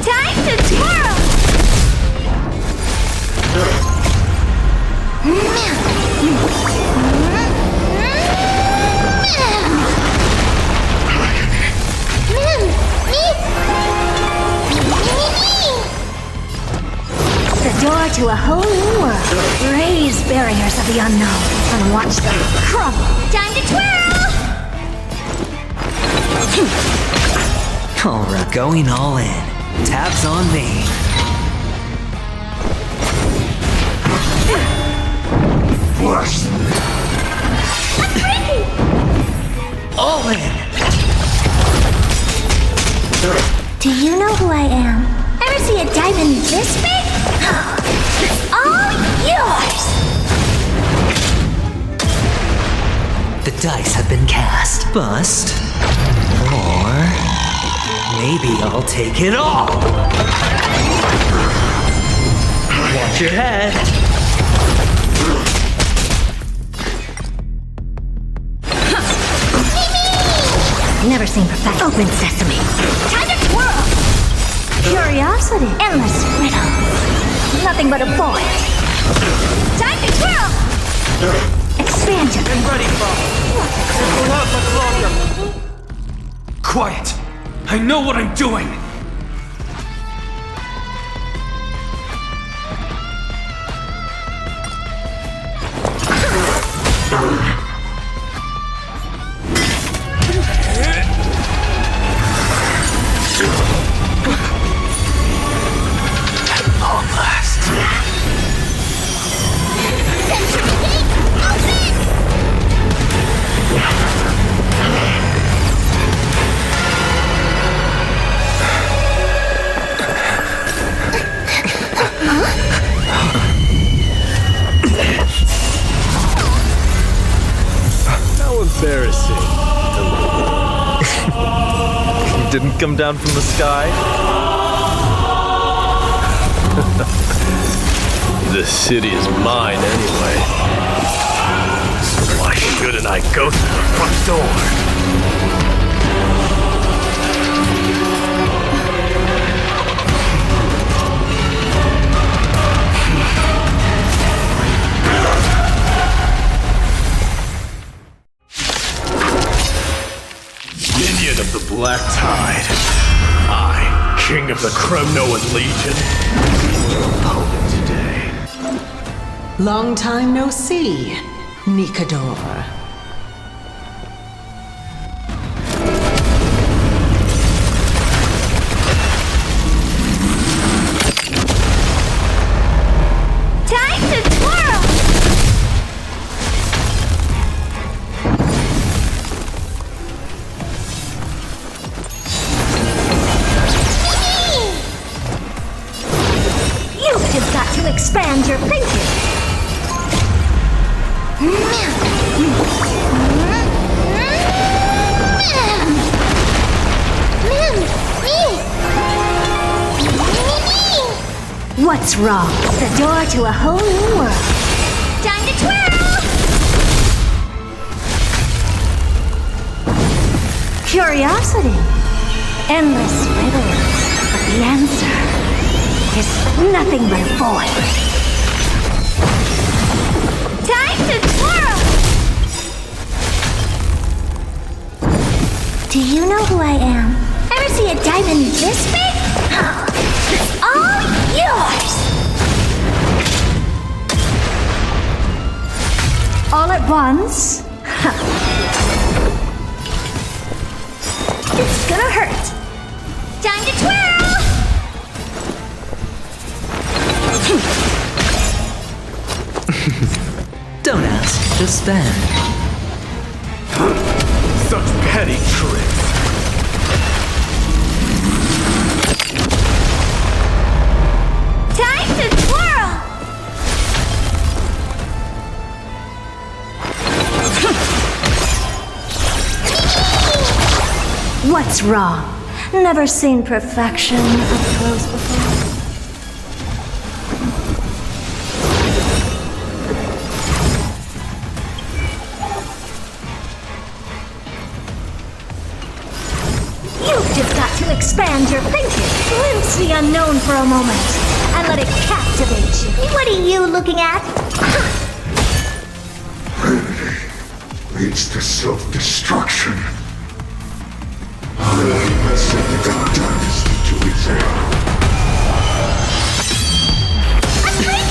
Time to twirl! door to a whole new world. Raise barriers of the unknown and watch them crumble. Time to twirl! Alright, going all in. Tabs on me. Flush! All in! Do you know who I am? Ever see a diamond this big? It's all yours! The dice have been cast. Bust. Or maybe I'll take it all. Watch your head. Never seen perfect. Open sesame. Time to twirl! Curiosity. Endless riddle. Nothing but a void. Time to twirl! Expansion. I'm ready, Bob. It will not much longer. Quiet! I know what I'm doing! Embarrassing. You didn't come down from the sky? The city is mine anyway. So why shouldn't I go through the front door? Minion of the Black Tide. I, King of the Kremnoan Legion, your opponent today. Long time no see, Nikador. Time to twirl! You've just got to expand your thinking. What's wrong? The door to a whole new world. Time to twirl! Curiosity. Endless riddles. But the answer is nothing but a void. Time to twirl! Do you know who I am? Ever see a diamond this big? It's all yours! All at once? It's gonna hurt. Time to twirl! Don't ask, just spend. Such petty tricks. Time to twirl! What's wrong? Never seen perfection up close before. You've just got to expand your thinking. Glimpse the unknown for a moment and let it captivate you. What are you looking at? Leads to self-destruction. I sent the dynasty to its end. A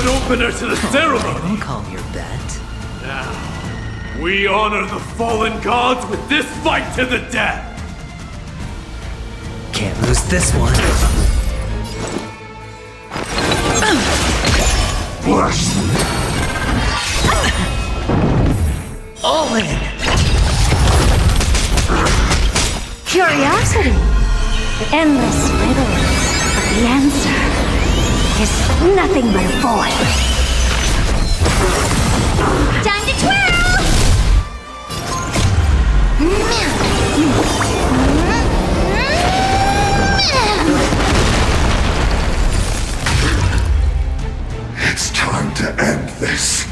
opener to the ceremony. Don't calm your bet. Now, we honor the fallen gods with this fight to the death. Can't lose this one. All in. Curiosity. The endless riddles. But the answer is nothing but a void. Time to twirl! It's time to end this.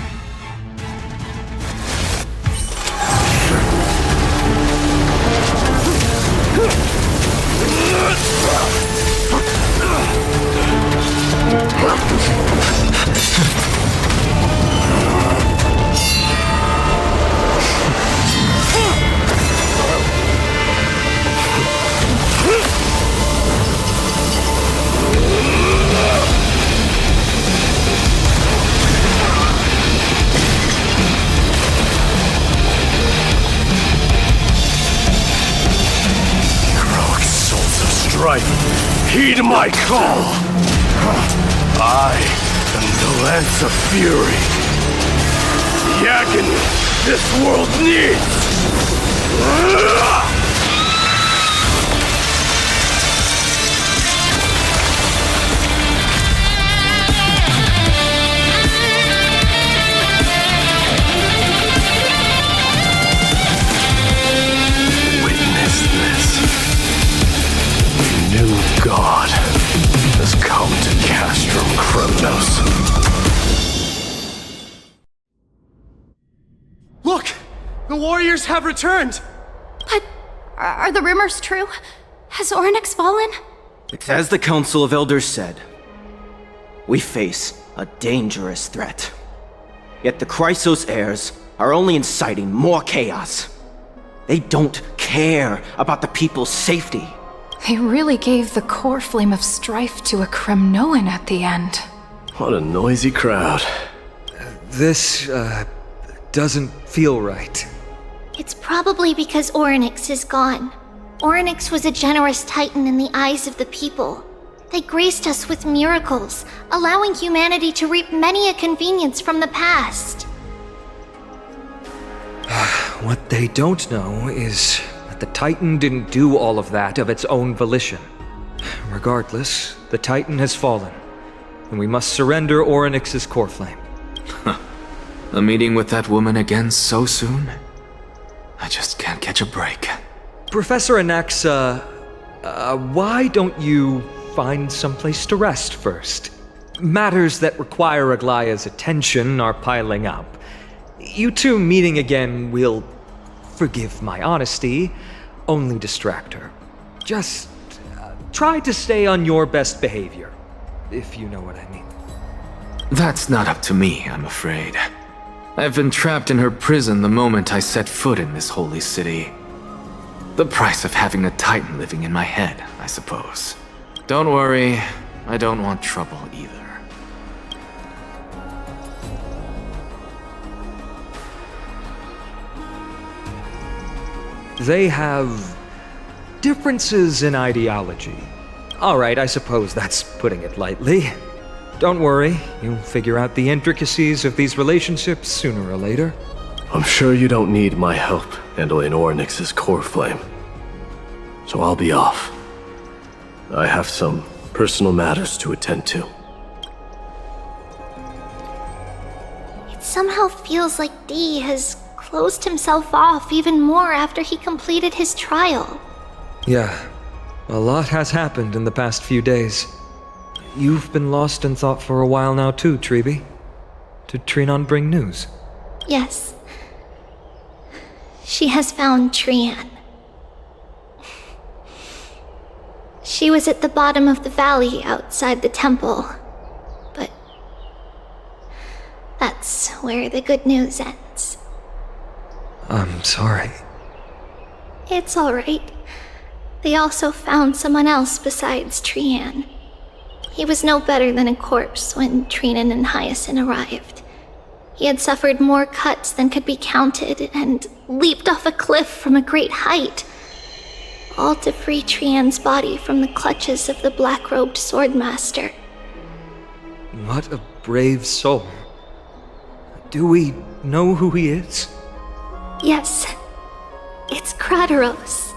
Heed my call! I am the Lance of Fury. The agony this world needs! Witness this. New god has come to Castrum Kremnos. Look! The warriors have returned! But are the rumors true? Has Orynyx fallen? It's as the Council of Elders said. We face a dangerous threat. Yet the Chrysos heirs are only inciting more chaos. They don't care about the people's safety. They really gave the core flame of strife to a Kremnoan at the end. What a noisy crowd. This, doesn't feel right. It's probably because Orynyx is gone. Orynyx was a generous titan in the eyes of the people. They graced us with miracles, allowing humanity to reap many a convenience from the past. What they don't know is that the Titan didn't do all of that of its own volition. Regardless, the Titan has fallen, and we must surrender Orynyx's core flame. A meeting with that woman again so soon? I just can't catch a break. Professor Anaxa, why don't you find someplace to rest first? Matters that require Aglaea's attention are piling up. You two meeting again will, forgive my honesty, only distract her. Just try to stay on your best behavior, if you know what I mean. That's not up to me, I'm afraid. I've been trapped in her prison the moment I set foot in this holy city. The price of having a Titan living in my head, I suppose. Don't worry, I don't want trouble either. They have differences in ideology. Alright, I suppose that's putting it lightly. Don't worry, you'll figure out the intricacies of these relationships sooner or later. I'm sure you don't need my help handling Orynyx's core flame. So I'll be off. I have some personal matters to attend to. It somehow feels like D has closed himself off even more after he completed his trial. Yeah, a lot has happened in the past few days. You've been lost in thought for a while now too, Tribbie. Did Phainon bring news? Yes. She has found Trian. She was at the bottom of the valley outside the temple. But that's where the good news ends. I'm sorry. It's alright. They also found someone else besides Trian. He was no better than a corpse when Trinon and Hyacine arrived. He had suffered more cuts than could be counted and leaped off a cliff from a great height, all to free Trian's body from the clutches of the black-robed swordmaster. What a brave soul. Do we know who he is? Yes, it's Crateros.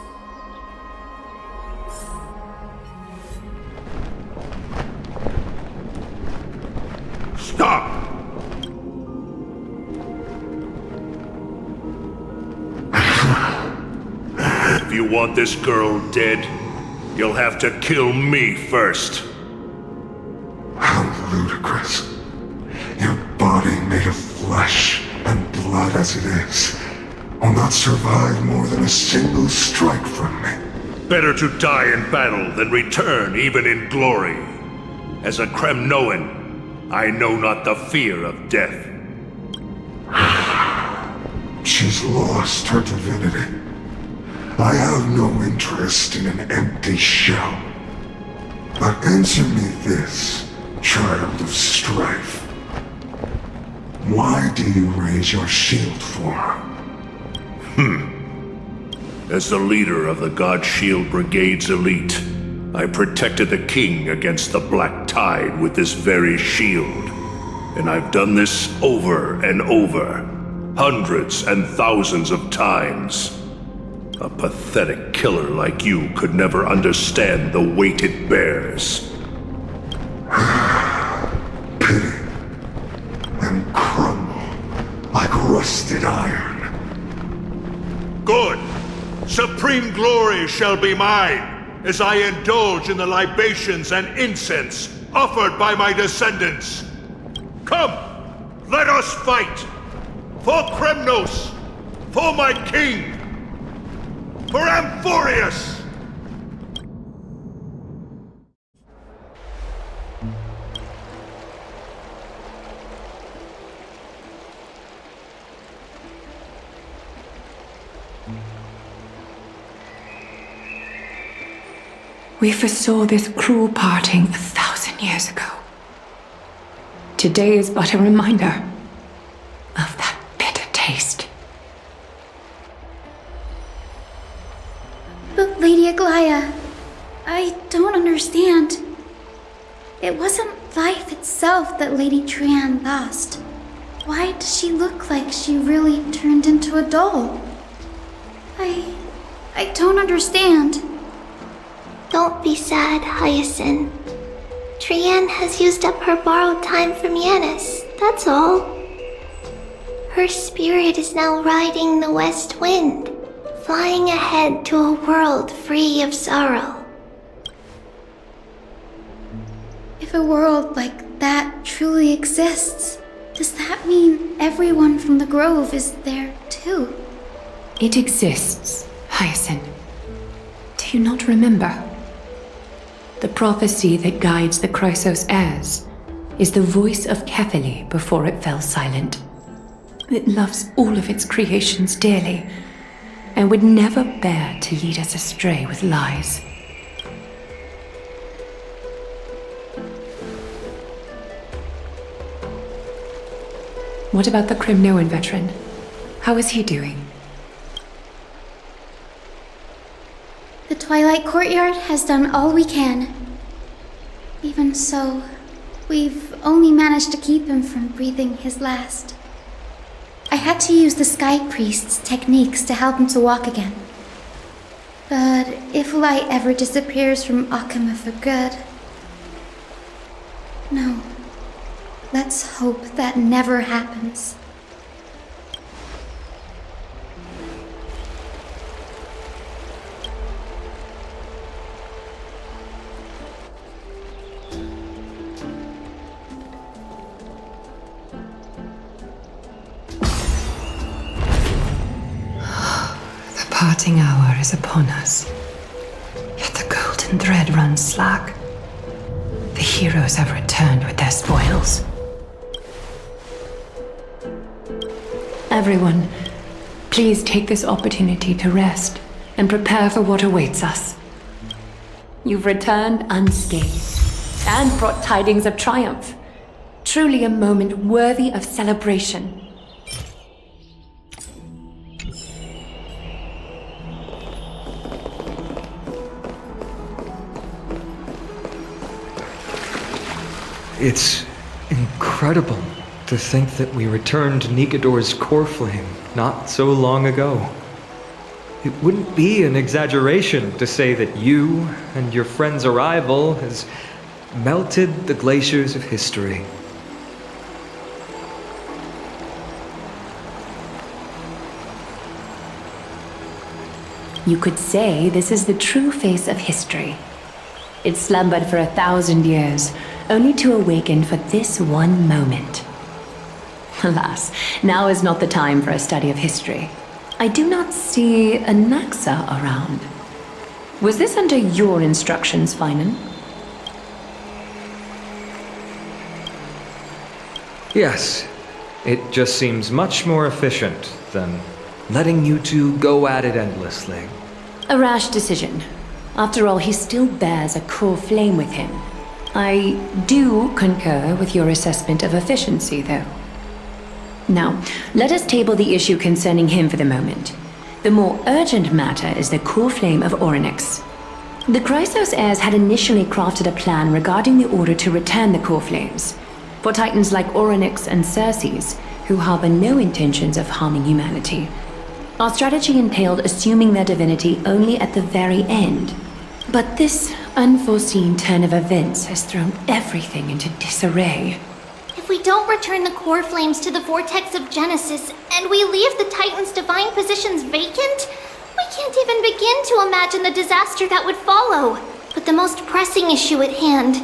Stop! If you want this girl dead, you'll have to kill me first. How ludicrous. Your body made of flesh and blood as it is will not survive more than a single strike from me. Better to die in battle than return even in glory. As a Kremnoan, I know not the fear of death. She's lost her divinity. I have no interest in an empty shell. But answer me this, child of strife. Why do you raise your shield for her? As the leader of the God Shield Brigade's elite, I protected the king against the Black Tide with this very shield. And I've done this over and over, hundreds and thousands of times. A pathetic killer like you could never understand the weight it bears. Pity. And crumble like rusted iron. Good! Supreme glory shall be mine, as I indulge in the libations and incense offered by my descendants. Come, let us fight! For Kremnos! For my king! For Amphoreus! We foresaw this cruel parting 1,000 years ago. Today is but a reminder of that bitter taste. But Lady Aglaea, I don't understand. It wasn't life itself that Lady Trian lost. Why does she look like she really turned into a doll? I don't understand. Don't be sad, Hyacine. Trian has used up her borrowed time from Yanis, that's all. Her spirit is now riding the west wind, flying ahead to a world free of sorrow. If a world like that truly exists, does that mean everyone from the Grove is there too? It exists, Hyacine. Do you not remember? The prophecy that guides the Chrysos heirs is the voice of Kefili before it fell silent. It loves all of its creations dearly, and would never bear to lead us astray with lies. What about the Kremnoan veteran? How is he doing? The Twilight Courtyard has done all we can. Even so, we've only managed to keep him from breathing his last. I had to use the Sky Priest's techniques to help him to walk again. But if light ever disappears from Akama for good... No. Let's hope that never happens. The parting hour is upon us. Yet the golden thread runs slack. The heroes have returned with their spoils. Everyone, please take this opportunity to rest and prepare for what awaits us. You've returned unscathed, and brought tidings of triumph. Truly a moment worthy of celebration. It's incredible to think that we returned Nicador's core flame not so long ago. It wouldn't be an exaggeration to say that you and your friend's arrival has melted the glaciers of history. You could say this is the true face of history. It slumbered for 1,000 years, only to awaken for this one moment. Alas, now is not the time for a study of history. I do not see Anaxa around. Was this under your instructions, Phainon? Yes, it just seems much more efficient than letting you two go at it endlessly. A rash decision. After all, he still bears a core flame with him. I do concur with your assessment of efficiency, though. Now, let us table the issue concerning him for the moment. The more urgent matter is the core flame of Orynyx. The Chrysos heirs had initially crafted a plan regarding the order to return the core flames. For titans like Orynyx and Circes, who harbor no intentions of harming humanity, our strategy entailed assuming their divinity only at the very end. But this unforeseen turn of events has thrown everything into disarray. If we don't return the core flames to the vortex of Genesis, and we leave the Titan's divine positions vacant, we can't even begin to imagine the disaster that would follow. But the most pressing issue at hand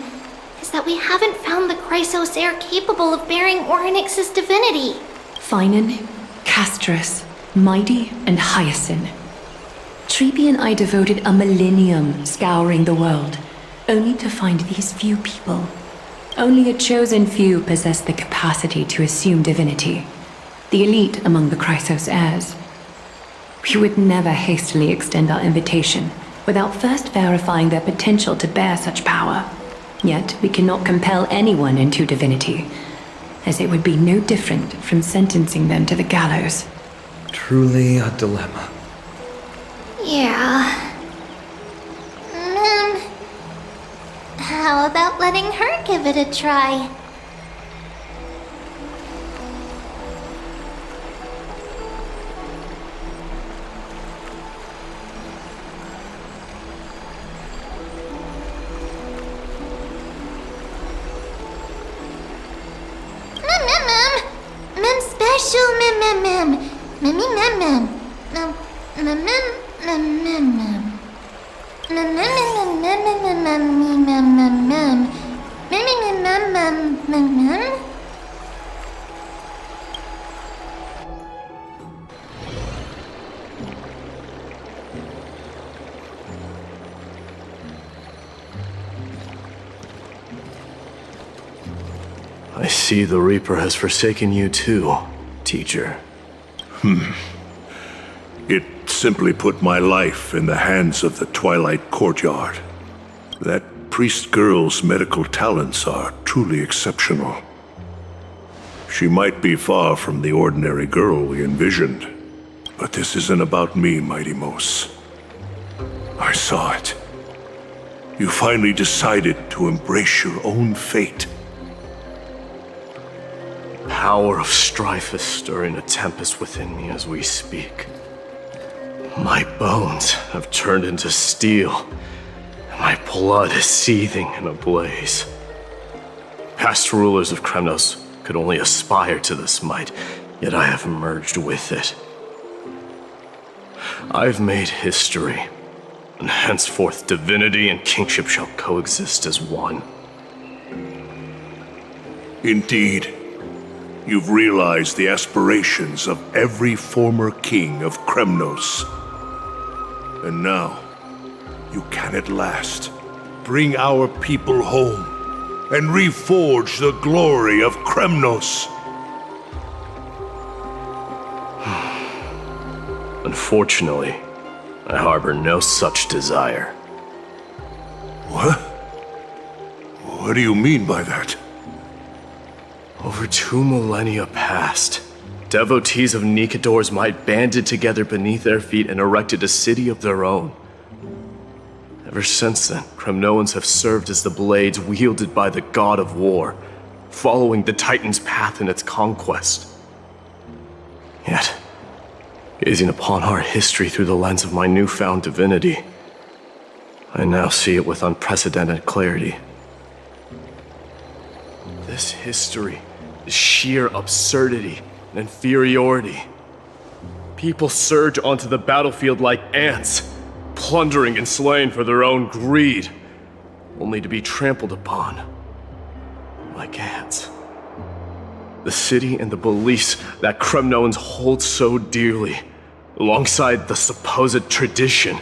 is that we haven't found the Chrysos heir capable of bearing Orynyx's divinity. Phainon, Castorice, Mydei, and Hyacine. Tribbie and I devoted a millennium scouring the world, only to find these few people. Only a chosen few possess the capacity to assume divinity, the elite among the Chrysos heirs. We would never hastily extend our invitation without first verifying their potential to bear such power. Yet we cannot compel anyone into divinity, as it would be no different from sentencing them to the gallows. Truly a dilemma. Yeah. How about letting her give it a try? Mem special mem. Mem. I see the Reaper has forsaken you too, teacher. It simply put my life in the hands of the Twilight Courtyard. That priest girl's medical talents are truly exceptional. She might be far from the ordinary girl we envisioned, but this isn't about me, Mighty Mos. I saw it. You finally decided to embrace your own fate. Power of strife is stirring a tempest within me as we speak. My bones have turned into steel, and my blood is seething in a blaze. Past rulers of Kremnos could only aspire to this might, yet I have merged with it. I've made history, and henceforth divinity and kingship shall coexist as one. Indeed. You've realized the aspirations of every former king of Kremnos. And now, you can at last bring our people home and reforge the glory of Kremnos. Unfortunately, I harbor no such desire. What? What do you mean by that? Over 2 millennia past, devotees of Nikador's might banded together beneath their feet and erected a city of their own. Ever since then, Kremnoans have served as the blades wielded by the god of war, following the Titan's path in its conquest. Yet, gazing upon our history through the lens of my newfound divinity, I now see it with unprecedented clarity. This history is sheer absurdity and inferiority. People surge onto the battlefield like ants, plundering and slaying for their own greed, only to be trampled upon like ants. The city and the beliefs that Kremnoans hold so dearly, alongside the supposed tradition,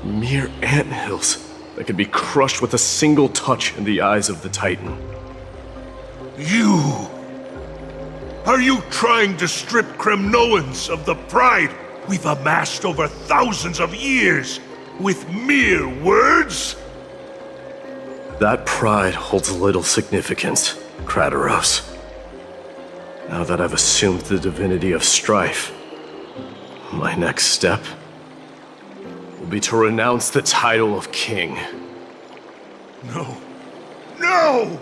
mere anthills that could be crushed with a single touch in the eyes of the Titan. You! Are you trying to strip Kremnoans of the pride we've amassed over thousands of years with mere words? That pride holds little significance, Kratoros. Now that I've assumed the divinity of strife, my next step will be to renounce the title of king. No. No!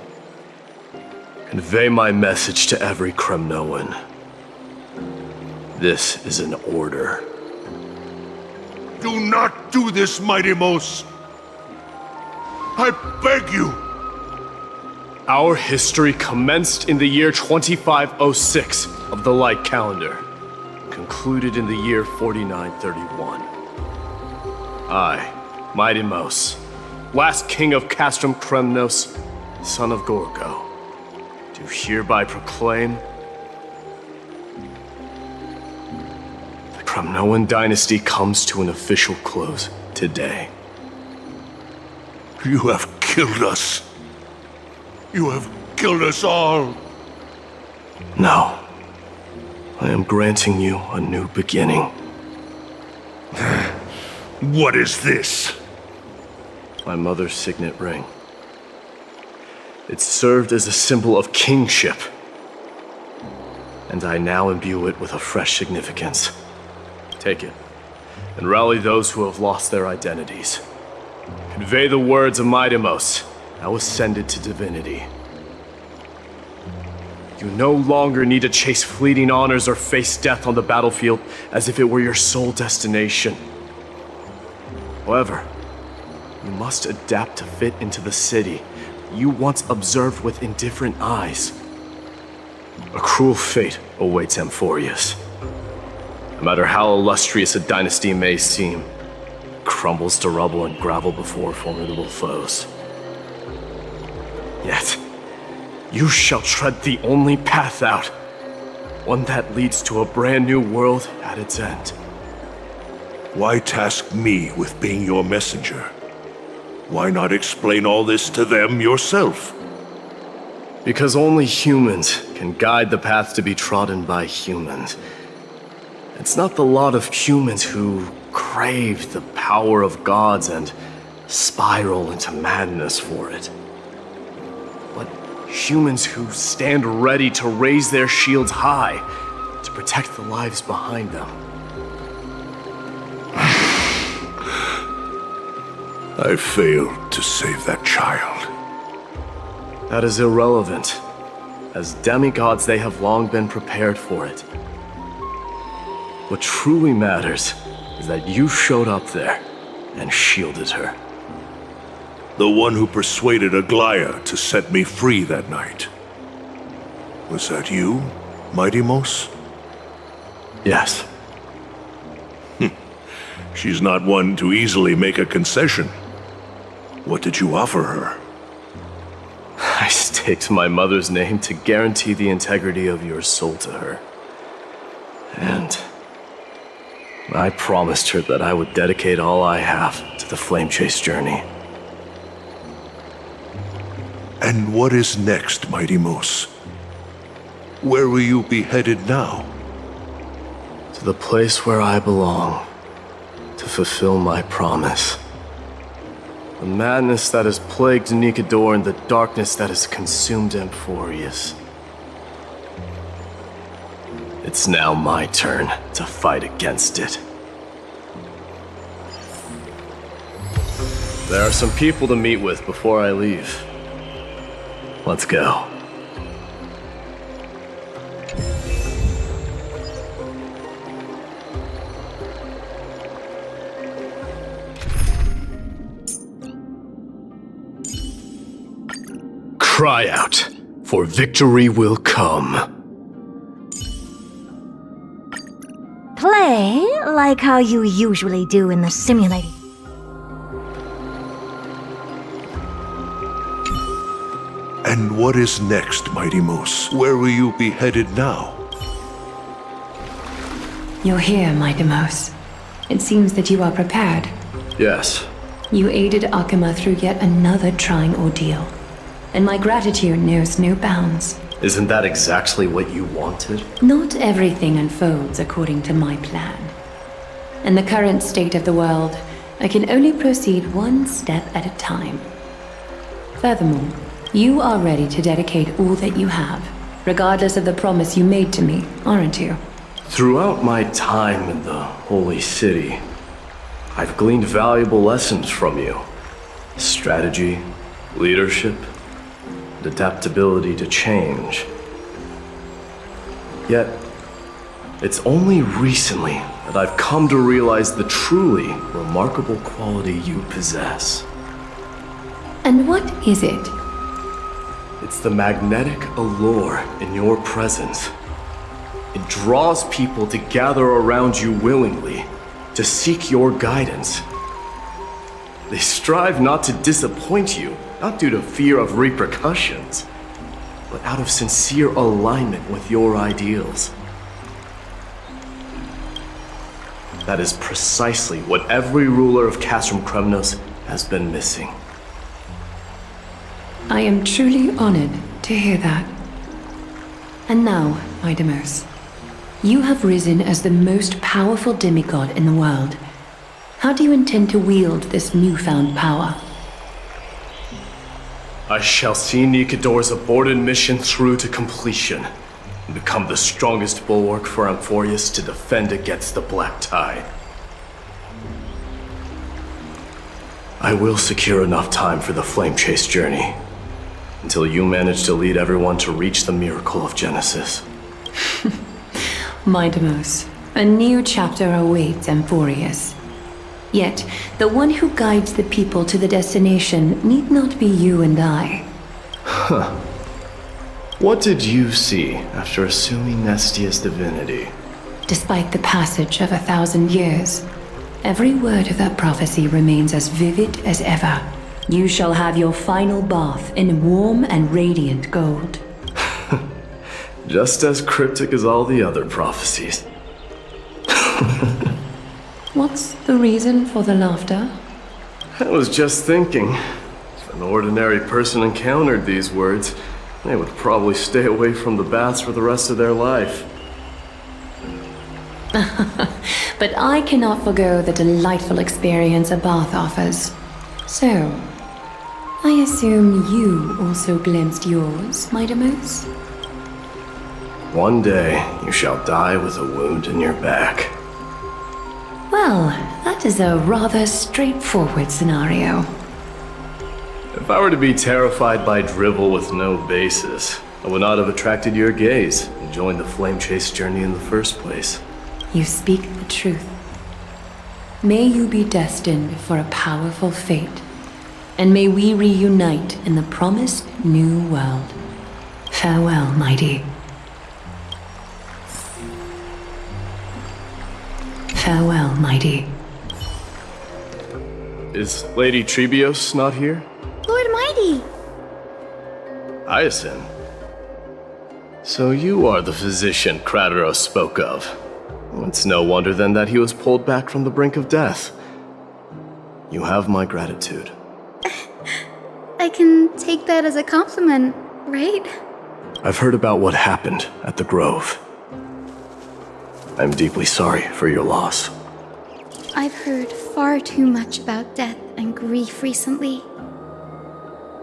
Convey my message to every Kremnoan. This is an order. Do not do this, Mydei. I beg you! Our history commenced in the year 2506 of the Light Calendar, concluded in the year 4931. I, Mydei, last king of Castrum Kremnos, son of Gorgo, do hereby proclaim the Kremnoan dynasty comes to an official close today. You have killed us. You have killed us all. No. I am granting you a new beginning. What is this? My mother's signet ring. It served as a symbol of kingship, and I now imbue it with a fresh significance. Take it, and rally those who have lost their identities. Convey the words of Mydei, now ascended to divinity. You no longer need to chase fleeting honors or face death on the battlefield as if it were your sole destination. However, you must adapt to fit into the city you once observed with indifferent eyes. A cruel fate awaits Amphoreus. No matter how illustrious a dynasty may seem, it crumbles to rubble and gravel before formidable foes. Yet, you shall tread the only path out, one that leads to a brand new world at its end. Why task me with being your messenger? Why not explain all this to them yourself? Because only humans can guide the path to be trodden by humans. It's not the lot of humans who crave the power of gods and spiral into madness for it, but humans who stand ready to raise their shields high to protect the lives behind them. I failed to save that child. That is irrelevant. As demigods, they have long been prepared for it. What truly matters is that you showed up there and shielded her. The one who persuaded Aglaea to set me free that night. Was that you, Mydei? Yes. She's not one to easily make a concession. What did you offer her? I staked my mother's name to guarantee the integrity of your soul to her. And I promised her that I would dedicate all I have to the Flame Chase journey. And what is next, Mydei? Where will you be headed now? To the place where I belong, to fulfill my promise. The madness that has plagued Nicador and the darkness that has consumed Amphoreus. It's now my turn to fight against it. There are some people to meet with before I leave. Let's go. Cry out, for victory will come. Play like how you usually do in the simulator. And what is next, Mighty Moose? Where will you be headed now? You're here, Mydei. It seems that you are prepared. Yes. You aided Akuma through yet another trying ordeal, and my gratitude knows no bounds. Isn't that exactly what you wanted? Not everything unfolds according to my plan. In the current state of the world, I can only proceed one step at a time. Furthermore, you are ready to dedicate all that you have, regardless of the promise you made to me, aren't you? Throughout my time in the Holy City, I've gleaned valuable lessons from you. Strategy, leadership, and adaptability to change. Yet, it's only recently that I've come to realize the truly remarkable quality you possess. And what is it? It's the magnetic allure in your presence. It draws people to gather around you willingly, to seek your guidance. They strive not to disappoint you, not due to fear of repercussions, but out of sincere alignment with your ideals. That is precisely what every ruler of Castrum Kremnos has been missing. I am truly honored to hear that. And now, Mydei, you have risen as the most powerful demigod in the world. How do you intend to wield this newfound power? I shall see Nicador's aborted mission through to completion, and become the strongest bulwark for Amphoreus to defend against the Black Tide. I will secure enough time for the Flame Chase journey, until you manage to lead everyone to reach the miracle of Genesis. Mydei, a new chapter awaits Amphoreus. Yet, the one who guides the people to the destination need not be you and I. Huh. What did you see after assuming Nestia's divinity? Despite the passage of 1,000 years, every word of that prophecy remains as vivid as ever. You shall have your final bath in warm and radiant gold. Just as cryptic as all the other prophecies. What's the reason for the laughter? I was just thinking, if an ordinary person encountered these words, they would probably stay away from the baths for the rest of their life. But I cannot forgo the delightful experience a bath offers. So, I assume you also glimpsed yours, Mydei? One day, you shall die with a wound in your back. Well, that is a rather straightforward scenario. If I were to be terrified by drivel with no basis, I would not have attracted your gaze and joined the Flame Chase journey in the first place. You speak the truth. May you be destined for a powerful fate, and may we reunite in the promised new world. Farewell, Mydei. Farewell, Mydei. Is Lady Tribbie not here? Lord Mydei! Hyacine. So you are the physician Crateros spoke of. It's no wonder then that he was pulled back from the brink of death. You have my gratitude. I can take that as a compliment, right? I've heard about what happened at the Grove. I'm deeply sorry for your loss. I've heard far too much about death and grief recently.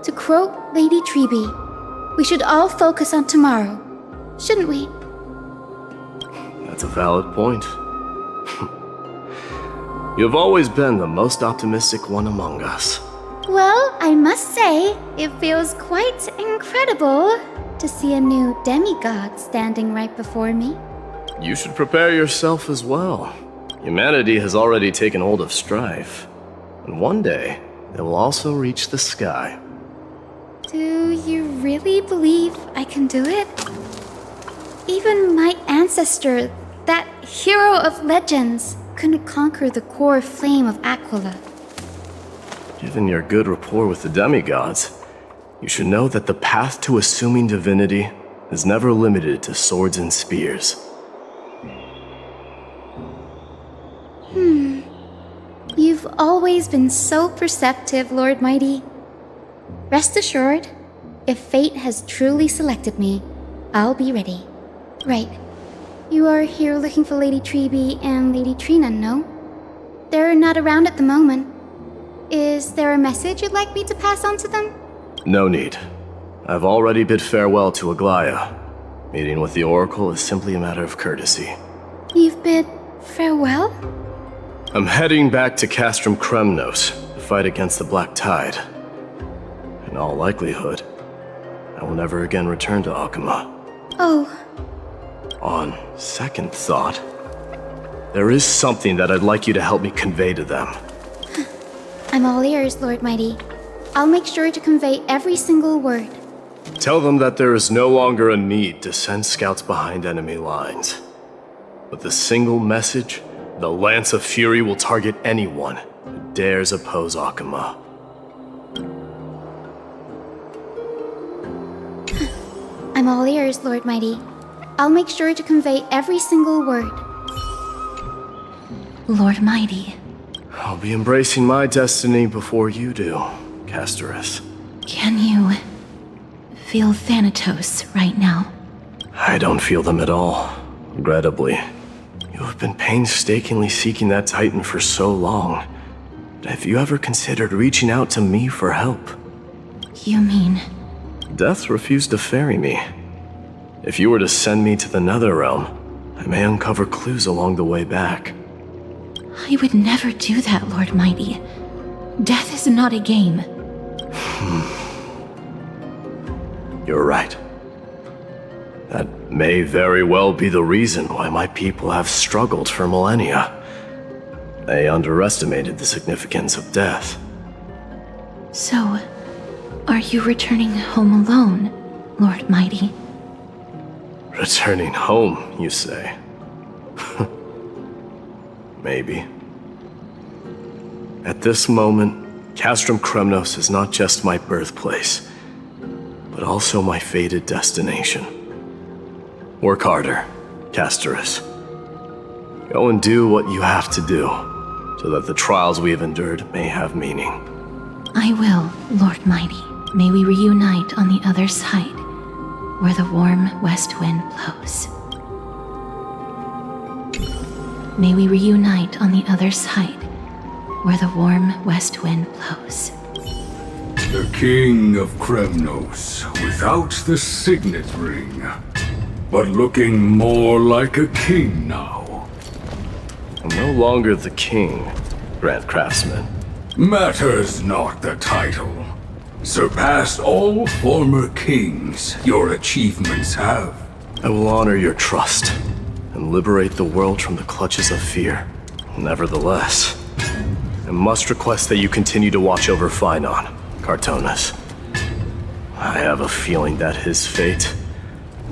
To quote Lady Tribbie, we should all focus on tomorrow, shouldn't we? That's a valid point. You've always been the most optimistic one among us. Well, I must say, it feels quite incredible to see a new demigod standing right before me. You should prepare yourself as well. Humanity has already taken hold of strife, and one day it will also reach the sky. Do you really believe I can do it? Even my ancestor, that hero of legends, couldn't conquer the core flame of Aquila. Given your good rapport with the demigods, you should know that the path to assuming divinity is never limited to swords and spears. You've always been so perceptive, Lord Mydei. Rest assured, if fate has truly selected me, I'll be ready. Right. You are here looking for Lady Tribbie and Lady Trina, no? They're not around at the moment. Is there a message you'd like me to pass on to them? No need. I've already bid farewell to Aglaea. Meeting with the Oracle is simply a matter of courtesy. You've bid farewell? I'm heading back to Castrum Kremnos to fight against the Black Tide. In all likelihood, I will never again return to Akuma. Oh. On second thought, there is something that I'd like you to help me convey to them. I'm all ears, Lord Mydei. I'll make sure to convey every single word. Tell them that there is no longer a need to send scouts behind enemy lines. With a single message, the Lance of Fury will target anyone who dares oppose Akuma. I'm all ears, Lord Mydei. I'll make sure to convey every single word. Lord Mydei. I'll be embracing my destiny before you do, Castorice. Can you feel Thanatos right now? I don't feel them at all, regrettably. You have been painstakingly seeking that Titan for so long. But have you ever considered reaching out to me for help? You mean? Death refused to ferry me. If you were to send me to the Netherrealm, I may uncover clues along the way back. I would never do that, Lord Mydei. Death is not a game. You're right. That may very well be the reason why my people have struggled for millennia. They underestimated the significance of death. So, are you returning home alone, Lord Mydei? Returning home, you say? Maybe. At this moment, Castrum Kremnos is not just my birthplace, but also my fated destination. Work harder, Castorice. Go and do what you have to do, so that the trials we have endured may have meaning. I will, Lord Mydei. May we reunite on the other side, where the warm west wind blows. May we reunite on the other side, where the warm west wind blows. The King of Kremnos, without the signet ring, but looking more like a king now. I'm no longer the king, Grand Craftsman. Matters not the title. Surpassed all former kings your achievements have. I will honor your trust and liberate the world from the clutches of fear. Nevertheless, I must request that you continue to watch over Phainon, Cartonis. I have a feeling that his fate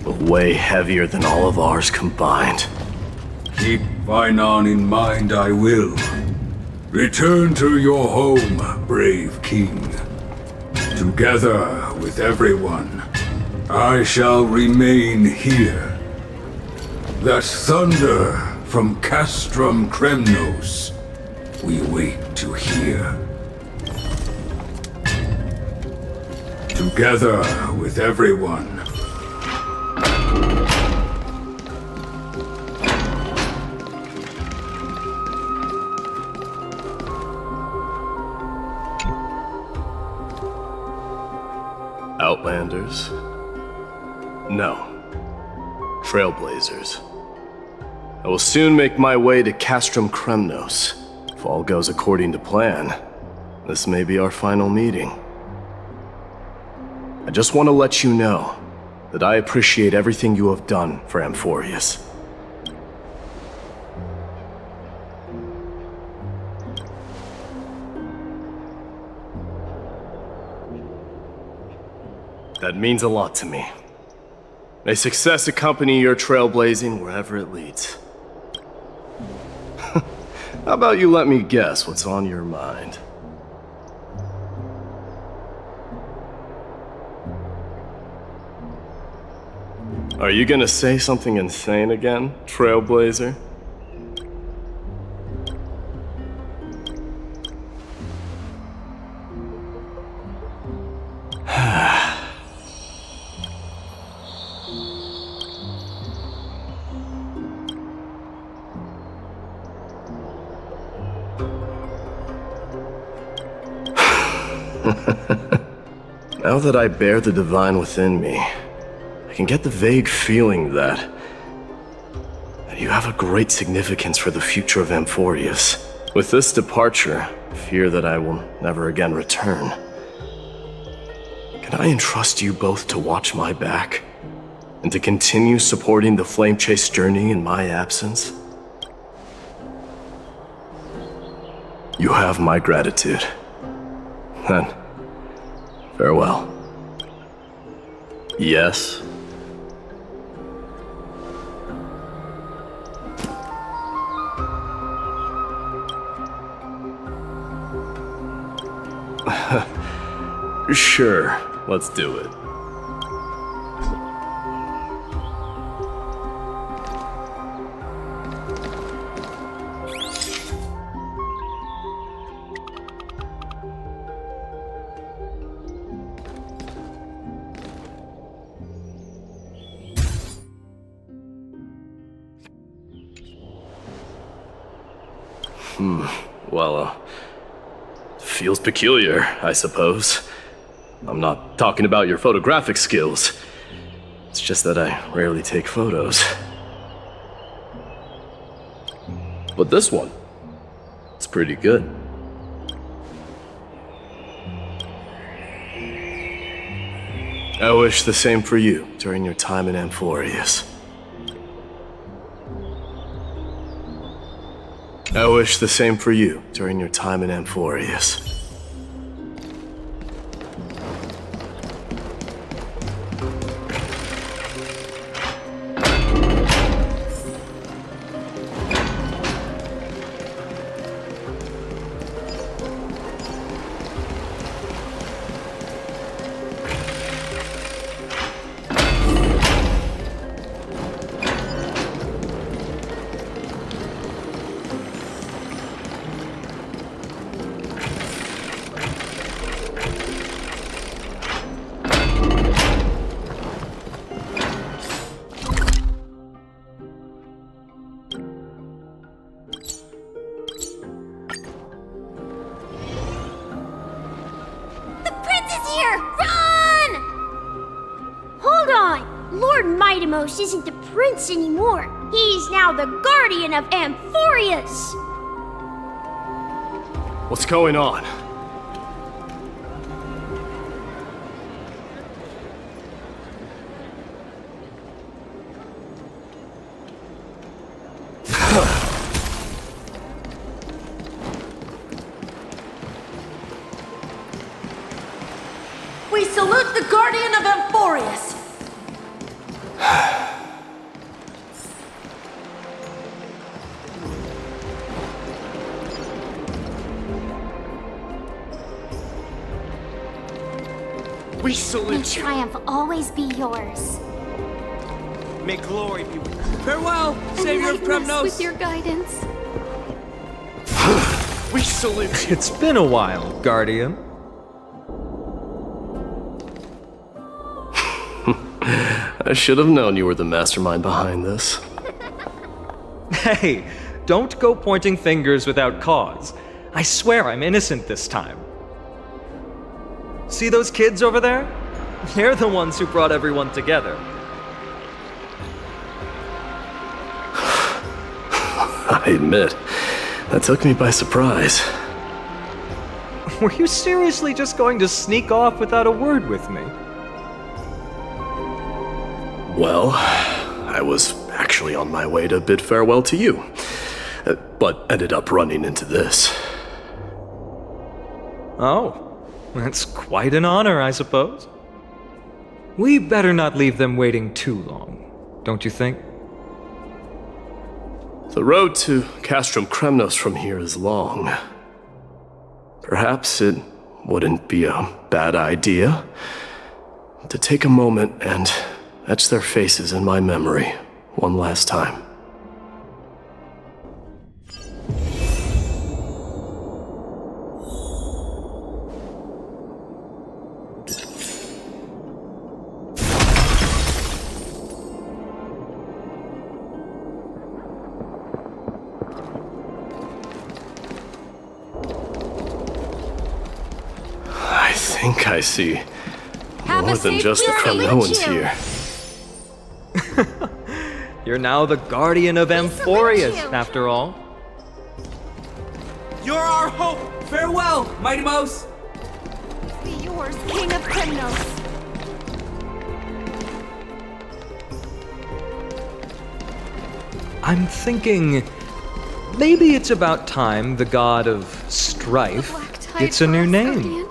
will weigh heavier than all of ours combined. Keep Phainon in mind, I will. Return to your home, brave king. Together with everyone, I shall remain here. That thunder from Castrum Kremnos we wait to hear. Together with everyone. Outlanders? No. Trailblazers. I will soon make my way to Castrum Kremnos. If all goes according to plan, this may be our final meeting. I just want to let you know that I appreciate everything you have done for Amphoreus. That means a lot to me. May success accompany your trailblazing wherever it leads. How about you let me guess what's on your mind? Are you gonna say something insane again, Trailblazer? Now that I bear the divine within me, I can get the vague feeling that you have a great significance for the future of Amphoreus. With this departure, I fear that I will never again return. Can I entrust you both to watch my back and to continue supporting the Flame Chase journey in my absence? You have my gratitude. Then, farewell. Yes? Sure, let's do it. Well, feels peculiar, I suppose. I'm not talking about your photographic skills. It's just that I rarely take photos. But this one, it's pretty good. I wish the same for you during your time in Amphoreus. I wish the same for you during your time in Amphoreus. Isn't the prince anymore. He's now the guardian of Amphoreus. What's going on? We salute the guardian of Amphoreus. We salute May triumph always be yours. May glory be with you. Farewell, Savior of Kremnos! With your guidance. We salute you. It's been a while, Guardian. I should have known you were the mastermind behind this. Hey, don't go pointing fingers without cause. I swear I'm innocent this time. See those kids over there? They're the ones who brought everyone together. I admit, that took me by surprise. Were you seriously just going to sneak off without a word with me? Well, I was actually on my way to bid farewell to you, but ended up running into this. Oh, that's quite an honor, I suppose. We better not leave them waiting too long, don't you think? The road to Castrum Kremnos from here is long. Perhaps it wouldn't be a bad idea to take a moment and etch their faces in my memory one last time. I think I see more than just the Kremnoans here. You're now the guardian of Amphoreus, after all. You're our hope! Farewell, Mydei! Be yours, King of Kremnos. I'm thinking maybe it's about time the god of strife gets a new name.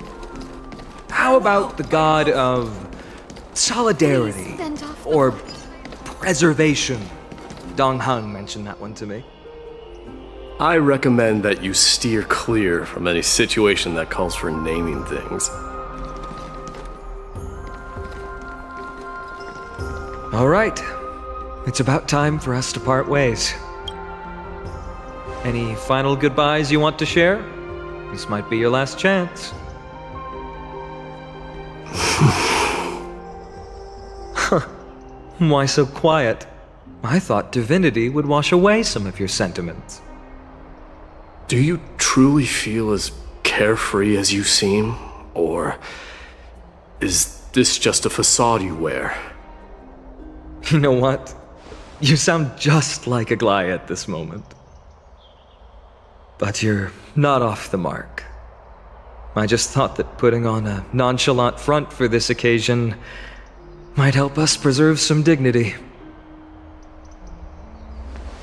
How about the god of solidarity or preservation? Dong Hung mentioned that one to me. I recommend that you steer clear from any situation that calls for naming things. All right. It's about time for us to part ways. Any final goodbyes you want to share? This might be your last chance. Why so quiet? I thought divinity would wash away some of your sentiments. Do you truly feel as carefree as you seem? Or is this just a facade you wear? You know what? You sound just like Aglaea at this moment. But you're not off the mark. I just thought that putting on a nonchalant front for this occasion might help us preserve some dignity.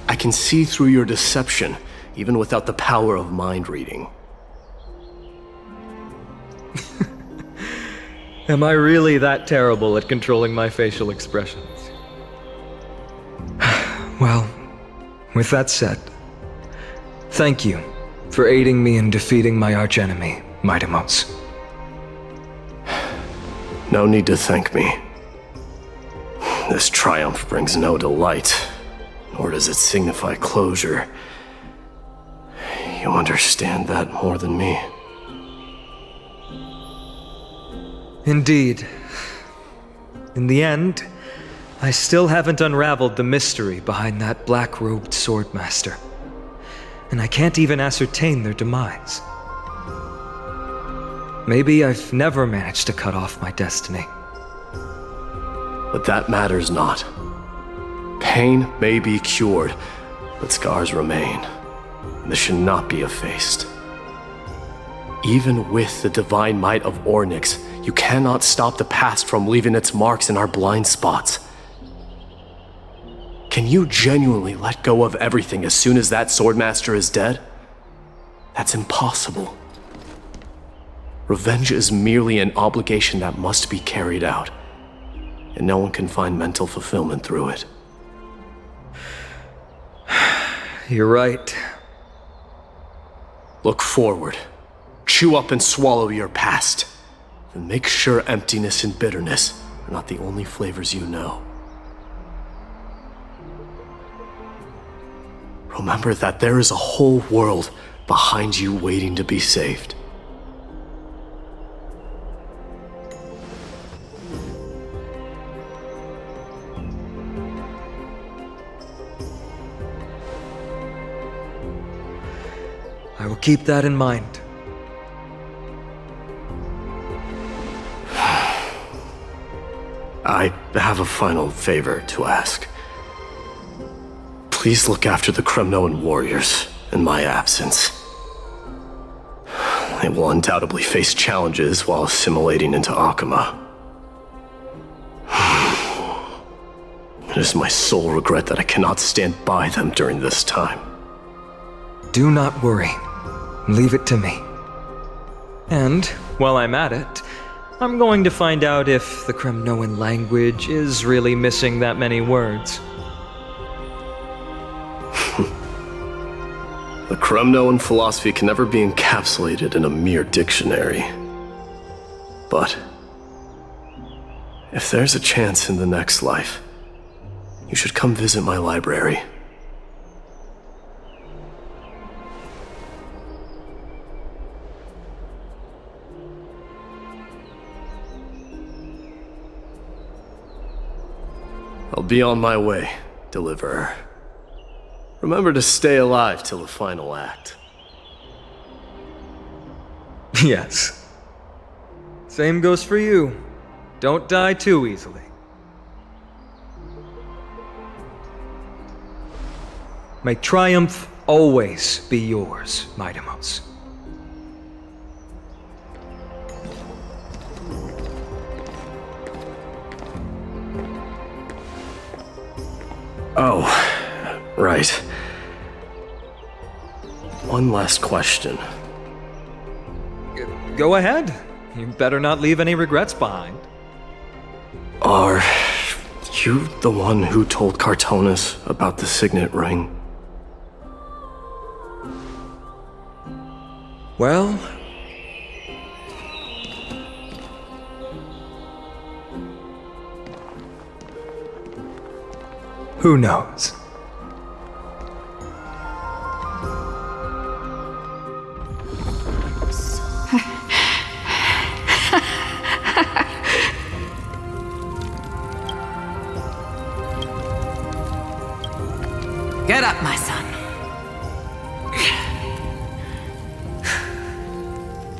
I can see through your deception, even without the power of mind reading. Am I really that terrible at controlling my facial expressions? Well, with that said, thank you for aiding me in defeating my archenemy, Mydei. No need to thank me. This triumph brings no delight, nor does it signify closure. You understand that more than me. Indeed. In the end, I still haven't unraveled the mystery behind that black-robed swordmaster. And I can't even ascertain their demise. Maybe I've never managed to cut off my destiny. But that matters not. Pain may be cured, but scars remain. This should not be effaced. Even with the divine might of Ornyx, you cannot stop the past from leaving its marks in our blind spots. Can you genuinely let go of everything as soon as that swordmaster is dead? That's impossible. Revenge is merely an obligation that must be carried out, and no one can find mental fulfillment through it. You're right. Look forward. Chew up and swallow your past. And make sure emptiness and bitterness are not the only flavors you know. Remember that there is a whole world behind you waiting to be saved. I will keep that in mind. I have a final favor to ask. Please look after the Kremnoan warriors in my absence. They will undoubtedly face challenges while assimilating into Akama. It is my sole regret that I cannot stand by them during this time. Do not worry. Leave it to me. And, while I'm at it, I'm going to find out if the Kremnoan language is really missing that many words. The Kremnoan philosophy can never be encapsulated in a mere dictionary. But if there's a chance in the next life, you should come visit my library. I'll be on my way, Deliverer. Remember to stay alive till the final act. Yes. Same goes for you. Don't die too easily. May triumph always be yours, Mydei. Oh, right. One last question. Go ahead. You better not leave any regrets behind. Are you the one who told Cartonis about the signet ring? Well... who knows? Get up, my son.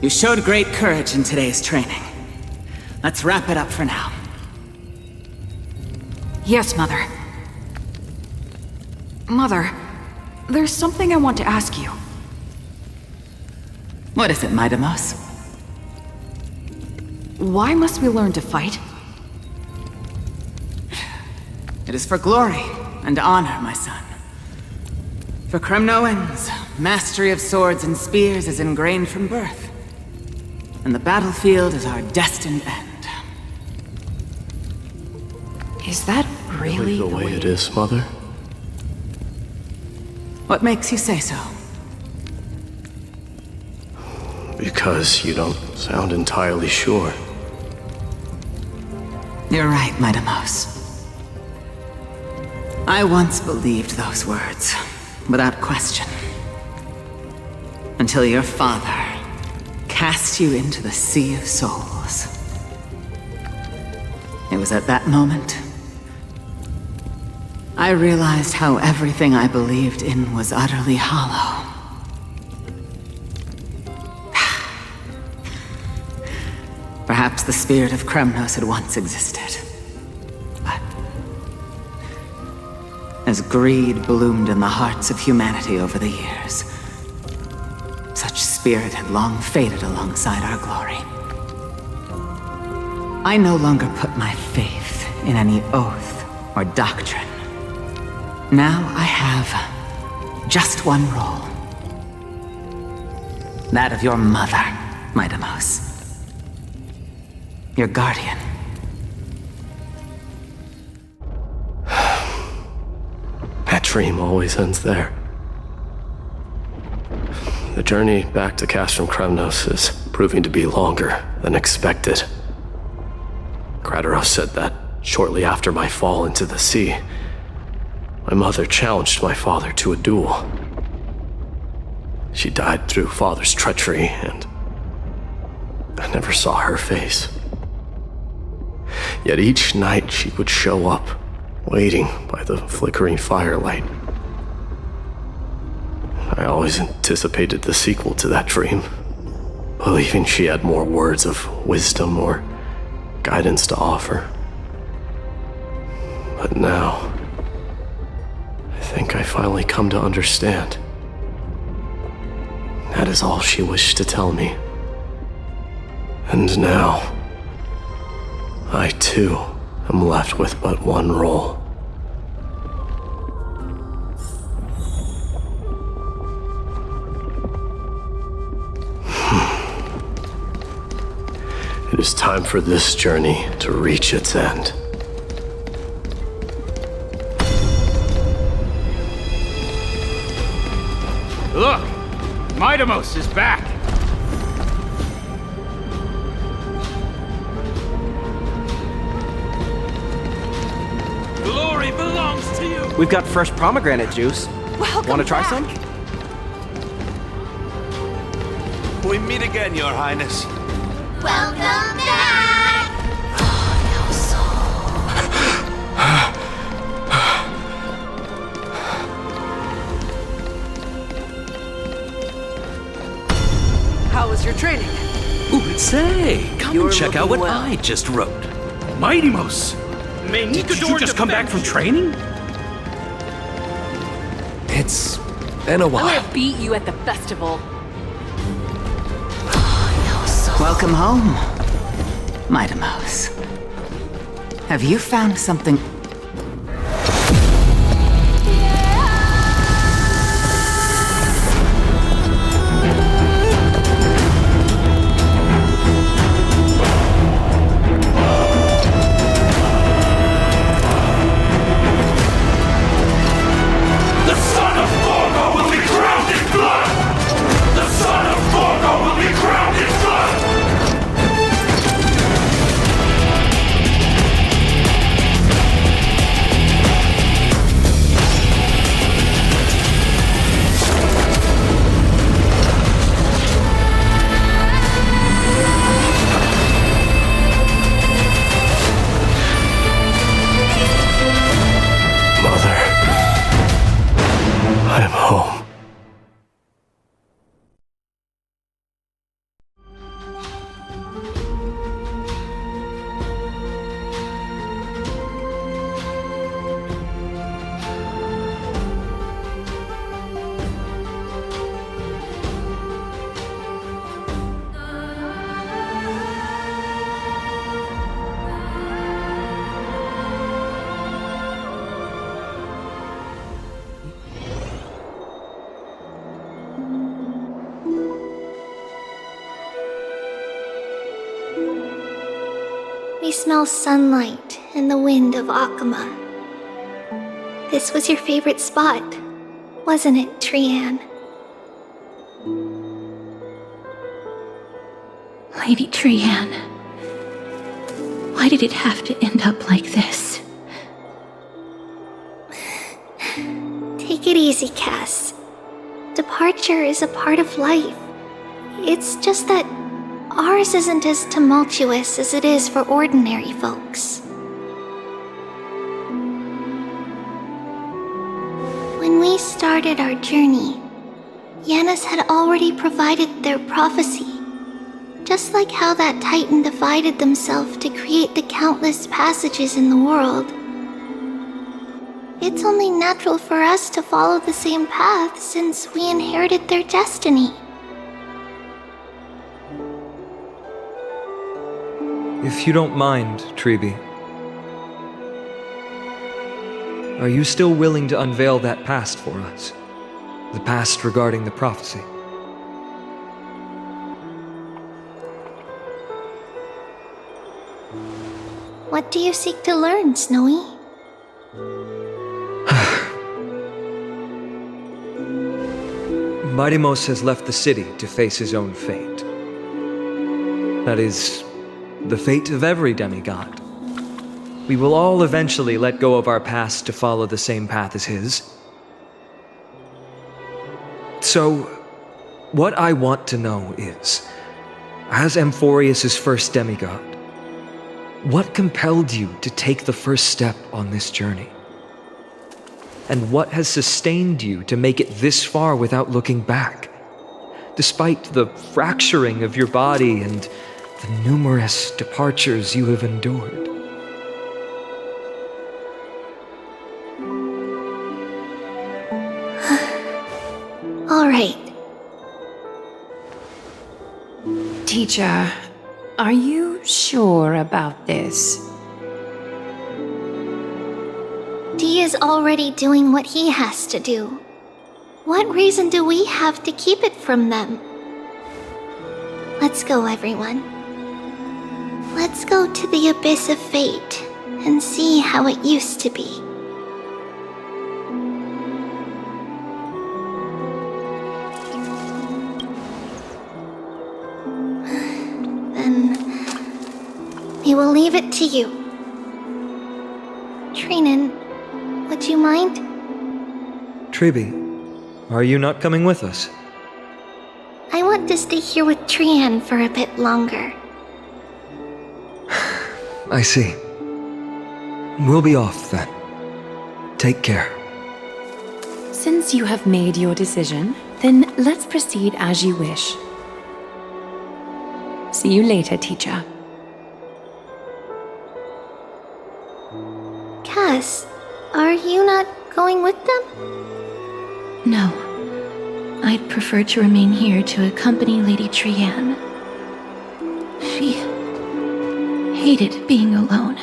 You showed great courage in today's training. Let's wrap it up for now. Yes, Mother. Mother, there's something I want to ask you. What is it, Mydei? Why must we learn to fight? It is for glory and honor, my son. For Kremnoans, mastery of swords and spears is ingrained from birth, and the battlefield is our destined end. Is that really the way it is, Mother? What makes you say so? Because you don't sound entirely sure. You're right, Mydei. I once believed those words, without question. Until your father cast you into the Sea of Souls. It was at that moment I realized how everything I believed in was utterly hollow. Perhaps the spirit of Kremnos had once existed. But as greed bloomed in the hearts of humanity over the years, such spirit had long faded alongside our glory. I no longer put my faith in any oath or doctrine. Now I have just one role. That of your mother, Mydei. Your guardian. That dream always ends there. The journey back to Castrum Kremnos is proving to be longer than expected. Kratoros said that shortly after my fall into the sea, my mother challenged my father to a duel. She died through father's treachery, and I never saw her face. Yet each night she would show up, waiting by the flickering firelight. I always anticipated the sequel to that dream, believing she had more words of wisdom or guidance to offer. But now, I think I finally come to understand. That is all she wished to tell me. And now, I too am left with but one role. It is time for this journey to reach its end. Look! Mydei is back! Glory belongs to you! We've got fresh pomegranate juice. Welcome Want to try back. some? We meet again, Your Highness. Welcome back! How was your training? Ooh, say, come and check out what I just wrote. Mydei, may Did you just come back from training? It's been a I'm while. gonna beat you at the festival. Welcome home, Mydei. Have you found something? The son of Borgo will be crowned in blood! The son of Borgo will be crowned in blood! Mother, I'm home. We smell sunlight and the wind of Akama. This was your favorite spot, wasn't it, Trianne? Lady Trianne, why did it have to end up like this? Take it easy, Cass. Departure is a part of life. It's just that ours isn't as tumultuous as it is for ordinary folks. When we started our journey, Yanis had already provided their prophecy. Just like how that Titan divided themselves to create the countless passages in the world. It's only natural for us to follow the same path since we inherited their destiny. If you don't mind, Tribbie, are you still willing to unveil that past for us? The past regarding the prophecy? What do you seek to learn, Snowy? Mydei has left the city to face his own fate. That is, the fate of every demigod. We will all eventually let go of our past to follow the same path as his. So, what I want to know is, as Amphoreus' first demigod, what compelled you to take the first step on this journey? And what has sustained you to make it this far without looking back? Despite the fracturing of your body and the numerous departures you have endured. right. Teacher, are you sure about this? Dee is already doing what he has to do. What reason do we have to keep it from them? Let's go, everyone. Let's go to the Abyss of Fate and see how it used to be. Then we will leave it to you. Trinon, would you mind? Tribbie, are you not coming with us? I want to stay here with Trian for a bit longer. I see. We'll be off then. Take care. Since you have made your decision, then let's proceed as you wish. See you later, teacher. Cass, are you not going with them? No. I'd prefer to remain here to accompany Lady Trian. She hated being alone.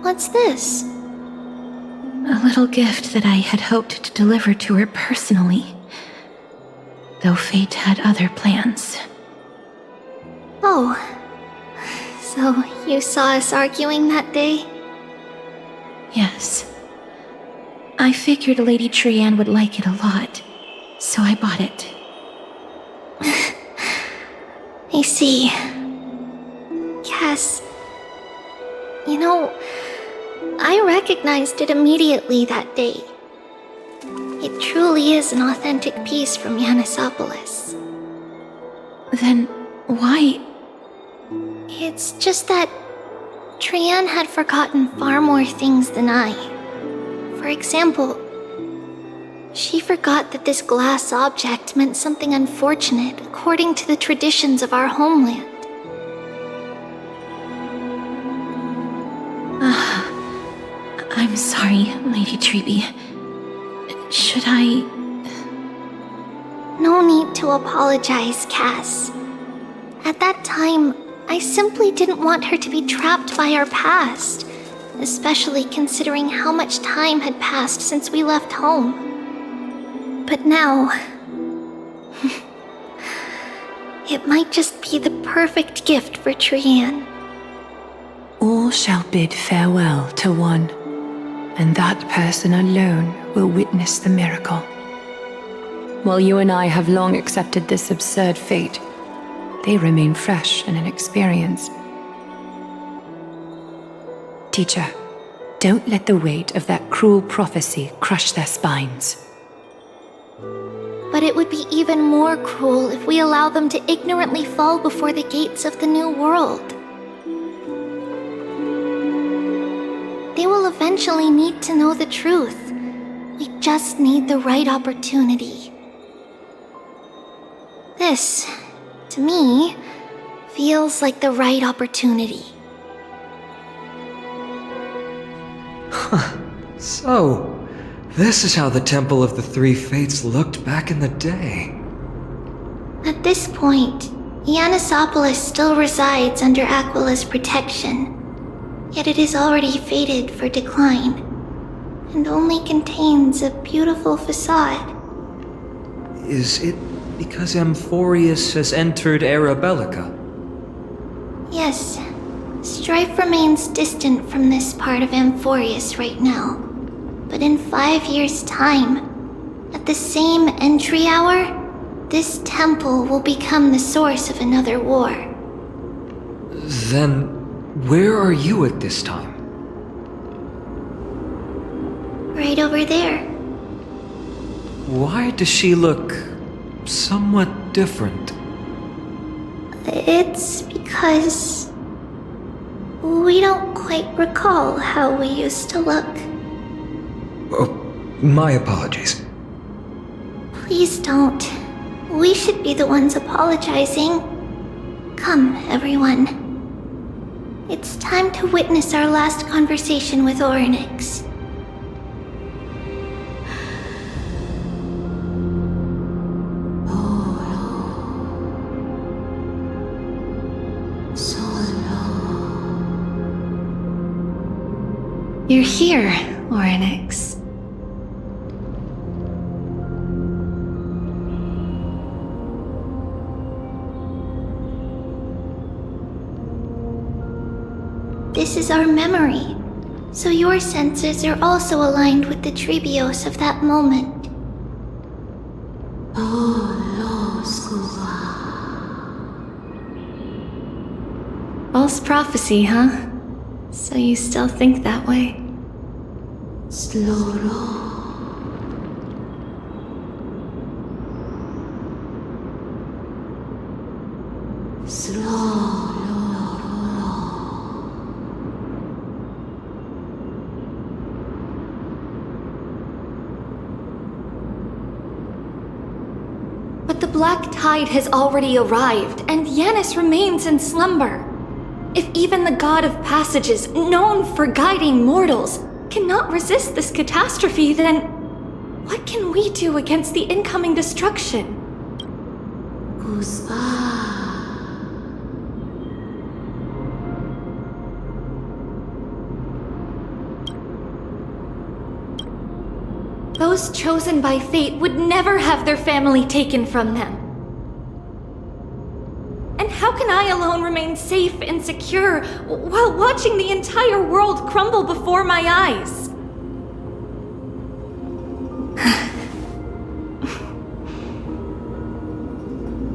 What's this? A little gift that I had hoped to deliver to her personally, though fate had other plans. Oh. So you saw us arguing that day? Yes. I figured Lady Trian would like it a lot, so I bought it. I see. Cass, you know, I recognized it immediately that day. It truly is an authentic piece from Yanisopolis. Then why? It's just that Trian had forgotten far more things than I. For example, she forgot that this glass object meant something unfortunate according to the traditions of our homeland. I'm sorry, Lady Tribbie. Should I... No need to apologize, Cass. At that time, I simply didn't want her to be trapped by our past, especially considering how much time had passed since we left home. But now... it might just be the perfect gift for Trian. All shall bid farewell to one, and that person alone will witness the miracle. While you and I have long accepted this absurd fate, they remain fresh and inexperienced. Teacher, don't let the weight of that cruel prophecy crush their spines. But it would be even more cruel if we allow them to ignorantly fall before the gates of the new world. They will eventually need to know the truth. We just need the right opportunity. This, to me, feels like the right opportunity. So, this is how the Temple of the Three Fates looked back in the day. At this point, Yanisopolis still resides under Aquila's protection, yet it is already fated for decline, and only contains a beautiful facade. Is it because Amphoreus has entered Era Bellica? Yes, strife remains distant from this part of Amphoreus right now. But in 5 years' time, at the same entry hour, this temple will become the source of another war. Then, where are you at this time? Right over there. Why does she look somewhat different? It's because we don't quite recall how we used to look. Oh, my apologies. Please don't. We should be the ones apologizing. Come, everyone. It's time to witness our last conversation with Orynyx. You're here, Orynyx. This is our memory, so your senses are also aligned with the Tribbios of that moment. False prophecy, huh? So you still think that way? But the Black Tide has already arrived, and Yanis remains in slumber. If even the God of Passages, known for guiding mortals, cannot resist this catastrophe, then what can we do against the incoming destruction? Those chosen by fate would never have their family taken from them. And how can I alone remain safe and secure while watching the entire world crumble before my eyes?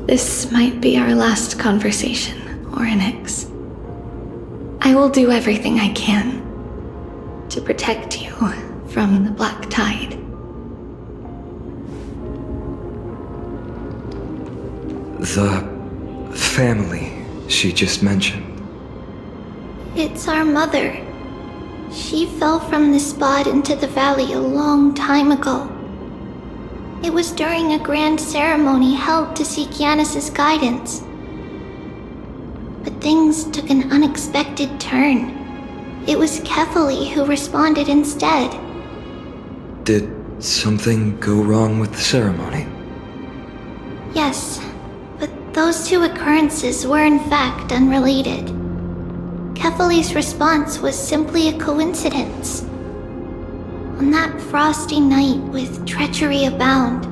This might be our last conversation, Orynyx. I will do everything I can to protect you from the Black Tide. The family she just mentioned. It's our mother. She fell from the spot into the valley a long time ago. It was during a grand ceremony held to seek Yanis' guidance. But things took an unexpected turn. It was Kefali who responded instead. Did something go wrong with the ceremony? Yes, but those two occurrences were in fact unrelated. Kefali's response was simply a coincidence. On that frosty night with treachery abound,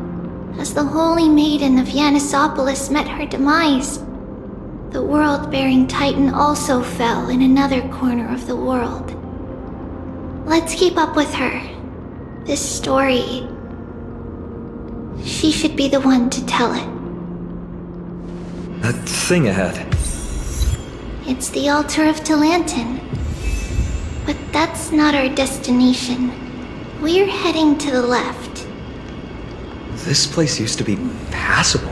as the Holy Maiden of Yanisopolis met her demise, the world-bearing Titan also fell in another corner of the world. Let's keep up with her. This story... she should be the one to tell it. That thing ahead. It's the altar of Talantin. But that's not our destination. We're heading to the left. This place used to be passable.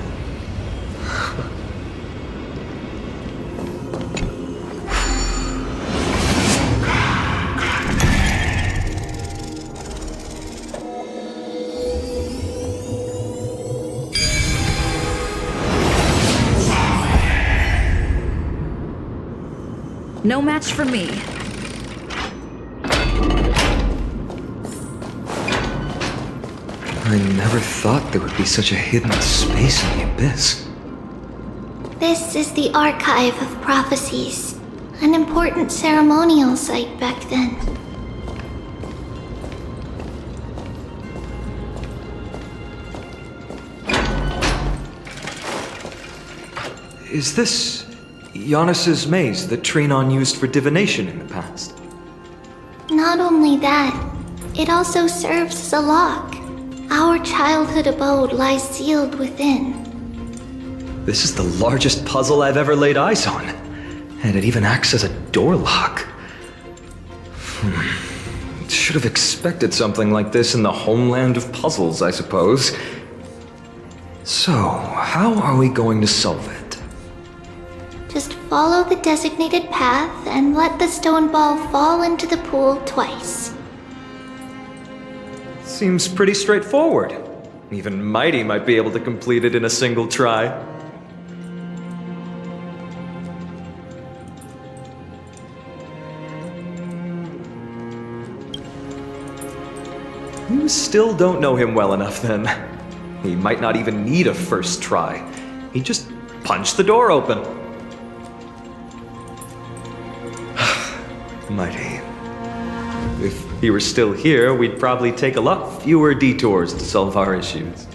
No match for me. I never thought there would be such a hidden space in the abyss. This is the Archive of Prophecies, an important ceremonial site back then. Is this Yanis' maze that Phainon used for divination in the past? Not only that, it also serves as a lock. Our childhood abode lies sealed within. This is the largest puzzle I've ever laid eyes on. And it even acts as a door lock. Should have expected something like this in the homeland of puzzles, I suppose. So, how are we going to solve it? Just follow the designated path and let the stone ball fall into the pool twice. Seems pretty straightforward. Even Mydei might be able to complete it in a single try. You still don't know him well enough then. He might not even need a first try. He just punched the door open. Mydei. If he were still here, we'd probably take a lot fewer detours to solve our issues.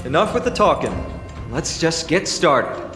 Enough with the talking. Let's just get started.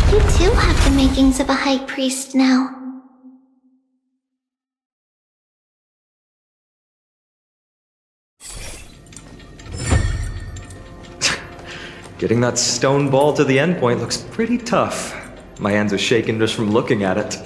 You too have the makings of a high priest now. Getting that stone ball to the endpoint looks pretty tough. My hands are shaking just from looking at it.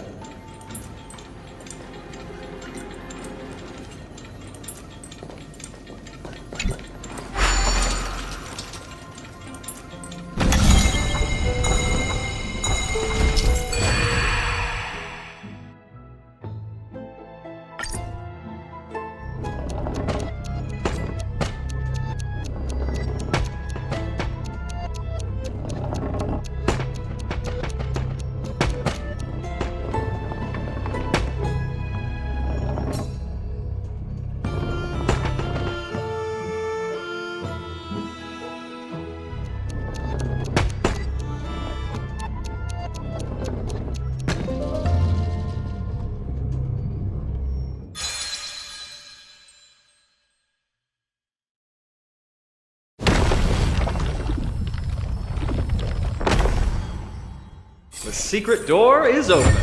The secret door is open.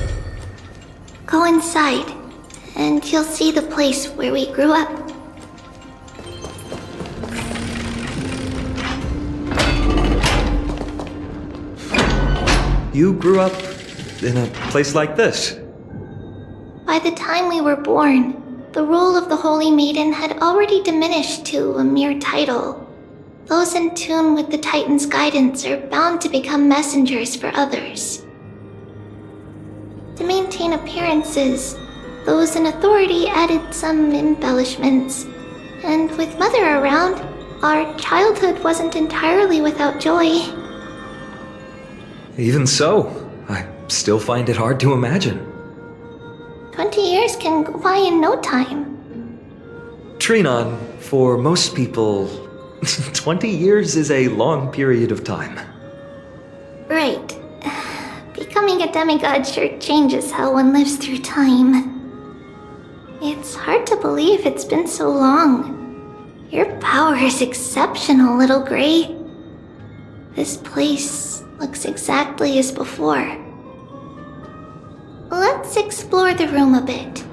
Go inside, and you'll see the place where we grew up. You grew up in a place like this? By the time we were born, the role of the Holy Maiden had already diminished to a mere title. Those in tune with the Titan's guidance are bound to become messengers for others. To maintain appearances, those in authority added some embellishments. And with Mother around, our childhood wasn't entirely without joy. Even so, I still find it hard to imagine. 20 years can go by in no time. Trinon, for most people, 20 years is a long period of time. Right. Becoming a demigod sure changes how one lives through time. It's hard to believe it's been so long. Your power is exceptional, little Grey. This place looks exactly as before. Let's explore the room a bit.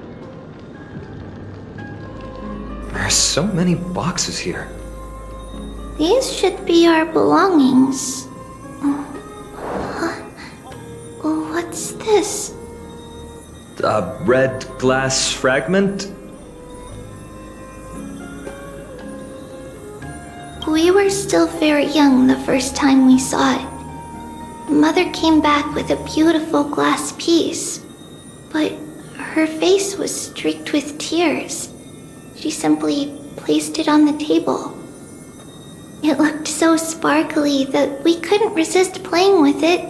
There are so many boxes here. These should be our belongings. What's this? A red glass fragment? We were still very young the first time we saw it. Mother came back with a beautiful glass piece, but her face was streaked with tears. She simply placed it on the table. It looked so sparkly that we couldn't resist playing with it,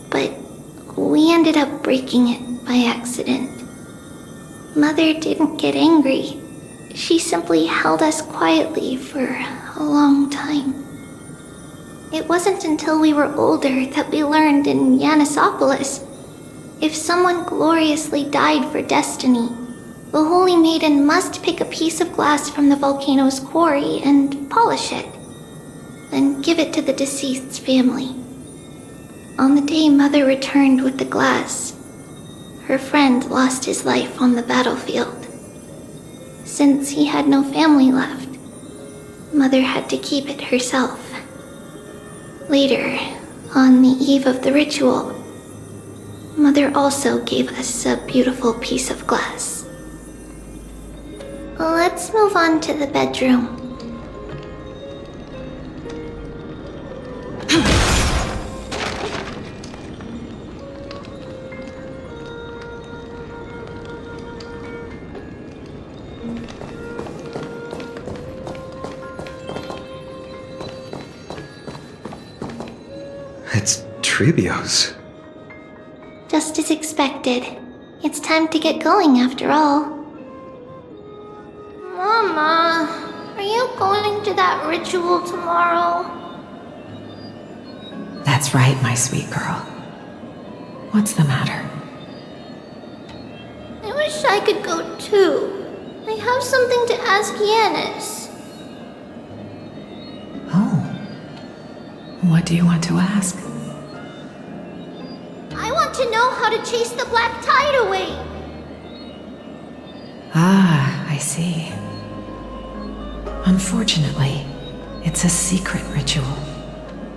but we ended up breaking it by accident. Mother didn't get angry. She simply held us quietly for a long time. It wasn't until we were older that we learned in Yanissopolis, if someone gloriously died for destiny, the Holy Maiden must pick a piece of glass from the volcano's quarry and polish it, then give it to the deceased's family. On the day Mother returned with the glass, her friend lost his life on the battlefield. Since he had no family left, Mother had to keep it herself. Later, on the eve of the ritual, Mother also gave us a beautiful piece of glass. Let's move on to the bedroom. It's Tribbie's. Just as expected. It's time to get going after all. Mama, are you going to that ritual tomorrow? That's right, my sweet girl. What's the matter? I wish I could go too. I have something to ask Yanis. What do you want to ask? I want to know how to chase the black tide away. Ah, I see. Unfortunately, it's a secret ritual,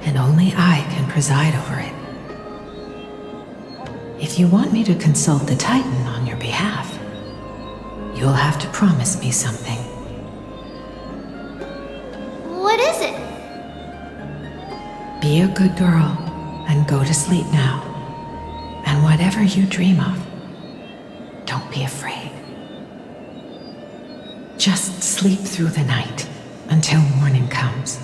and only I can preside over it. If you want me to consult the Titan on your behalf, you'll have to promise me something. What is it? Be a good girl and go to sleep now. And whatever you dream of, don't be afraid. Just sleep through the night until morning comes.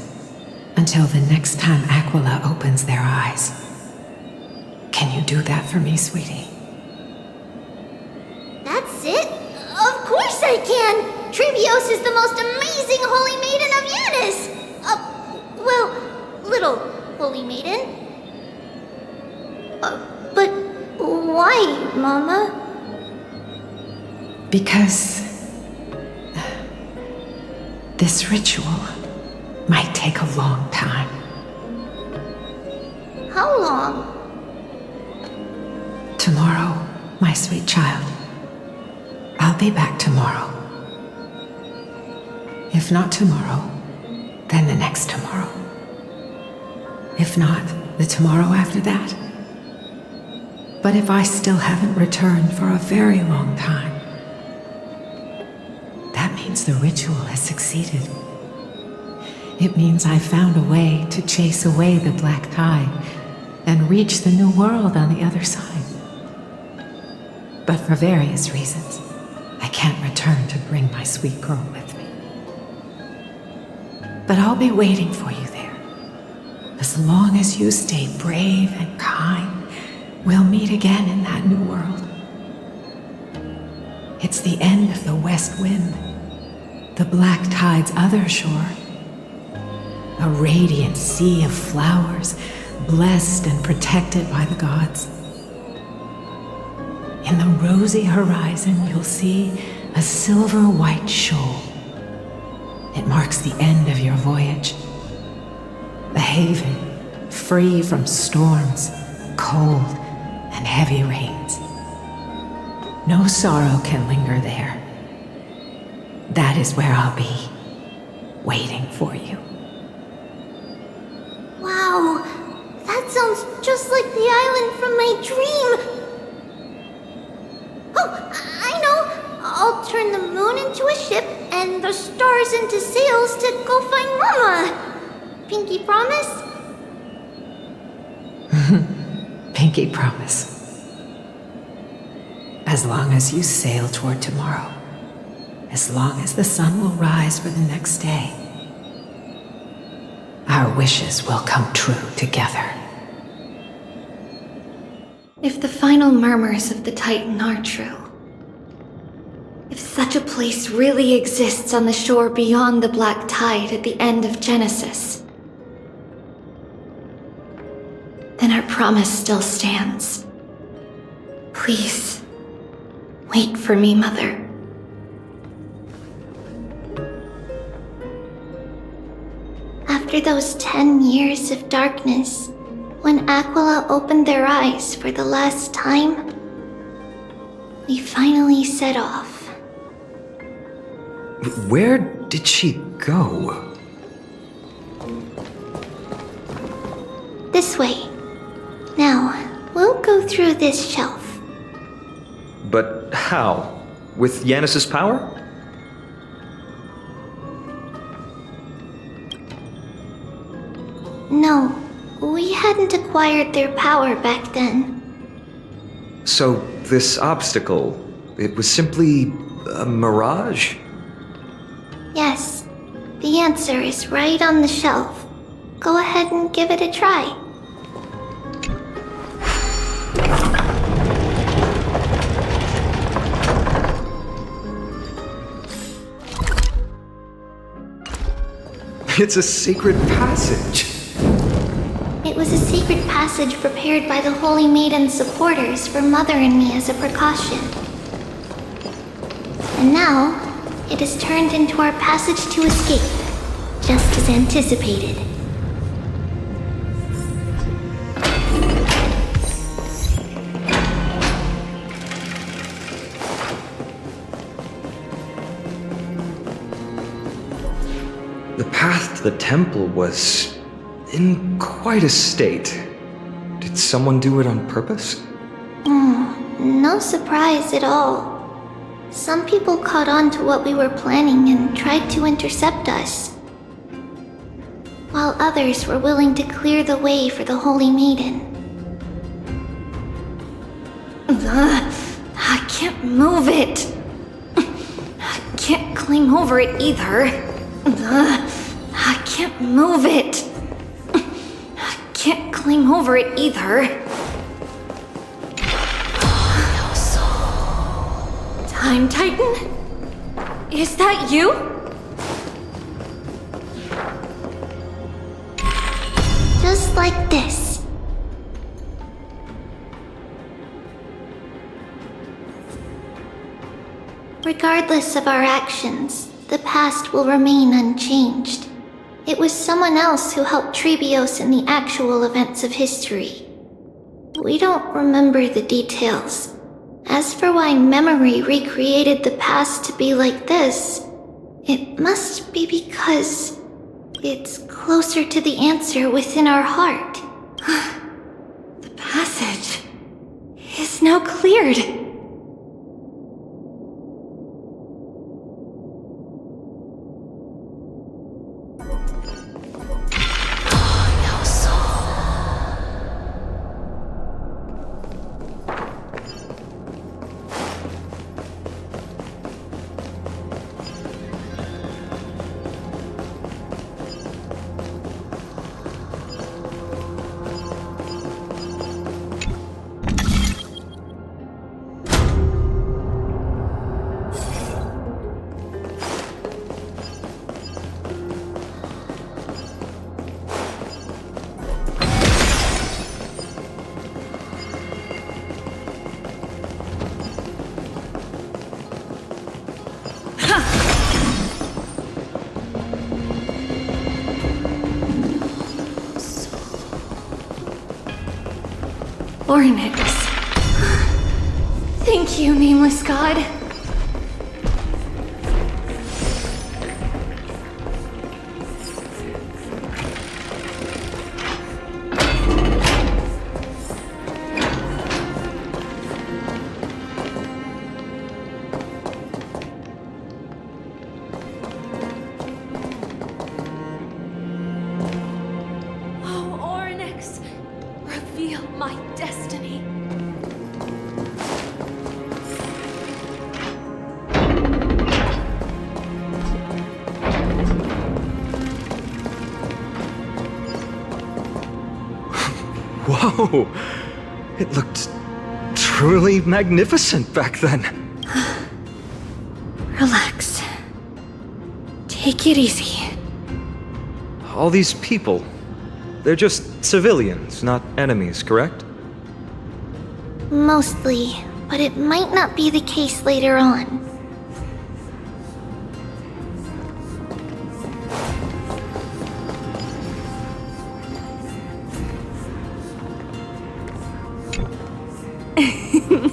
Until the next time Aglaea opens their eyes. Can you do that for me, sweetie? That's it? Of course I can! Tribbie is the most amazing holy maiden of Yanis! Well, little holy maiden. But why, Mama? Because this ritual might take a long time. How long? Tomorrow, my sweet child. I'll be back tomorrow. If not tomorrow, then the next tomorrow. If not, the tomorrow after that. But if I still haven't returned for a very long time, that means the ritual has succeeded. It means I found a way to chase away the black tide and reach the new world on the other side. But for various reasons, I can't return to bring my sweet girl with me. But I'll be waiting for you there. As long as you stay brave and kind, we'll meet again in that new world. It's the end of the west wind, the black tide's other shore. A radiant sea of flowers, blessed and protected by the gods. In the rosy horizon, you'll see a silver-white shoal. It marks the end of your voyage. A haven, free from storms, cold, and heavy rains. No sorrow can linger there. That is where I'll be, waiting for you. Wow, that sounds just like the island from my dream. Oh, I know! I'll turn the moon into a ship and the stars into sails to go find Mama. Pinky promise? Pinky promise. As long as you sail toward tomorrow, as long as the sun will rise for the next day, our wishes will come true together. If the final murmurs of the Titan are true, if such a place really exists on the shore beyond the black tide at the end of Genesis, then our promise still stands. Please, wait for me, Mother. After those 10 years of darkness, when Aglaea opened their eyes for the last time, we finally set off. Where did she go? this way. Now, we'll go through this shelf. But how? With Yanis's power? No, we hadn't acquired their power back then. So, this obstacle, it was simply a mirage? Yes, the answer is right on the shelf. Go ahead and give it a try. It's a secret passage. It was a secret passage prepared by the Holy Maiden's supporters for Mother and me as a precaution. And now, it has turned into our passage to escape, just as anticipated. The path to the temple was in quite a state. Did someone do it on purpose? No surprise at all. Some people caught on to what we were planning and tried to intercept us, while others were willing to clear the way for the Holy Maiden. I can't move it. I can't climb over it either. I can't move it. I can't climb over it either. Time Titan? Is that you? Just like this. Regardless of our actions, the past will remain unchanged. It was someone else who helped Tribbios in the actual events of history. We don't remember the details. As for why memory recreated the past to be like this, it must be because it's closer to the answer within our heart. The passage is now cleared. Ornix. Thank you, nameless god. Whoa! It looked truly magnificent back then. Relax. Take it easy. All these people, they're just civilians, not enemies, correct? Mostly, but it might not be the case later on.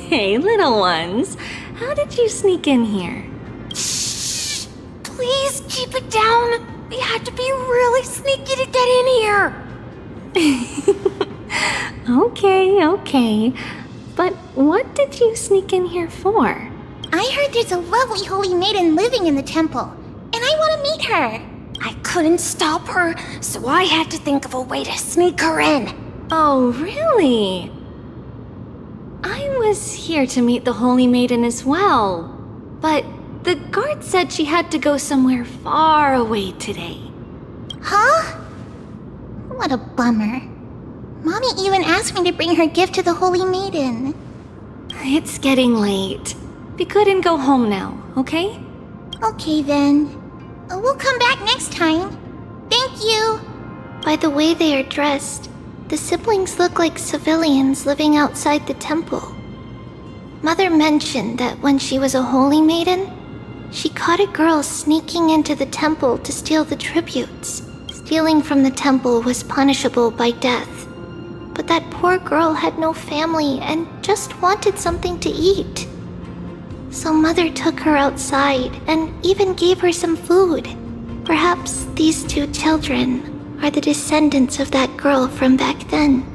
Hey, little ones. How did you sneak in here? Shh! Please keep it down. We had to be really sneaky to get in here. Okay. But what did you sneak in here for? I heard there's a lovely holy maiden living in the temple, and I want to meet her. I couldn't stop her, so I had to think of a way to sneak her in. Oh, really? I was here to meet the holy maiden as well, but the guard said she had to go somewhere far away today. Huh? What a bummer. Mommy even asked me to bring her gift to the holy maiden. It's getting late. We couldn't go home now, okay? Okay then. We'll come back next time. Thank you. By the way they are dressed, the siblings look like civilians living outside the temple. Mother mentioned that when she was a holy maiden, she caught a girl sneaking into the temple to steal the tributes. Stealing from the temple was punishable by death. But that poor girl had no family and just wanted something to eat. So Mother took her outside and even gave her some food. Perhaps these two children are the descendants of that girl from back then.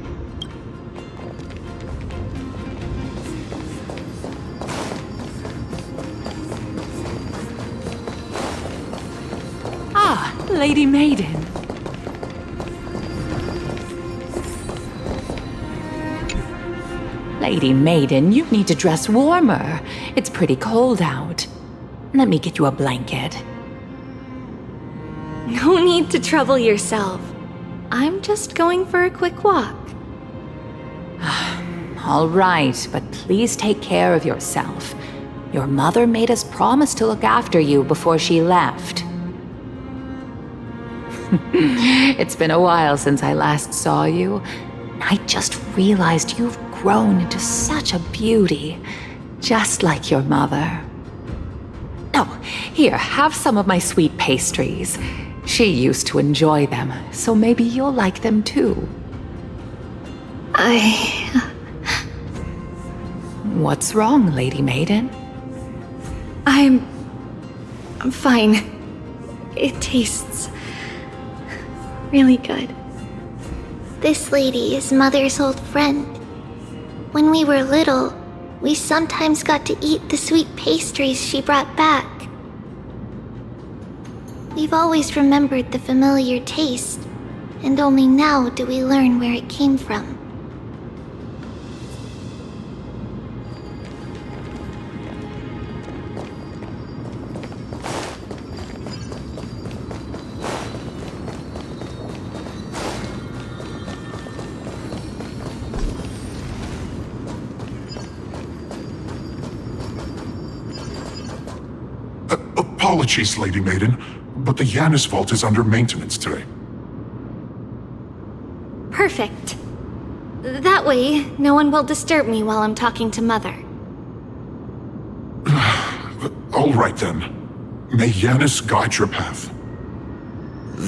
Ah, Lady Maiden. Lady Maiden, you need to dress warmer. It's pretty cold out. Let me get you a blanket. No need to trouble yourself. I'm just going for a quick walk. All right, but please take care of yourself. Your mother made us promise to look after you before she left. It's been a while since I last saw you. I just realized you've grown into such a beauty, just like your mother. Oh, here, have some of my sweet pastries. She used to enjoy them, so maybe you'll like them too. What's wrong, Lady Maiden? I'm fine. It tastes really good. This lady is Mother's old friend. When we were little, we sometimes got to eat the sweet pastries she brought back. We've always remembered the familiar taste, and only now do we learn where it came from. Apologies, Lady Maiden, but the Yanis vault is under maintenance today. Perfect. That way, no one will disturb me while I'm talking to Mother. All right then. May Yanis guide your path.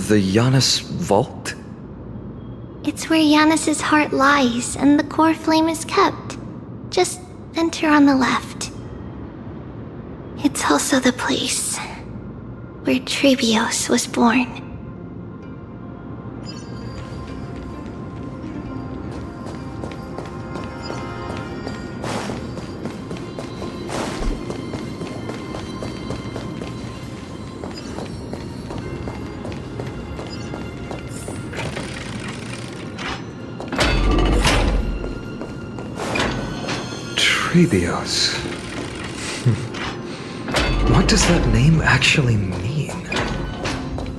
The Yanis vault? It's where Yanis's heart lies and the core flame is kept. Just enter on the left. It's also the place where Tribbie was born. Tribbie. What does that name actually mean?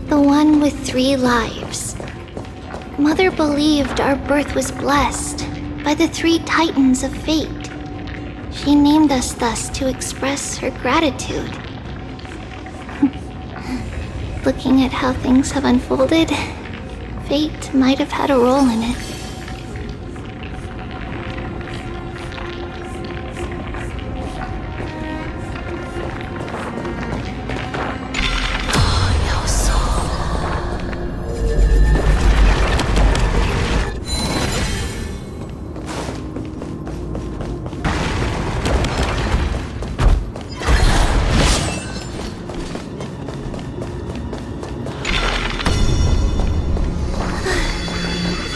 The one with 3 lives. Mother believed our birth was blessed by the 3 titans of fate. She named us thus to express her gratitude. Looking at how things have unfolded, fate might have had a role in it.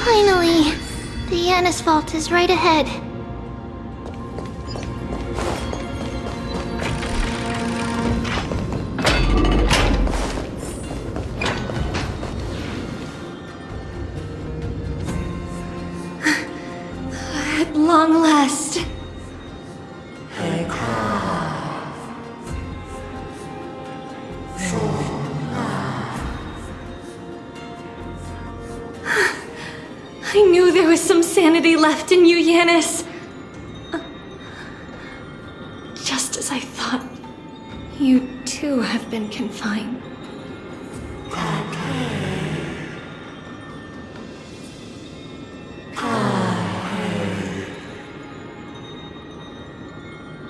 Finally, Janus vault is right ahead. At long last. I knew there was some sanity left in you, Janus. Just as I thought, you too have been confined.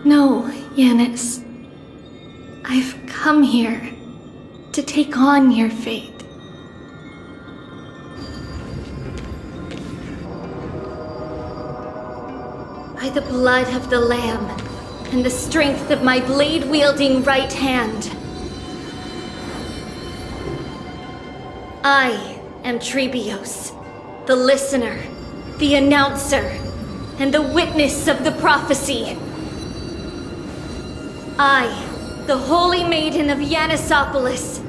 No, Janus. I've come here to take on your fate. By the blood of the Lamb and the strength of my blade-wielding right hand, I am Tribbios, the listener, the announcer, and the witness of the prophecy. I, the Holy Maiden of Yanisopolis,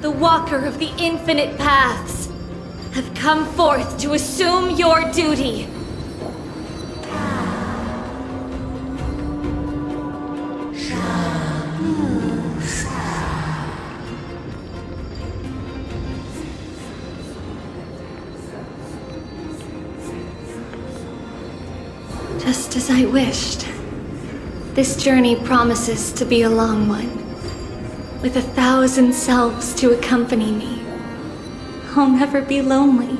the Walker of the Infinite Paths, have come forth to assume your duty. Just as I wished. This journey promises to be a long one, with 1,000 selves to accompany me. I'll never be lonely.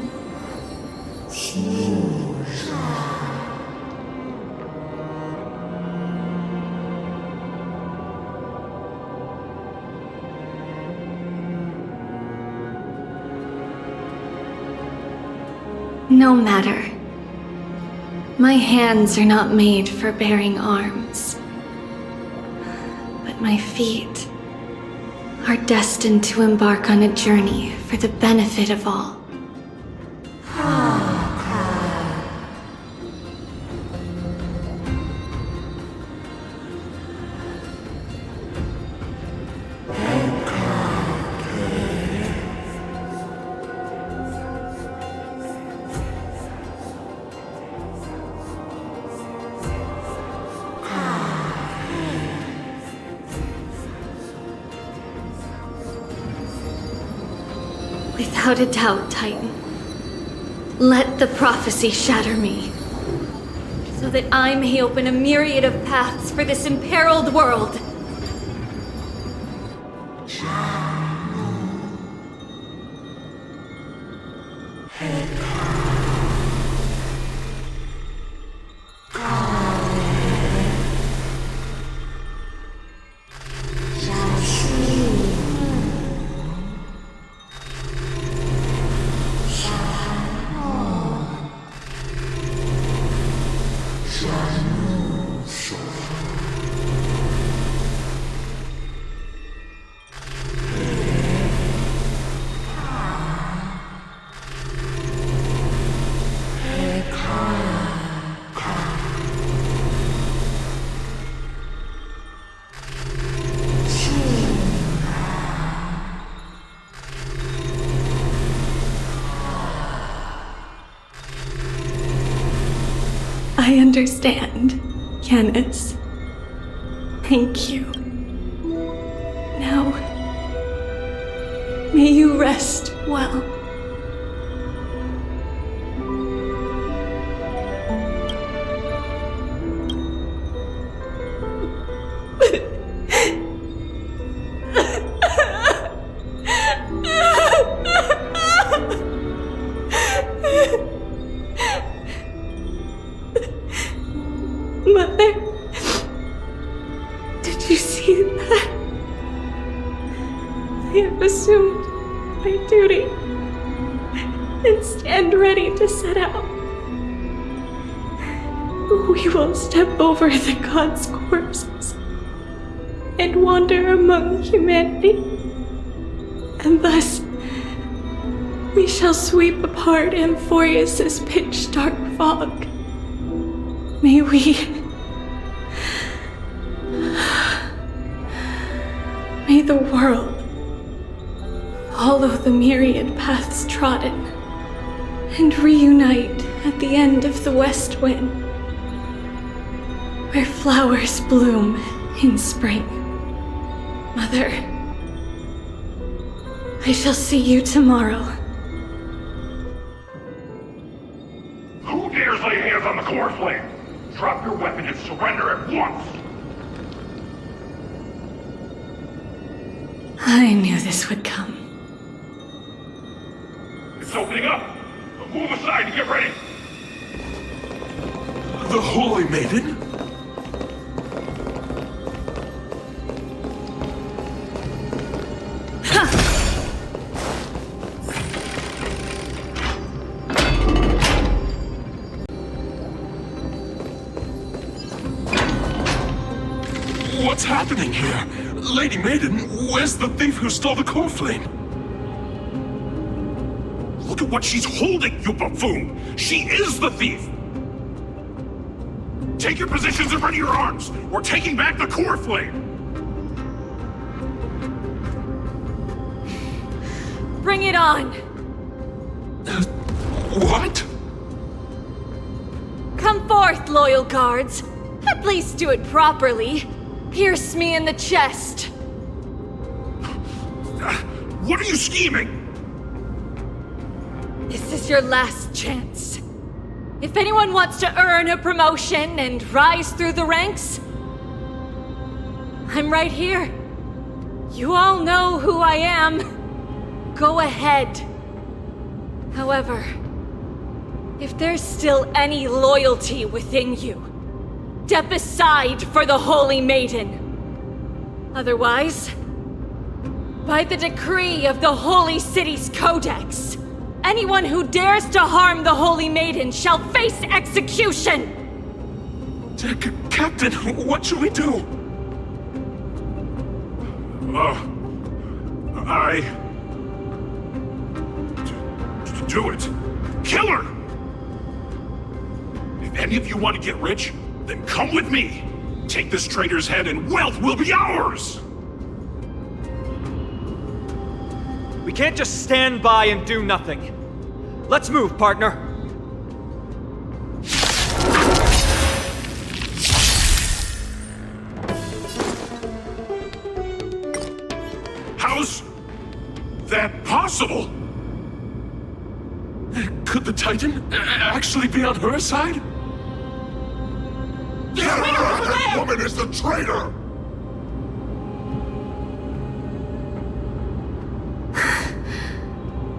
No matter. My hands are not made for bearing arms, but my feet are destined to embark on a journey for the benefit of all. Without a doubt, Titan. Let the prophecy shatter me, so that I may open a myriad of paths for this imperiled world. I understand, Janus. Thank you. Now, may you rest well. Mother, did you see that? I have assumed my duty and stand ready to set out. We will step over the gods' corpses and wander among humanity, and thus we shall sweep apart Amphoreus' pitch-dark fog. May we... May the world follow the myriad paths trodden and reunite at the end of the west wind, where flowers bloom in spring. Mother, I shall see you tomorrow. Who dares lay hands on the core flame? Drop your weapon and surrender at once! I knew this would come. It's opening up! Move aside and get ready! The Holy Maiden? What's happening here? Lady Maiden, where's the thief who stole the core flame? Look at what she's holding, you buffoon! She is the thief! Take your positions and ready your arms! We're taking back the core flame! Bring it on! What? Come forth, loyal guards. At least do it properly. Pierce me in the chest. What are you scheming? This is your last chance. If anyone wants to earn a promotion and rise through the ranks, I'm right here. You all know who I am. Go ahead. However, if there's still any loyalty within you, step aside for the Holy Maiden. Otherwise, by the decree of the Holy City's Codex, anyone who dares to harm the Holy Maiden shall face execution! Captain, what should we do? Do it. Kill her! If any of you want to get rich, then come with me. Take this traitor's head and wealth will be ours! We can't just stand by and do nothing. Let's move, partner. How's that possible? Could the Titan actually be on her side? That woman is the traitor!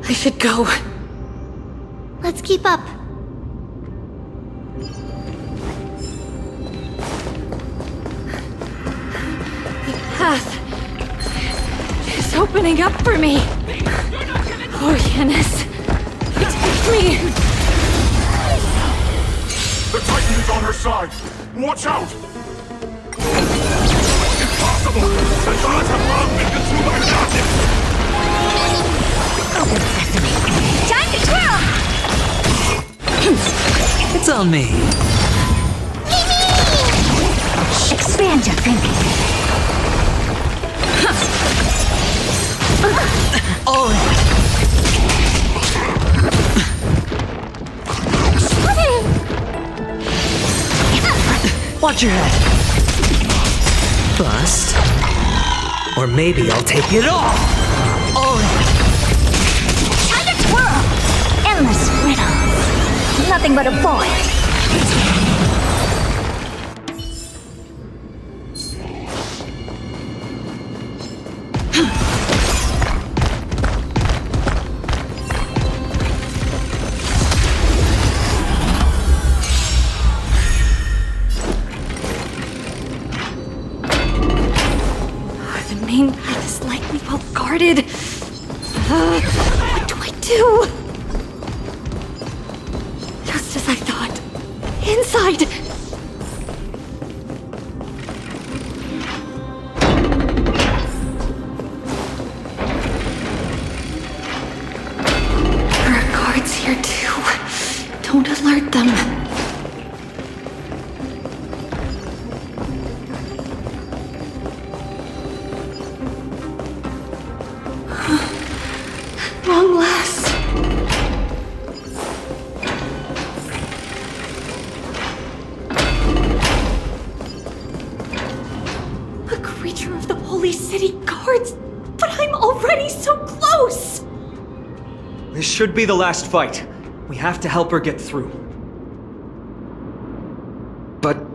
I should go. Let's keep up. The path is opening up for me. Oh, Yanis. Take me. The Titan is on her side! Watch out! Impossible! The gods have long been consumed by darkness! Open sesame. Time to twirl! It's on me. Expand your thinking. Oh. Watch your head. Bust. Or maybe I'll take it off. Oh. Time to twirl! Endless riddles. Nothing but a void. The main path is likely well guarded. What do I do? Just as I thought. Inside! There are guards here too. Don't alert them. Long last. A creature of the Holy City Guards, but I'm already so close! This should be the last fight. We have to help her get through. But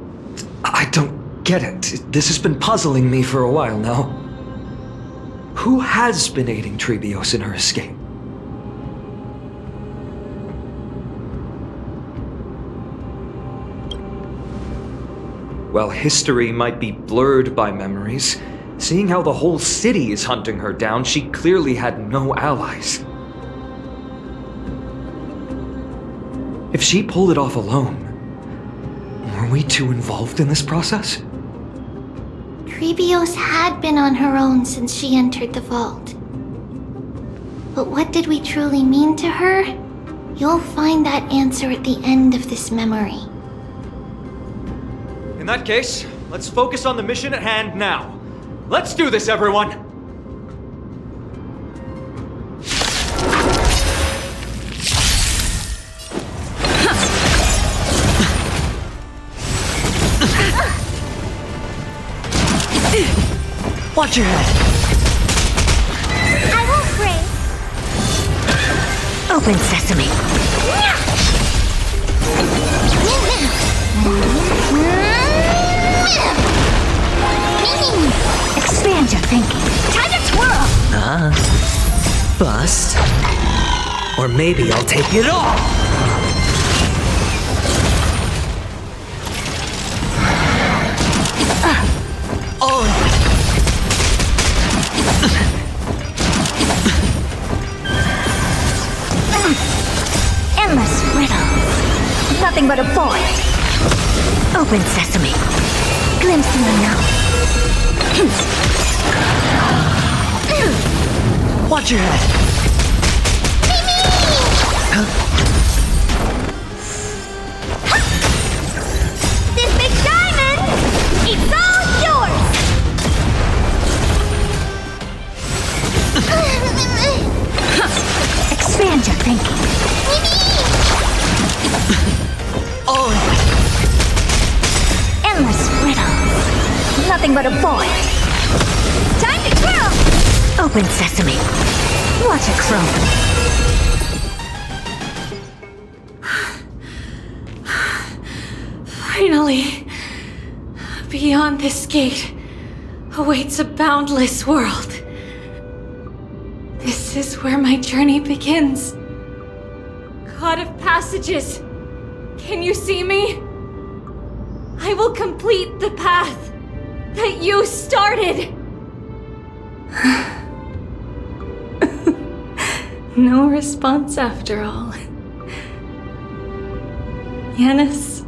I don't get it. This has been puzzling me for a while now. Who has been aiding Tribbie in her escape? While history might be blurred by memories, seeing how the whole city is hunting her down, she clearly had no allies. If she pulled it off alone, were we too involved in this process? Tribbie had been on her own since she entered the vault. But what did we truly mean to her? You'll find that answer at the end of this memory. In that case, let's focus on the mission at hand now. Let's do this, everyone! Watch your head. I won't break. Open sesame. Expand your thinking. Time to twirl. Bust. Or maybe I'll take it all. Endless riddles. Nothing but a void. Open sesame. Glimpse the unknown. Watch your head. This big diamond, it's all yours. Expand your thinking. Endless riddles. Nothing but a void. Time to twirl. Open sesame. Watch it chrome. Finally, beyond this gate awaits a boundless world. This is where my journey begins. God of Passages, can you see me? I will complete the path that you started. No response after all. Yanis,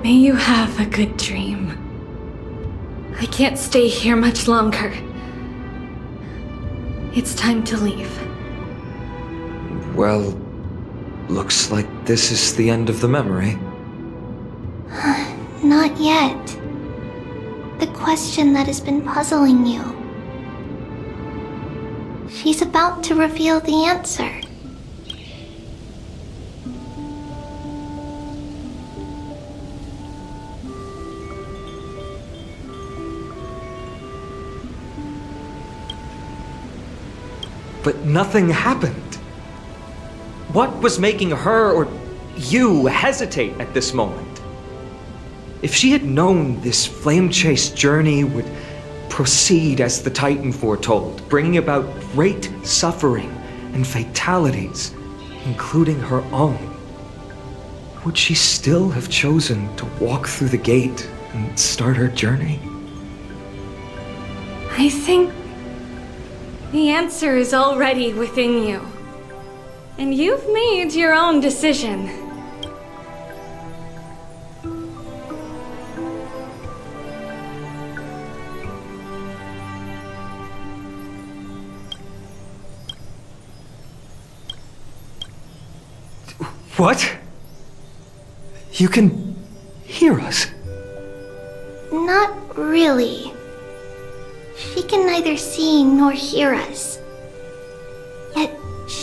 may you have a good dream. I can't stay here much longer. It's time to leave. Well, looks like this is the end of the memory. Not yet. The question that has been puzzling you. She's about to reveal the answer. But nothing happened. What was making her or you hesitate at this moment? If she had known this flame-chased journey would proceed as the Titan foretold, bringing about great suffering and fatalities, including her own, would she still have chosen to walk through the gate and start her journey? I think the answer is already within you. And you've made your own decision. What? You can hear us? Not really. She can neither see nor hear us.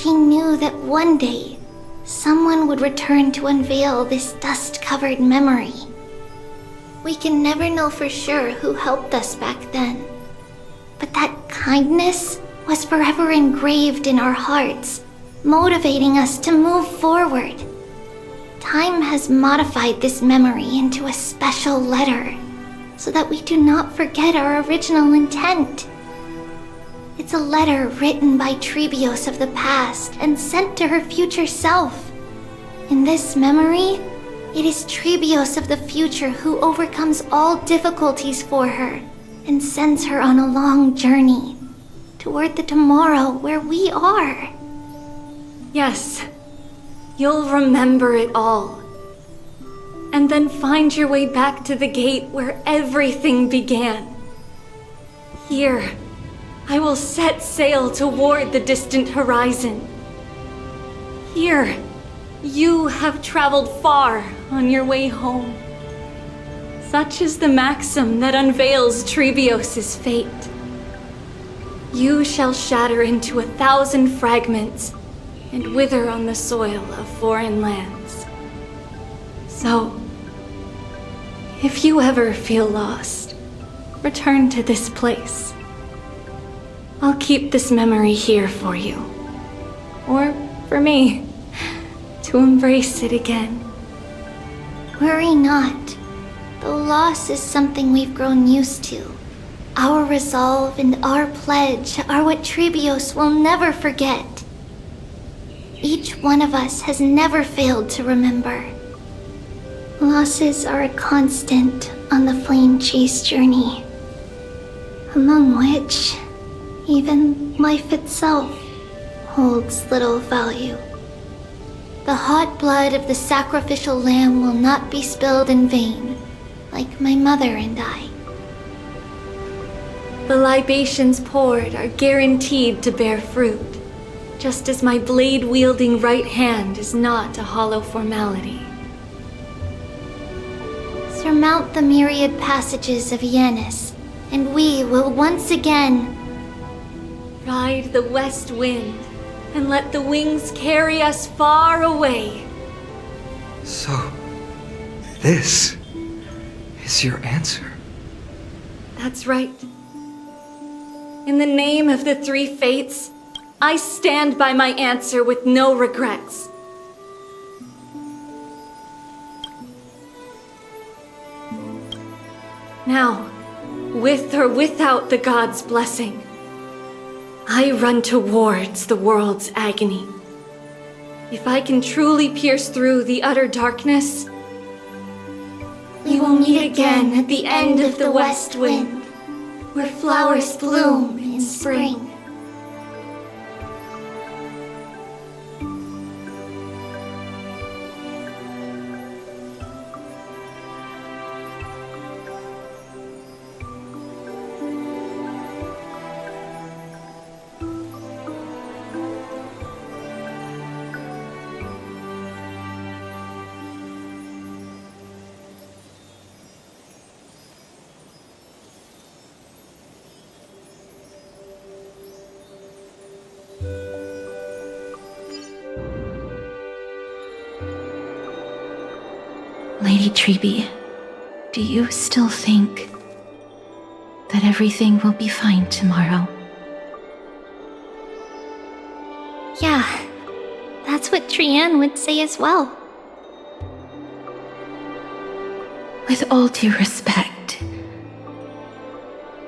She knew that one day, someone would return to unveil this dust-covered memory. We can never know for sure who helped us back then. But that kindness was forever engraved in our hearts, motivating us to move forward. Time has modified this memory into a special letter, so that we do not forget our original intent. It's a letter written by Tribbios of the past and sent to her future self. In this memory, it is Tribbios of the future who overcomes all difficulties for her and sends her on a long journey toward the tomorrow where we are. Yes, you'll remember it all. And then find your way back to the gate where everything began. Here, I will set sail toward the distant horizon. Here, you have traveled far on your way home. Such is the maxim that unveils Tribbios' fate. You shall shatter into 1,000 fragments and wither on the soil of foreign lands. So, if you ever feel lost, return to this place. I'll keep this memory here for you. Or for me, to embrace it again. Worry not. Though loss is something we've grown used to, our resolve and our pledge are what Tribbios will never forget. Each one of us has never failed to remember. Losses are a constant on the flame chase journey, among which even life itself holds little value. The hot blood of the sacrificial lamb will not be spilled in vain, like my mother and I. The libations poured are guaranteed to bear fruit, just as my blade-wielding right hand is not a hollow formality. Surmount the myriad passages of Yanis, and we will once again ride the west wind and let the wings carry us far away. So, this is your answer? That's right. In the name of the three fates, I stand by my answer with no regrets. Now, with or without the gods' blessing, I run towards the world's agony. If I can truly pierce through the utter darkness, we will meet again at the end of the west wind, where flowers bloom in spring. Lady Tribbie, do you still think that everything will be fine tomorrow? Yeah, that's what Trianne would say as well. With all due respect,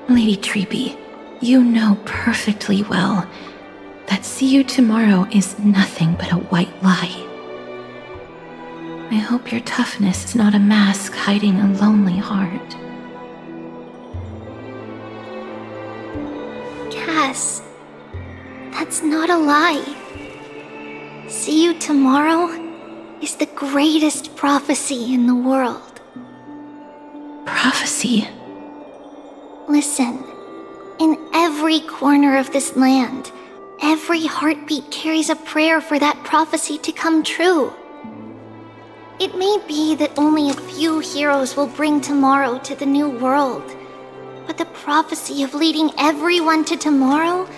Lady Tribbie, you know perfectly well that see you tomorrow is nothing but a white lie. I hope your toughness is not a mask hiding a lonely heart. Cass, that's not a lie. See you tomorrow is the greatest prophecy in the world. Prophecy? Listen, in every corner of this land, every heartbeat carries a prayer for that prophecy to come true. It may be that only a few heroes will bring tomorrow to the new world, but the prophecy of leading everyone to tomorrow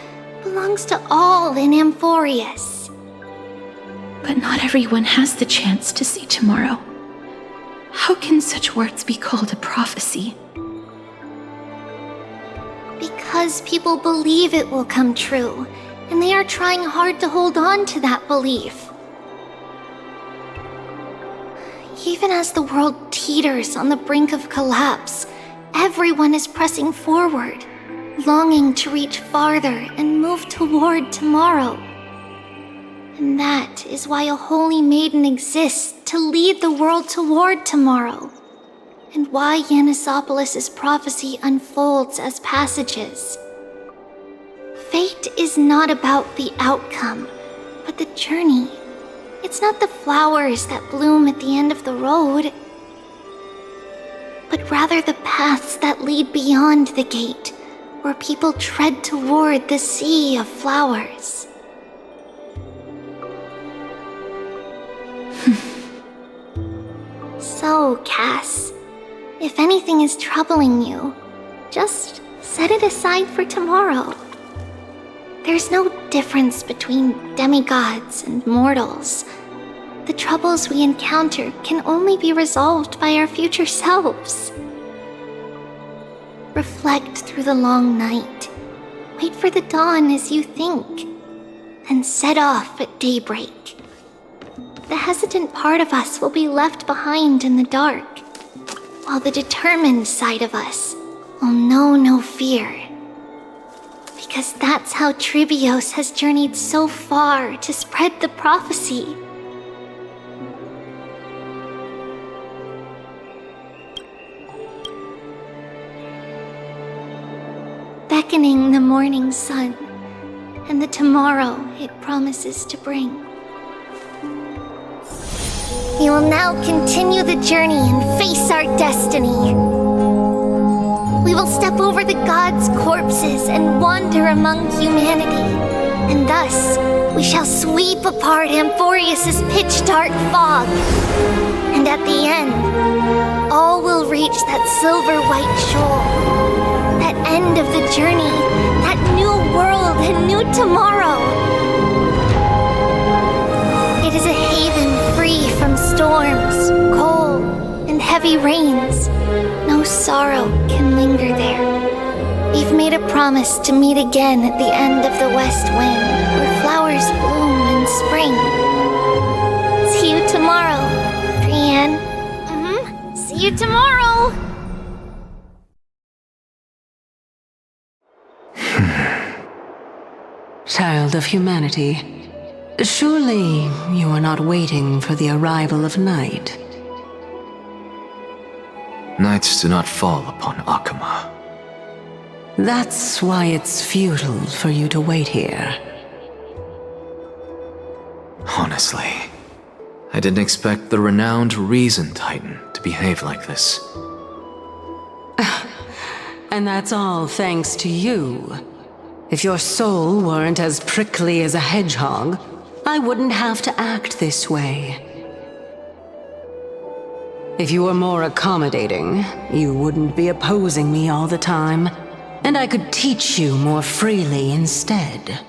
belongs to all in Amphoreus. But not everyone has the chance to see tomorrow. How can such words be called a prophecy? Because people believe it will come true, and they are trying hard to hold on to that belief. Even as the world teeters on the brink of collapse, everyone is pressing forward, longing to reach farther and move toward tomorrow. And that is why a holy maiden exists to lead the world toward tomorrow, and why Yanisopolis' prophecy unfolds as passages. Fate is not about the outcome, but the journey. It's not the flowers that bloom at the end of the road, but rather the paths that lead beyond the gate, where people tread toward the sea of flowers. So, Cass, if anything is troubling you, just set it aside for tomorrow. There's no difference between demigods and mortals. The troubles we encounter can only be resolved by our future selves. Reflect through the long night. Wait for the dawn as you think, and set off at daybreak. The hesitant part of us will be left behind in the dark, while the determined side of us will know no fear. Because that's how Tribbios has journeyed so far to spread the prophecy. Beckoning the morning sun, and the tomorrow it promises to bring. We will now continue the journey and face our destiny. We will step over the gods' corpses and wander among humanity, and thus we shall sweep apart Amphoreus' pitch-dark fog. And at the end, all will reach that silver-white shoal, that end of the journey, that new world and new tomorrow. It is a haven free from storms, cold, and heavy rains. No sorrow can linger there. We've made a promise to meet again at the end of the west wind, where flowers bloom in spring. See you tomorrow, Brienne. See you tomorrow! Child of humanity, surely you are not waiting for the arrival of night. Nights do not fall upon Akama. That's why it's futile for you to wait here. Honestly, I didn't expect the renowned Reason Titan to behave like this. And that's all thanks to you. If your soul weren't as prickly as a hedgehog, I wouldn't have to act this way. If you were more accommodating, you wouldn't be opposing me all the time, and I could teach you more freely instead.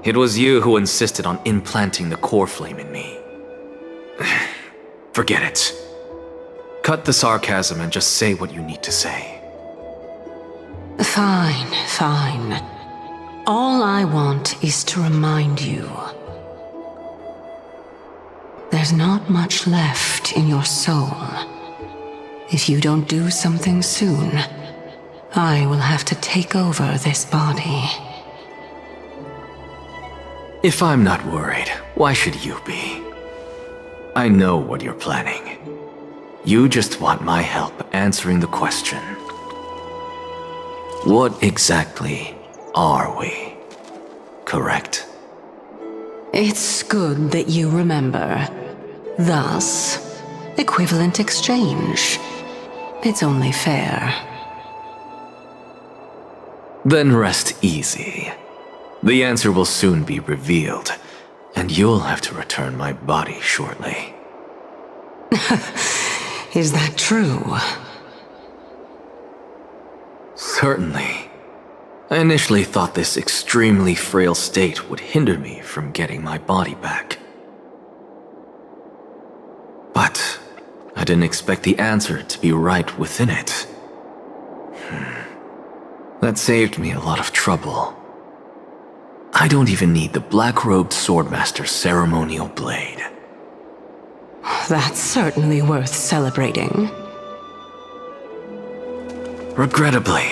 It was you who insisted on implanting the core flame in me. Forget it. Cut the sarcasm and just say what you need to say. Fine, fine. All I want is to remind you. There's not much left in your soul. If you don't do something soon, I will have to take over this body. If I'm not worried, why should you be? I know what you're planning. You just want my help answering the question. What exactly are we? Correct? It's good that you remember. Thus, equivalent exchange. It's only fair. Then rest easy. The answer will soon be revealed, and you'll have to return my body shortly. Is that true? Certainly. I initially thought this extremely frail state would hinder me from getting my body back. But I didn't expect the answer to be right within it. That saved me a lot of trouble. I don't even need the black-robed Swordmaster's ceremonial blade. That's certainly worth celebrating. Regrettably,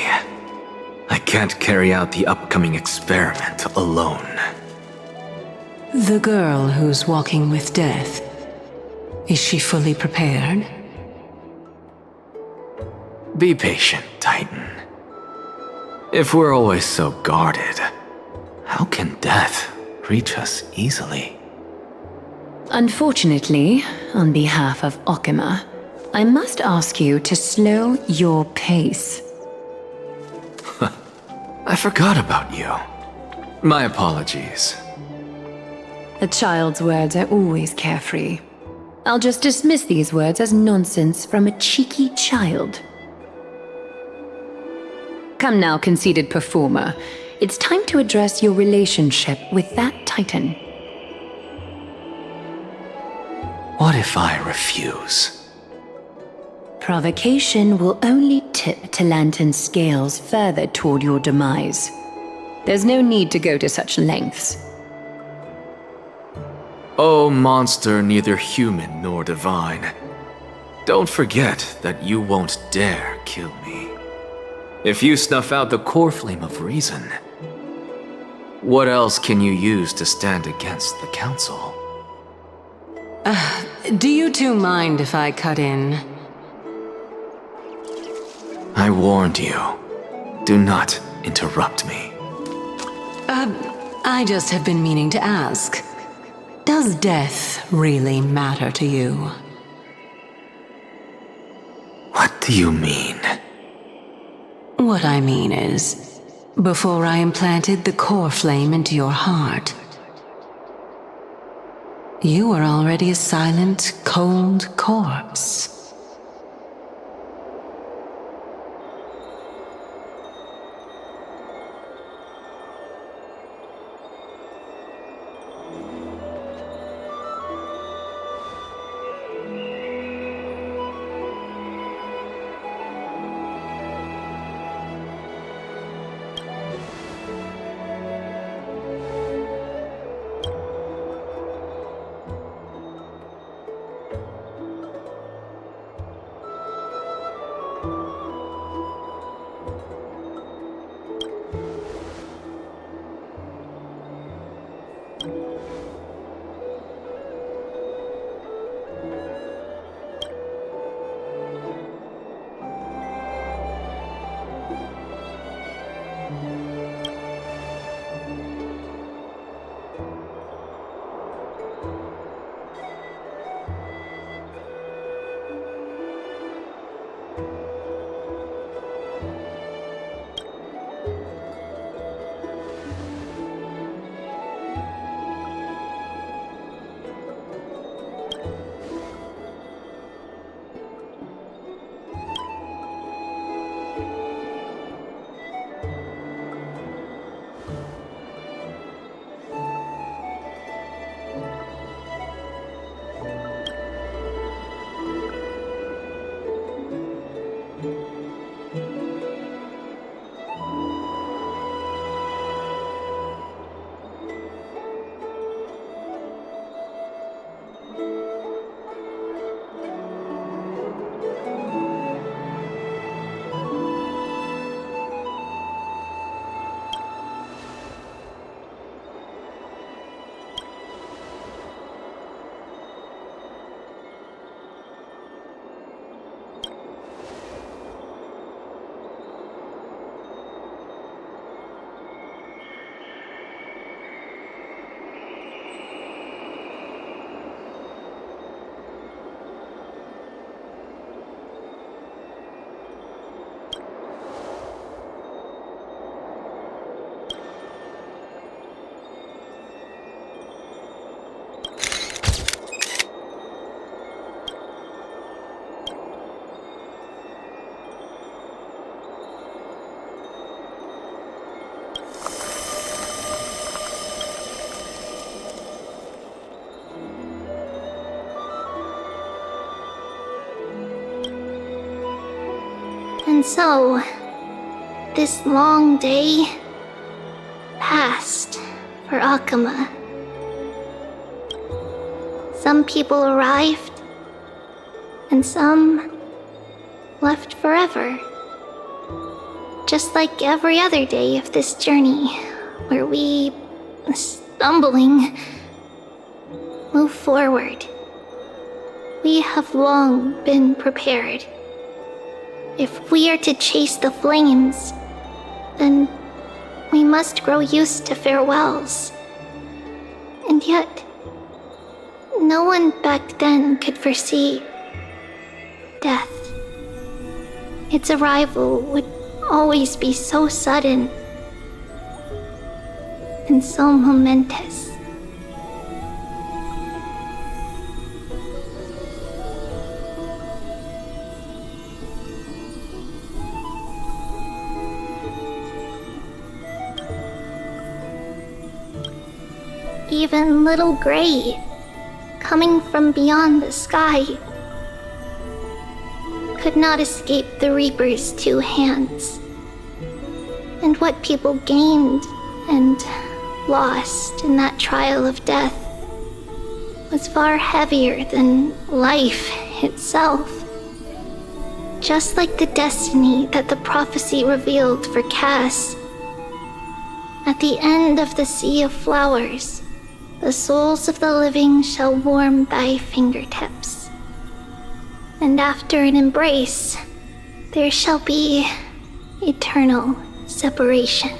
I can't carry out the upcoming experiment alone. The girl who's walking with death, is she fully prepared? Be patient, Titan. If we're always so guarded, how can death reach us easily? Unfortunately, on behalf of Okima, I must ask you to slow your pace. I forgot about you. My apologies. A child's words are always carefree. I'll just dismiss these words as nonsense from a cheeky child. Come now, conceited performer. It's time to address your relationship with that Titan. What if I refuse? Provocation will only tip Talantan's scales further toward your demise. There's no need to go to such lengths. Oh, monster neither human nor divine. Don't forget that you won't dare kill me. If you snuff out the core flame of reason, what else can you use to stand against the Council? Do you two mind if I cut in? I warned you. Do not interrupt me. I just have been meaning to ask. Does death really matter to you? What do you mean? What I mean is, before I implanted the core flame into your heart, you were already a silent, cold corpse. And so, this long day passed for Akama. Some people arrived, and some left forever. Just like every other day of this journey, where we, stumbling, move forward. We have long been prepared. If we are to chase the flames, then we must grow used to farewells. And yet, no one back then could foresee death. Its arrival would always be so sudden and so momentous. Even little Gray, coming from beyond the sky, could not escape the Reaper's two hands. And what people gained and lost in that trial of death was far heavier than life itself. Just like the destiny that the prophecy revealed for Cass. At the end of the Sea of Flowers, the souls of the living shall warm thy fingertips. And after an embrace, there shall be eternal separation.